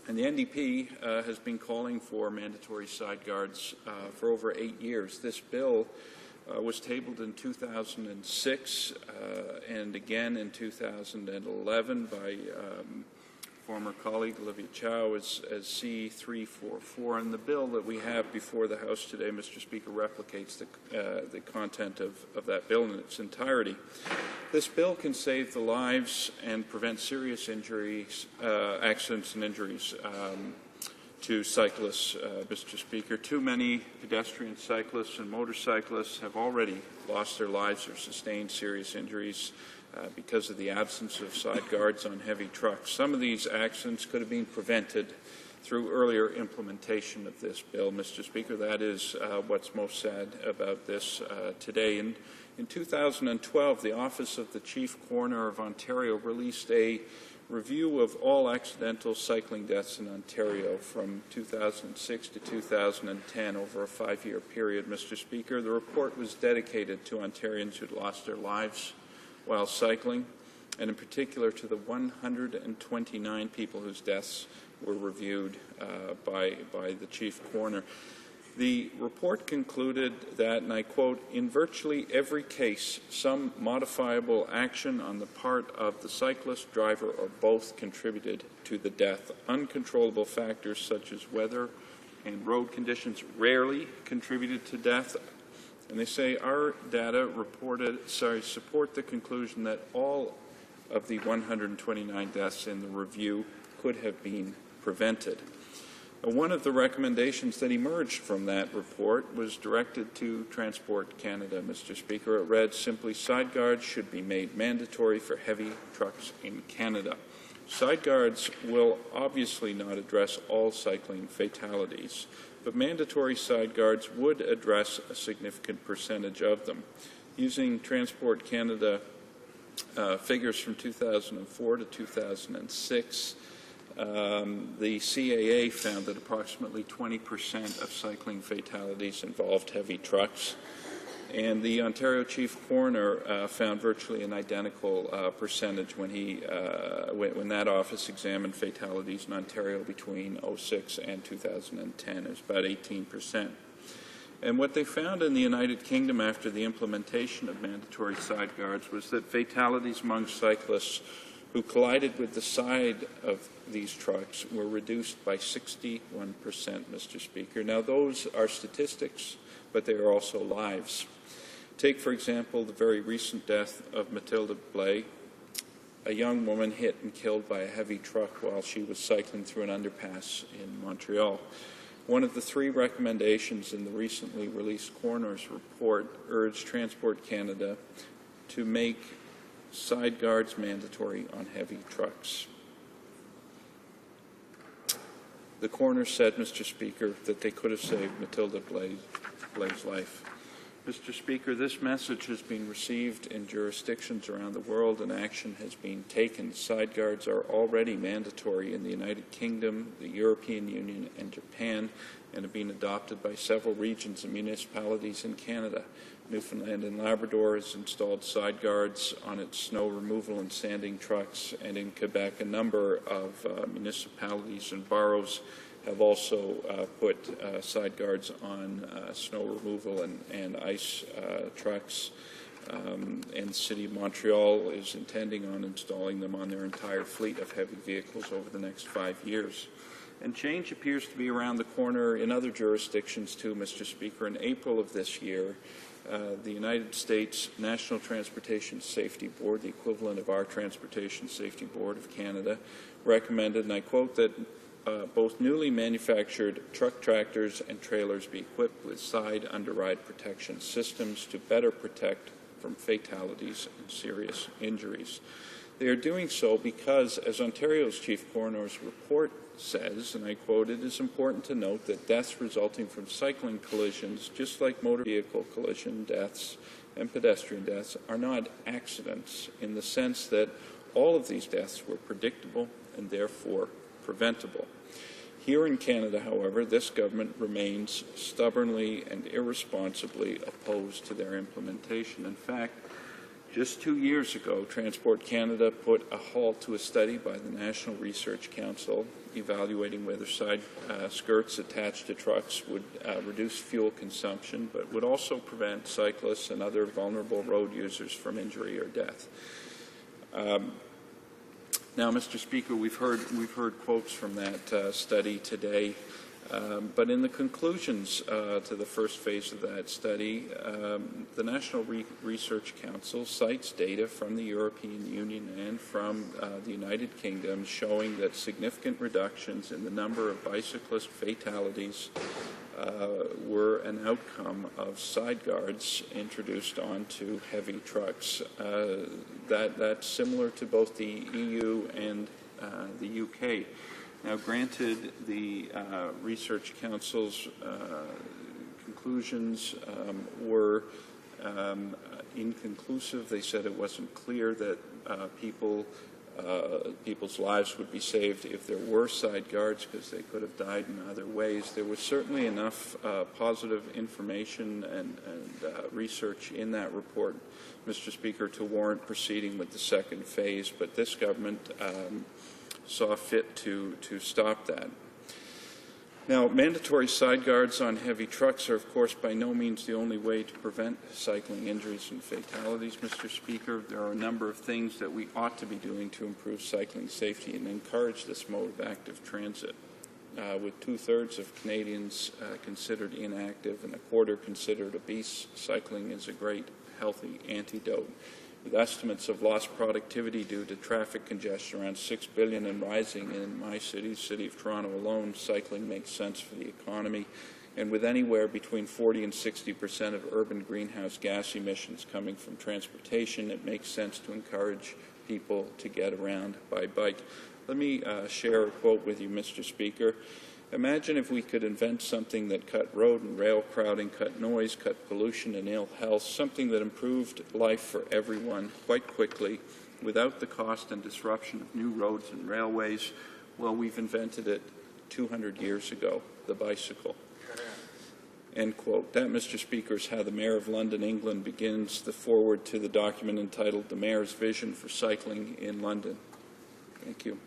And the NDP has been calling for mandatory side guards for over 8 years. This bill was tabled in 2006 and again in 2011 by former colleague Olivia Chow as C-344. And the bill that we have before the House today, Mr. Speaker, replicates the content of that bill in its entirety. This bill can save the lives and prevent serious injuries, accidents and injuries to cyclists, Mr. Speaker. Too many pedestrian cyclists and motorcyclists have already lost their lives or sustained serious injuries because of the absence of side guards on heavy trucks. Some of these accidents could have been prevented through earlier implementation of this bill, Mr. Speaker. That is what's most sad about this today. And in 2012, the Office of the Chief Coroner of Ontario released a review of all accidental cycling deaths in Ontario from 2006 to 2010 over a 5-year period, Mr. Speaker. The report was dedicated to Ontarians who'd lost their lives while cycling, and in particular to the 129 people whose deaths were reviewed by the Chief Coroner. The report concluded that, and I quote, "In virtually every case, some modifiable action on the part of the cyclist, driver, or both contributed to the death. Uncontrollable factors such as weather and road conditions rarely contributed to death." And they say our data support the conclusion that all of the 129 deaths in the review could have been prevented. One of the recommendations that emerged from that report was directed to Transport Canada, Mr. Speaker. It read simply, "Side guards should be made mandatory for heavy trucks in Canada." Side guards will obviously not address all cycling fatalities, but mandatory side guards would address a significant percentage of them. Using Transport Canada figures from 2004 to 2006, the CAA found that approximately 20% of cycling fatalities involved heavy trucks, and the Ontario Chief Coroner found virtually an identical percentage when that office examined fatalities in Ontario between 2006 and 2010. It was about 18%. And what they found in the United Kingdom after the implementation of mandatory side guards was that fatalities among cyclists who collided with the side of these trucks were reduced by 61%, Mr. Speaker. Now, those are statistics, but they are also lives. Take, for example, the very recent death of Matilda Blais, a young woman hit and killed by a heavy truck while she was cycling through an underpass in Montreal. One of the three recommendations in the recently released coroner's report urged Transport Canada to make side guards mandatory on heavy trucks. The coroner said, Mr. Speaker, that they could have saved Matilda Blais' life. Mr. Speaker, this message has been received in jurisdictions around the world and action has been taken. Side guards are already mandatory in the United Kingdom, the European Union, and Japan, and have been adopted by several regions and municipalities in Canada. Newfoundland and Labrador has installed side guards on its snow removal and sanding trucks, and in Quebec a number of municipalities and boroughs have also put side guards on snow removal and ice trucks, and the City of Montreal is intending on installing them on their entire fleet of heavy vehicles over the next 5 years. And change appears to be around the corner in other jurisdictions too, Mr. Speaker. In April of this year, the United States National Transportation Safety Board, the equivalent of our Transportation Safety Board of Canada, recommended, and I quote, that both newly manufactured truck tractors and trailers be equipped with side underride protection systems to better protect from fatalities and serious injuries. They are doing so because, as Ontario's Chief Coroner's report says, and I quote, "It is important to note that deaths resulting from cycling collisions, just like motor vehicle collision deaths and pedestrian deaths, are not accidents in the sense that all of these deaths were predictable and therefore preventable." Here in Canada, however, this government remains stubbornly and irresponsibly opposed to their implementation. In fact, just 2 years ago, Transport Canada put a halt to a study by the National Research Council evaluating whether side skirts attached to trucks would reduce fuel consumption, but would also prevent cyclists and other vulnerable road users from injury or death. Now, Mr. Speaker, we've heard quotes from that study today. But in the conclusions to the first phase of that study, the National Research Council cites data from the European Union and from the United Kingdom showing that significant reductions in the number of bicyclist fatalities were an outcome of side guards introduced onto heavy trucks. That's similar to both the EU and the UK. Now, granted, the Research Council's conclusions were inconclusive. They said it wasn't clear that people's lives would be saved if there were side guards because they could have died in other ways. There was certainly enough positive information and research in that report, Mr. Speaker, to warrant proceeding with the second phase, but this government saw fit to stop that. Now, mandatory side guards on heavy trucks are, of course, by no means the only way to prevent cycling injuries and fatalities, Mr. Speaker. There are a number of things that we ought to be doing to improve cycling safety and encourage this mode of active transit. With 2/3 of Canadians considered inactive and a quarter considered obese, cycling is a great, healthy antidote. With estimates of lost productivity due to traffic congestion around $6 billion and rising in my city, City of Toronto alone, cycling makes sense for the economy. And with anywhere between 40 and 60% of urban greenhouse gas emissions coming from transportation, it makes sense to encourage people to get around by bike. Let me share a quote with you, Mr. Speaker. Imagine if we could invent something that cut road and rail crowding, cut noise, cut pollution and ill health, something that improved life for everyone quite quickly without the cost and disruption of new roads and railways. Well, we've invented it 200 years ago, the bicycle. End quote. That, Mr. Speaker, is how the Mayor of London, England, begins the foreword to the document entitled The Mayor's Vision for Cycling in London. Thank you.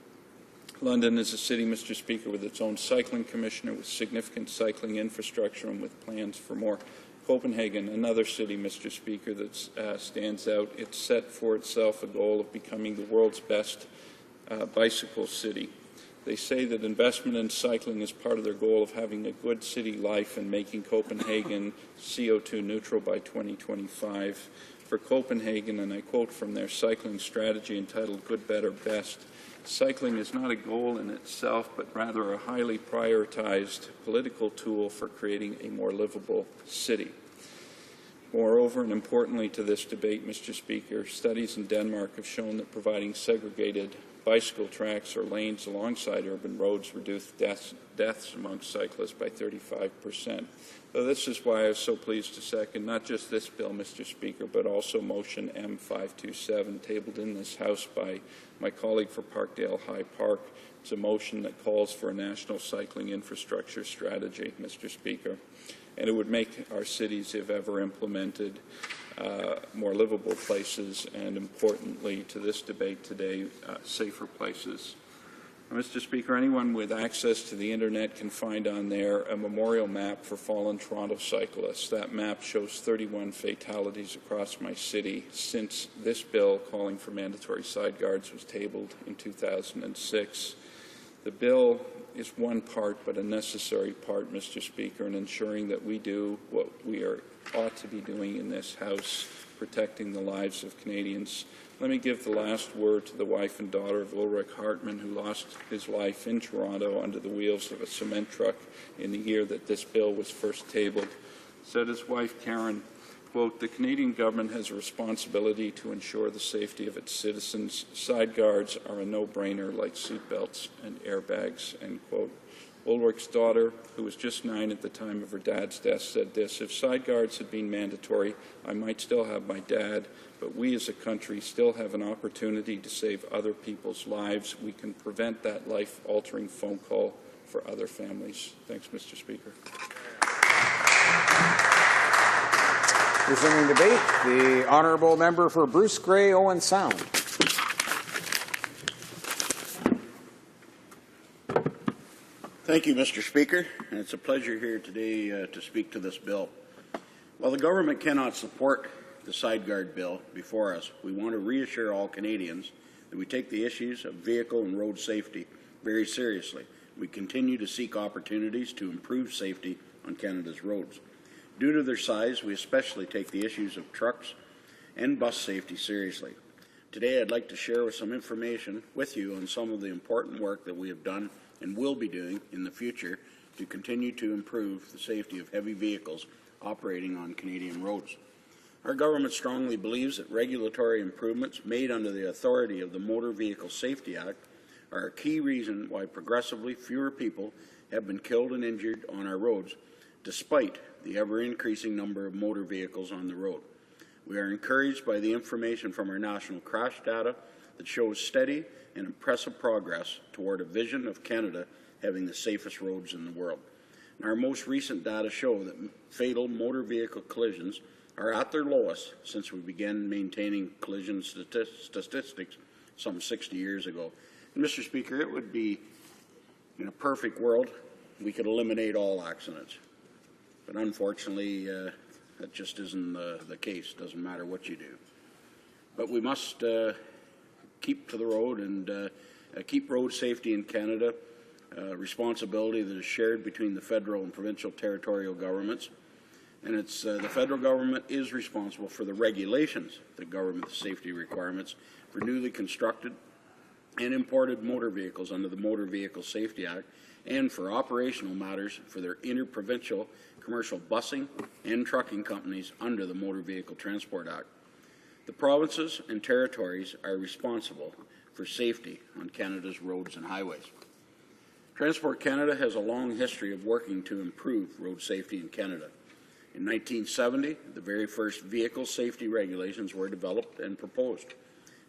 London is a city, Mr. Speaker, with its own cycling commissioner, with significant cycling infrastructure and with plans for more. Copenhagen, another city, Mr. Speaker, that stands out. It's set for itself a goal of becoming the world's best bicycle city. They say that investment in cycling is part of their goal of having a good city life and making Copenhagen CO2 neutral by 2025. For Copenhagen, and I quote from their cycling strategy entitled Good, Better, Best, cycling is not a goal in itself, but rather a highly prioritized political tool for creating a more livable city. Moreover, and importantly to this debate, Mr. Speaker, studies in Denmark have shown that providing segregated bicycle tracks or lanes alongside urban roads reduce deaths among cyclists by 35%. So this is why I was so pleased to second not just this bill, Mr. Speaker, but also motion M527 tabled in this House by my colleague for Parkdale High Park. It's a motion that calls for a national cycling infrastructure strategy, Mr. Speaker. And it would make our cities, if ever implemented, more livable places, and importantly to this debate today, safer places. Mr. Speaker, anyone with access to the Internet can find on there a memorial map for fallen Toronto cyclists. That map shows 31 fatalities across my city since this bill calling for mandatory side guards was tabled in 2006. The bill is one part, but a necessary part, Mr. Speaker, in ensuring that we do what we ought to be doing in this House, protecting the lives of Canadians. Let me give the last word to the wife and daughter of Ulrich Hartmann, who lost his life in Toronto under the wheels of a cement truck in the year that this bill was first tabled. Said his wife, Karen, quote, "The Canadian government has a responsibility to ensure the safety of its citizens. Side guards are a no-brainer like seatbelts and airbags," end quote. Ulrich's daughter, who was just 9 at the time of her dad's death, said this: "If side guards had been mandatory, I might still have my dad, but we as a country still have an opportunity to save other people's lives. We can prevent that life-altering phone call for other families." Thanks, Mr. Speaker. Resuming debate, the honourable member for Bruce Grey, Owen Sound. Thank you, Mr. Speaker. And it's a pleasure here today to speak to this bill. While the government cannot support the side guard bill before us, we want to reassure all Canadians that we take the issues of vehicle and road safety very seriously. We continue to seek opportunities to improve safety on Canada's roads. Due to their size, we especially take the issues of trucks and bus safety seriously. Today, I'd like to share some information with you on some of the important work that we have done and will be doing in the future to continue to improve the safety of heavy vehicles operating on Canadian roads. Our government strongly believes that regulatory improvements made under the authority of the Motor Vehicle Safety Act are a key reason why progressively fewer people have been killed and injured on our roads, despite the ever-increasing number of motor vehicles on the road. We are encouraged by the information from our national crash data that shows steady and impressive progress toward a vision of Canada having the safest roads in the world. And our most recent data show that fatal motor vehicle collisions are at their lowest since we began maintaining collision statistics some 60 years ago. And Mr. Speaker, it would be, in a perfect world, we could eliminate all accidents. But unfortunately, that just isn't the case. Doesn't matter what you do. But we must keep to the road and keep road safety in Canada responsibility that is shared between the federal and provincial territorial governments. And it's the federal government is responsible for the regulations that govern the safety requirements for newly constructed and imported motor vehicles under the Motor Vehicle Safety Act, and for operational matters for their interprovincial commercial busing and trucking companies under the Motor Vehicle Transport Act. The provinces and territories are responsible for safety on Canada's roads and highways. Transport Canada has a long history of working to improve road safety in Canada. In 1970, the very first vehicle safety regulations were developed and proposed.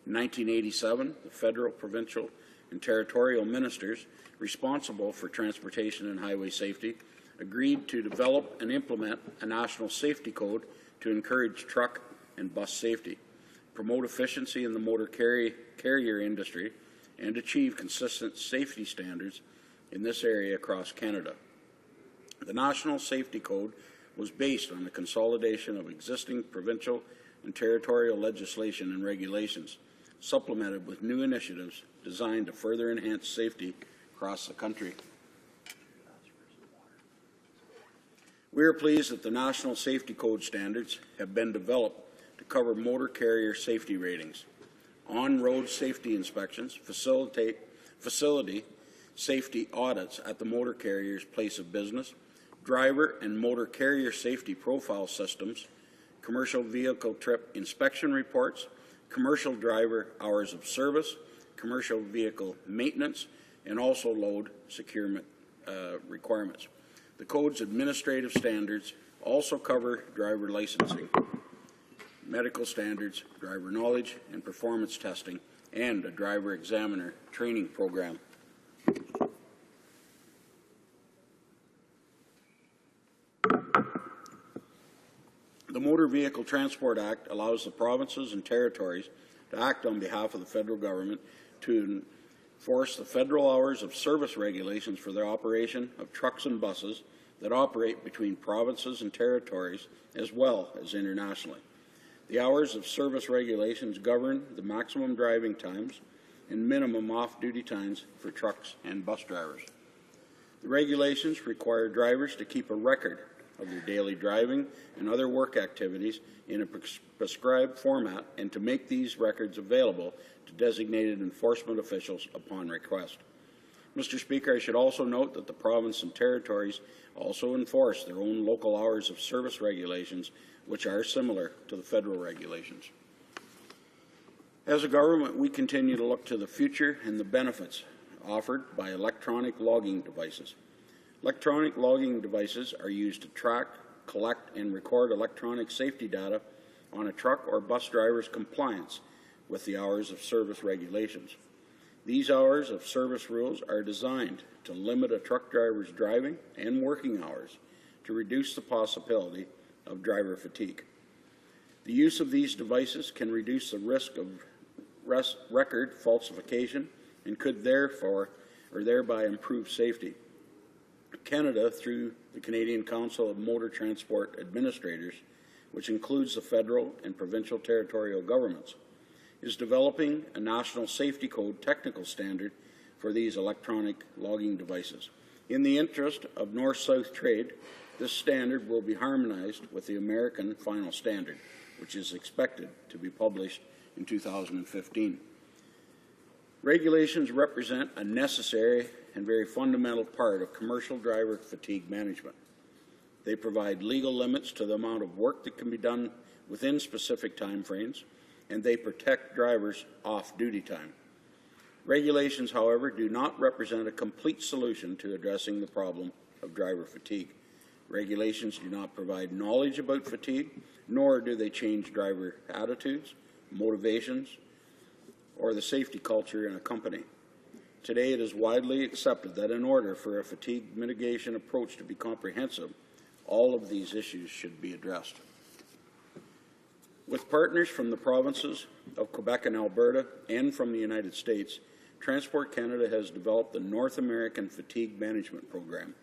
In 1987, the federal, provincial, and territorial ministers responsible for transportation and highway safety agreed to develop and implement a national safety code to encourage truck and bus safety, promote efficiency in the motor carrier industry, and achieve consistent safety standards in this area across Canada. The National Safety Code was based on the consolidation of existing provincial and territorial legislation and regulations, supplemented with new initiatives designed to further enhance safety across the country. We are pleased that the National Safety Code standards have been developed to cover motor carrier safety ratings, on-road safety inspections, facility safety audits at the motor carrier's place of business, driver and motor carrier safety profile systems, commercial vehicle trip inspection reports, commercial driver hours of service, commercial vehicle maintenance, and also load securement requirements. The Code's administrative standards also cover driver licensing, medical standards, driver knowledge and performance testing, and a driver examiner training program. The Motor Vehicle Transport Act allows the provinces and territories to act on behalf of the federal government to enforce the federal hours of service regulations for the operation of trucks and buses that operate between provinces and territories as well as internationally. The hours of service regulations govern the maximum driving times and minimum off-duty times for trucks and bus drivers. The regulations require drivers to keep a record of their daily driving and other work activities in a prescribed format and to make these records available to designated enforcement officials upon request. Mr. Speaker, I should also note that the province and territories also enforce their own local hours of service regulations, which are similar to the federal regulations. As a government, we continue to look to the future and the benefits offered by electronic logging devices. Electronic logging devices are used to track, collect, and record electronic safety data on a truck or bus driver's compliance with the hours of service regulations. These hours of service rules are designed to limit a truck driver's driving and working hours to reduce the possibility of driver fatigue. The use of these devices can reduce the risk of record falsification and could therefore or thereby improve safety. Canada, through the Canadian Council of Motor Transport Administrators, which includes the federal and provincial territorial governments, is developing a national safety code technical standard for these electronic logging devices. In the interest of north-south trade, this standard will be harmonized with the American Final Standard, which is expected to be published in 2015. Regulations represent a necessary and very fundamental part of commercial driver fatigue management. They provide legal limits to the amount of work that can be done within specific time frames, and they protect drivers' off-duty time. Regulations, however, do not represent a complete solution to addressing the problem of driver fatigue. Regulations do not provide knowledge about fatigue, nor do they change driver attitudes, motivations, or the safety culture in a company. Today, it is widely accepted that in order for a fatigue mitigation approach to be comprehensive, all of these issues should be addressed. With partners from the provinces of Quebec and Alberta and from the United States, Transport Canada has developed the North American Fatigue Management Program,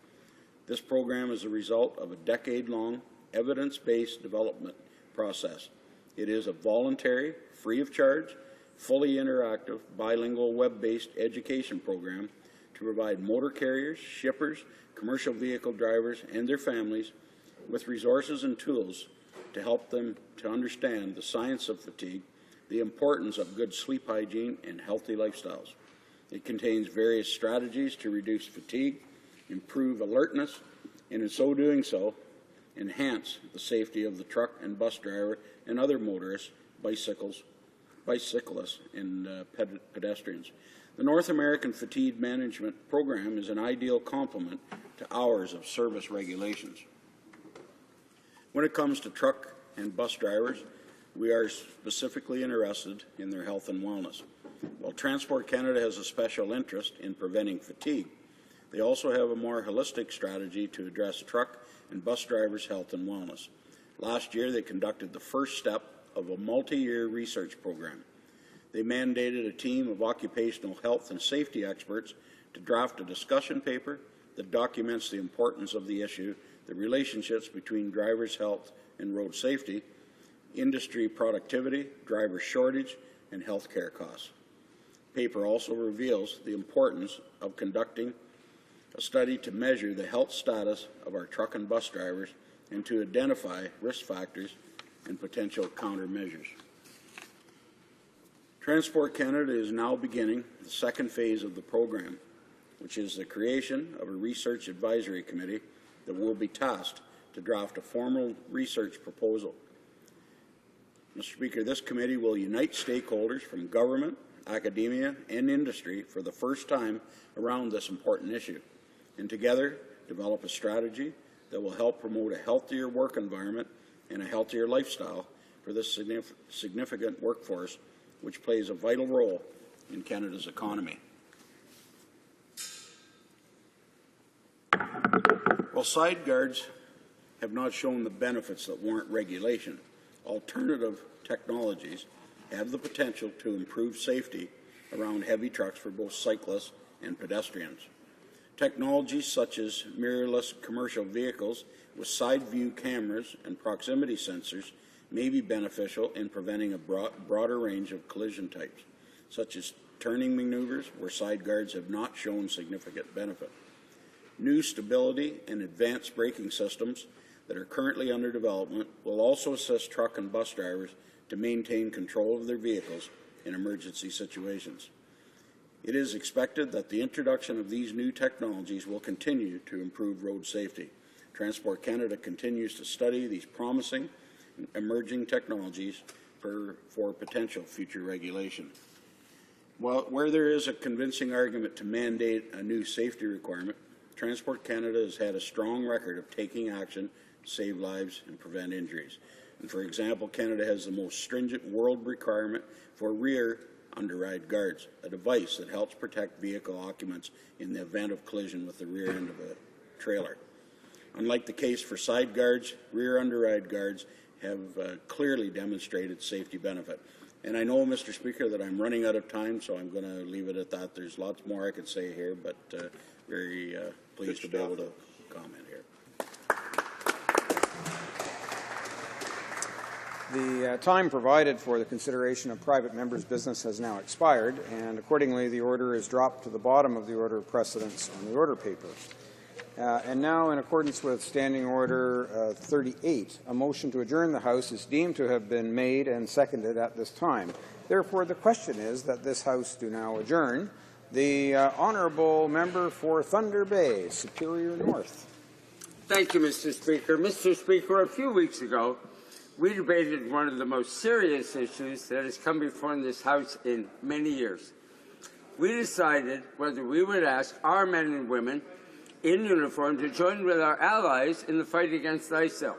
This program is a result of a decade-long evidence-based development process. It is a voluntary, free of charge, fully interactive, bilingual web-based education program to provide motor carriers, shippers, commercial vehicle drivers, and their families with resources and tools to help them to understand the science of fatigue, the importance of good sleep hygiene, and healthy lifestyles. It contains various strategies to reduce fatigue, improve alertness, and in so doing enhance the safety of the truck and bus driver and other motorists, bicyclists, and pedestrians. The North American Fatigue Management Program is an ideal complement to hours of service regulations. When it comes to truck and bus drivers, we are specifically interested in their health and wellness. While Transport Canada has a special interest in preventing fatigue, they also have a more holistic strategy to address truck and bus drivers' health and wellness. Last year, they conducted the first step of a multi-year research program. They mandated a team of occupational health and safety experts to draft a discussion paper that documents the importance of the issue, the relationships between drivers' health and road safety, industry productivity, driver shortage, and health care costs. The paper also reveals the importance of conducting a study to measure the health status of our truck and bus drivers and to identify risk factors and potential countermeasures. Transport Canada is now beginning the second phase of the program, which is the creation of a research advisory committee that will be tasked to draft a formal research proposal. Mr. Speaker, this committee will unite stakeholders from government, academia, and industry for the first time around this important issue, and together develop a strategy that will help promote a healthier work environment and a healthier lifestyle for this significant workforce, which plays a vital role in Canada's economy. While side guards have not shown the benefits that warrant regulation, alternative technologies have the potential to improve safety around heavy trucks for both cyclists and pedestrians. Technologies such as mirrorless commercial vehicles with side view cameras and proximity sensors may be beneficial in preventing a broader range of collision types, such as turning maneuvers where side guards have not shown significant benefit. New stability and advanced braking systems that are currently under development will also assist truck and bus drivers to maintain control of their vehicles in emergency situations. It is expected that the introduction of these new technologies will continue to improve road safety. Transport Canada continues to study these promising emerging technologies for potential future regulation. Where there is a convincing argument to mandate a new safety requirement, Transport Canada has had a strong record of taking action to save lives and prevent injuries. And for example, Canada has the most stringent world requirement for rear underride guards, a device that helps protect vehicle occupants in the event of collision with the rear end of a trailer. Unlike the case for side guards, rear underride guards have clearly demonstrated safety benefit. And I know, Mr. Speaker, that I'm running out of time, so I'm going to leave it at that. There's lots more I could say here, but very pleased to be able to comment here. The time provided for the consideration of private members' business has now expired, and accordingly the order is dropped to the bottom of the order of precedence on the order paper. And now, in accordance with Standing Order 38, a motion to adjourn the House is deemed to have been made and seconded at this time. Therefore, the question is that this House do now adjourn. The Honourable Member for Thunder Bay, Superior North. Thank you, Mr. Speaker. Mr. Speaker, a few weeks ago, we debated one of the most serious issues that has come before this House in many years. We decided whether we would ask our men and women in uniform to join with our allies in the fight against ISIL.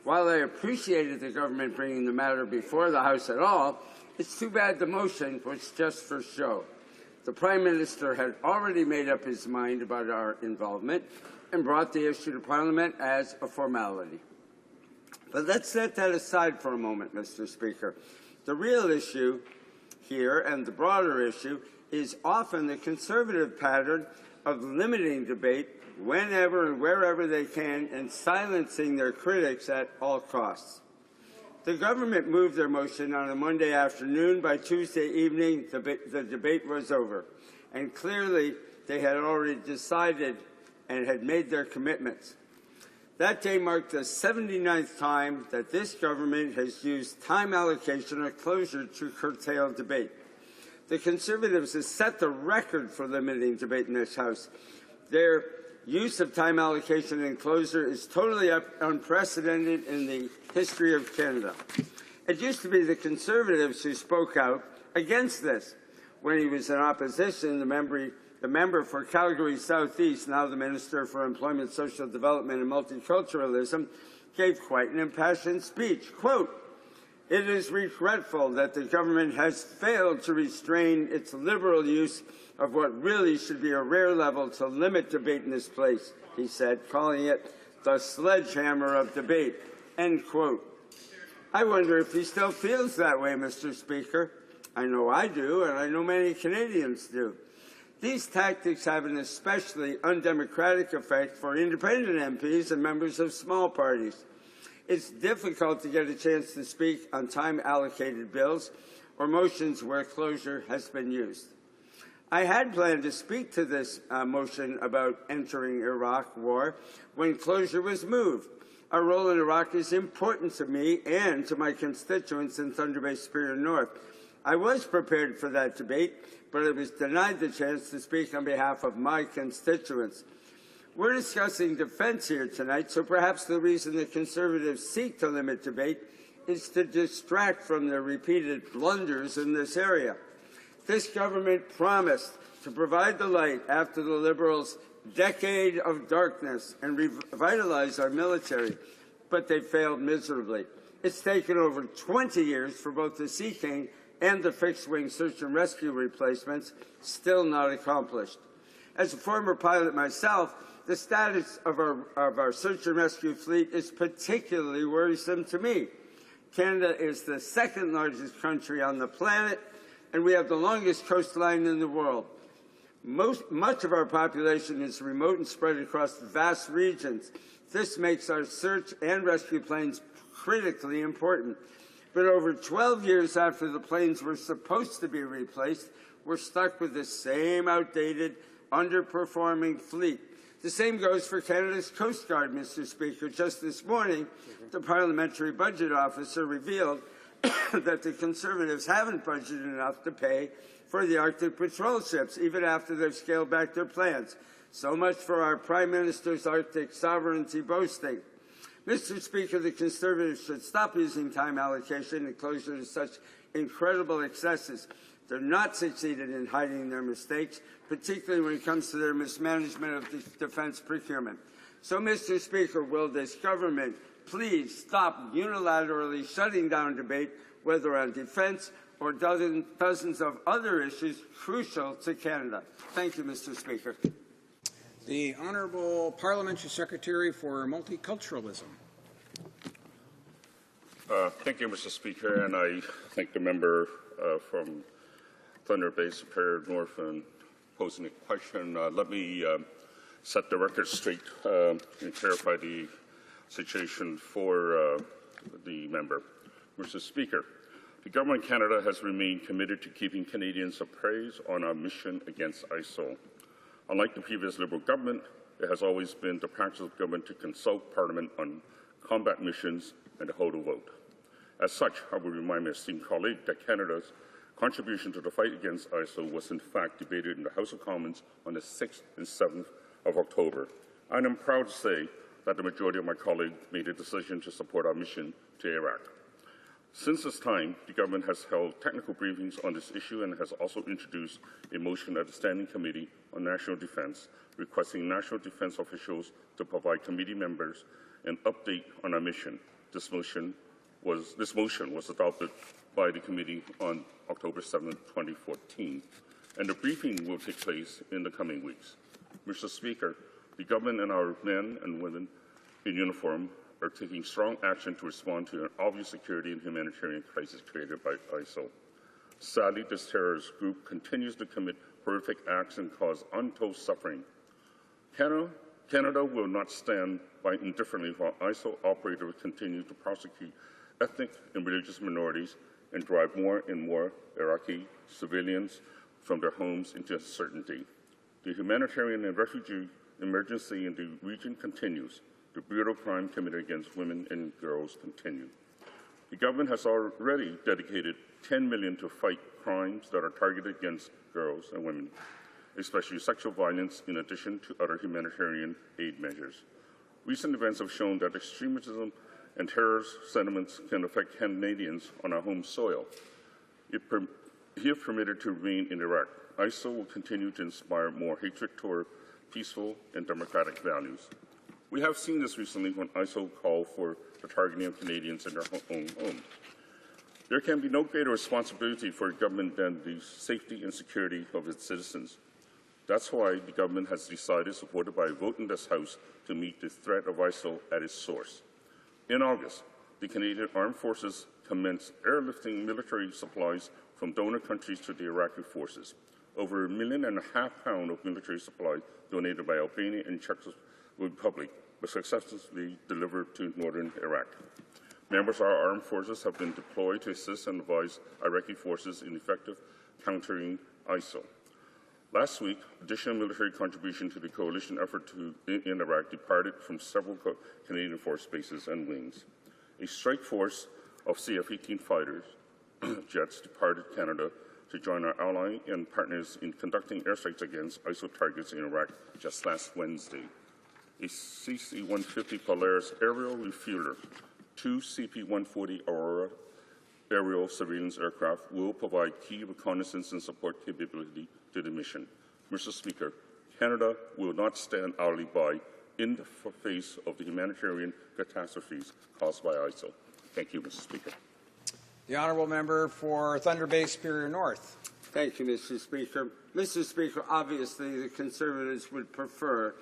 While I appreciated the government bringing the matter before the House at all, it's too bad the motion was just for show. The Prime Minister had already made up his mind about our involvement and brought the issue to Parliament as a formality. But let's set that aside for a moment, Mr. Speaker. The real issue here, and the broader issue, is often the Conservative pattern of limiting debate whenever and wherever they can and silencing their critics at all costs. The government moved their motion on a Monday afternoon. By Tuesday evening, the debate was over, and clearly they had already decided and had made their commitments. That day marked the 79th time that this government has used time allocation or closure to curtail debate. The Conservatives have set the record for limiting debate in this House. Their use of time allocation and closure is totally unprecedented in the history of Canada. It used to be the Conservatives who spoke out against this. When he was in opposition, the member for Calgary Southeast, now the Minister for Employment, Social Development and Multiculturalism, gave quite an impassioned speech. Quote, "It is regretful that the government has failed to restrain its liberal use of what really should be a rare level to limit debate in this place," he said, calling it the sledgehammer of debate, end quote. I wonder if he still feels that way, Mr. Speaker. I know I do, and I know many Canadians do. These tactics have an especially undemocratic effect for independent MPs and members of small parties. It's difficult to get a chance to speak on time-allocated bills or motions where closure has been used. I had planned to speak to this motion about entering Iraq war when closure was moved. Our role in Iraq is important to me and to my constituents in Thunder Bay Superior North. I was prepared for that debate, but I was denied the chance to speak on behalf of my constituents. We're discussing defense here tonight, so perhaps the reason the Conservatives seek to limit debate is to distract from their repeated blunders in this area. This government promised to provide the light after the Liberals' decade of darkness and revitalize our military, but they failed miserably. It's taken over 20 years for both the Sea King and the fixed-wing search and rescue replacements, still not accomplished. As a former pilot myself, the status of our search and rescue fleet is particularly worrisome to me. Canada is the second largest country on the planet, and we have the longest coastline in the world. Much of our population is remote and spread across vast regions. This makes our search and rescue planes critically important. But over 12 years after the planes were supposed to be replaced, we're stuck with the same outdated, underperforming fleet. The same goes for Canada's Coast Guard, Mr. Speaker. Just this morning, the Parliamentary Budget Officer revealed that the Conservatives haven't budgeted enough to pay for the Arctic patrol ships, even after they've scaled back their plans. So much for our Prime Minister's Arctic sovereignty boasting. Mr. Speaker, the Conservatives should stop using time allocation and closure to such incredible excesses. They're not succeeded in hiding their mistakes, particularly when it comes to their mismanagement of defense procurement. So, Mr. Speaker, will this government please stop unilaterally shutting down debate, whether on defense or dozens of other issues crucial to Canada? Thank you, Mr. Speaker. The Honourable Parliamentary Secretary for Multiculturalism. Thank you, Mr. Speaker, and I thank the member from Thunder Bay Superior North and posing a question. Let me set the record straight and clarify the situation for the member. Mr. Speaker, the Government of Canada has remained committed to keeping Canadians appraised on our mission against ISIL. Unlike the previous Liberal government, it has always been the practice of government to consult Parliament on combat missions and to hold a vote. As such, I will remind my esteemed colleague that Canada's contribution to the fight against ISIL was in fact debated in the House of Commons on the 6th and 7th of October. And I'm proud to say that the majority of my colleagues made a decision to support our mission to Iraq. Since this time, the government has held technical briefings on this issue and has also introduced a motion at the Standing Committee on National Defence, requesting national defence officials to provide committee members an update on our mission. This motion was adopted by the committee on October 7, 2014, and the briefing will take place in the coming weeks. Mr. Speaker, the government and our men and women in uniform are taking strong action to respond to an obvious security and humanitarian crisis created by ISIL. Sadly, this terrorist group continues to commit horrific acts and cause untold suffering Canada will not stand by indifferently while ISIL operators continue to prosecute ethnic and religious minorities and drive more and more Iraqi civilians from their homes into uncertainty. The humanitarian and refugee emergency in the region continues. The brutal crime committed against women and girls continue. The government has already dedicated $10 million to fight crimes that are targeted against girls and women, especially sexual violence, in addition to other humanitarian aid measures. Recent events have shown that extremism and terrorist sentiments can affect Canadians on our home soil. If permitted to remain in Iraq, ISIL will continue to inspire more hatred toward peaceful and democratic values. We have seen this recently when ISIL called for the targeting of Canadians in their own homes. There can be no greater responsibility for a government than the safety and security of its citizens. That's why the government has decided, supported by a vote in this House, to meet the threat of ISIL at its source. In August, the Canadian Armed Forces commenced airlifting military supplies from donor countries to the Iraqi forces. Over £1.5 million of military supplies donated by Albania and Czech Republic were successfully delivered to northern Iraq. Members of our armed forces have been deployed to assist and advise Iraqi forces in effective countering ISIL. Last week, additional military contribution to the coalition effort in Iraq departed from several Canadian force bases and wings. A strike force of CF-18 fighters jets departed Canada to join our ally and partners in conducting airstrikes against ISIL targets in Iraq just last Wednesday. A CC-150 Polaris aerial refueler, 2 CP-140 Aurora aerial surveillance aircraft will provide key reconnaissance and support capability to the mission. Mr. Speaker, Canada will not stand idly by in the face of the humanitarian catastrophes caused by ISIL. Thank you, Mr. Speaker. The honourable member for Thunder Bay Superior North. Thank you, Mr. Speaker. Mr. Speaker, obviously the Conservatives would prefer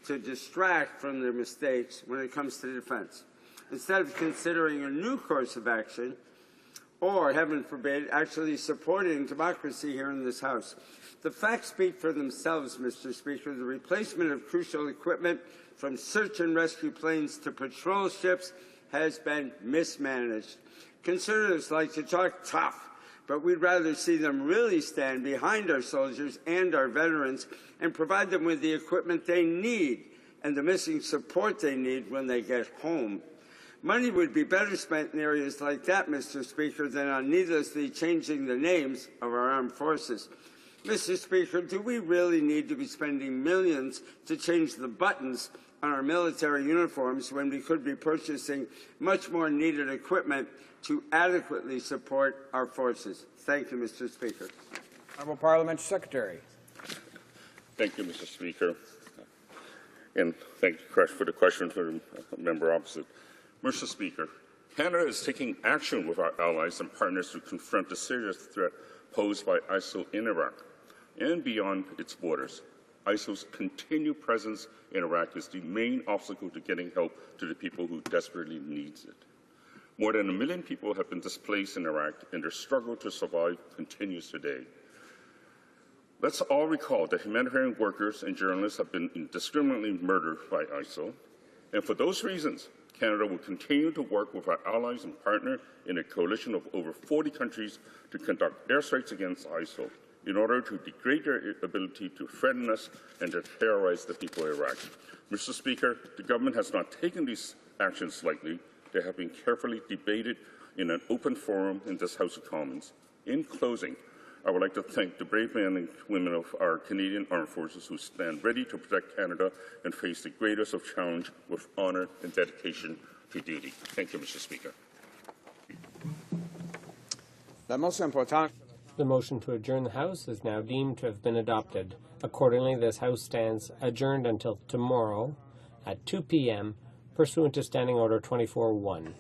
to distract from their mistakes when it comes to defense. Instead of considering a new course of action, or, heaven forbid, actually supporting democracy here in this House. The facts speak for themselves, Mr. Speaker. The replacement of crucial equipment, from search and rescue planes to patrol ships, has been mismanaged. Conservatives like to talk tough, but we'd rather see them really stand behind our soldiers and our veterans and provide them with the equipment they need and the missing support they need when they get home. Money would be better spent in areas like that, Mr. Speaker, than on needlessly changing the names of our armed forces. Mr. Speaker, do we really need to be spending millions to change the buttons on our military uniforms when we could be purchasing much more needed equipment to adequately support our forces? Thank you, Mr. Speaker. Honourable Parliamentary Secretary. Thank you, Mr. Speaker. And thank you for the question for the member opposite. Mr. Speaker, Canada is taking action with our allies and partners to confront the serious threat posed by ISIL in Iraq and beyond its borders. ISIL's continued presence in Iraq is the main obstacle to getting help to the people who desperately need it. More than 1 million people have been displaced in Iraq, and their struggle to survive continues today. Let's all recall that humanitarian workers and journalists have been indiscriminately murdered by ISIL, and for those reasons, Canada will continue to work with our allies and partners in a coalition of over 40 countries to conduct airstrikes against ISIL in order to degrade their ability to threaten us and to terrorize the people of Iraq. Mr. Speaker, the government has not taken these actions lightly. They have been carefully debated in an open forum in this House of Commons. In closing, I would like to thank the brave men and women of our Canadian Armed Forces who stand ready to protect Canada and face the greatest of challenge with honour and dedication to duty. Thank you, Mr. Speaker. The motion to adjourn the House is now deemed to have been adopted. Accordingly, this House stands adjourned until tomorrow at 2 p.m. pursuant to Standing Order 24-1.